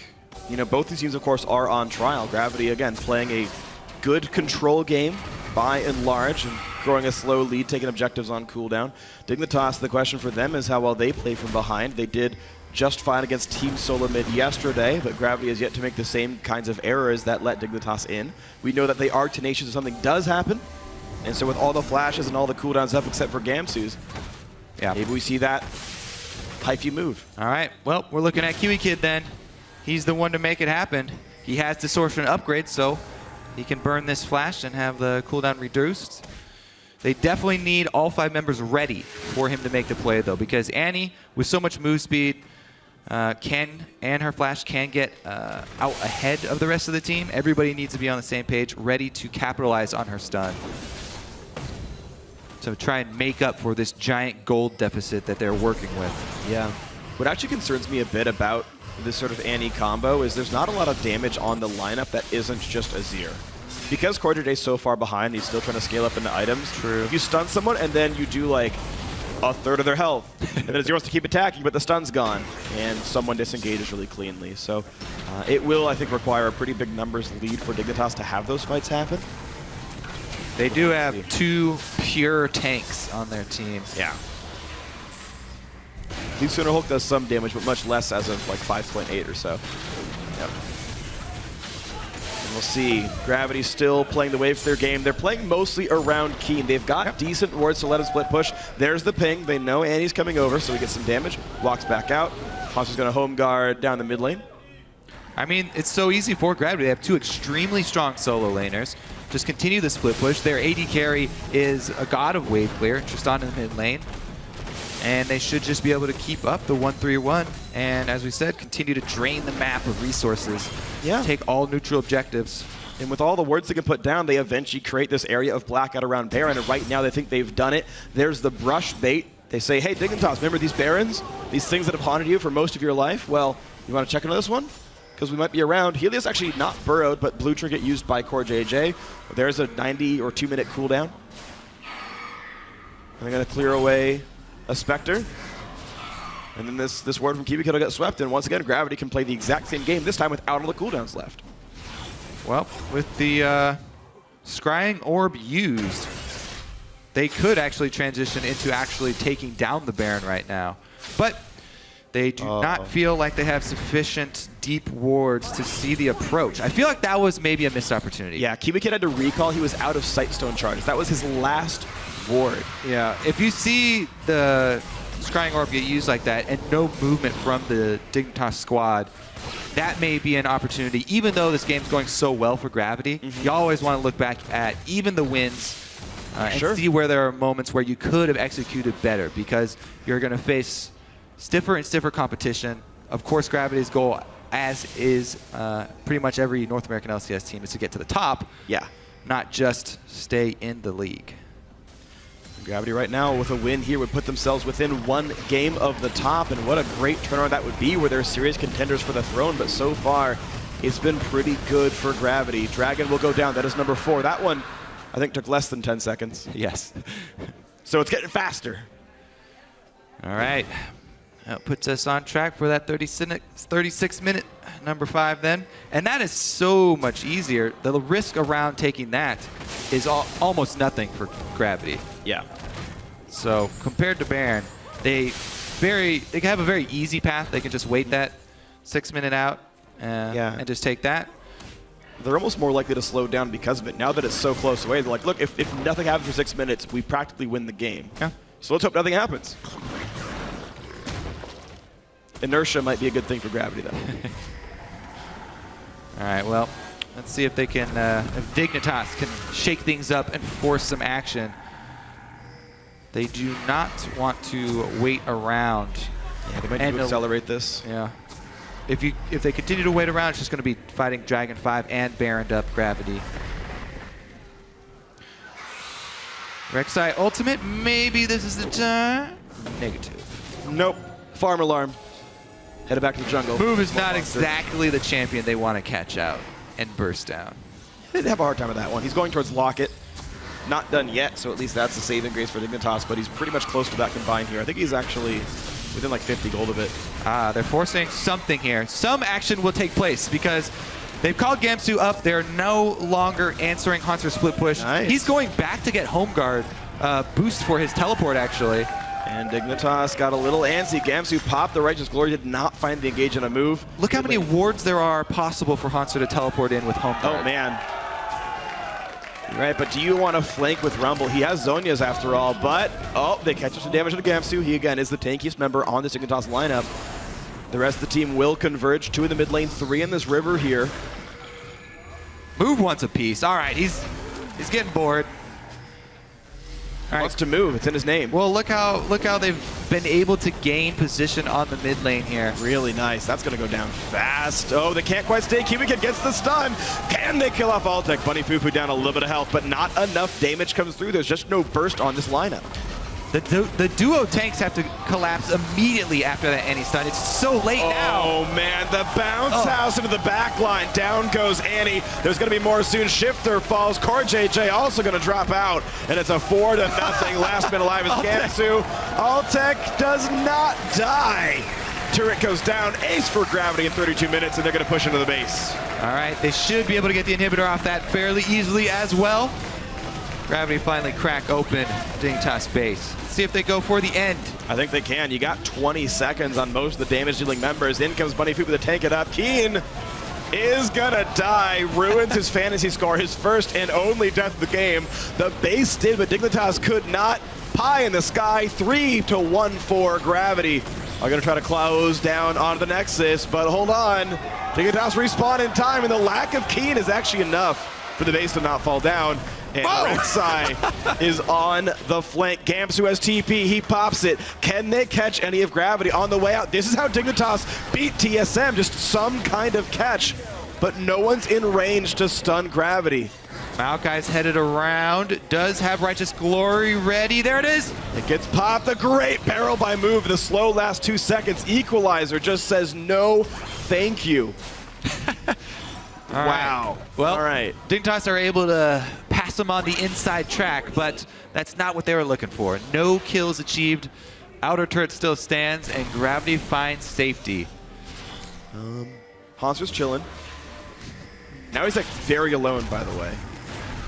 you know, both these teams, of course, are on trial. Gravity, again, playing a good control game by and large and growing a slow lead, taking objectives on cooldown. Dignitas, the question for them is how well they play from behind. They did just fine against Team Solar Mid yesterday, but Gravity has yet to make the same kinds of errors that let Dignitas in. We know that they are tenacious if something does happen. And so with all the flashes and all the cooldowns up except for Gamsu's, maybe we see that hyphy move. All right, well, we're looking at Kiwi Kid then. He's the one to make it happen. He has Distortion upgrade, so he can burn this flash and have the cooldown reduced. They definitely need all 5 members ready for him to make the play, though, because Annie, with so much move speed, and her flash can get out ahead of the rest of the team. Everybody needs to be on the same page, ready to capitalize on her stun. So try and make up for this giant gold deficit that they're working with. Yeah. What actually concerns me a bit about this sort of Annie combo is there's not a lot of damage on the lineup that isn't just Azir. Because CoreJJ's so far behind, he's still trying to scale up into items. True. If you stun someone and then you do like a third of their health, and then Azir wants to keep attacking, but the stun's gone, and someone disengages really cleanly. So it will, I think, require a pretty big numbers lead for Dignitas to have those fights happen. They do have 2 pure tanks on their team. Yeah. Leaf Sooner Hulk does some damage, but much less as of like 5.8 or so. Yep. And we'll see. Gravity's still playing the wave for their game. They're playing mostly around Keen. They've got decent wards to let him split push. There's the ping. They know Annie's coming over, so he gets some damage. Walks back out. Monster's going to home guard down the mid lane. I mean, it's so easy for Gravity. They have 2 extremely strong solo laners. Just continue the split push. Their AD carry is a god of wave clear, just on in the mid lane. And they should just be able to keep up the 1-3-1. And as we said, continue to drain the map of resources. Yeah. Take all neutral objectives. And with all the wards they can put down, they eventually create this area of blackout around Baron. And right now they think they've done it. There's the brush bait. They say, hey, Dignitas, remember these Barons? These things that have haunted you for most of your life? Well, you want to check into this one? Because we might be around. Helios actually not burrowed, but blue trinket used by CoreJJ. There's a 90 or 2-minute cooldown. And they're going to clear away a Spectre. And then this ward from Kiwi Kid will get swept. And once again, Gravity can play the exact same game, this time without all the cooldowns left. Well, with the Scrying Orb used, they could actually transition into actually taking down the Baron right now. But they do not feel like they have sufficient deep wards to see the approach. I feel like that was maybe a missed opportunity. Yeah, Kiwi Kid had to recall. He was out of Sightstone charges. That was his last ward. Yeah, if you see the Scrying Orb get used like that and no movement from the Dignitas squad, that may be an opportunity. Even though this game's going so well for Gravity, you always want to look back at even the wins and see where there are moments where you could have executed better, because you're going to face stiffer and stiffer competition. Of course, Gravity's goal, as is pretty much every North American LCS team, is to get to the top. Yeah. Not just stay in the league. Gravity right now with a win here would put themselves within 1 game of the top, and what a great turnaround that would be where they're serious contenders for the throne. But so far, it's been pretty good for Gravity. Dragon will go down. That is number 4. That one, I think, took less than 10 seconds. Yes. So it's getting faster. All right. That puts us on track for that 36 minute number 5 then. And that is so much easier. The risk around taking that is almost nothing for Gravity. Yeah. So compared to Baron, they can have a very easy path. They can just wait that 6 minute out and just take that. They're almost more likely to slow down because of it. Now that it's so close away, they're like, look, if nothing happens for 6 minutes, we practically win the game. Yeah. So let's hope nothing happens. Inertia might be a good thing for Gravity, though. All right, well, let's see if they can, if Dignitas can shake things up and force some action. They do not want to wait around. Yeah, they might need to accelerate this. Yeah. If they continue to wait around, it's just going to be fighting Dragon 5 and Baroned up Gravity. Rek'Sai ultimate, maybe this is the time. Negative. Nope. Farm alarm. Headed back to the jungle. Move is not exactly the champion they want to catch out and burst down. They'd have a hard time with that one. He's going towards Locket. Not done yet, so at least that's a saving grace for Dignitas, but he's pretty much close to that combined here. I think he's actually within like 50 gold of it. They're forcing something here. Some action will take place because they've called Gamsu up. They're no longer answering Haunter's split push. Nice. He's going back to get home guard boost for his teleport, actually. And Dignitas got a little antsy. Gamsu popped the Righteous Glory, did not find the engage on a move. Look how many wards there are possible for Haunter to teleport in with home guard. Oh, man. You're right, but do you want to flank with Rumble? He has Zhonya's after all, but, oh, they catch up some damage to Gamsu. He, again, is the tankiest member on this Dignitas lineup. The rest of the team will converge. 2 in the mid lane, 3 in this river here. Move once a piece. All right, he's getting bored. He wants to move. It's in his name. Well, look how they've been able to gain position on the mid lane here. Really nice. That's going to go down fast. Oh, they can't quite stay. Kiwikin gets the stun. Can they kill off Altec? Bunny Fufu down a little bit of health, but not enough damage comes through. There's just no burst on this lineup. The duo tanks have to collapse immediately after that Annie stun. It's so late now. Oh, man. The bounce house into the back line. Down goes Annie. There's going to be more soon. Shifter falls. Core JJ also going to drop out. And it's a 4-0 last man alive is Gamsu. Altec does not die. Turret goes down. Ace for Gravity in 32 minutes, and they're going to push into the base. All right. They should be able to get the inhibitor off that fairly easily as well. Gravity finally crack open Dignitas base. Let's see if they go for the end. I think they can. You got 20 seconds on most of the damage-dealing members. In comes Bunny Fufu to tank it up. Keen is gonna die. Ruins his fantasy score, his first and only death of the game. The base did, but Dignitas could not. Pie in the sky, 3-1 for Gravity. Are gonna try to close down onto the Nexus, but hold on. Dignitas respawn in time, and the lack of Keen is actually enough for the base to not fall down. And Rek'Sai is on the flank. Gamsu has TP. He pops it. Can they catch any of Gravity on the way out? This is how Dignitas beat TSM. Just some kind of catch. But no one's in range to stun Gravity. Maokai's headed around. Does have Righteous Glory ready. There it is. It gets popped. A great barrel by move. The slow last 2 seconds. Equalizer just says no thank you. Wow. Well, all right. Dignitas are able to pass them on the inside track, but that's not what they were looking for. No kills achieved. Outer turret still stands, and Gravity finds safety. Haunter's chilling. Now he's like very alone, by the way,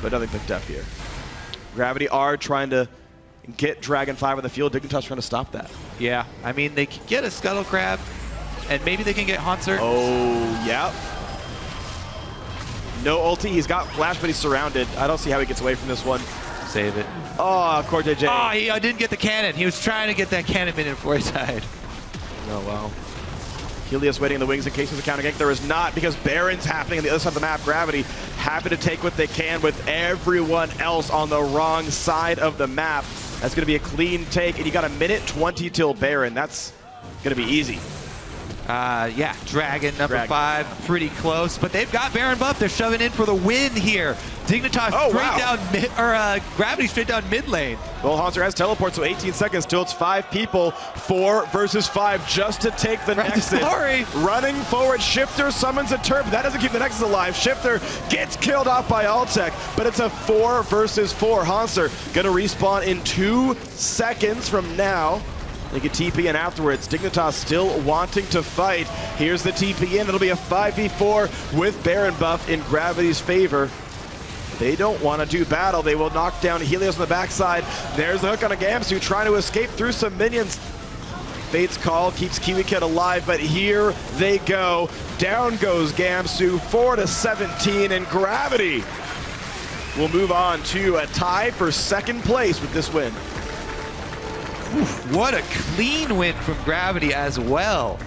but nothing picked up here. Gravity are trying to get Dragon 5 on the field. Dignitas trying to stop that. Yeah, I mean, they can get a Scuttle Crab, and maybe they can get Haunter. Oh, yeah. No ulti. He's got flash, but he's surrounded. I don't see how he gets away from this one. Save it. Oh, Core JJ. Oh, he didn't get the cannon. He was trying to get that cannon minion before he died. Oh, wow. Helios waiting in the wings in case there's a counter gank. There is not, because Baron's happening on the other side of the map. Gravity happy to take what they can with everyone else on the wrong side of the map. That's going to be a clean take, and you got a minute 20 till Baron. That's going to be easy. Yeah, Dragon number 5, pretty close, but they've got Baron buff. They're shoving in for the win here. Dignitas down Gravity straight down mid lane. Well, Haunter has teleport, so 18 seconds till it's 5 people, 4 versus 5, just to take the Nexus. Running forward, Shifter summons a turret. That doesn't keep the Nexus alive. Shifter gets killed off by Altec, but it's a 4 versus 4. Haunter gonna respawn in 2 seconds from now. They get TP in afterwards. Dignitas still wanting to fight. Here's the TP in. It'll be a 5v4 with Baron buff in Gravity's favor. They don't want to do battle. They will knock down Helios on the backside. There's the hook on a Gamsu trying to escape through some minions. Fate's Call keeps Kiwi Kid alive, but here they go. Down goes Gamsu, 4-17, and Gravity will move on to a tie for second place with this win. Oof, what a clean win from Gravity as well.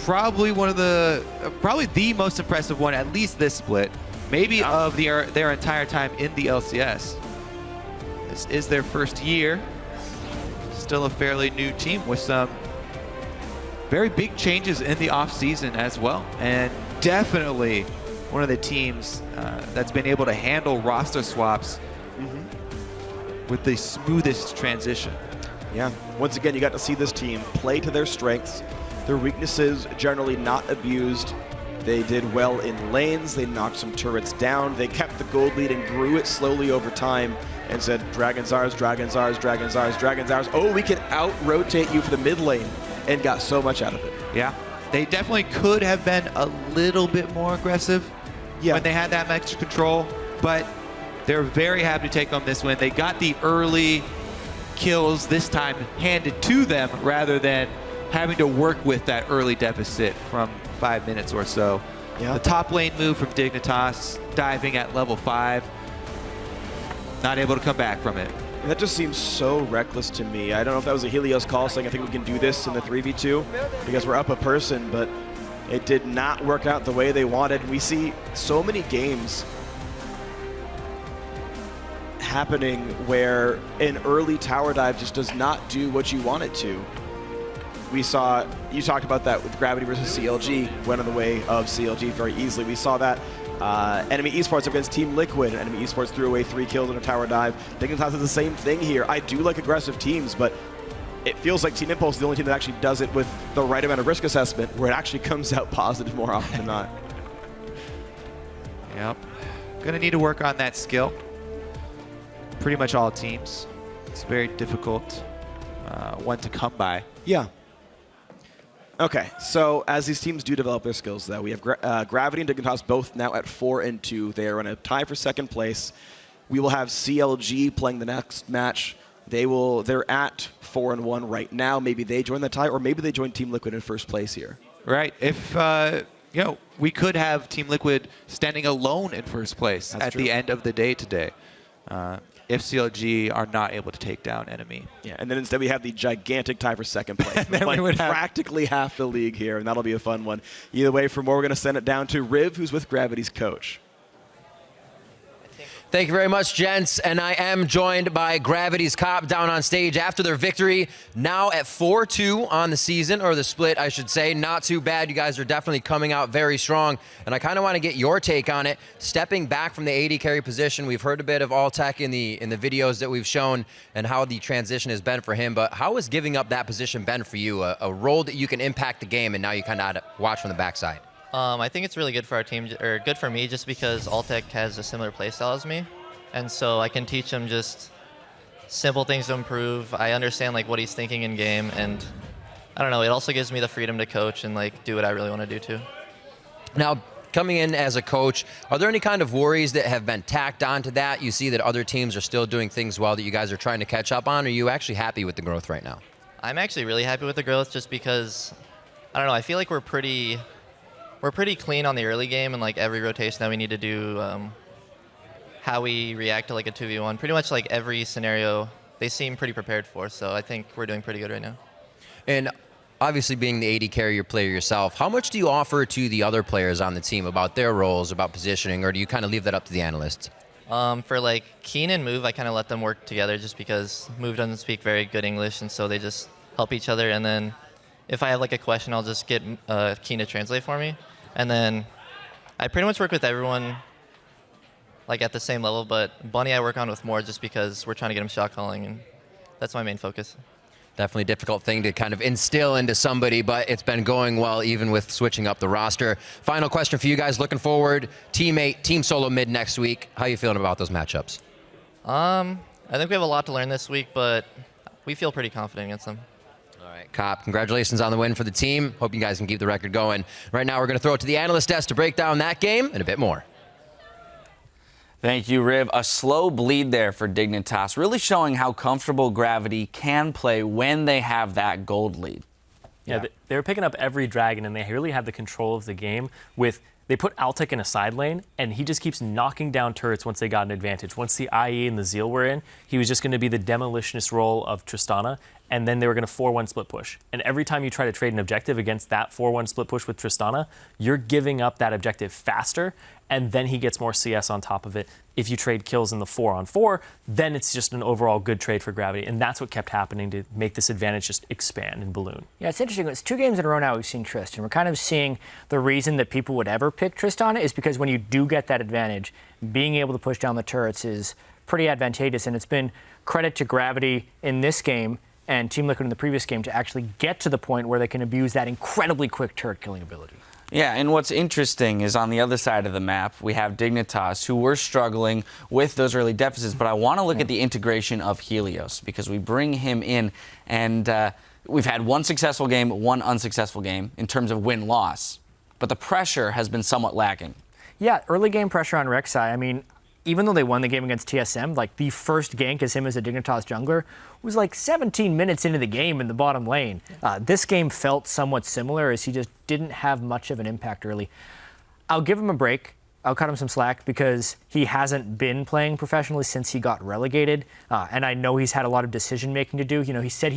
Probably the most impressive one, at least this split, maybe of their entire time in the LCS. This is their first year. Still a fairly new team with some very big changes in the offseason as well. And definitely one of the teams that's been able to handle roster swaps with the smoothest transition. Yeah, once again, you got to see this team play to their strengths. Their weaknesses generally not abused. They did well in lanes. They knocked some turrets down. They kept the gold lead and grew it slowly over time and said, Dragon's ours, Dragon's ours, Dragon's ours, Dragon's ours. Oh, we can out-rotate you for the mid lane, and got so much out of it. Yeah, they definitely could have been a little bit more aggressive when they had that much control, but they're very happy to take home this win. They got the early kills this time handed to them rather than having to work with that early deficit from 5 minutes or so. Yeah. The top lane move from Dignitas, diving at level 5, not able to come back from it. And that just seems so reckless to me. I don't know if that was a Helios call saying I think we can do this in the 3v2 because we're up a person, but it did not work out the way they wanted. We see so many games happening where an early tower dive just does not do what you want it to. We saw, you talked about that with Gravity versus CLG, went on the way of CLG very easily. We saw that Enemy Esports against Team Liquid. Enemy Esports threw away 3 kills on a tower dive. Dignitas does the same thing here. I do like aggressive teams, but it feels like Team Impulse is the only team that actually does it with the right amount of risk assessment, where it actually comes out positive more often than not. Yep, gonna need to work on that skill. Pretty much all teams. It's very difficult one to come by. Yeah. Okay, so as these teams do develop their skills, though, we have Gravity and Dignitas both now at 4-2. They are in a tie for second place. We will have CLG playing the next match. They're at 4-1 right now. Maybe they join the tie, or maybe they join Team Liquid in first place here. Right. If we could have Team Liquid standing alone in first place at the end of the day today. If CLG are not able to take down Enemy. Yeah, and then instead we have the gigantic tie for second place. Like we would practically half the league here, and that'll be a fun one. Either way, for more, we're going to send it down to Riv, who's with Gravity's coach. Thank you very much, gents. And I am joined by Gravity's Cop down on stage after their victory. Now at 4-2 on the season, or the split, I should say. Not too bad. You guys are definitely coming out very strong. And I kind of want to get your take on it. Stepping back from the AD carry position, we've heard a bit of All-Tech in the videos that we've shown and how the transition has been for him. But how has giving up that position been for you? A role that you can impact the game, and now you kind of watch from the backside. I think it's really good for our team, or good for me, just because All-Tech has a similar playstyle as me. And so I can teach him just simple things to improve. I understand like what he's thinking in game, and I don't know, it also gives me the freedom to coach and like do what I really want to do too. Now, coming in as a coach, are there any kind of worries that have been tacked onto that? You see that other teams are still doing things well that you guys are trying to catch up on? Or are you actually happy with the growth right now? I'm actually really happy with the growth just because, I don't know, I feel like we're pretty clean on the early game, and like every rotation that we need to do, how we react to like a 2v1, pretty much like every scenario they seem pretty prepared for, so I think we're doing pretty good right now. And obviously being the AD carrier player yourself, how much do you offer to the other players on the team about their roles, about positioning, or do you kind of leave that up to the analysts? For like Keen and Move, I kind of let them work together just because Move doesn't speak very good English, and so they just help each other, and then if I have like a question, I'll just get Keen to translate for me. And then I pretty much work with everyone like at the same level, but Bunny I work on with more just because we're trying to get him shot calling, and that's my main focus. Definitely a difficult thing to kind of instill into somebody, but it's been going well even with switching up the roster. Final question for you guys looking forward. Team 8, Team Solo mid next week. How are you feeling about those matchups? I think we have a lot to learn this week, but we feel pretty confident against them. All right, Cop, congratulations on the win for the team. Hope you guys can keep the record going. Right now, we're going to throw it to the analyst desk to break down that game and a bit more. Thank you, Riv. A slow bleed there for Dignitas, really showing how comfortable Gravity can play when they have that gold lead. Yeah, they were picking up every dragon, and they really had the control of the game with. They put Altic in a side lane, and he just keeps knocking down turrets once they got an advantage. Once the IE and the Zeal were in, he was just going to be the demolitionist role of Tristana, and then they were going to 4-1 split push. And every time you try to trade an objective against that 4-1 split push with Tristana, you're giving up that objective faster, and then he gets more CS on top of it. If you trade kills in the 4-on-4, then it's just an overall good trade for Gravity, and that's what kept happening to make this advantage just expand and balloon. Yeah, it's interesting. It's 2 games in a row now we've seen Trist, and we're kind of seeing the reason that people would ever pick Tristana is because when you do get that advantage, being able to push down the turrets is pretty advantageous, and it's been credit to Gravity in this game and Team Liquid in the previous game to actually get to the point where they can abuse that incredibly quick turret killing ability. Yeah, and what's interesting is on the other side of the map, we have Dignitas, who were struggling with those early deficits, but I want to look at the integration of Helios, because we bring him in, and we've had 1 successful game, 1 unsuccessful game in terms of win-loss, but the pressure has been somewhat lacking. Yeah, early game pressure on Rek'Sai. I mean, even though they won the game against TSM, like the first gank as him as a Dignitas jungler was like 17 minutes into the game in the bottom lane. This game felt somewhat similar as he just didn't have much of an impact early. I'll give him a break. I'll cut him some slack because he hasn't been playing professionally since he got relegated. And I know he's had a lot of decision making to do. You know, he said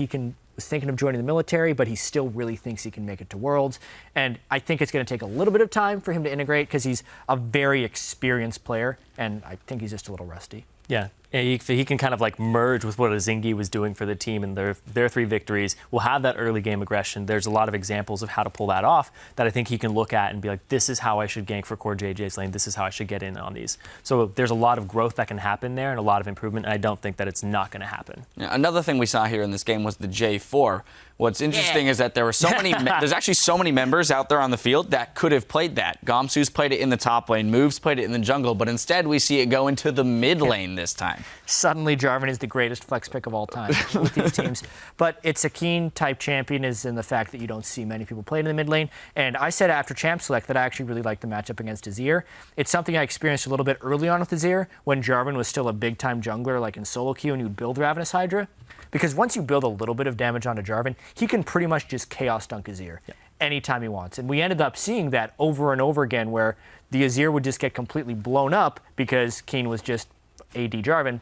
was thinking of joining the military, but he still really thinks he can make it to Worlds. And I think it's going to take a little bit of time for him to integrate because he's a very experienced player, and I think he's just a little rusty. Yeah, he can kind of like merge with what Azingi was doing for the team in their 3 victories. Will have that early game aggression. There's a lot of examples of how to pull that off that I think he can look at and be like, this is how I should gank for core JJ's lane. This is how I should get in on these. So there's a lot of growth that can happen there and a lot of improvement, and I don't think that it's not going to happen. Yeah, another thing we saw here in this game was the J4. What's interesting is that there were so many. There's actually so many members out there on the field that could have played that. Gomsu's played it in the top lane, Moves played it in the jungle, but instead we see it go into the mid lane this time. Suddenly, Jarvan is the greatest flex pick of all time with these teams. But it's a keen type champion is in the fact that you don't see many people play in the mid lane. And I said after Champ Select that I actually really liked the matchup against Azir. It's something I experienced a little bit early on with Azir when Jarvan was still a big time jungler, like in solo queue, and you'd build Ravenous Hydra. Because once you build a little bit of damage onto Jarvan, he can pretty much just chaos dunk Azir anytime he wants. And we ended up seeing that over and over again where the Azir would just get completely blown up because Keen was just AD Jarvan.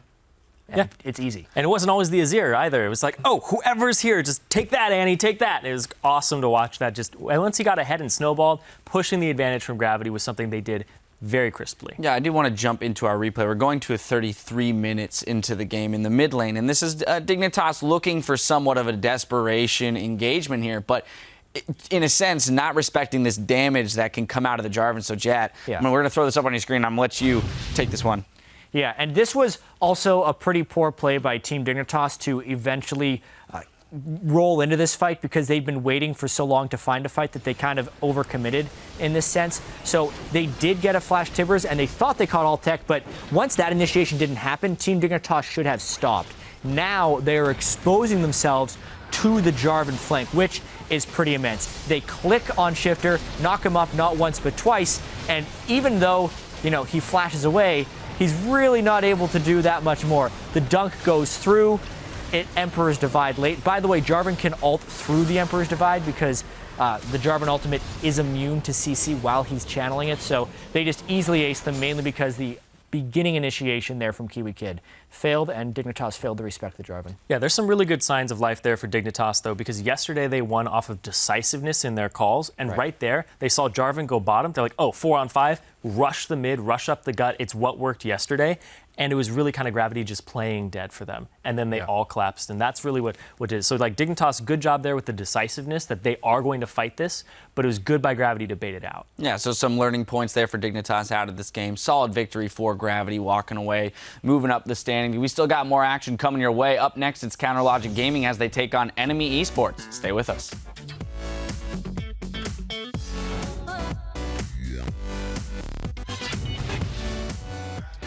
And it's easy. And it wasn't always the Azir either. It was like, oh, whoever's here, just take that, Annie, take that. And it was awesome to watch that. Just once he got ahead and snowballed, pushing the advantage from Gravity was something they did very crisply. Yeah, I do want to jump into our replay. We're going to 33 minutes into the game in the mid lane, and this is Dignitas looking for somewhat of a desperation engagement here, but in a sense, not respecting this damage that can come out of the Jarvan. So, Jat, we're going to throw this up on your screen. I'm going to let you take this one. Yeah, and this was also a pretty poor play by Team Dignitas to eventually roll into this fight because they'd been waiting for so long to find a fight that they kind of overcommitted in this sense. So they did get a flash Tibbers and they thought they caught all tech, but once that initiation didn't happen, Team Dignitas should have stopped. Now they are exposing themselves to the Jarvan flank, which is pretty immense. They click on Shifter, knock him up not once but twice, and even though, you know, he flashes away, he's really not able to do that much more. The dunk goes through. Emperor's Divide late. By the way, Jarvan can ult through the Emperor's Divide because the Jarvan ultimate is immune to CC while he's channeling it, so they just easily ace them, mainly because the beginning initiation there from Kiwi Kid failed, and Dignitas failed to respect the Jarvan. Yeah, there's some really good signs of life there for Dignitas, though, because yesterday they won off of decisiveness in their calls, and right there, they saw Jarvan go bottom. They're like, oh, 4-on-5, rush the mid, rush up the gut. It's what worked yesterday. And it was really kind of Gravity just playing dead for them. And then they all collapsed. And that's really what it is. So, like, Dignitas, good job there with the decisiveness that they are going to fight this. But it was good by Gravity to bait it out. Yeah, so some learning points there for Dignitas out of this game. Solid victory for Gravity, walking away, moving up the standing. We still got more action coming your way. Up next, it's Counter Logic Gaming as they take on Enemy Esports. Stay with us.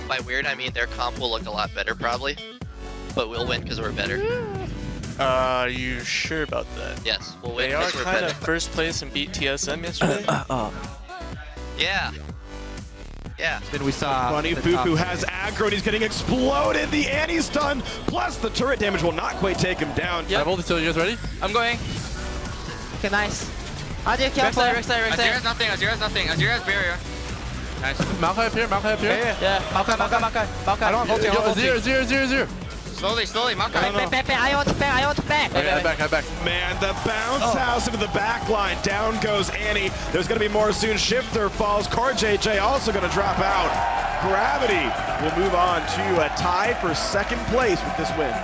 By weird, I mean their comp will look a lot better probably, but we'll win because we're better. Are you sure about that? Yes. We'll wait They are kind of first place and beat TSM yesterday. Yeah. Yeah. Then we saw Funny Fufu has aggro and he's getting exploded. The Annie stun plus the turret damage will not quite take him down. Yep. I've ulted, so you guys ready? I'm going. Okay, nice. Azir, careful. Azira's nothing. Azira's barrier. Nice. Maokai up here. Yeah. Maokai. I don't have ulti. Zero. Slowly, Maokai. I want to back. Okay, I'm back. Man, the bounce house into the back line. Down goes Annie. There's going to be more soon. Shifter falls. Core JJ also going to drop out. Gravity will move on to a tie for second place with this win.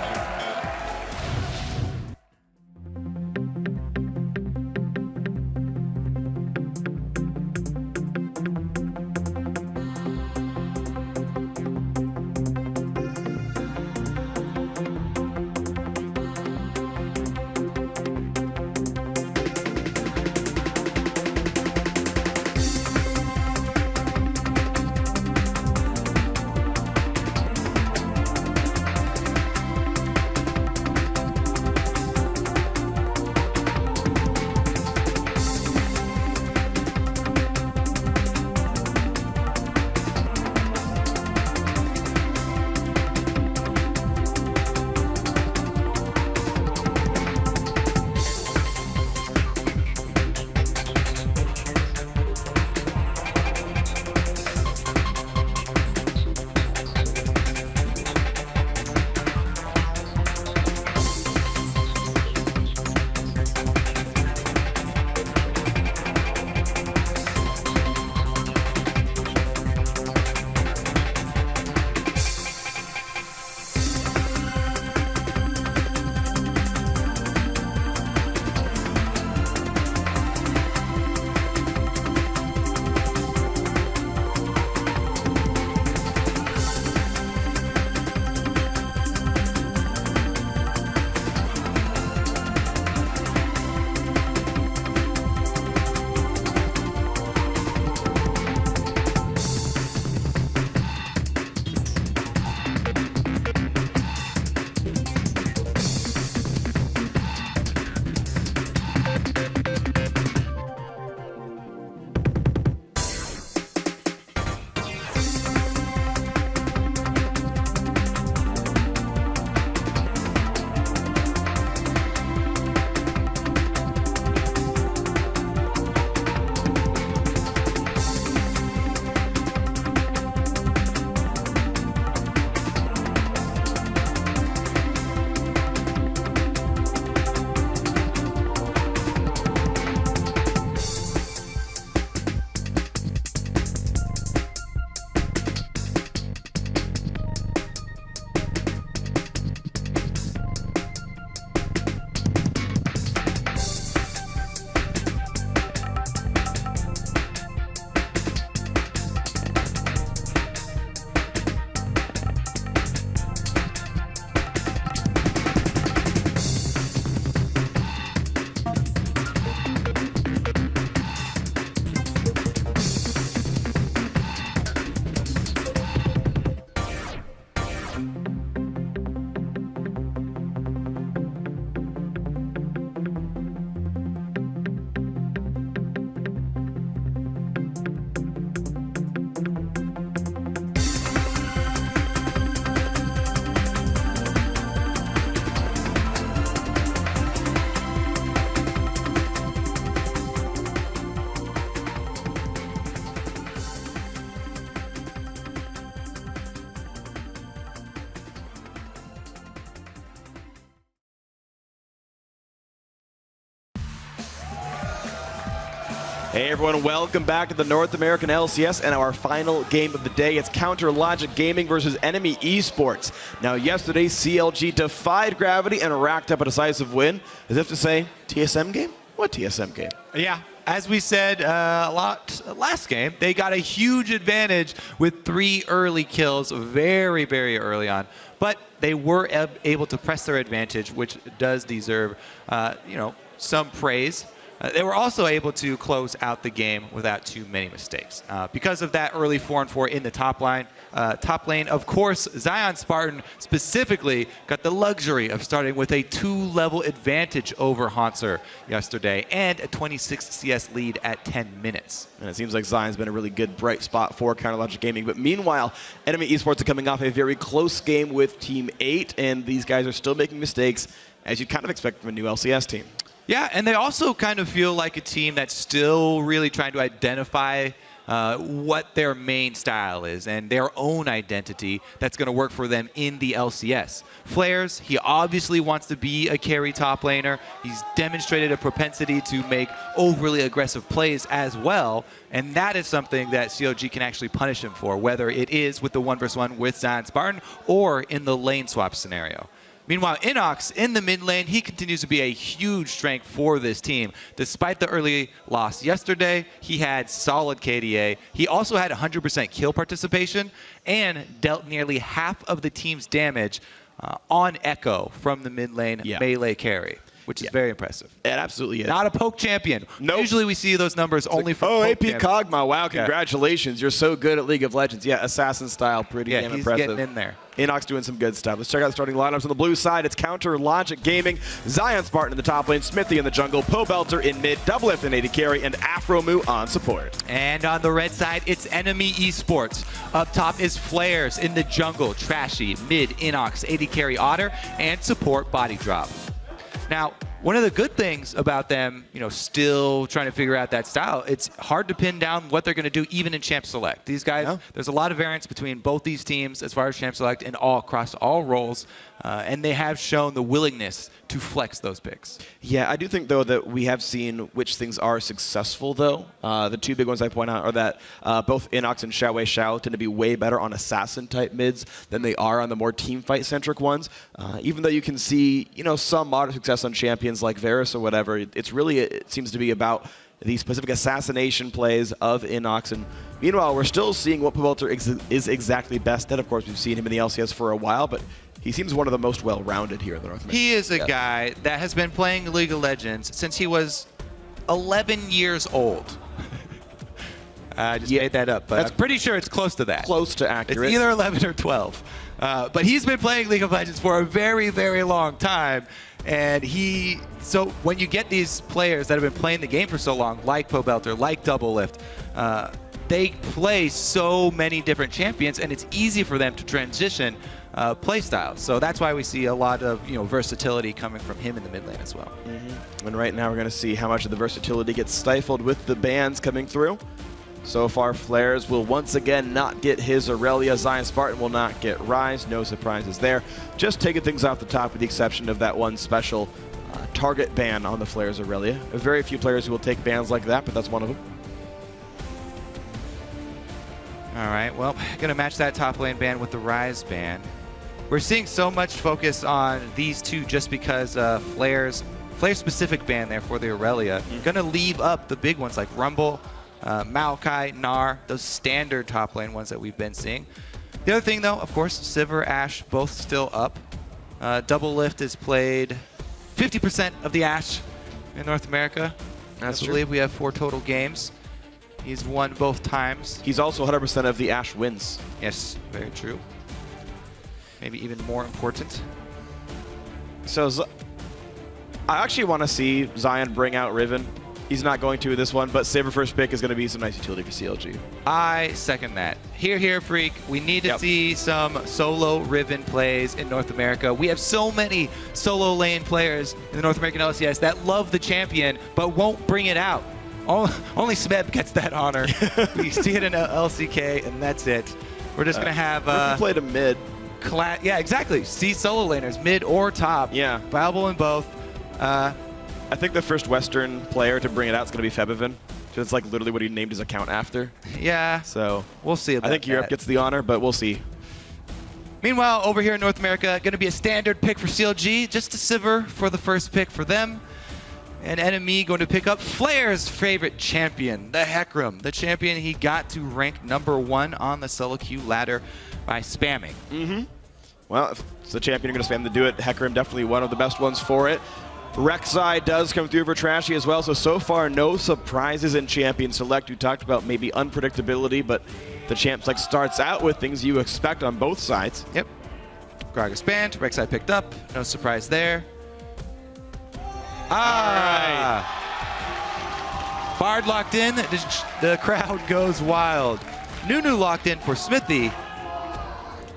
Hey everyone, welcome back to the North American LCS and our final game of the day. It's Counter Logic Gaming versus Enemy Esports. Now yesterday, CLG defied gravity and racked up a decisive win. As if to say, TSM game? What TSM game? Yeah, as we said a lot last game, they got a huge advantage with 3 early kills very, very early on. But they were able to press their advantage, which does deserve, some praise. They were also able to close out the game without too many mistakes. Because of that early 4-4 in the top lane, of course, Zion Spartan specifically got the luxury of starting with a 2-level advantage over Hauntzer yesterday and a 26 CS lead at 10 minutes. And it seems like Zion's been a really good bright spot for Counterlogic Gaming. But meanwhile, Enemy Esports are coming off a very close game with Team 8, and these guys are still making mistakes, as you'd kind of expect from a new LCS team. Yeah, and they also kind of feel like a team that's still really trying to identify what their main style is and their own identity that's going to work for them in the LCS. FLICKR, he obviously wants to be a carry top laner. He's demonstrated a propensity to make overly aggressive plays as well, and that is something that COG can actually punish him for, whether it is with the 1v1 with Zion Spartan or in the lane swap scenario. Meanwhile, Inox in the mid lane, he continues to be a huge strength for this team. Despite the early loss yesterday, he had solid KDA. He also had 100% kill participation and dealt nearly half of the team's damage on Echo from the mid lane melee carry, which is very impressive. It absolutely is. Not a poke champion. Nope. Usually we see those numbers only for poke AP champions. Kog'Maw, wow, congratulations. You're so good at League of Legends. Yeah, assassin style, pretty damn he's impressive. getting in there. Inox doing some good stuff. Let's check out the starting lineups on the blue side. It's Counterlogic Gaming, Zion Spartan in the top lane, Smithy in the jungle, Pobelter in mid, Doublelift in AD carry, and Afromu on support. And on the red side, it's Enemy Esports. Up top is FLICKR in the jungle, Trashy, mid, Inox, AD carry Otter, and support Body Drop. Now, one of the good things about them, still trying to figure out that style, it's hard to pin down what they're going to do even in Champ Select. These guys, there's a lot of variance between both these teams as far as Champ Select and across all roles, and they have shown the willingness to flex those picks. Yeah, I do think, though, that we have seen which things are successful, though. The two big ones I point out are that both Inox and Xiao tend to be way better on assassin-type mids than they are on the more teamfight-centric ones. Even though you can see, some moderate success on champions like Varus or whatever, it seems to be about the specific assassination plays of Inox. And meanwhile, we're still seeing what Pobelter is exactly best at. Of course, we've seen him in the LCS for a while, but he seems one of the most well-rounded here in the North America. He is a guy that has been playing League of Legends since he was 11 years old. I just made that up, but I'm pretty sure it's close to that. Close to accurate. It's either 11 or 12. But he's been playing League of Legends for a very, very long time. And so when you get these players that have been playing the game for so long, like Pobelter, like Doublelift, they play so many different champions, and it's easy for them to transition play styles. So that's why we see a lot of versatility coming from him in the mid lane as well. And right now we're going to see how much of the versatility gets stifled with the bans coming through. So far, FLICKR will once again not get his Aurelia. Zion Spartan will not get Rise. No surprises there. Just taking things off the top with the exception of that one special target ban on the FLICKR Aurelia. Very few players who will take bans like that, but that's one of them. All right, well, going to match that top lane ban with the Rise ban. We're seeing so much focus on these two just because FLICKR's specific ban there for the Aurelia. Going to leave up the big ones like Rumble, Maokai, Gnar, those standard top lane ones that we've been seeing. The other thing, though, of course, Sivir, Ashe, both still up. Doublelift has played 50% of the Ashe in North America. I believe we have 4 total games. He's won both times. He's also 100% of the Ashe wins. Yes, very true. Maybe even more important. So I actually want to see Zion bring out Riven. He's not going to this one, but Saber first pick is going to be some nice utility for CLG. I second that. Here, Freak. We need to see some solo Riven plays in North America. We have so many solo lane players in the North American LCS that love the champion, but won't bring it out. Only Smeb gets that honor. We see it in LCK, and that's it. We're just going to have... Riven played a mid. Yeah, exactly. See solo laners, mid or top. Yeah. Viable in both. I think the first Western player to bring it out is going to be Febivin. It's like literally what he named his account after. Yeah. So we'll see about I think Europe gets the honor, but we'll see. Meanwhile, over here in North America, going to be a standard pick for CLG, just a Sivir for the first pick for them. And Enemy going to pick up FLICKR's favorite champion, the Hecarim, the champion he got to rank #1 on the solo queue ladder by spamming. Well, if it's the champion you're going to spam to do it, Hecarim definitely one of the best ones for it. Rek'Sai does come through for Trashy as well, so far no surprises in Champion Select. You talked about maybe unpredictability, but the Champ Select starts out with things you expect on both sides. Yep. Gragas banned, Rek'Sai picked up, no surprise there. Bard locked in, the crowd goes wild. Nunu locked in for Smithy.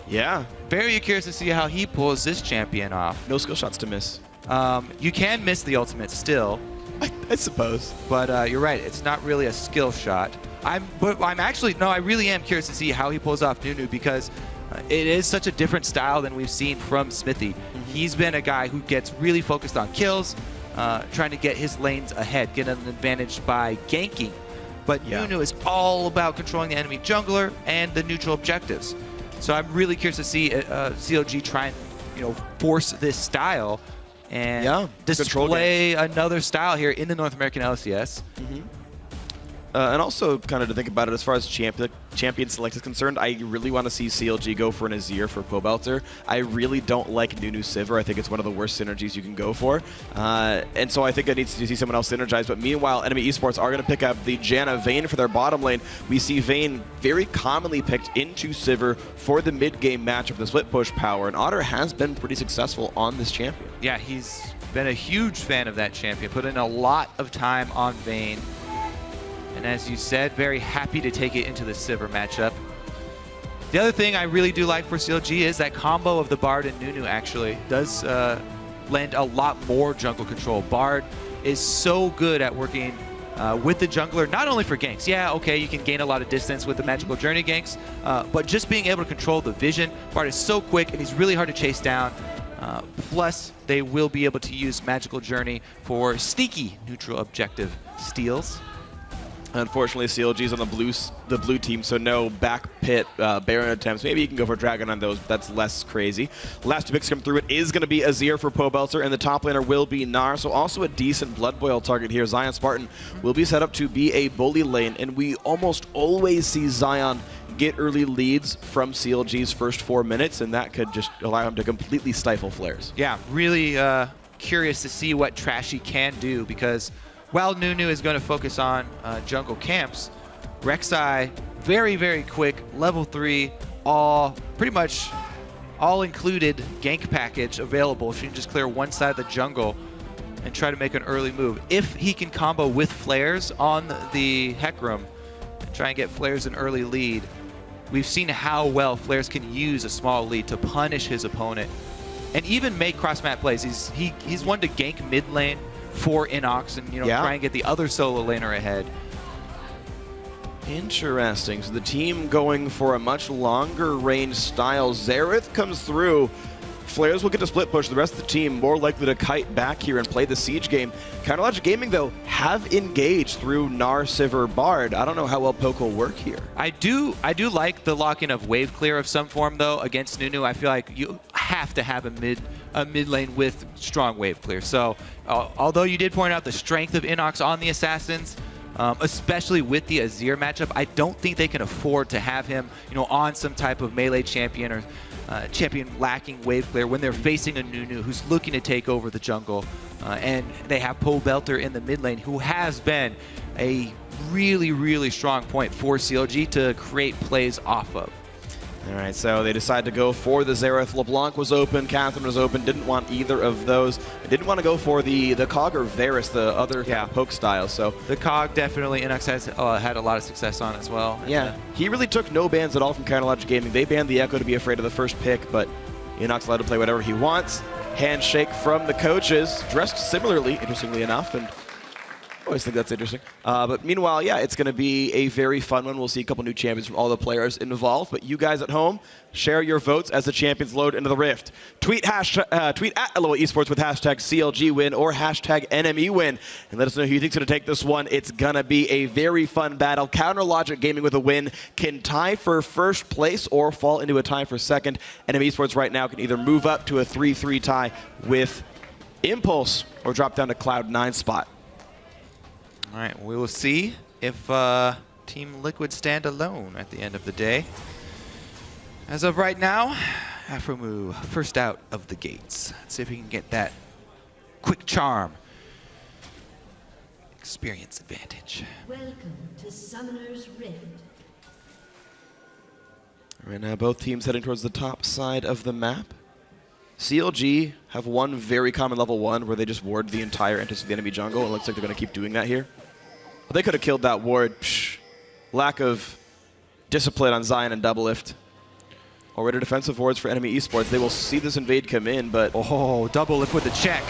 Yeah. Very curious to see how he pulls this champion off. No skill shots to miss. You can miss the ultimate still. I suppose. But you're right, it's not really a skill shot. I really am curious to see how he pulls off Nunu because it is such a different style than we've seen from Smithy. He's been a guy who gets really focused on kills, trying to get his lanes ahead, get an advantage by ganking. But Nunu is all about controlling the enemy jungler and the neutral objectives. So I'm really curious to see CLG try and force this style and display another style here in the North American LCS. And also kind of to think about it as far as Champion Select is concerned, I really want to see CLG go for an Azir for Pobelter. I really don't like Nunu Sivir. I think it's one of the worst synergies you can go for. And so I think I need to see someone else synergize. But meanwhile, enemy esports are going to pick up the Janna Vayne for their bottom lane. We see Vayne very commonly picked into Sivir for the mid-game matchup, the split push power. And Otter has been pretty successful on this champion. Yeah, he's been a huge fan of that champion. Put in a lot of time on Vayne. And as you said, very happy to take it into the Sivir matchup. The other thing I really do like for CLG is that combo of the Bard and Nunu actually does lend a lot more jungle control. Bard is so good at working with the jungler, not only for ganks. Yeah, okay, you can gain a lot of distance with the Magical Journey ganks, but just being able to control the vision. Bard is so quick and he's really hard to chase down. Plus, they will be able to use Magical Journey for sneaky neutral objective steals. Unfortunately, CLG's on the blue team, so no back pit Baron attempts. Maybe you can go for Dragon on those, but that's less crazy. Last two picks come through. It is going to be Azir for Pobelter, and the top laner will be Gnar. So also a decent Blood Boil target here. Zion Spartan will be set up to be a bully lane, and we almost always see Zion get early leads from CLG's first 4 minutes, and that could just allow him to completely stifle flares. Yeah, really curious to see what Trashy can do, because while Nunu is going to focus on jungle camps, Rek'Sai, very, very quick, level 3, pretty much all included gank package available. She can just clear one side of the jungle and try to make an early move. If he can combo with flares on the Hecarim and try and get flares an early lead, we've seen how well flares can use a small lead to punish his opponent and even make cross-map plays. He's one to gank mid lane for Inox and try and get the other solo laner ahead. Interesting. So the team going for a much longer range style. Xerath comes through. Flares will get to split push. The rest of the team more likely to kite back here and play the siege game. Counterlogic Gaming, though, have engaged through Gnar, Sivir, Bard. I don't know how well Poke will work here. I do like the lock-in of wave clear of some form, though, against Nunu. I feel like you have to have a mid lane with strong wave clear. So although you did point out the strength of Inox on the Assassins, especially with the Azir matchup, I don't think they can afford to have him on some type of melee champion or champion lacking wave clear when they're facing a Nunu who's looking to take over the jungle. And they have Pobelter in the mid lane, who has been a really, really strong point for CLG to create plays off of. All right, so they decide to go for the Xerath. LeBlanc was open, Catherine was open, didn't want either of those. They didn't want to go for the Cog or Varus, the other poke style. So the Cog definitely Inox has had a lot of success on as well. Yeah, he really took no bans at all from Counterlogic Gaming. They banned the Echo to be afraid of the first pick, but Inox allowed to play whatever he wants. Handshake from the coaches, dressed similarly, interestingly enough, and I always think that's interesting. But meanwhile, yeah, it's going to be a very fun one. We'll see a couple new champions from all the players involved. But you guys at home, share your votes as the champions load into the Rift. Tweet at LOL Esports with hashtag CLG win or hashtag NME win. And let us know who you think's going to take this one. It's going to be a very fun battle. Counterlogic Gaming with a win can tie for first place or fall into a tie for second. NME Esports right now can either move up to a 3-3 tie with Impulse or drop down to Cloud 9 spot. All right, we will see if Team Liquid stand alone at the end of the day. As of right now, Afromu first out of the gates. Let's see if we can get that quick charm. Experience advantage. Welcome to Summoner's Rift. Right now, both teams heading towards the top side of the map. CLG have one very common level 1 where they just ward the entire entrance of the enemy jungle. It looks like they're going to keep doing that here. But they could have killed that ward. Psh, lack of discipline on Zion and Doublelift. Already defensive wards for enemy Esports. They will see this invade come in, but... Oh, Doublelift with the check.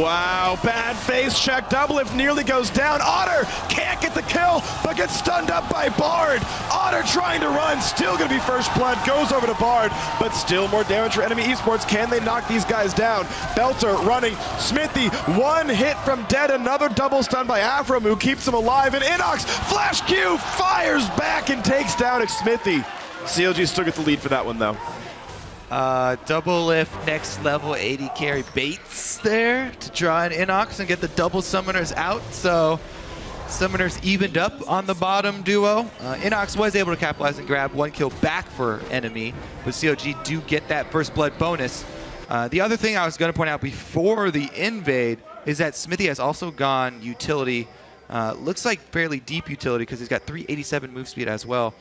Wow, bad face check. Doublelift nearly goes down. Otter can't get the kill, but gets stunned up by Bard. Otter trying to run, still going to be first blood. Goes over to Bard, but still more damage for enemy Esports. Can they knock these guys down? Belter running. Smithy, one hit from dead. Another double stun by Afram, who keeps him alive. And Inox, Flash Q, fires back and takes down Smithy. CLG still get the lead for that one, though. Doublelift next level AD carry baits there to draw in Inox and get the double summoners out. So summoners evened up on the bottom duo. Inox was able to capitalize and grab one kill back for enemy, but CLG do get that first blood bonus. The other thing I was going to point out before the invade is that Smithy has also gone utility. Looks like fairly deep utility because he's got 387 move speed as well.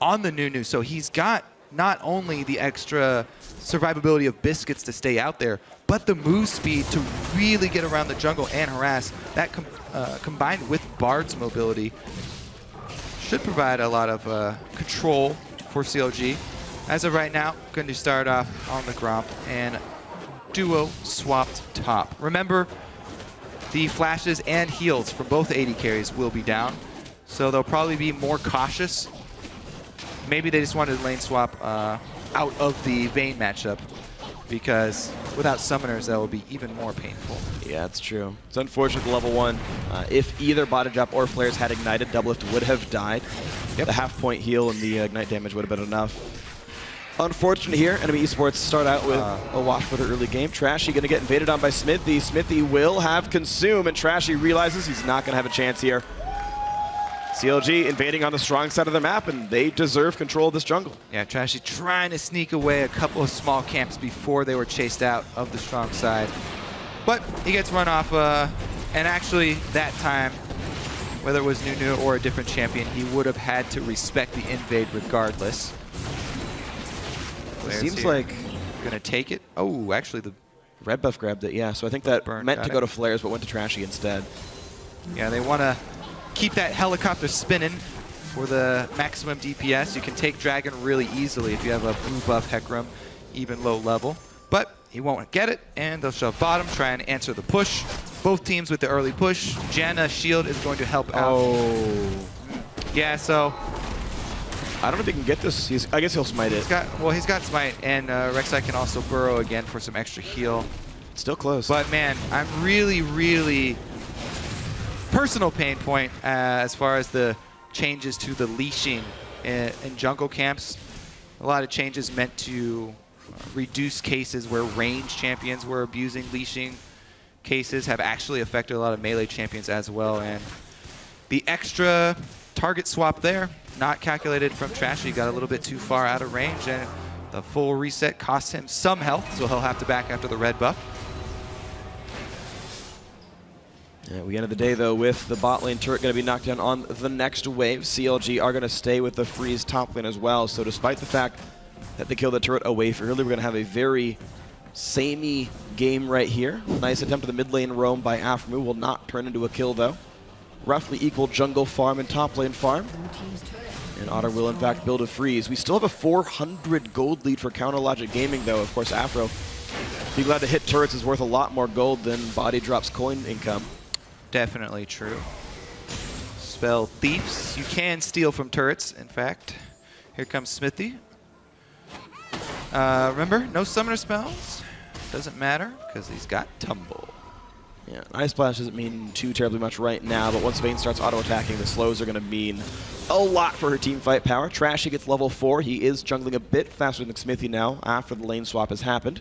On the Nunu, so he's got not only the extra survivability of Biscuits to stay out there, but the move speed to really get around the jungle and harass. That combined with Bard's mobility should provide a lot of control for CLG. As of right now, going to start off on the Gromp and duo swapped top. Remember, the flashes and heals from both AD carries will be down, so they'll probably be more cautious. Maybe they just wanted to lane swap out of the Vayne matchup, because without summoners that would be even more painful. Yeah, it's true. It's unfortunate the level 1. If either body drop or flares had ignited, Doublelift would have died. Yep. The half-point heal and the ignite damage would have been enough. Unfortunate here. Enemy Esports start out with a wash for the early game. Trashy going to get invaded on by Smithy. Smithy will have consume, and Trashy realizes he's not going to have a chance here. CLG invading on the strong side of the map, and they deserve control of this jungle. Yeah, Trashy trying to sneak away a couple of small camps before they were chased out of the strong side. But he gets run off, and actually that time, whether it was Nunu or a different champion, he would have had to respect the invade regardless. It seems like... Gonna take it. Oh, actually the red buff grabbed it, yeah. So I think that meant to go to flares, but went to Trashy instead. Yeah, they want to keep that helicopter spinning for the maximum DPS. You can take Dragon really easily if you have a blue buff Hecarim, even low level. But he won't get it, and they'll shove bottom, try and answer the push. Both teams with the early push. Janna shield is going to help out. Oh. Yeah, so... I don't know if he can get this. I guess he'll smite it. He's got smite, and Rek'Sai can also burrow again for some extra heal. Still close. But man, I'm really personal pain point as far as the changes to the leashing in jungle camps. A lot of changes meant to reduce cases where range champions were abusing leashing. Cases have actually affected a lot of melee champions as well, and the extra target swap there, not calculated from Trashy, got a little bit too far out of range, and the full reset cost him some health, so he'll have to back after the red buff. Yeah, we ended the day, though, with the bot lane turret going to be knocked down on the next wave. CLG are going to stay with the freeze top lane as well, so despite the fact that they killed the turret a wave early, we're going to have a very samey game right here. Nice attempt at the mid lane roam by Aframu, will not turn into a kill, though. Roughly equal jungle farm and top lane farm. And Otter will, in fact, build a freeze. We still have a 400 gold lead for Counter Logic Gaming, though. Of course, Afro, being glad to hit turrets is worth a lot more gold than Body Drop's coin income. Definitely true. Spell Thieves. You can steal from turrets, in fact. Here comes Smithy. Remember, no summoner spells. Doesn't matter, because he's got Tumble. Yeah, Ice Splash doesn't mean too terribly much right now, but once Vayne starts auto-attacking, the slows are going to mean a lot for her team fight power. Trashy gets level 4. He is jungling a bit faster than Smithy now after the lane swap has happened.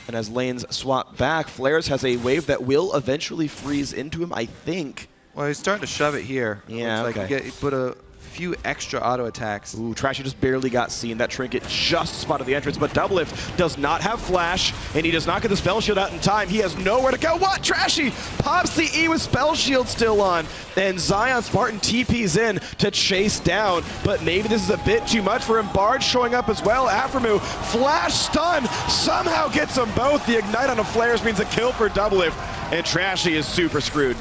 And as lanes swap back, Flares has a wave that will eventually freeze into him, I think. Well, he's starting to shove it here. Yeah, okay. Like he put a few extra auto attacks. Ooh, Trashy just barely got seen. That trinket just spotted the entrance, but Doublelift does not have flash, and he does not get the spell shield out in time. He has nowhere to go. What? Trashy pops the E with spell shield still on, and Zion Spartan TPs in to chase down, but maybe this is a bit too much for him. Bard showing up as well. Aframu, flash stun, somehow gets them both. The ignite on the flares means a kill for Doublelift, and Trashy is super screwed.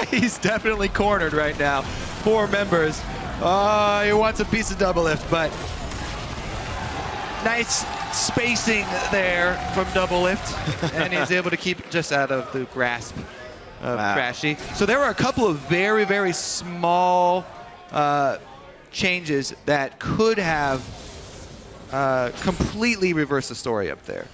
He's definitely cornered right now. 4 members. He wants a piece of Doublelift, but nice spacing there from Doublelift, and he's able to keep it just out of the grasp of Trashy. So there were a couple of very, very small changes that could have completely reversed the story up there.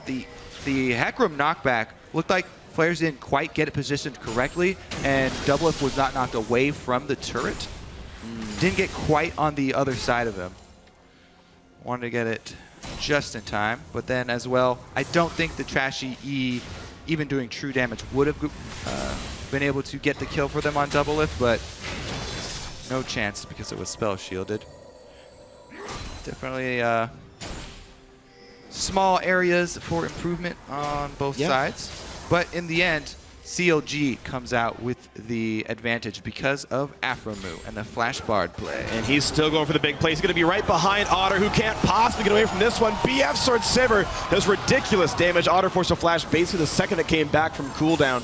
The Hecarim knockback looked like players didn't quite get it positioned correctly, and Doublelift was not knocked away from the turret. Didn't get quite on the other side of him. Wanted to get it just in time, but then as well, I don't think the Trashy E, even doing true damage, would have been able to get the kill for them on Doublelift, but no chance because it was spell shielded. Definitely small areas for improvement on both sides, but in the end, CLG comes out with the advantage because of Aframu and the Flash Bard play. And he's still going for the big play. He's going to be right behind Otter, who can't possibly get away from this one. BF Sword Saber does ridiculous damage. Otter forced a flash basically the second it came back from cooldown.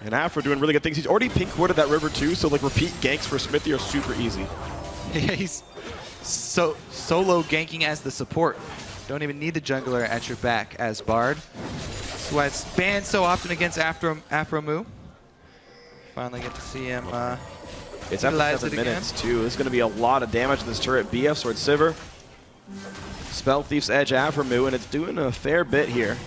And Afra doing really good things. He's already pink warded that river too, so like repeat ganks for Smithy are super easy. Yeah, he's solo ganking as the support. Don't even need the jungler at your back as Bard. That's why it's banned so often against Aframu. Finally get to see him It's after 7 minutes too. There's going to be a lot of damage to this turret. BF Sword Sivir, Spell Thief's Edge Aframu, and it's doing a fair bit here.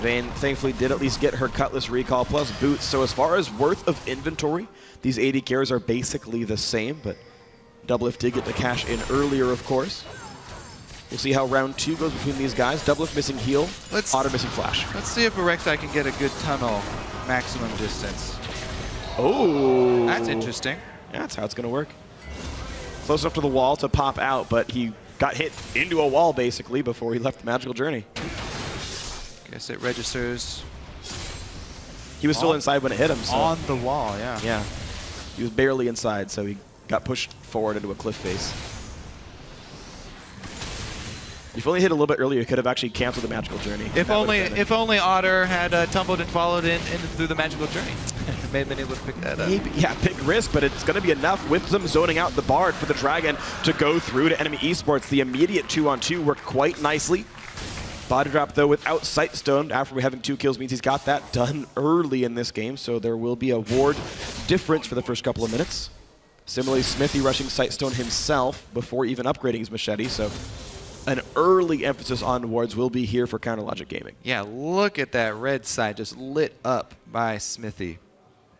Vayne thankfully did at least get her Cutlass recall plus boots, so as far as worth of inventory, these AD carries are basically the same, but Doublelift did get the cash in earlier, of course. We'll see how round 2 goes between these guys. Doublelift missing heal, Otter missing flash. Let's see if Rek'Sai can get a good tunnel maximum distance. Oh! That's interesting. Yeah, that's how it's going to work. Close enough to the wall to pop out, but he got hit into a wall, basically, before he left the Magical Journey. Guess it registers. He was still inside when it hit him. So. On the wall, yeah. Yeah. He was barely inside, so he got pushed forward into a cliff face. If only hit a little bit earlier, he could have actually canceled the Magical Journey. If only Otter had tumbled and followed in through the Magical Journey. May have been able to pick that up. Maybe, yeah, big risk, but it's going to be enough with them zoning out the Bard for the Dragon to go through to enemy Esports. The immediate 2-on-2 worked quite nicely. Body drop, though, without Sightstone. After having 2 kills means he's got that done early in this game, so there will be a ward difference for the first couple of minutes. Similarly, Smithy rushing Sightstone himself before even upgrading his machete, so an early emphasis on wards will be here for Counter Logic Gaming. Yeah, look at that red side just lit up by Smithy.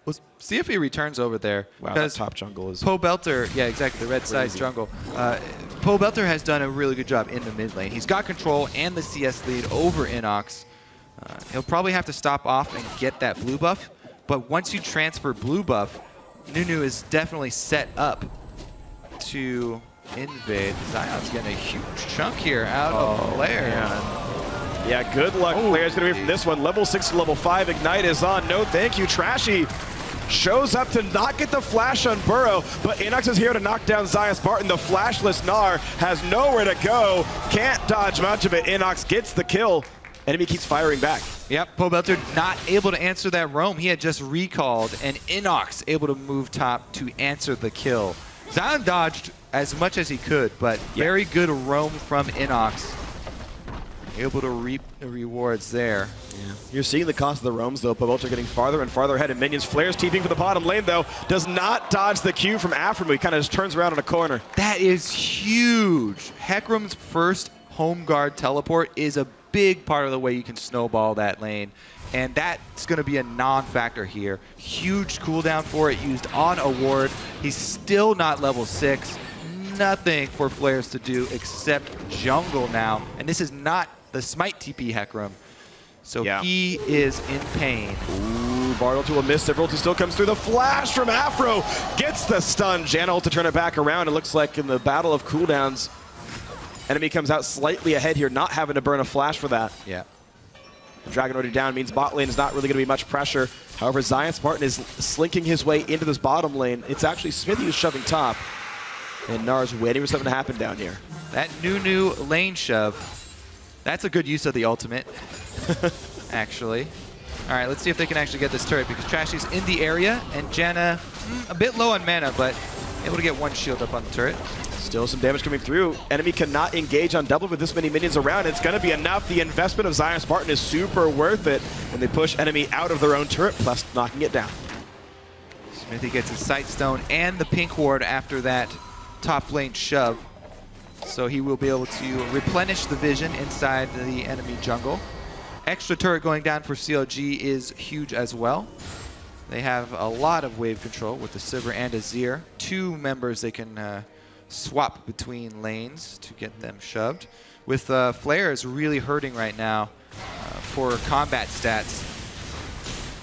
Let's see if he returns over there. Wow, that top jungle is... Pobelter, yeah, exactly, the red side jungle. Pobelter has done a really good job in the mid lane. He's got control and the CS lead over Inox. He'll probably have to stop off and get that blue buff, but once you transfer blue buff, Nunu is definitely set up to invade. Zion's getting a huge chunk here out of Flair. Yeah, good luck. Flair's going to be from this one. Level 6 to level 5. Ignite is on. No thank you. Trashy shows up to not get the flash on Burrow, but Inox is here to knock down Zion Spartan. The flashless Gnar has nowhere to go. Can't dodge much of it. Inox gets the kill. Enemy keeps firing back. Yep, Pobelter not able to answer that roam. He had just recalled, and Inox able to move top to answer the kill. Zion dodged as much as he could, but very good roam from Inox. Able to reap the rewards there. Yeah. You're seeing the cost of the roams, though. Pobelter getting farther and farther ahead, and minions. Flair's TPing for the bottom lane, though. Does not dodge the Q from Aframu. He kind of just turns around in a corner. That is huge. Hecarim's first home guard teleport is a big part of the way you can snowball that lane, and that's going to be a non-factor here. Huge cooldown for it used on a ward. He's still not level 6. Nothing for Flares to do except jungle now, and this is not the Smite TP Hecarim. So he is in pain. Ooh, Bartle to a miss. Ulti still comes through. The flash from Afro gets the stun. Janna to turn it back around. It looks like in the battle of cooldowns, enemy comes out slightly ahead here, not having to burn a flash for that. Yeah. Dragon already down means bot lane is not really going to be much pressure. However, Zion Spartan is slinking his way into this bottom lane. It's actually Smithy who's shoving top. And Nar's waiting for something to happen down here. That new lane shove, that's a good use of the ultimate, actually. All right, let's see if they can actually get this turret because Trashy's in the area and Janna a bit low on mana, but able to get one shield up on the turret. Still some damage coming through. Enemy cannot engage on double with this many minions around. It's going to be enough. The investment of Zion Spartan is super worth it when they push enemy out of their own turret, plus knocking it down. Smithy gets his Sight Stone and the Pink Ward after that top lane shove. So he will be able to replenish the vision inside the enemy jungle. Extra turret going down for CLG is huge as well. They have a lot of wave control with the Sivir and Azir. Two members they can swap between lanes to get them shoved. With FLICKR is really hurting right now for combat stats.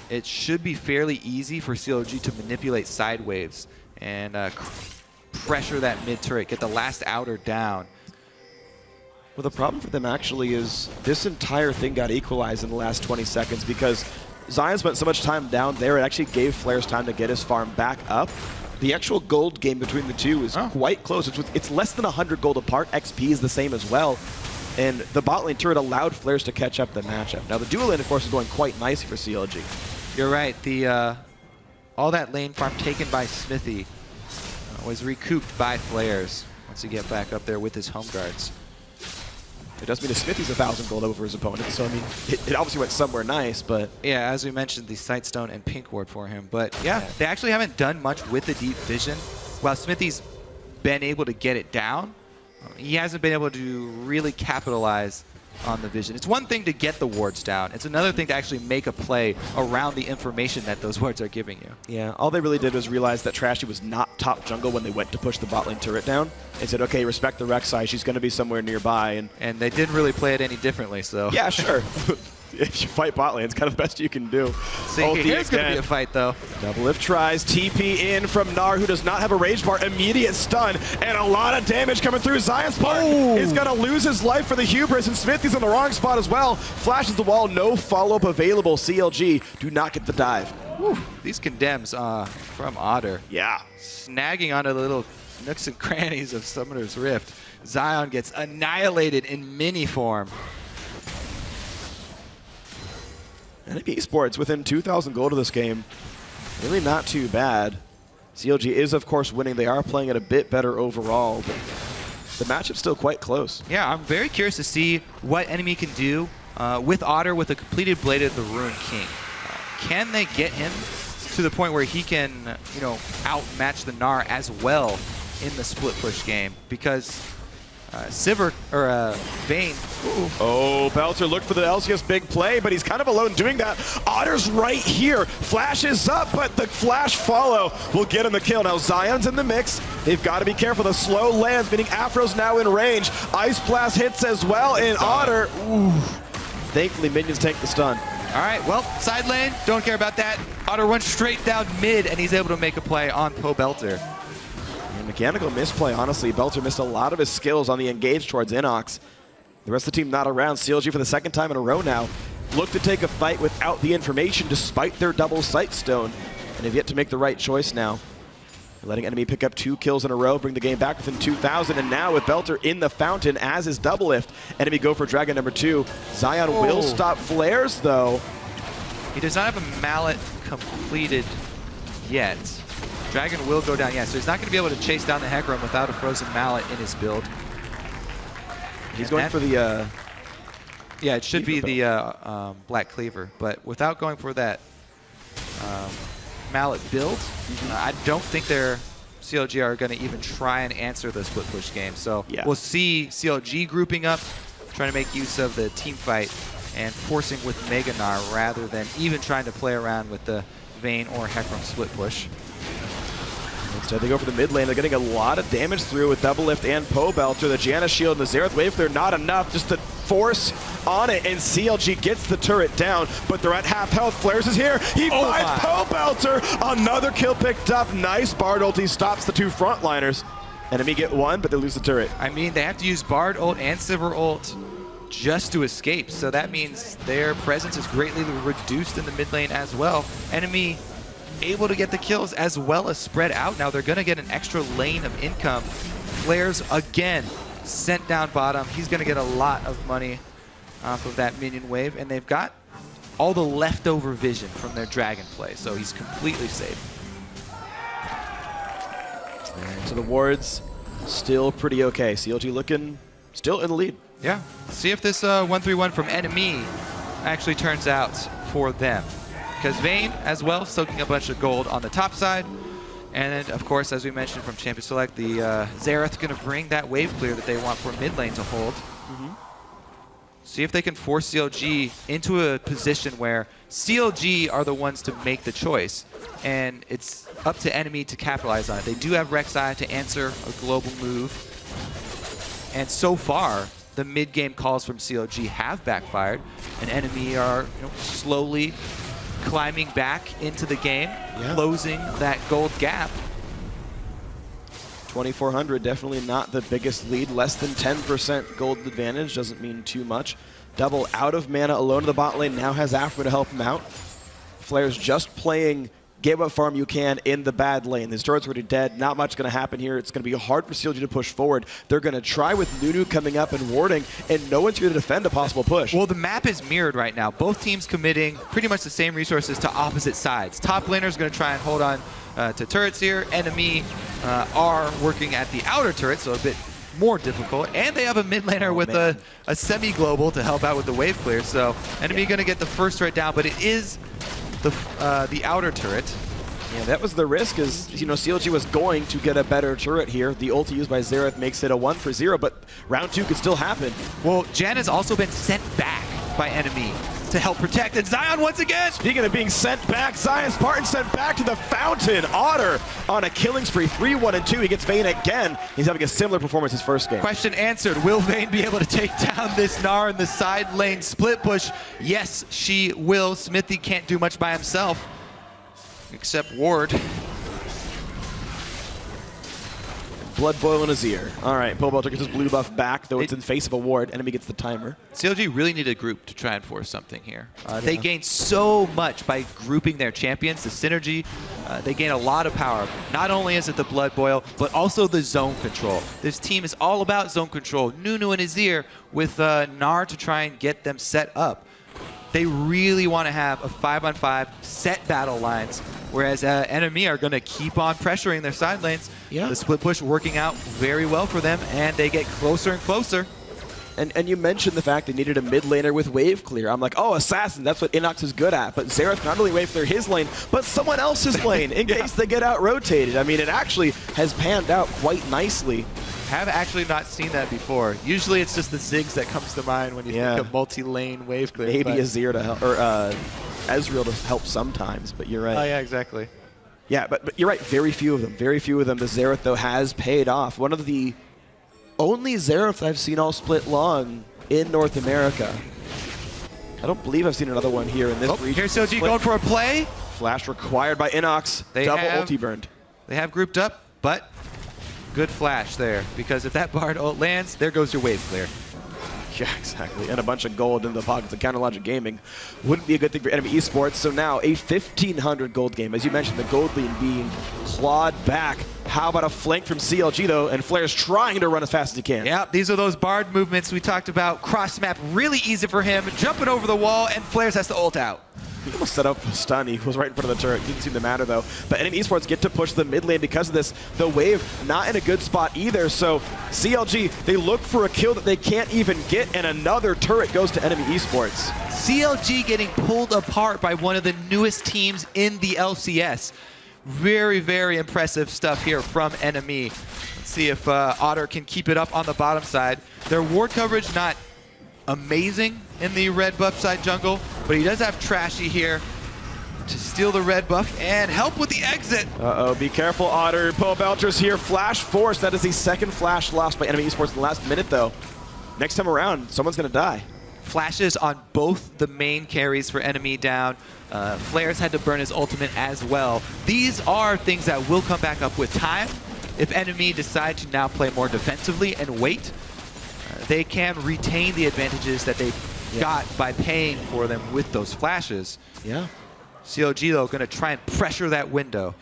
It should be fairly easy for CLG to manipulate side waves and pressure that mid turret, get the last outer down. Well, the problem for them actually is this entire thing got equalized in the last 20 seconds because Zion spent so much time down there, it actually gave FLICKR's time to get his farm back up. The actual gold game between the two is quite close. It's less than 100 gold apart. XP is the same as well. And the bot lane turret allowed FLICKR's to catch up the matchup. Now the dual lane, of course, is going quite nicely for CLG. You're right. The all that lane farm taken by Smithy was recouped by FLICKR's once he get back up there with his home guards. It does mean Smithy's 1,000 gold over his opponent, so I mean, it obviously went somewhere nice, but... Yeah, as we mentioned, the Sight Stone and Pink Ward for him, but yeah, they actually haven't done much with the deep vision. While Smithy's been able to get it down, he hasn't been able to really capitalize on the vision. It's one thing to get the wards down. It's another thing to actually make a play around the information that those wards are giving you. Yeah, all they really did was realize that Trashy was not top jungle when they went to push the bot lane turret down. They said, okay, respect the Rek'Sai, she's going to be somewhere nearby. And they didn't really play it any differently, so... Yeah, sure. If you fight bot lane, it's kind of the best you can do. See, here's going to be a fight, though. Doublelift tries, TP in from Gnar, who does not have a rage bar. Immediate stun, and a lot of damage coming through. Zion Spartan is going to lose his life for the hubris, and Smithy's in the wrong spot as well. Flashes the wall, no follow-up available. CLG do not get the dive. Whew. These condemns from Otter. Yeah. Snagging onto the little nooks and crannies of Summoner's Rift. Zion gets annihilated in mini form. And Esports within 2,000 gold of this game, really not too bad. CLG is, of course, winning. They are playing it a bit better overall, but the matchup's still quite close. Yeah, I'm very curious to see what enemy can do with Otter with a completed Blade of the Ruined King. Can they get him to the point where he can, you know, outmatch the Gnar as well in the split push game? Because Sivir, or Vayne. Oh, Belter looked for the LCS big play, but he's kind of alone doing that. Otter's right here, flashes up, but the flash follow will get him the kill. Now Zion's in the mix. They've got to be careful. The slow lands, meaning Afro's now in range. Ice Blast hits as well, and Otter, ooh. Thankfully, minions take the stun. All right, well, side lane, don't care about that. Otter runs straight down mid, and he's able to make a play on Belter. Mechanical misplay, honestly. Belter missed a lot of his skills on the engage towards Inox. The rest of the team not around. CLG for the second time in a row now look to take a fight without the information despite their double Sight Stone, and have yet to make the right choice now. They're letting enemy pick up 2 kills in a row, bring the game back within 2,000, and now with Belter in the fountain as is Doublelift. Enemy go for Dragon number 2. Zion will stop flares though. He does not have a mallet completed yet. Dragon will go down, yeah, so he's not going to be able to chase down the Hecarim without a frozen mallet in his build. He's going for the... yeah, it should be the Black Cleaver, but without going for that mallet build, I don't think their CLG are going to even try and answer the split push game. So we'll see CLG grouping up, trying to make use of the team fight and forcing with Mega Gnar rather than even trying to play around with the Vayne or Hecarim split push. Instead, they go for the mid lane. They're getting a lot of damage through with Doublelift and Belter. The Janna shield and the Xerath wave, they're not enough just to force on it, and CLG gets the turret down, but they're at half health. Flares is here. He finds Pobelter. Another kill picked up. Nice Bard ult. He stops the two frontliners. Enemy get one, but they lose the turret. I mean, they have to use Bard ult and Sivir ult just to escape, so that means their presence is greatly reduced in the mid lane as well. Enemy able to get the kills as well as spread out. Now they're going to get an extra lane of income. Flares again sent down bottom. He's going to get a lot of money off of that minion wave, and they've got all the leftover vision from their dragon play, so he's completely safe. So the wards still pretty okay. CLG looking still in the lead. Yeah. See if this 1-3-1 from Enemy actually turns out for them. Because Vayne, as well, soaking a bunch of gold on the top side. And then, of course, as we mentioned from Champion Select, the Xerath going to bring that wave clear that they want for mid lane to hold. See if they can force CLG into a position where CLG are the ones to make the choice. And it's up to Enemy to capitalize on it. They do have Rek'Sai to answer a global move. And so far, the mid-game calls from CLG have backfired. And Enemy are slowly climbing back into the game, closing that gold gap. 2,400, definitely not the biggest lead. Less than 10% gold advantage doesn't mean too much. Double out of mana alone in the bot lane, now has Afro to help him out. Flair's just playing get what farm you can in the bad lane. His turret's already dead, not much going to happen here. It's going to be hard for CLG to push forward. They're going to try with Nunu coming up and warding, and no one's going to defend a possible push. Well, the map is mirrored right now. Both teams committing pretty much the same resources to opposite sides. Top laner's going to try and hold on to turrets here. Enemy are working at the outer turret, so a bit more difficult. And they have a mid laner with a semi-global to help out with the wave clear. So Enemy going to get the first turret down, but it is the outer turret. Yeah, that was the risk, is CLG was going to get a better turret here. The ulti used by Xerath makes it a 1-for-0, but round 2 could still happen. Well, Jan has also been sent back by Enemy to help protect, and Zion once again! Speaking of being sent back, Zion Spartan sent back to the fountain. Otter on a killing spree, 3-1-2. He gets Vayne again. He's having a similar performance his first game. Question answered. Will Vayne be able to take down this Gnar in the side lane split push? Yes, she will. Smithy can't do much by himself, except ward. Blood boil in his ear. All right, Pobelter gets his blue buff back, though it's in face of a ward. Enemy gets the timer. CLG really need a group to try and force something here. They gain so much by grouping their champions, the synergy. They gain a lot of power. Not only is it the blood boil, but also the zone control. This team is all about zone control. Nunu in his ear with Gnar to try and get them set up. They really want to have a 5-on-5 set battle lines, whereas Enemy are going to keep on pressuring their side lanes. Yeah. The split push working out very well for them, and they get closer and closer. And you mentioned the fact they needed a mid laner with wave clear. I'm like, oh, Assassin, that's what Inox is good at. But Xerath not only wave clear his lane, but someone else's lane in case they get out-rotated. I mean, it actually has panned out quite nicely. Have actually not seen that before. Usually it's just the Ziggs that comes to mind when you think of multi-lane wave clear. Maybe Azir to help, or Ezreal to help sometimes, but you're right. Oh, yeah, exactly. Yeah, but you're right. Very few of them. Very few of them. The Xerath, though, has paid off. One of the only Xerath I've seen all split long in North America. I don't believe I've seen another one here in this region. Here's CLG going for a play. Flash required by Inox. Double ulti burned. They have grouped up, but good flash there, because if that Bard ult lands, there goes your wave clear. Yeah, exactly. And a bunch of gold in the pockets of Counterlogic Gaming wouldn't be a good thing for Enemy Esports. So now a 1,500 gold game. As you mentioned, the gold lead being clawed back. How about a flank from CLG, though? And Flair's trying to run as fast as he can. Yeah, these are those Bard movements we talked about. Cross map, really easy for him. Jumping over the wall, and Flares has to ult out. He almost set up a stun. He was right in front of the turret. Didn't seem to matter, though. But Enemy Esports get to push the mid lane because of this. The wave not in a good spot either. So CLG, they look for a kill that they can't even get, and another turret goes to Enemy Esports. CLG getting pulled apart by one of the newest teams in the LCS. Very, very impressive stuff here from Enemy. Let's see if Otter can keep it up on the bottom side. Their ward coverage not amazing in the red buff side jungle, but he does have Trashy here to steal the red buff and help with the exit. Uh-oh, be careful, Otter. Pobelter's here. Flash force. That is the second flash lost by Enemy Esports in the last minute, though. Next time around, someone's going to die. flashes on both the main carries for enemy down. FLICKR's had to burn his ultimate as well. These are things that will come back up with time. If enemy decide to now play more defensively and wait, they can retain the advantages that they got by paying for them with those flashes. Yeah. CLG, though, going to try and pressure that window.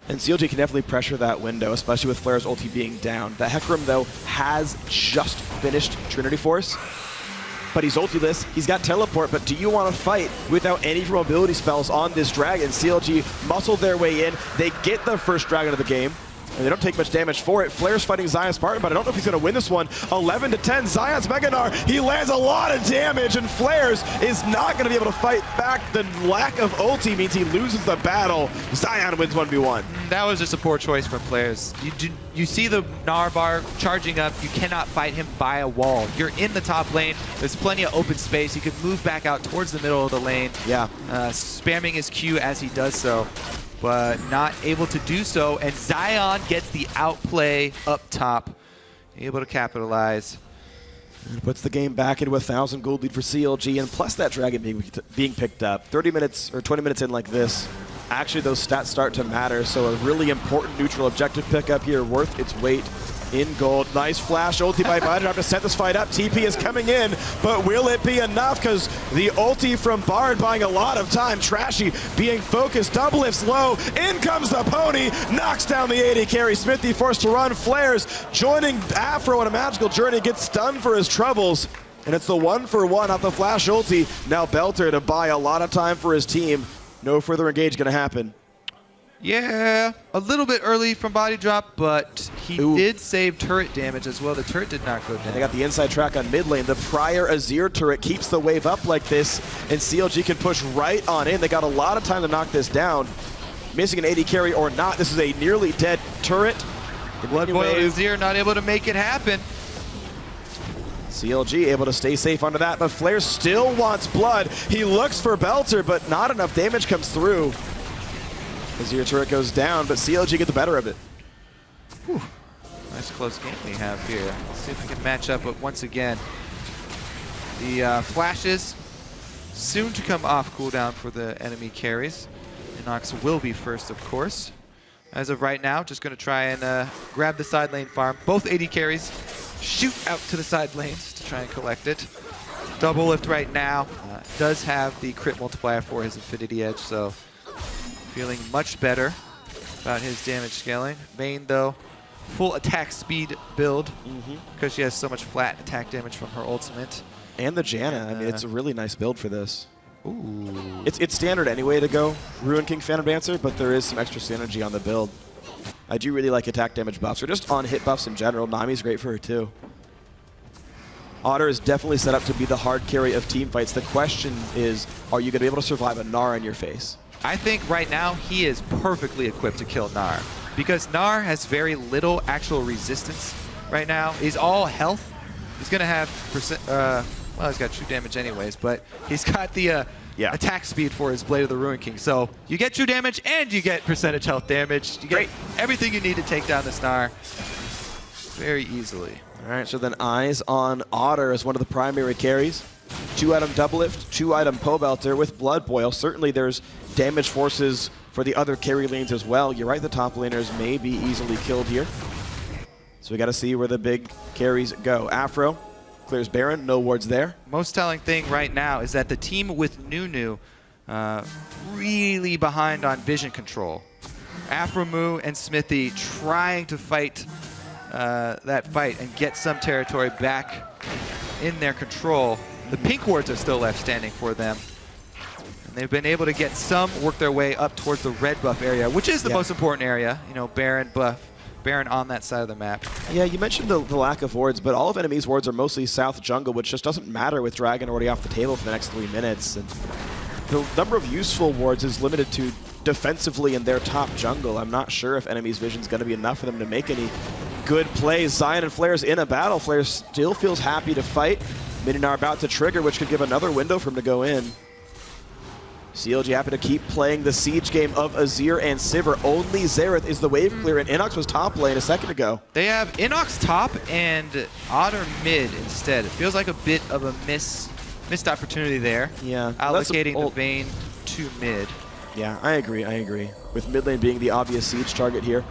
And CLG can definitely pressure that window, especially with FLICKR's ulti being down. The Hecarim, though, has just finished Trinity Force, but he's ultiless. He's got teleport, but do you want to fight without any mobility spells on this dragon? CLG muscled their way in. They get the first dragon of the game, and they don't take much damage for it. FLICKR's fighting Zion Spartan, but I don't know if he's going to win this one. 11-10, Zion's Mega Gnar. He lands a lot of damage, and FLICKR's is not going to be able to fight back. The lack of ulti means he loses the battle. Zion wins 1v1. That was just a poor choice from FLICKR's. You see the Gnar bar charging up. You cannot fight him by a wall. You're in the top lane. There's plenty of open space. You could move back out towards the middle of the lane. Yeah. Spamming his Q as he does so, but not able to do so. And Zion gets the outplay up top, able to capitalize. And puts the game back into a 1,000 gold lead for CLG, and plus that dragon being picked up. 30 minutes or 20 minutes in like this, actually those stats start to matter. So a really important neutral objective pickup here, worth its weight in gold. Nice flash ulti by Bard to set this fight up. TP is coming in, but will it be enough? Because the ulti from Bard buying a lot of time. Trashy being focused, double lifts low. In comes the pony, knocks down the AD carry. Smithy forced to run. FLICKR's joining Afro on a magical journey, gets stunned for his troubles. And it's the 1-for-1 off the flash ulti. Now Belter to buy a lot of time for his team. No further engage gonna happen. Yeah, a little bit early from body drop, but he did save turret damage as well. The turret did not go down. And they got the inside track on mid lane. The prior Azir turret keeps the wave up like this, and CLG can push right on in. They got a lot of time to knock this down. Missing an AD carry or not, this is a nearly dead turret. The Blood Boil Azir not able to make it happen. CLG able to stay safe under that, but FLICKR still wants blood. He looks for Belter, but not enough damage comes through. Azir turret goes down, but CLG get the better of it. Whew. Nice close game we have here. Let's see if we can match up, but once again, the flashes soon to come off cooldown for the enemy carries. Inox will be first, of course. As of right now, just going to try and grab the side lane farm. Both AD carries shoot out to the side lanes to try and collect it. Double lift right now. Does have the crit multiplier for his Infinity Edge, so feeling much better about his damage scaling. Vayne, though, full attack speed build because she has so much flat attack damage from her ultimate. And the Janna. I mean, it's a really nice build for this. Ooh. It's standard anyway to go Ruin King Phantom Dancer, but there is some extra synergy on the build. I do really like attack damage buffs, or just on hit buffs in general. Nami's great for her too. Otter is definitely set up to be the hard carry of team fights. The question is, are you going to be able to survive a Gnar in your face? I think right now he is perfectly equipped to kill Gnar because Gnar has very little actual resistance right now. He's all health. He's going to have well, he's got true damage anyways, but he's got the attack speed for his Blade of the Ruin King. So you get true damage and you get percentage health damage. You get everything you need to take down this Gnar very easily. All right, so then eyes on Otter as one of the primary carries. 2-item double lift, 2-item Poe Belter with Blood Boil. Certainly there's damage forces for the other carry lanes as well. You're right, the top laners may be easily killed here. So we got to see where the big carries go. Afro clears Baron, no wards there. Most telling thing right now is that the team with Nunu really behind on vision control. Afromu and Smithy trying to fight that fight and get some territory back in their control. The pink wards are still left standing for them. And they've been able to get some work their way up towards the red buff area, which is the most important area. You know, Baron buff, Baron on that side of the map. Yeah, you mentioned the lack of wards, but all of enemies' wards are mostly south jungle, which just doesn't matter with Dragon already off the table for the next 3 minutes. And the number of useful wards is limited to defensively in their top jungle. I'm not sure if enemies' vision's going to be enough for them to make any good plays. Zion and FLICKR's in a battle. FLICKR still feels happy to fight. Mid-Gnar about to trigger, which could give another window for him to go in. CLG happy to keep playing the siege game of Azir and Sivir. Only Xerath is the wave clear, and Inox was top lane a second ago. They have Inox top and Otter mid instead. It feels like a bit of a miss missed opportunity there. Yeah. Allocating the Vayne to mid. Yeah, I agree. With mid lane being the obvious siege target here.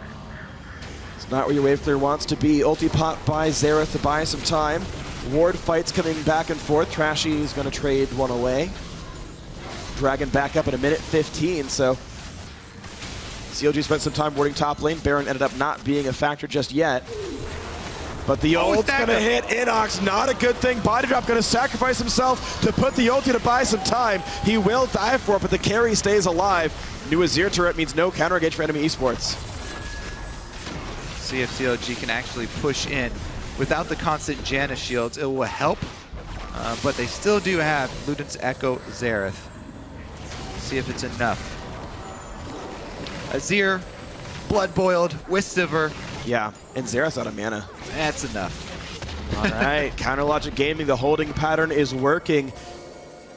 It's not where your wave clear wants to be. Ulti pop by Xerath to buy some time. Ward fights coming back and forth. Trashy is going to trade one away. Dragon back up at 1:15, so CLG spent some time warding top lane. Baron ended up not being a factor just yet. But the ult's gonna hit Inox, not a good thing. Body drop gonna sacrifice himself to put the ulti to buy some time. He will die for it, but the carry stays alive. New Azir turret means no counter engage for enemy esports. See if CLG can actually push in. Without the constant Janna shields, it will help. But they still do have Luden's Echo Xerath. See if it's enough. Azir, Blood Boiled, Wisciver. Yeah, and Xerath's out of mana. That's enough. All right, Counter Logic Gaming, the holding pattern is working.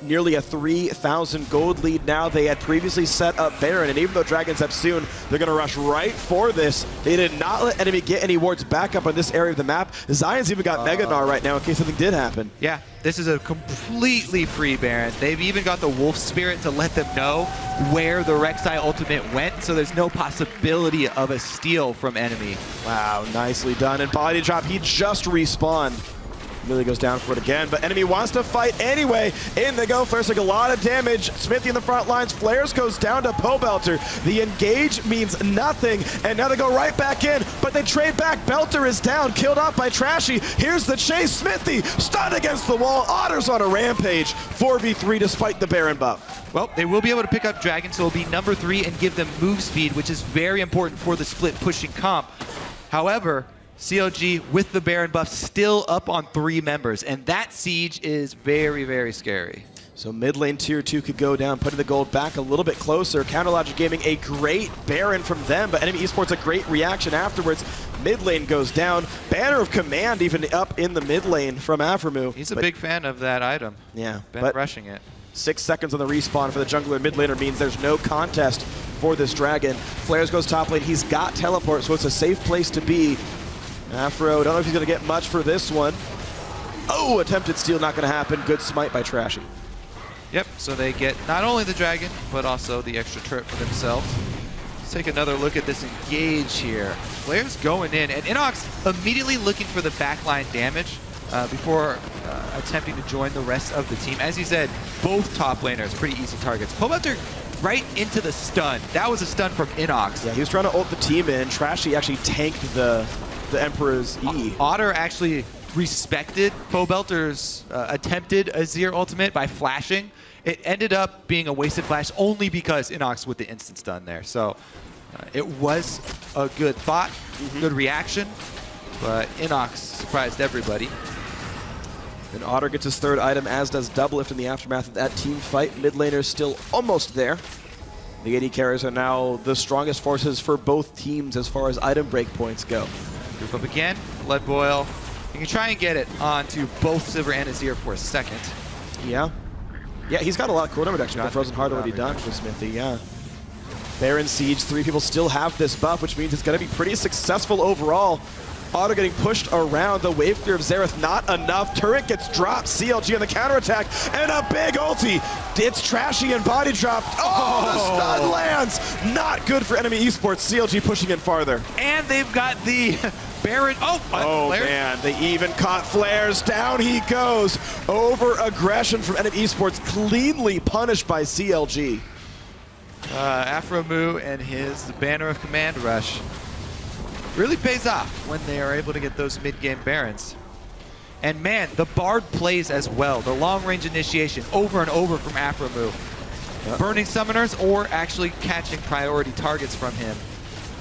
Nearly a 3,000 gold lead now. They had previously set up Baron, and even though Dragons up soon, they're going to rush right for this. They did not let enemy get any wards back up on this area of the map. Zion's even got Mega Gnar right now in case something did happen. Yeah, this is a completely free Baron. They've even got the Wolf Spirit to let them know where the Rek'Sai ultimate went, so there's no possibility of a steal from enemy. Wow, nicely done. And body drop, he just respawned. Really goes down for it again, but enemy wants to fight anyway. In they go. Flares take a lot of damage. Smithy in the front lines. Flares goes down to Pobelter. The engage means nothing, and now they go right back in, but they trade back. Belter is down, killed off by Trashy. Here's the chase. Smithy stunned against the wall. Otter's on a rampage. 4v3 despite the Baron buff. Well, they will be able to pick up Dragon, so it'll be number 3 and give them move speed, which is very important for the split pushing comp. However, CLG with the Baron buff still up on 3 members, and that siege is very, very scary. So mid lane tier 2 could go down, putting the gold back a little bit closer. Counter Logic Gaming, a great Baron from them, but enemy esports a great reaction afterwards. Mid lane goes down. Banner of Command even up in the mid lane from Aframu. He's a big fan of that item. Yeah, been rushing it. 6 seconds on the respawn for the jungler mid laner means there's no contest for this Dragon. Flares goes top lane. He's got teleport, so it's a safe place to be. Afro, don't know if he's going to get much for this one. Oh, attempted steal, not going to happen. Good smite by Trashy. Yep, so they get not only the Dragon, but also the extra turret for themselves. Let's take another look at this engage here. Flares going in, and Inox immediately looking for the backline damage before attempting to join the rest of the team. As you said, both top laners, pretty easy targets. Pobelter right into the stun. That was a stun from Inox. Yeah, he was trying to ult the team in. Trashy actually tanked the Emperor's E. Otter actually respected Pobelter's attempted Azir ultimate by flashing. It ended up being a wasted flash only because Inox with the instant stun there. So it was a good thought, good reaction, but Inox surprised everybody. And Otter gets his 3rd item, as does Doublelift in the aftermath of that team fight. Mid laner's still almost there. The AD carriers are now the strongest forces for both teams as far as item break points go. Group up again, Blood Boil. You can try and get it onto both Sivir and Azir for a second. Yeah. Yeah, he's got a lot of cooldown reduction. The Frozen Heart already done for Smithy, yeah. Baron Siege, 3 people still have this buff, which means it's going to be pretty successful overall. Otter getting pushed around. The wave clear of Xerath, not enough. Turret gets dropped. CLG on the counterattack, and a big ulti. It's Trashy and body dropped. Oh, the stun lands. Not good for enemy esports. CLG pushing in farther. And they've got the Baron. Oh man, they even caught Flares. Down he goes. Over aggression from enemy esports, cleanly punished by CLG. Aframu and his Banner of Command rush really pays off when they are able to get those mid-game Barons. And man, the Bard plays as well. The long-range initiation over and over from Aframu. Yep. Burning summoners or actually catching priority targets from him.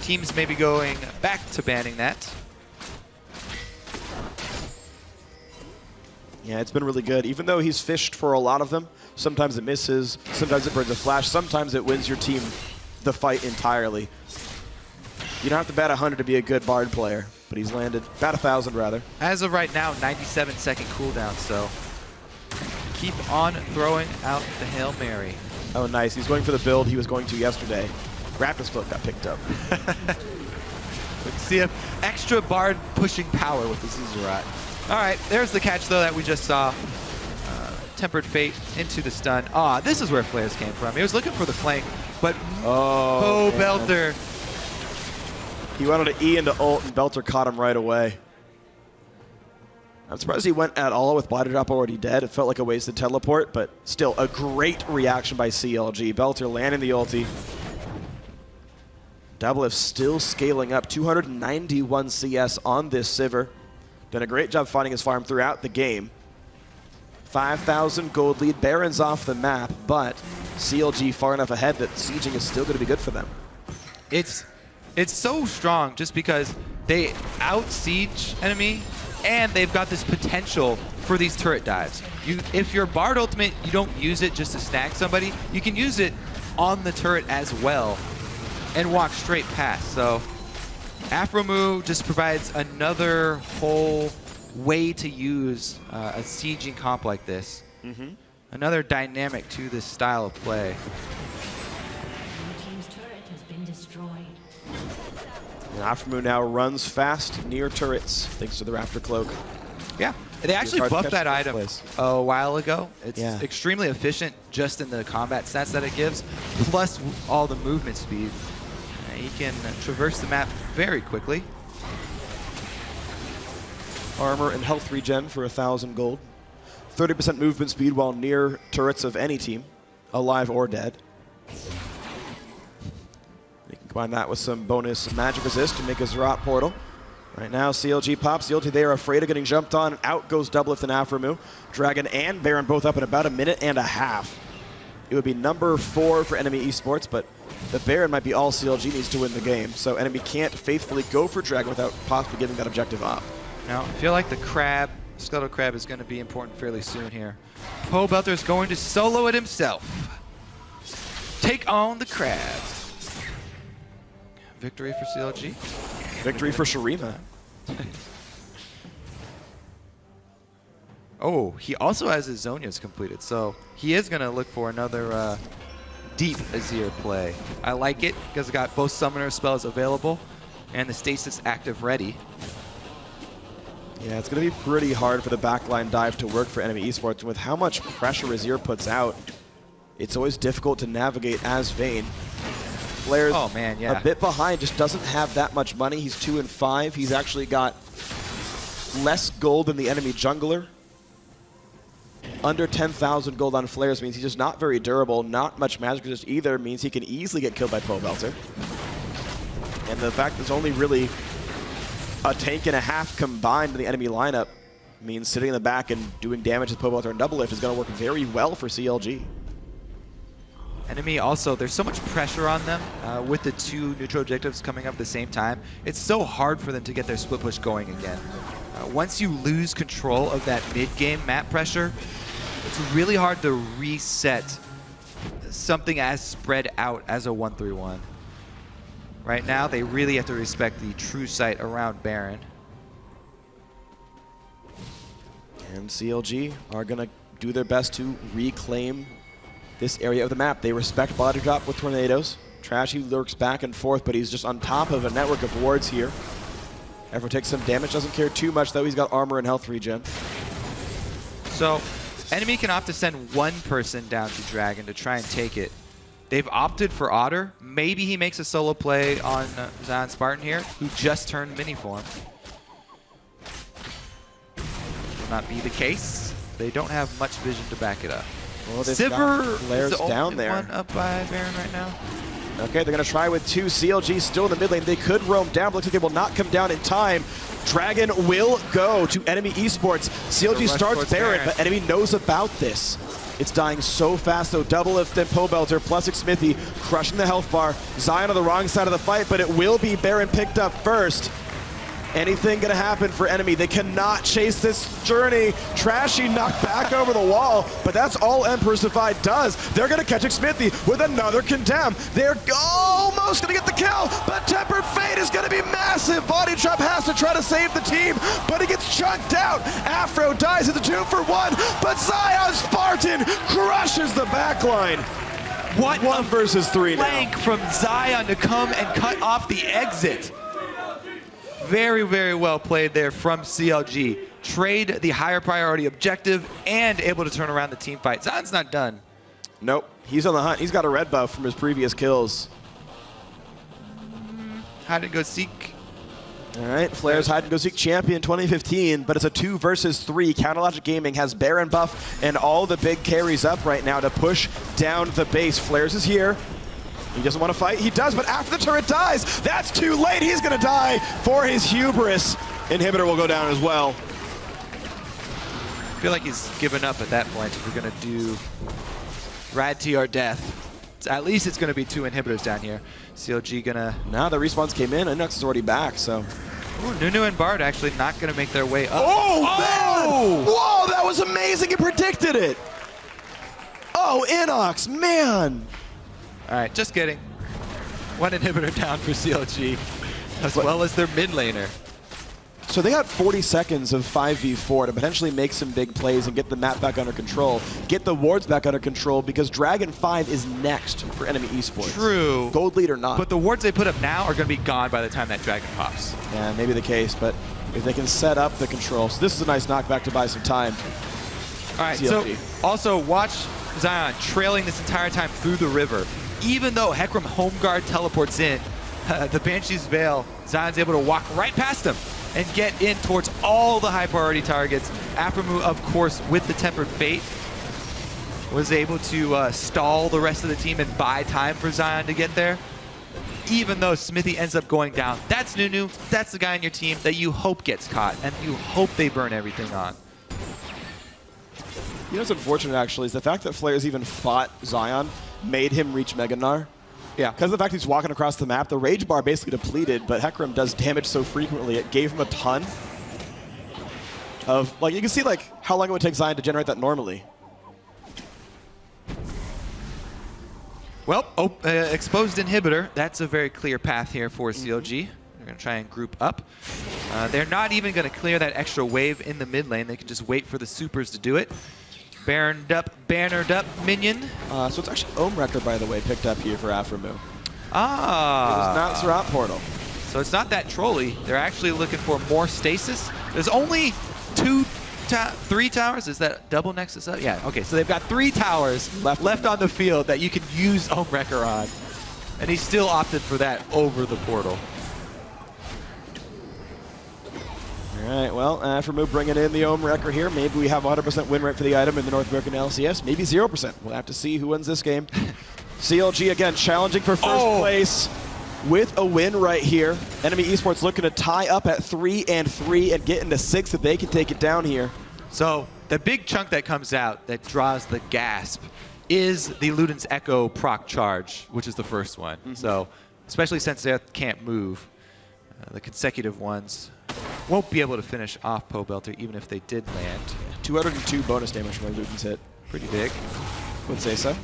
Teams may be going back to banning that. Yeah, it's been really good. Even though he's fished for a lot of them, sometimes it misses, sometimes it burns a flash, sometimes it wins your team the fight entirely. You don't have to bat 100 to be a good Bard player, but he's landed about 1,000 rather. As of right now, 97-second cooldown, so keep on throwing out the Hail Mary. Oh, nice. He's going for the build he was going to yesterday. Raptor's Cloak got picked up. Let's see if extra Bard pushing power with the Zuzurat. All right, there's the catch, though, that we just saw. Tempered Fate into the stun. Ah, this is where Flares came from. He was looking for the flank, but Belter. He wanted to E into ult, and Belter caught him right away. I'm surprised he went at all with body drop already dead. It felt like a wasted teleport, but still a great reaction by CLG. Belter landing the ulti. Doublelift still scaling up, 291 CS on this Sivir. Done a great job finding his farm throughout the game. 5,000 gold lead. Baron's off the map, but CLG far enough ahead that sieging is still going to be good for them. It's so strong just because they out-siege enemy, and they've got this potential for these turret dives. If your Bard ultimate, you don't use it just to snag somebody, you can use it on the turret as well and walk straight past. So Afromu just provides another whole way to use a sieging comp like this. Another dynamic to this style of play. Blue team's turret has been destroyed. And Afromu now runs fast near turrets thanks to the Raptor Cloak. Yeah, they actually buffed that item a while ago. It's extremely efficient just in the combat stats that it gives, plus all the movement speed. He can traverse the map very quickly. Armor and health regen for 1,000 gold. 30% movement speed while near turrets of any team, alive or dead. You can combine that with some bonus magic resist to make a Zerat portal. Right now, CLG pops the ulti. They are afraid of getting jumped on. Out goes Doublelift and Afromu. Dragon and Baron both up in about a minute and a half. It would be number 4 for enemy Esports, but the Baron might be all CLG needs to win the game. So enemy can't faithfully go for Dragon without possibly giving that objective up. Now, I feel like the crab, Scuttle Crab, is going to be important fairly soon here. Belter is going to solo it himself. Take on the crab. Victory for CLG. Victory for Shurima. Oh, he also has his Zonias completed, so he is going to look for another deep Azir play. I like it because it got both summoner spells available and the stasis active ready. Yeah, it's going to be pretty hard for the backline dive to work for enemy Esports. And with how much pressure Azir puts out, it's always difficult to navigate as Vayne. Flair's a bit behind, just doesn't have that much money. He's 2 and 5. He's actually got less gold than the enemy jungler. Under 10,000 gold on Flares means he's just not very durable. Not much magic resist either means he can easily get killed by Belter. And the fact there's only really a tank and a half combined in the enemy lineup means sitting in the back and doing damage with Belter and Doublelift is going to work very well for CLG. Enemy also, there's so much pressure on them with the 2 neutral objectives coming up at the same time. It's so hard for them to get their split push going again. Once you lose control of that mid-game map pressure, it's really hard to reset something as spread out as a 1-3-1. Right now, they really have to respect the true sight around Baron. And CLG are going to do their best to reclaim this area of the map. They respect body drop with tornadoes. Trashy lurks back and forth, but he's just on top of a network of wards here. Ever takes some damage, doesn't care too much though. He's got armor and health regen. So, enemy can opt to send one person down to Dragon to try and take it. They've opted for Otter. Maybe he makes a solo play on Zion Spartan here, who just turned mini form. Will not be the case. They don't have much vision to back it up. Well, Sivir Lairs is the down only there. one up by Baron right now. Okay, they're going to try with 2. CLG still in the mid lane. They could roam down, but looks like they will not come down in time. Dragon will go to enemy Esports. CLG starts Baron, but enemy knows about this. It's dying so fast, though. Doublelift and Belter plus Smithy crushing the health bar. Zion on the wrong side of the fight, but it will be Baron picked up first. Anything gonna happen for enemy. They cannot chase this journey. Trashy knocked back over the wall, but that's all Emperor's Divide does. They're gonna catch Smithy with another condemn. They're almost gonna get the kill, but Tempered Fate is gonna be massive. Body Trap has to try to save the team, but he gets chunked out. Afro dies at the 2-for-1, but Zion Spartan crushes the backline. What 1 versus 3 now. flank from Zion to come and cut off the exit. Very, very well played there from CLG. trade the higher priority objective, and able to turn around the team fight. Zion's not done. Nope, he's on the hunt. He's got a red buff from his previous kills. Hide and go seek. All right, FLICKR's hide and go seek champion 2015, but it's a 2 versus 3. Counterlogic Gaming has Baron buff and all the big carries up right now to push down the base. FLICKR's is here. He doesn't want to fight. He does, but after the turret dies, that's too late. He's going to die for his hubris. Inhibitor will go down as well. I feel like he's given up at that point if we're going to do Rad T or death. At least it's going to be 2 inhibitors down here. CLG going to... Now the respawns came in. Inox is already back, so... Ooh, Nunu and Bard actually not going to make their way up. Oh, man! Whoa, that was amazing. He predicted it. Oh, Inox, man. All right, just kidding. 1 inhibitor down for CLG, as well as their mid laner. So they got 40 seconds of 5v4 to potentially make some big plays and get the map back under control, get the wards back under control, because Dragon 5 is next for enemy esports. True. Gold lead or not. But the wards they put up now are going to be gone by the time that Dragon pops. Yeah, maybe the case, but if they can set up the control. So this is a nice knockback to buy some time. All right, CLG. so also watch Zion trailing this entire time through the river. Even though Hecarim home guard teleports in, the Banshee's Veil, Zion's able to walk right past him and get in towards all the high priority targets. Aphromoo, of course, with the Tempered Fate, was able to stall the rest of the team and buy time for Zion to get there. Even though Smithy ends up going down, that's Nunu, that's the guy on your team that you hope gets caught, and you hope they burn everything on. You know what's unfortunate, actually, is the fact that FLICKR's even fought Zion made him reach Mega Gnar. Yeah. Because of the fact he's walking across the map, the rage bar basically depleted, but Hecarim does damage so frequently, it gave him a ton of, like, you can see, like, how long it would take Zion to generate that normally. Well, exposed inhibitor. That's a very clear path here for CLG. They're going to try and group up. They're not even going to clear that extra wave in the mid lane. They can just wait for the supers to do it. Bannered up minion. So it's actually Ohmwrecker, by the way, picked up here for Aphromoo. Ah. It was not Surround Portal. So it's not that trolly. They're actually looking for more stasis. There's only 3 towers. Is that double Nexus up? Yeah, okay. So they've got 3 towers left on the field that you can use Ohmwrecker on. And he still opted for that over the portal. All right, well, Aphromoo bringing in the Ohmwrecker here. Maybe we have 100% win rate for the item in the North American LCS. Maybe 0%. We'll have to see who wins this game. CLG, again, challenging for first place with a win right here. Enemy Esports looking to tie up at 3-3 and get into 6 if they can take it down here. So the big chunk that comes out that draws the gasp is the Luden's Echo proc charge, which is the first one. So especially since they can't move, the consecutive ones won't be able to finish off Pobelter even if they did land. 202 bonus damage from Luden's hit. Pretty big. Would say so.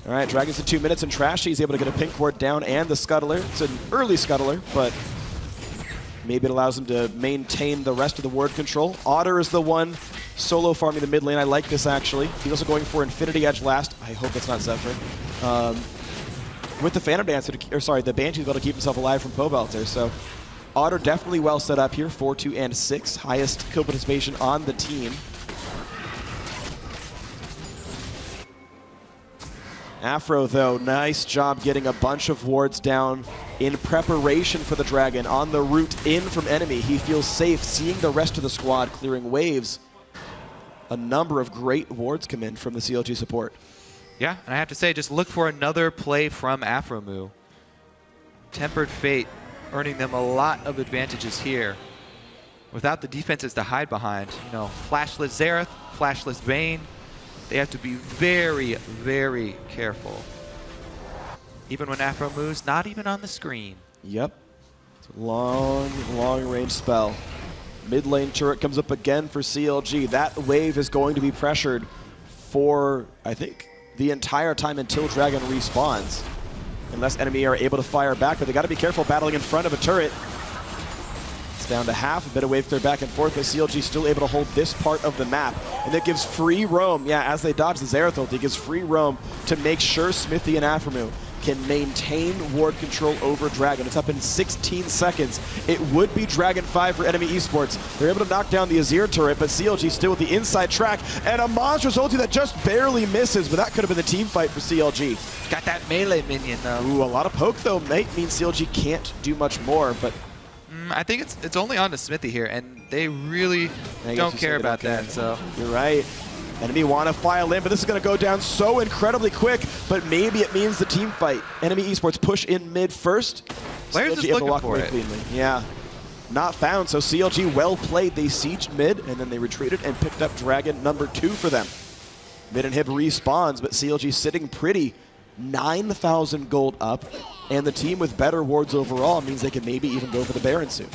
All right, Dragons in 2 minutes, and Trashy is able to get a pink ward down and the Scuttler. It's an early Scuttler, but maybe it allows him to maintain the rest of the ward control. Otter is the one solo farming the mid lane. I like this, actually. He's also going for Infinity Edge last. I hope it's not Zephyr. With the Phantom Dancer, the Banshee's able to keep himself alive from Pobelter, so Otter definitely well set up here, 4, 2, and 6. Highest kill participation on the team. Afro, though, nice job getting a bunch of wards down in preparation for the Dragon. On the route in from enemy, he feels safe seeing the rest of the squad clearing waves. A number of great wards come in from the CLG support. Yeah, and I have to say, just look for another play from Aphromoo. Tempered Fate earning them a lot of advantages here. Without the defenses to hide behind, you know, flashless Xerath, flashless Vayne, they have to be very, very careful. Even when Aphromu's not even on the screen. Yep. It's a long, long range spell. Mid lane turret comes up again for CLG. That wave is going to be pressured for, I think, the entire time until Dragon respawns. Unless enemy are able to fire back, but they got to be careful battling in front of a turret. It's down to half, a bit of wave clear back and forth, but CLG still able to hold this part of the map. And that gives free roam, as they dodge the Xerath ult, it gives free roam to make sure Smithy and Afremu can maintain ward control over Dragon. It's up in 16 seconds. It would be Dragon 5 for enemy Esports. They're able to knock down the Azir turret, but CLG still with the inside track, and a monstrous ulti that just barely misses, but that could have been the team fight for CLG. Got that melee minion, though. Ooh, a lot of poke, though, might mean CLG can't do much more, but... I think it's only on to Smithy here, and they really don't care about that, so... You're right. Enemy want to file in, but this is going to go down so incredibly quick, but maybe it means the team fight. Enemy Esports push in mid first. Players just able to looking walk for away it. cleanly. Yeah. Not found, so CLG well played. They sieged mid, and then they retreated and picked up Dragon number 2 for them. Mid and Hib respawns, but CLG sitting pretty. 9,000 gold up, and the team with better wards overall means they can maybe even go for the Baron soon.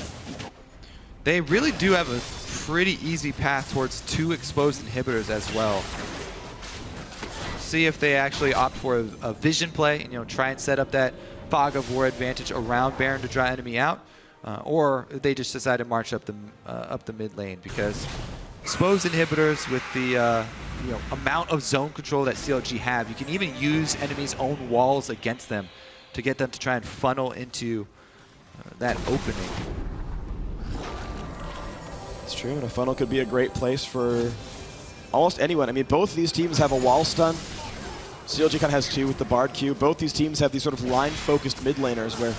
They really do have a pretty easy path towards 2 exposed inhibitors as well. See if they actually opt for a vision play and try and set up that fog of war advantage around Baron to draw enemy out, or they just decide to march up the mid lane, because exposed inhibitors with the amount of zone control that CLG have, you can even use enemies' own walls against them to get them to try and funnel into that opening. It's true, and a funnel could be a great place for almost anyone. I mean, both of these teams have a wall stun. CLG kind of has 2 with the Bard Q. Both these teams have these sort of line-focused mid laners where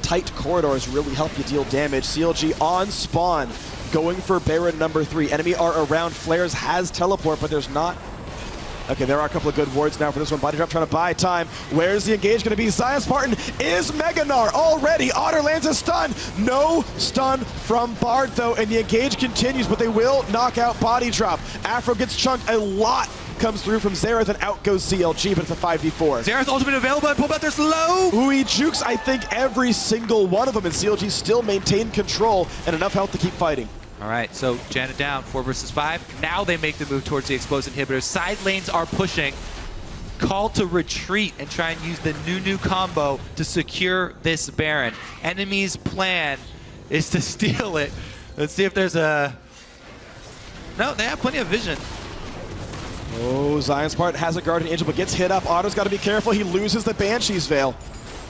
tight corridors really help you deal damage. CLG on spawn, going for Baron number 3. Enemy are around. Flares has teleport, but there's not. Okay, there are a couple of good wards now for this one. Body drop trying to buy time. Where's the engage going to be? Zion Spartan is Meganar already. Otter lands a stun. No stun from Bard, though, and the engage continues, but they will knock out Body drop. Afro gets chunked. A lot comes through from Xerath, and out goes CLG, but it's a 5v4. Xerath ultimate available, and pull back, they're slow! Ooh, he jukes, I think, every single one of them, and CLG still maintain control and enough health to keep fighting. All right, so Janna down, 4 versus 5. Now they make the move towards the exposed inhibitors. Side lanes are pushing. Call to retreat and try and use the new combo to secure this Baron. Enemy's plan is to steal it. Let's see if there's a... No, they have plenty of vision. Oh, Zion Spartan has a Guardian Angel, but gets hit up. Otto's got to be careful. He loses the Banshee's Veil.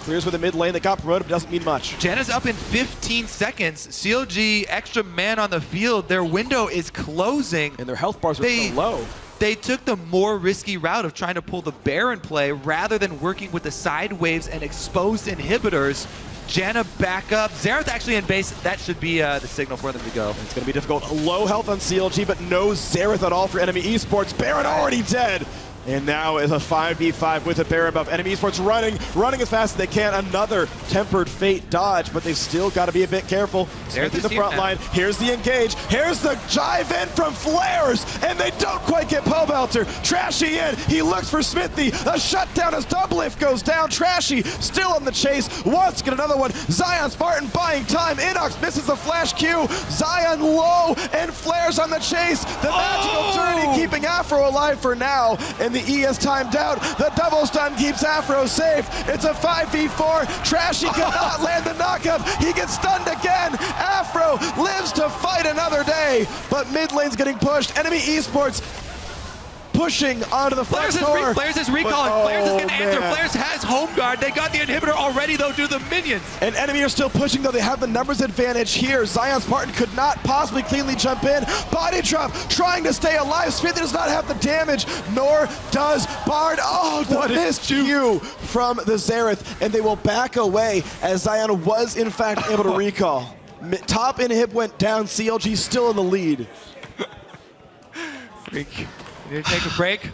Clears with the mid lane that got promoted, but doesn't mean much. Janna's up in 15 seconds. CLG, extra man on the field. Their window is closing. And their health bars are so low. They took the more risky route of trying to pull the Baron play rather than working with the side waves and exposed inhibitors. Janna back up. Xerath actually in base. That should be the signal for them to go. It's going to be difficult. Low health on CLG, but no Xerath at all for enemy Esports. Baron already dead. And now is a 5v5 with a Baron buff. Enemy Esports running as fast as they can. Another Tempered Fate dodge, but they've still got to be a bit careful. Smith in the front line. Here's the engage. Here's the jive in from Flares, and they don't quite get Pobelter. Trashy in. He looks for Smithy. A shutdown as Doublelift goes down. Trashy still on the chase. Wants to get another one. Zion Spartan buying time. Inox misses the flash Q. Zion low, and Flares on the chase. The magical journey keeping Afro alive for now. And the E is timed out. The double stun keeps Afro safe. It's a 5v4. Trashy cannot land the knockup. He gets stunned again. Afro lives to fight another day, but mid lane's getting pushed. Enemy Esports pushing onto the flash core. Flares is recalling. Flares is going to answer. Flares has home guard. They got the inhibitor already, though, due to the minions. And enemy are still pushing, though. They have the numbers advantage here. Zion Spartan could not possibly cleanly jump in. Body drop, trying to stay alive. Smith does not have the damage, nor does Bard. Oh, the missed Q from the Xerath, and they will back away as Zion was, in fact, able to recall. Top inhib went down. CLG still in the lead. Freak. You need to take a break?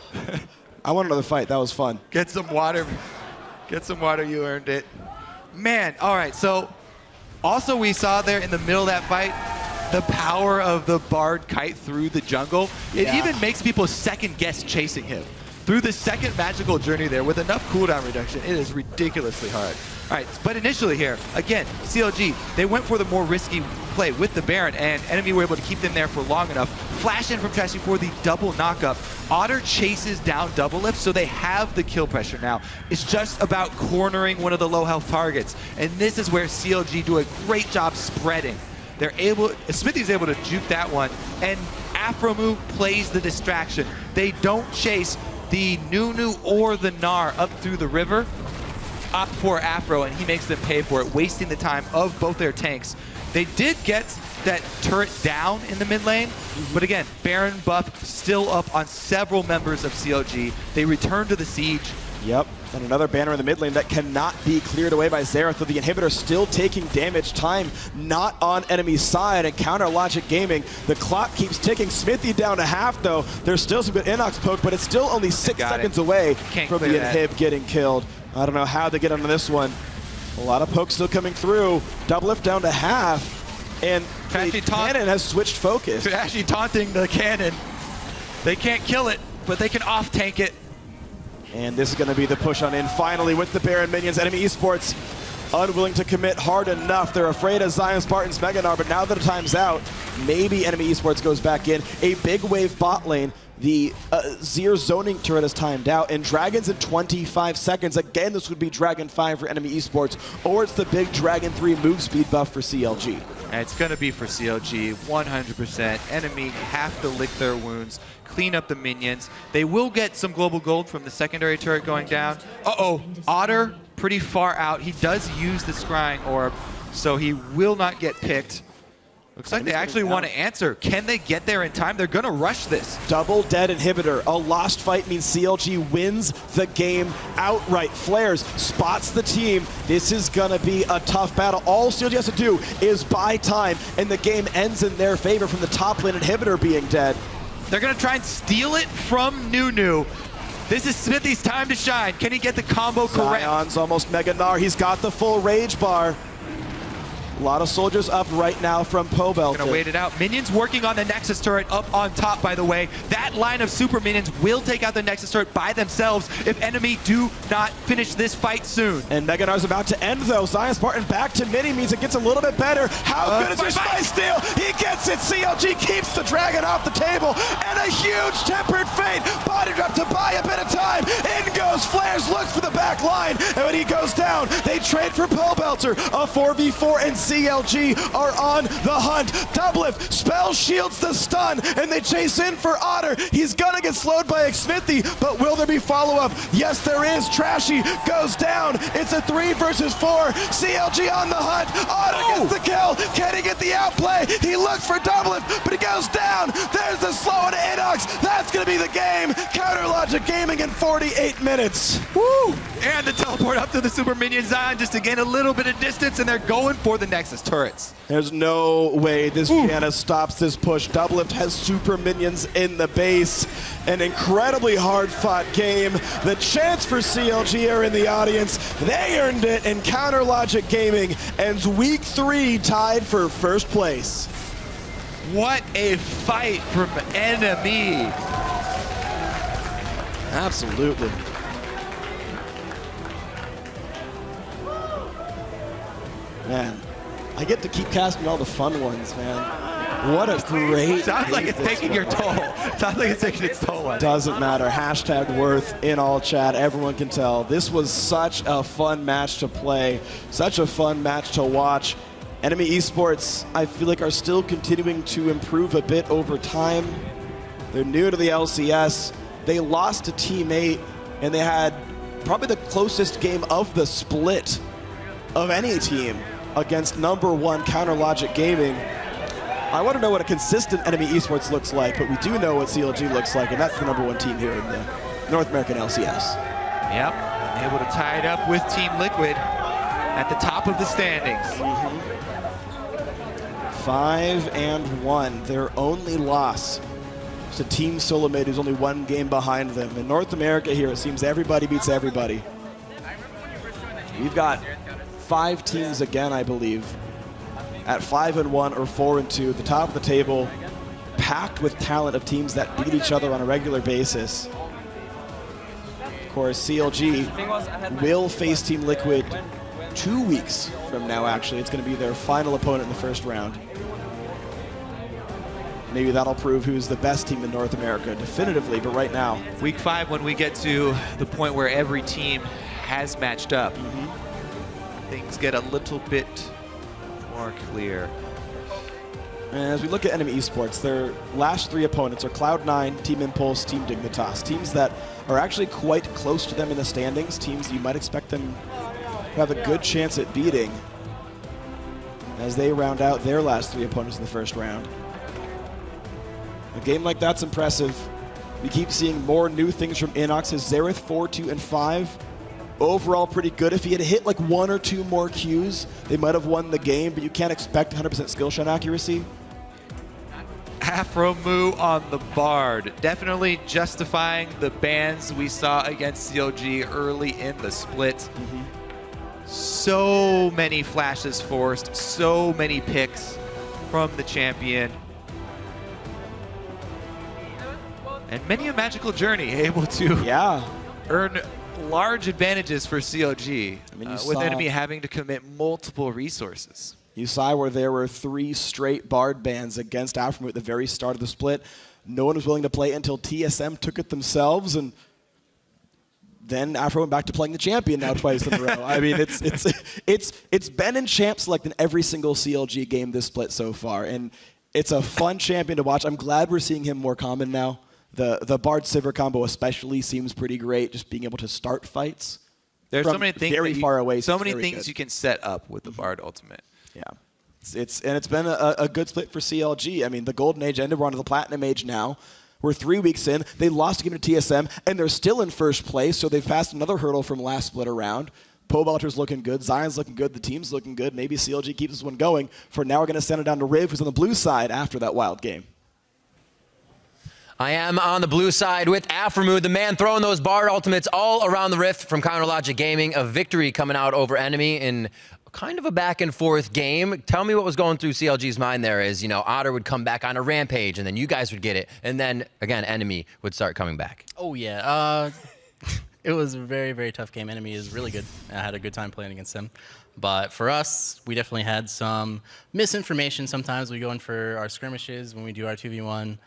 I want another fight. That was fun. Get some water. Get some water. You earned it. Man, all right. So also we saw there in the middle of that fight the power of the Bard kite through the jungle. It even makes people second guess chasing him. Through the second magical journey there with enough cooldown reduction, it is ridiculously hard. All right, but initially here, again, CLG, they went for the more risky play with the Baron, and enemy were able to keep them there for long enough. Flash in from Trashy for the double knockup. Otter chases down Double Lift, so they have the kill pressure now. It's just about cornering one of the low health targets, and this is where CLG do a great job spreading. They're able, Smithy's able to juke that one, and Afromu plays the distraction. They don't chase the Nunu or the Gnar up through the river, opt for Afro, and he makes them pay for it, wasting the time of both their tanks. They did get that turret down in the mid lane, but again, Baron buff still up on several members of CLG. They return to the siege. Yep, and another banner in the mid lane that cannot be cleared away by Xerath, with the inhibitor still taking damage. Time not on enemy side, and Counter Logic Gaming, the clock keeps ticking. Smithy down to half though. There's still some good Inox poke, but it's still only 6 seconds away from the inhib getting killed. I don't know how they get onto this one. A lot of pokes still coming through. Double Lift down to half, and the cannon has switched focus. Actually taunting the cannon. They can't kill it, but they can off-tank it. And this is going to be the push on in finally with the Baron minions. Enemy Esports unwilling to commit hard enough. They're afraid of Zion Spartan's Mega Gnar, but now that the time's out, maybe Enemy Esports goes back in. A big wave bot lane. The Zir zoning turret is timed out, and Dragon's in 25 seconds. Again, this would be Dragon 5 for Enemy Esports, or it's the big Dragon 3 move speed buff for CLG. And it's going to be for CLG, 100%. Enemy have to lick their wounds, clean up the minions. They will get some global gold from the secondary turret going down. Uh-oh, Otter pretty far out. He does use the scrying orb, so he will not get picked. Looks like they actually want to answer. Can they get there in time? They're going to rush this. Double dead inhibitor. A lost fight means CLG wins the game outright. Flares spots the team. This is going to be a tough battle. All CLG has to do is buy time, and the game ends in their favor from the top lane inhibitor being dead. They're going to try and steal it from Nunu. This is Smithy's time to shine. Can he get the combo correct? Zion's almost Mega Gnar. He's got the full rage bar. A lot of soldiers up right now from Pobelt. Gonna wait it out. Minions working on the Nexus turret up on top, by the way. That line of super minions will take out the Nexus turret by themselves if enemy do not finish this fight soon. And Mega Gnar's about to end though. Zion Spartan back to mini means it gets a little bit better. How good is your Spice Steal? He gets it. CLG keeps the Dragon off the table. And a huge Tempered Fate. Body drop to buy a bit of time. In goes Flares, looks for the back line. And when he goes down, they trade for Pobelter. A 4v4, and CLG are on the hunt. Double Lift, spell shields the stun, and they chase in for Otter. He's gonna get slowed by Smithy, but will there be follow-up? Yes, there is. Trashy goes down. It's a 3 versus 4. CLG on the hunt. Otter gets the kill. Can he get the outplay? He looks for Double Lift, but he goes down. There's the slow into Inox. That's gonna be the game. Counter Logic Gaming in 48 minutes. Woo! And the teleport up to the super minion Zion just to gain a little bit of distance, and they're going for the Nexus turrets. There's no way this Janna stops this push. Double Lift has super minions in the base. An incredibly hard-fought game. The chants for CLG are in the audience. They earned it, and Counter Logic Gaming ends week 3 tied for first place. What a fight from enemy. Absolutely. Man, I get to keep casting all the fun ones, man. What a great Sounds like it's taking your toll. Sounds like it's taking its toll. Doesn't matter. Hashtag worth in all chat. Everyone can tell. This was such a fun match to play. Such a fun match to watch. Enemy Esports, I feel like, are still continuing to improve a bit over time. They're new to the LCS. They lost to Team 8, and they had probably the closest game of the split of any team against #1 Counter Logic Gaming. I want to know what a consistent Enemy Esports looks like, but we do know what CLG looks like, and that's the #1 team here in the North American LCS. Yep, able to tie it up with Team Liquid at the top of the standings. 5-1, their only loss to Team Solomid, who's only 1 game behind them. In North America here, it seems everybody beats everybody. We've got 5 teams again, I believe, at 5-1 or 4-2 at the top of the table, packed with talent of teams that beat each other on a regular basis. Of course, CLG will face Team Liquid 2 weeks from now, actually. It's going to be their final opponent in the first round. Maybe that'll prove who's the best team in North America definitively, but right now. Week 5, when we get to the point where every team has matched up, things get a little bit more clear. And as we look at Enemy Esports, their last 3 opponents are Cloud9, Team Impulse, Team Dignitas. Teams that are actually quite close to them in the standings, teams you might expect them to have a good chance at beating as they round out their last 3 opponents in the first round. A game like that's impressive. We keep seeing more new things from Inox. His Xerath 4, 2, and 5. Overall pretty good. If he had hit like 1 or 2 more Qs, they might have won the game, but you can't expect 100% skill shot accuracy. Afromu on the Bard, definitely justifying the bans we saw against CLG early in the split. So many flashes forced, so many picks from the champion. And many a magical journey able to earn large advantages for CLG, with Enemy having to commit multiple resources. You saw where there were 3 straight Bard bans against Afromu at the very start of the split. No one was willing to play until TSM took it themselves, and then Afro went back to playing the champion now twice in a row. I mean, it's been in champ select in every single CLG game this split so far, and it's a fun champion to watch. I'm glad we're seeing him more common now. The Bard Sivir combo especially seems pretty great, just being able to start fights. There's so many things very far away. So many things you can set up with the Bard ultimate. Yeah, it's been a good split for CLG. I mean, the Golden Age ended. We're on to the Platinum Age now. We're 3 weeks in. They lost a game to TSM, and they're still in first place, so they've passed another hurdle from last split around. Pobelter's looking good. Zion's looking good. The team's looking good. Maybe CLG keeps this one going. For now, we're going to send it down to Riv, who's on the blue side after that wild game. I am on the blue side with Afromu, the man throwing those Bard ultimates all around the rift from Counterlogic Gaming. A victory coming out over Enemy in kind of a back and forth game. Tell me what was going through CLG's mind there is, Otter would come back on a rampage and then you guys would get it. And then, again, Enemy would start coming back. Oh, yeah. It was a very, very tough game. Enemy is really good. I had a good time playing against them. But for us, we definitely had some misinformation. Sometimes we go in for our skirmishes when we do our 2v1.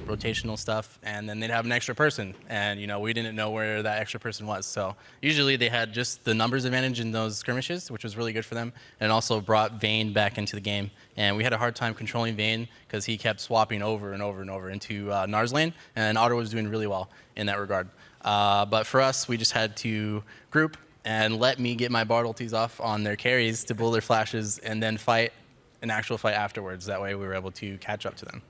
Rotational stuff, and then they'd have an extra person, and we didn't know where that extra person was. So usually they had just the numbers advantage in those skirmishes, which was really good for them, and also brought Vayne back into the game. And we had a hard time controlling Vayne because he kept swapping over and over and over into Nars lane, and Otter was doing really well in that regard. But for us, we just had to group and let me get my Bard ultis off on their carries to blow their flashes, and then fight an actual fight afterwards. That way we were able to catch up to them.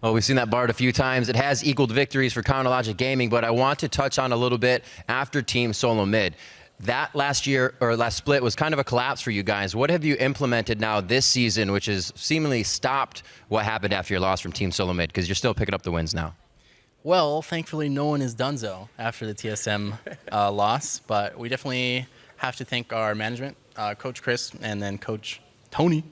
Well, we've seen that Bard a few times. It has equaled victories for Counterlogic Gaming, but I want to touch on a little bit after Team Solo Mid. That last split was kind of a collapse for you guys. What have you implemented now this season, which has seemingly stopped what happened after your loss from Team Solo Mid? Because you're still picking up the wins now. Well, thankfully, no one is donezo after the TSM loss, but we definitely have to thank our management, Coach Chris, and then Coach Tony,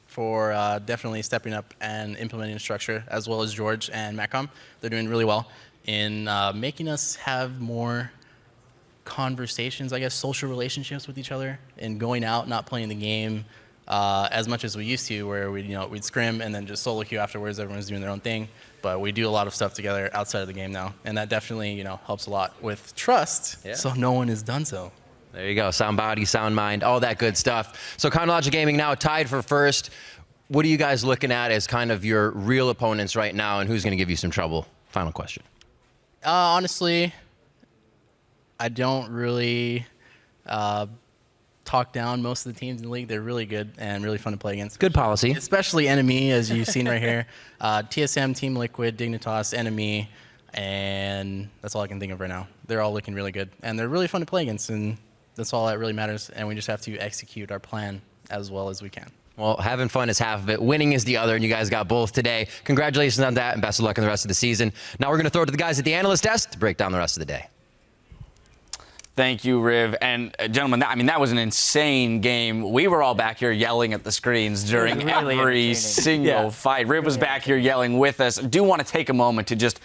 for definitely stepping up and implementing a structure, as well as George and Macom. They're doing really well in making us have more conversations, I guess, social relationships with each other, and going out, not playing the game as much as we used to, where we'd scrim and then just solo queue afterwards. Everyone's doing their own thing, but we do a lot of stuff together outside of the game now, and that definitely helps a lot with trust. Yeah. So no one is donezo. There you go. Sound body, sound mind, all that good stuff. So Counterlogic Gaming now tied for first. What are you guys looking at as kind of your real opponents right now, and who's going to give you some trouble? Final question. Honestly, I don't really talk down most of the teams in the league. They're really good and really fun to play against. Good policy. Especially Enemy, as you've seen right here. TSM, Team Liquid, Dignitas, Enemy, and that's all I can think of right now. They're all looking really good, and they're really fun to play against, and that's all that really matters, and we just have to execute our plan as well as we can. Well, having fun is half of it. Winning is the other, and you guys got both today. Congratulations on that, and best of luck in the rest of the season. Now we're going to throw it to the guys at the analyst desk to break down the rest of the day. Thank you, Riv. And gentlemen, that was an insane game. We were all back here yelling at the screens during really every single fight. Riv was back here yelling with us. I do want to take a moment to just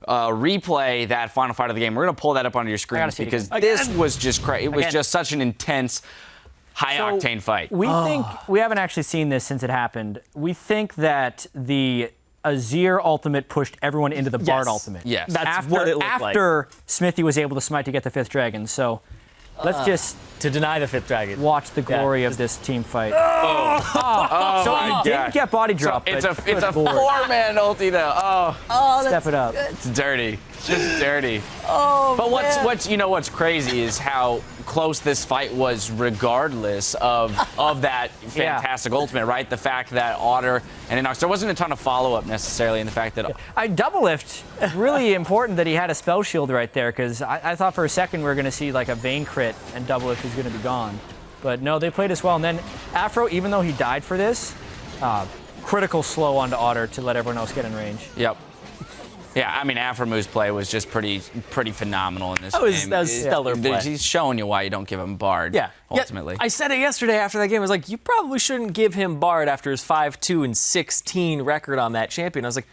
replay that final fight of the game. We're going to pull that up onto your screens because this was just crazy. It was just such an intense high-octane fight. We think, we haven't actually seen this since it happened. We think that the Azir ultimate pushed everyone into the Bard ultimate. Yes. That's what it looked like. After Smithy was able to smite to get the 5th dragon. So let's just to deny the 5th dragon. Watch the glory of this team fight. So he didn't get body drop. So it's a 4-man ulti though. Step it up. It's dirty. Just dirty. But what's crazy is how close this fight was, regardless of that fantastic ultimate, right? The fact that Otter and Inox, there wasn't a ton of follow-up necessarily in the fact that Double Lift, really important that he had a spell shield right there, because I thought for a second we were going to see like a Vayne crit and Double Lift was going to be gone. But no, they played as well. And then Afro, even though he died for this, critical slow onto Otter to let everyone else get in range. Yep. Yeah, I mean, Aframu's play was just pretty phenomenal in this game. That was stellar play. He's showing you why you don't give him Bard, ultimately. I said it yesterday after that game. I was like, you probably shouldn't give him Bard after his 5-2-16 record on that champion. I was like,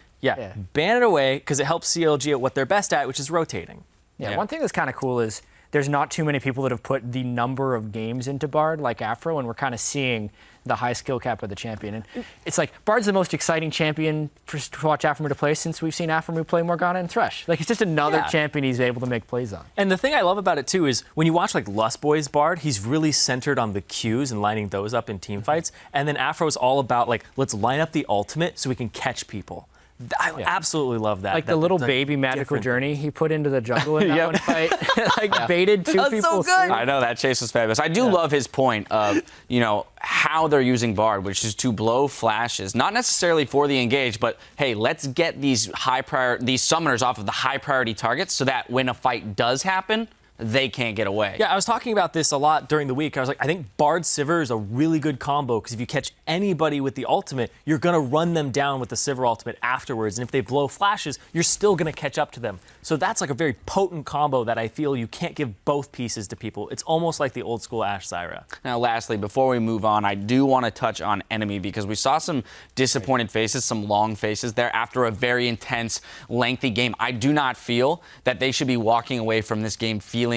ban it away, because it helps CLG at what they're best at, which is rotating. Yeah, one thing that's kind of cool is there's not too many people that have put the number of games into Bard like Afro, and we're kind of seeing the high skill cap of the champion. And it's like, Bard's the most exciting champion to watch Aframu to play since we've seen Aframu play Morgana and Thresh. Like, it's just another champion he's able to make plays on. And the thing I love about it, too, is when you watch, like, Lust Boy's Bard, he's really centered on the Qs and lining those up in team fights. And then Afro's all about, like, let's line up the ultimate so we can catch people. I absolutely love that. Like the little baby magical journey he put into the jungle in that one fight. Baited two people. So good. I know, that chase was fabulous. I do love his point of, how they're using Bard, which is to blow flashes, not necessarily for the engage, but hey, let's get these these summoners off of the high priority targets so that when a fight does happen, they can't get away. Yeah, I was talking about this a lot during the week. I was like, I think Bard Sivir is a really good combo, because if you catch anybody with the ultimate, you're going to run them down with the Sivir ultimate afterwards. And if they blow flashes, you're still going to catch up to them. So that's like a very potent combo that I feel you can't give both pieces to people. It's almost like the old school Ashe Zyra. Now, lastly, before we move on, I do want to touch on Enemy, because we saw some disappointed faces, some long faces there after a very intense, lengthy game. I do not feel that they should be walking away from this game feeling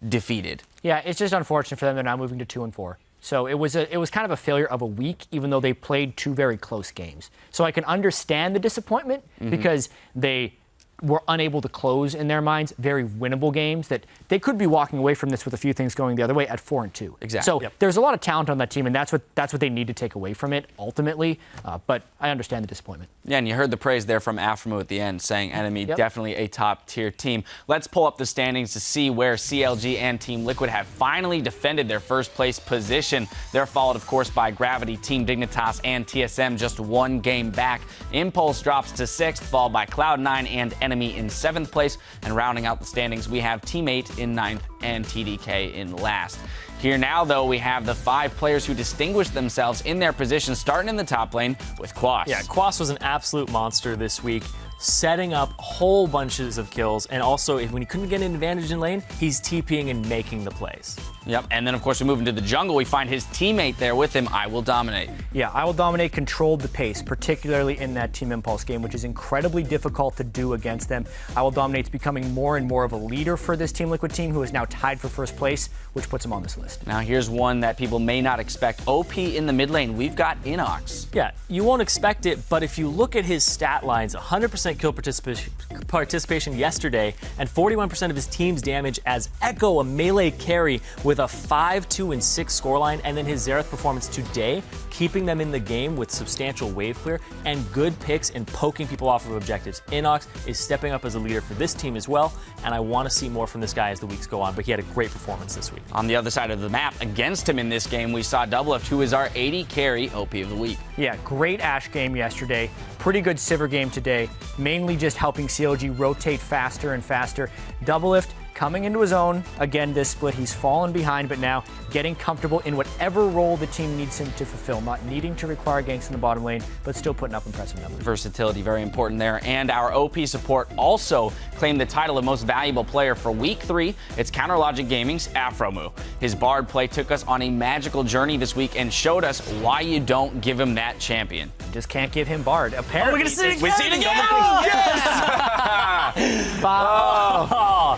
defeated. Yeah, it's just unfortunate for them. They're now moving to 2-4. So it was kind of a failure of a week, even though they played two very close games. So I can understand the disappointment because they were unable to close, in their minds, very winnable games that they could be walking away from this with a few things going the other way at 4-2. Exactly. So there's a lot of talent on that team, and that's what they need to take away from it ultimately. But I understand the disappointment. Yeah, and you heard the praise there from Aframu at the end, saying Enemy definitely a top-tier team. Let's pull up the standings to see where CLG and Team Liquid have finally defended their first-place position. They're followed, of course, by Gravity, Team Dignitas, and TSM just one game back. Impulse drops to 6th, followed by Cloud9 and Enemy in 7th place. And rounding out the standings, we have Team 8 in 9th and TDK in last. Here now, though, we have the 5 players who distinguished themselves in their positions, starting in the top lane with Quas. Yeah, Quas was an absolute monster this week, setting up whole bunches of kills, and also when he couldn't get an advantage in lane, he's TPing and making the plays. Yep, and then of course we move into the jungle. We find his teammate there with him, I Will Dominate. Yeah, I Will Dominate controlled the pace, particularly in that Team Impulse game, which is incredibly difficult to do against them. I Will Dominate's becoming more and more of a leader for this Team Liquid team, who is now tied for first place, which puts him on this list. Now here's one that people may not expect. OP in the mid lane, we've got Inox. Yeah, you won't expect it, but if you look at his stat lines, 100% kill participation yesterday, and 41% of his team's damage as Echo, a melee carry with a 5-2-6 scoreline, and then his Xerath performance today, keeping them in the game with substantial wave clear and good picks and poking people off of objectives. Inox is stepping up as a leader for this team as well, and I want to see more from this guy as the weeks go on, but he had a great performance this week. On the other side of the map, against him in this game, we saw Doublelift, who is our 80 carry OP of the week. Yeah, great Ashe game yesterday. Pretty good Sivir game today, mainly just helping CLG rotate faster and faster. Doublelift coming into his own. Again, this split, he's fallen behind, but now getting comfortable in whatever role the team needs him to fulfill, not needing to require ganks in the bottom lane, but still putting up impressive numbers. Versatility, very important there. And our OP support also claimed the title of most valuable player for week 3. It's Counterlogic Gaming's Aframu. His Bard play took us on a magical journey this week and showed us why you don't give him that champion. You just can't give him Bard. Apparently, we're gonna see it again! We see it again! Yes!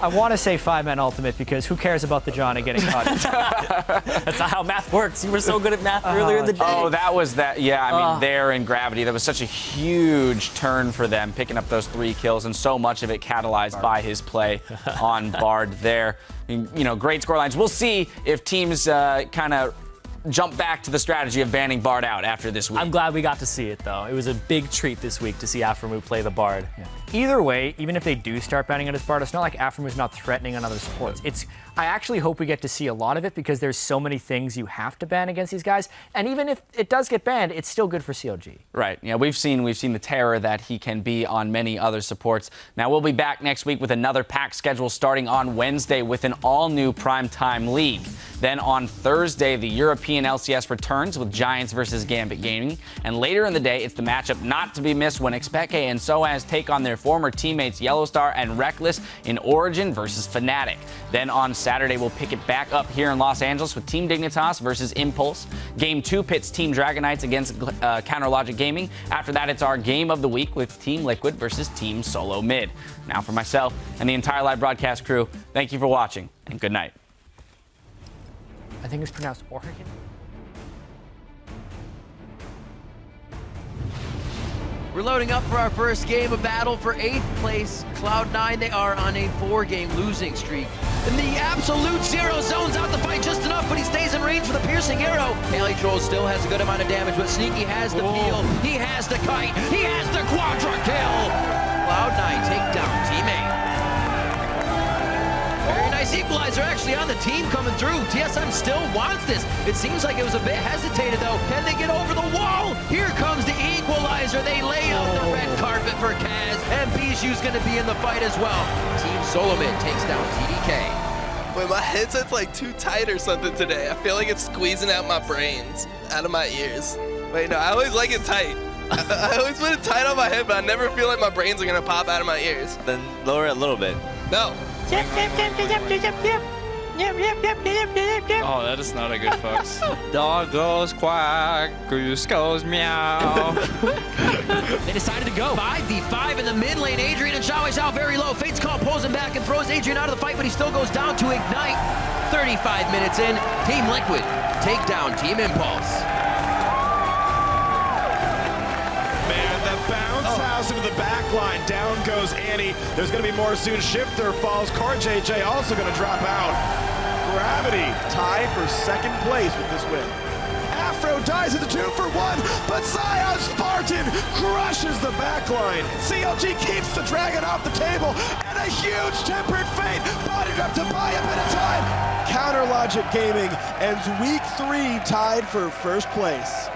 I want to say 5-man ultimate because who cares about the Johnny getting caught? That's not how math works. You were so good at math earlier in the day. Oh, that was that. Yeah, I mean, there in Gravity, that was such a huge turn for them, picking up those 3 kills, and so much of it catalyzed by his play on Bard there. You know, great scorelines. We'll see if teams kind of jump back to the strategy of banning Bard out after this week. I'm glad we got to see it, though. It was a big treat this week to see Aphromoo play the Bard. Yeah. Either way, even if they do start banning out his Bard, it's not like Aphromoo is not threatening on other supports. I actually hope we get to see a lot of it because there's so many things you have to ban against these guys. And even if it does get banned, it's still good for CLG. Right. Yeah, we've seen the terror that he can be on many other supports. Now, we'll be back next week with another packed schedule starting on Wednesday with an all-new primetime league. Then on Thursday, the European LCS returns with Giants versus Gambit Gaming. And later in the day, it's the matchup not to be missed when Expeke and Soaz take on their former teammates Yellowstar and Reckless in Origin versus Fnatic. Then on Saturday, we'll pick it back up here in Los Angeles with Team Dignitas versus Impulse. Game 2 pits Team Dragonites against Counterlogic Gaming. After that, it's our game of the week with Team Liquid versus Team Solo Mid. Now for myself and the entire live broadcast crew, thank you for watching and good night. I think it's pronounced Oregon. We're loading up for our first game of battle for 8th place. Cloud9, they are on a 4-game losing streak. And the absolute zero zones out the fight just enough, but he stays in range for the piercing arrow. Haley Troll still has a good amount of damage, but Sneaky has the peel, he has the kite, he has the quadra kill. Cloud9 take down Team 8. Very nice equalizer actually on the team coming through. TSM still wants this. It seems like it was a bit hesitated though. Can they get over the wall? Here comes the equalizer. They lay out the red carpet for Kaz, and Bijou's gonna be in the fight as well. Team Solomid takes down TDK. Wait, my headset's like too tight or something today. I feel like it's squeezing out my brains, out of my ears. Wait, no, I always like it tight. I always put it tight on my head, but I never feel like my brains are gonna pop out of my ears. Then lower it a little bit. No. Oh, that is not a good fox. Dog goes quack, goose goes meow. They decided to go 5v5 in the mid lane. Adrian and Xiao Xiao very low. Fate's Call pulls him back and throws Adrian out of the fight, but he still goes down to Ignite. 35 minutes in, Team Liquid take down Team Impulse. Bounce house into the back line. Down goes Annie. There's going to be more soon. Shifter falls. Core JJ also going to drop out. Gravity tie for 2nd place with this win. Afro dies at the 2-for-1, but Zion Spartan crushes the back line. CLG keeps the dragon off the table, and a huge tempered fate bodied up to buy a bit of time. Counterlogic Gaming ends week 3 tied for 1st place.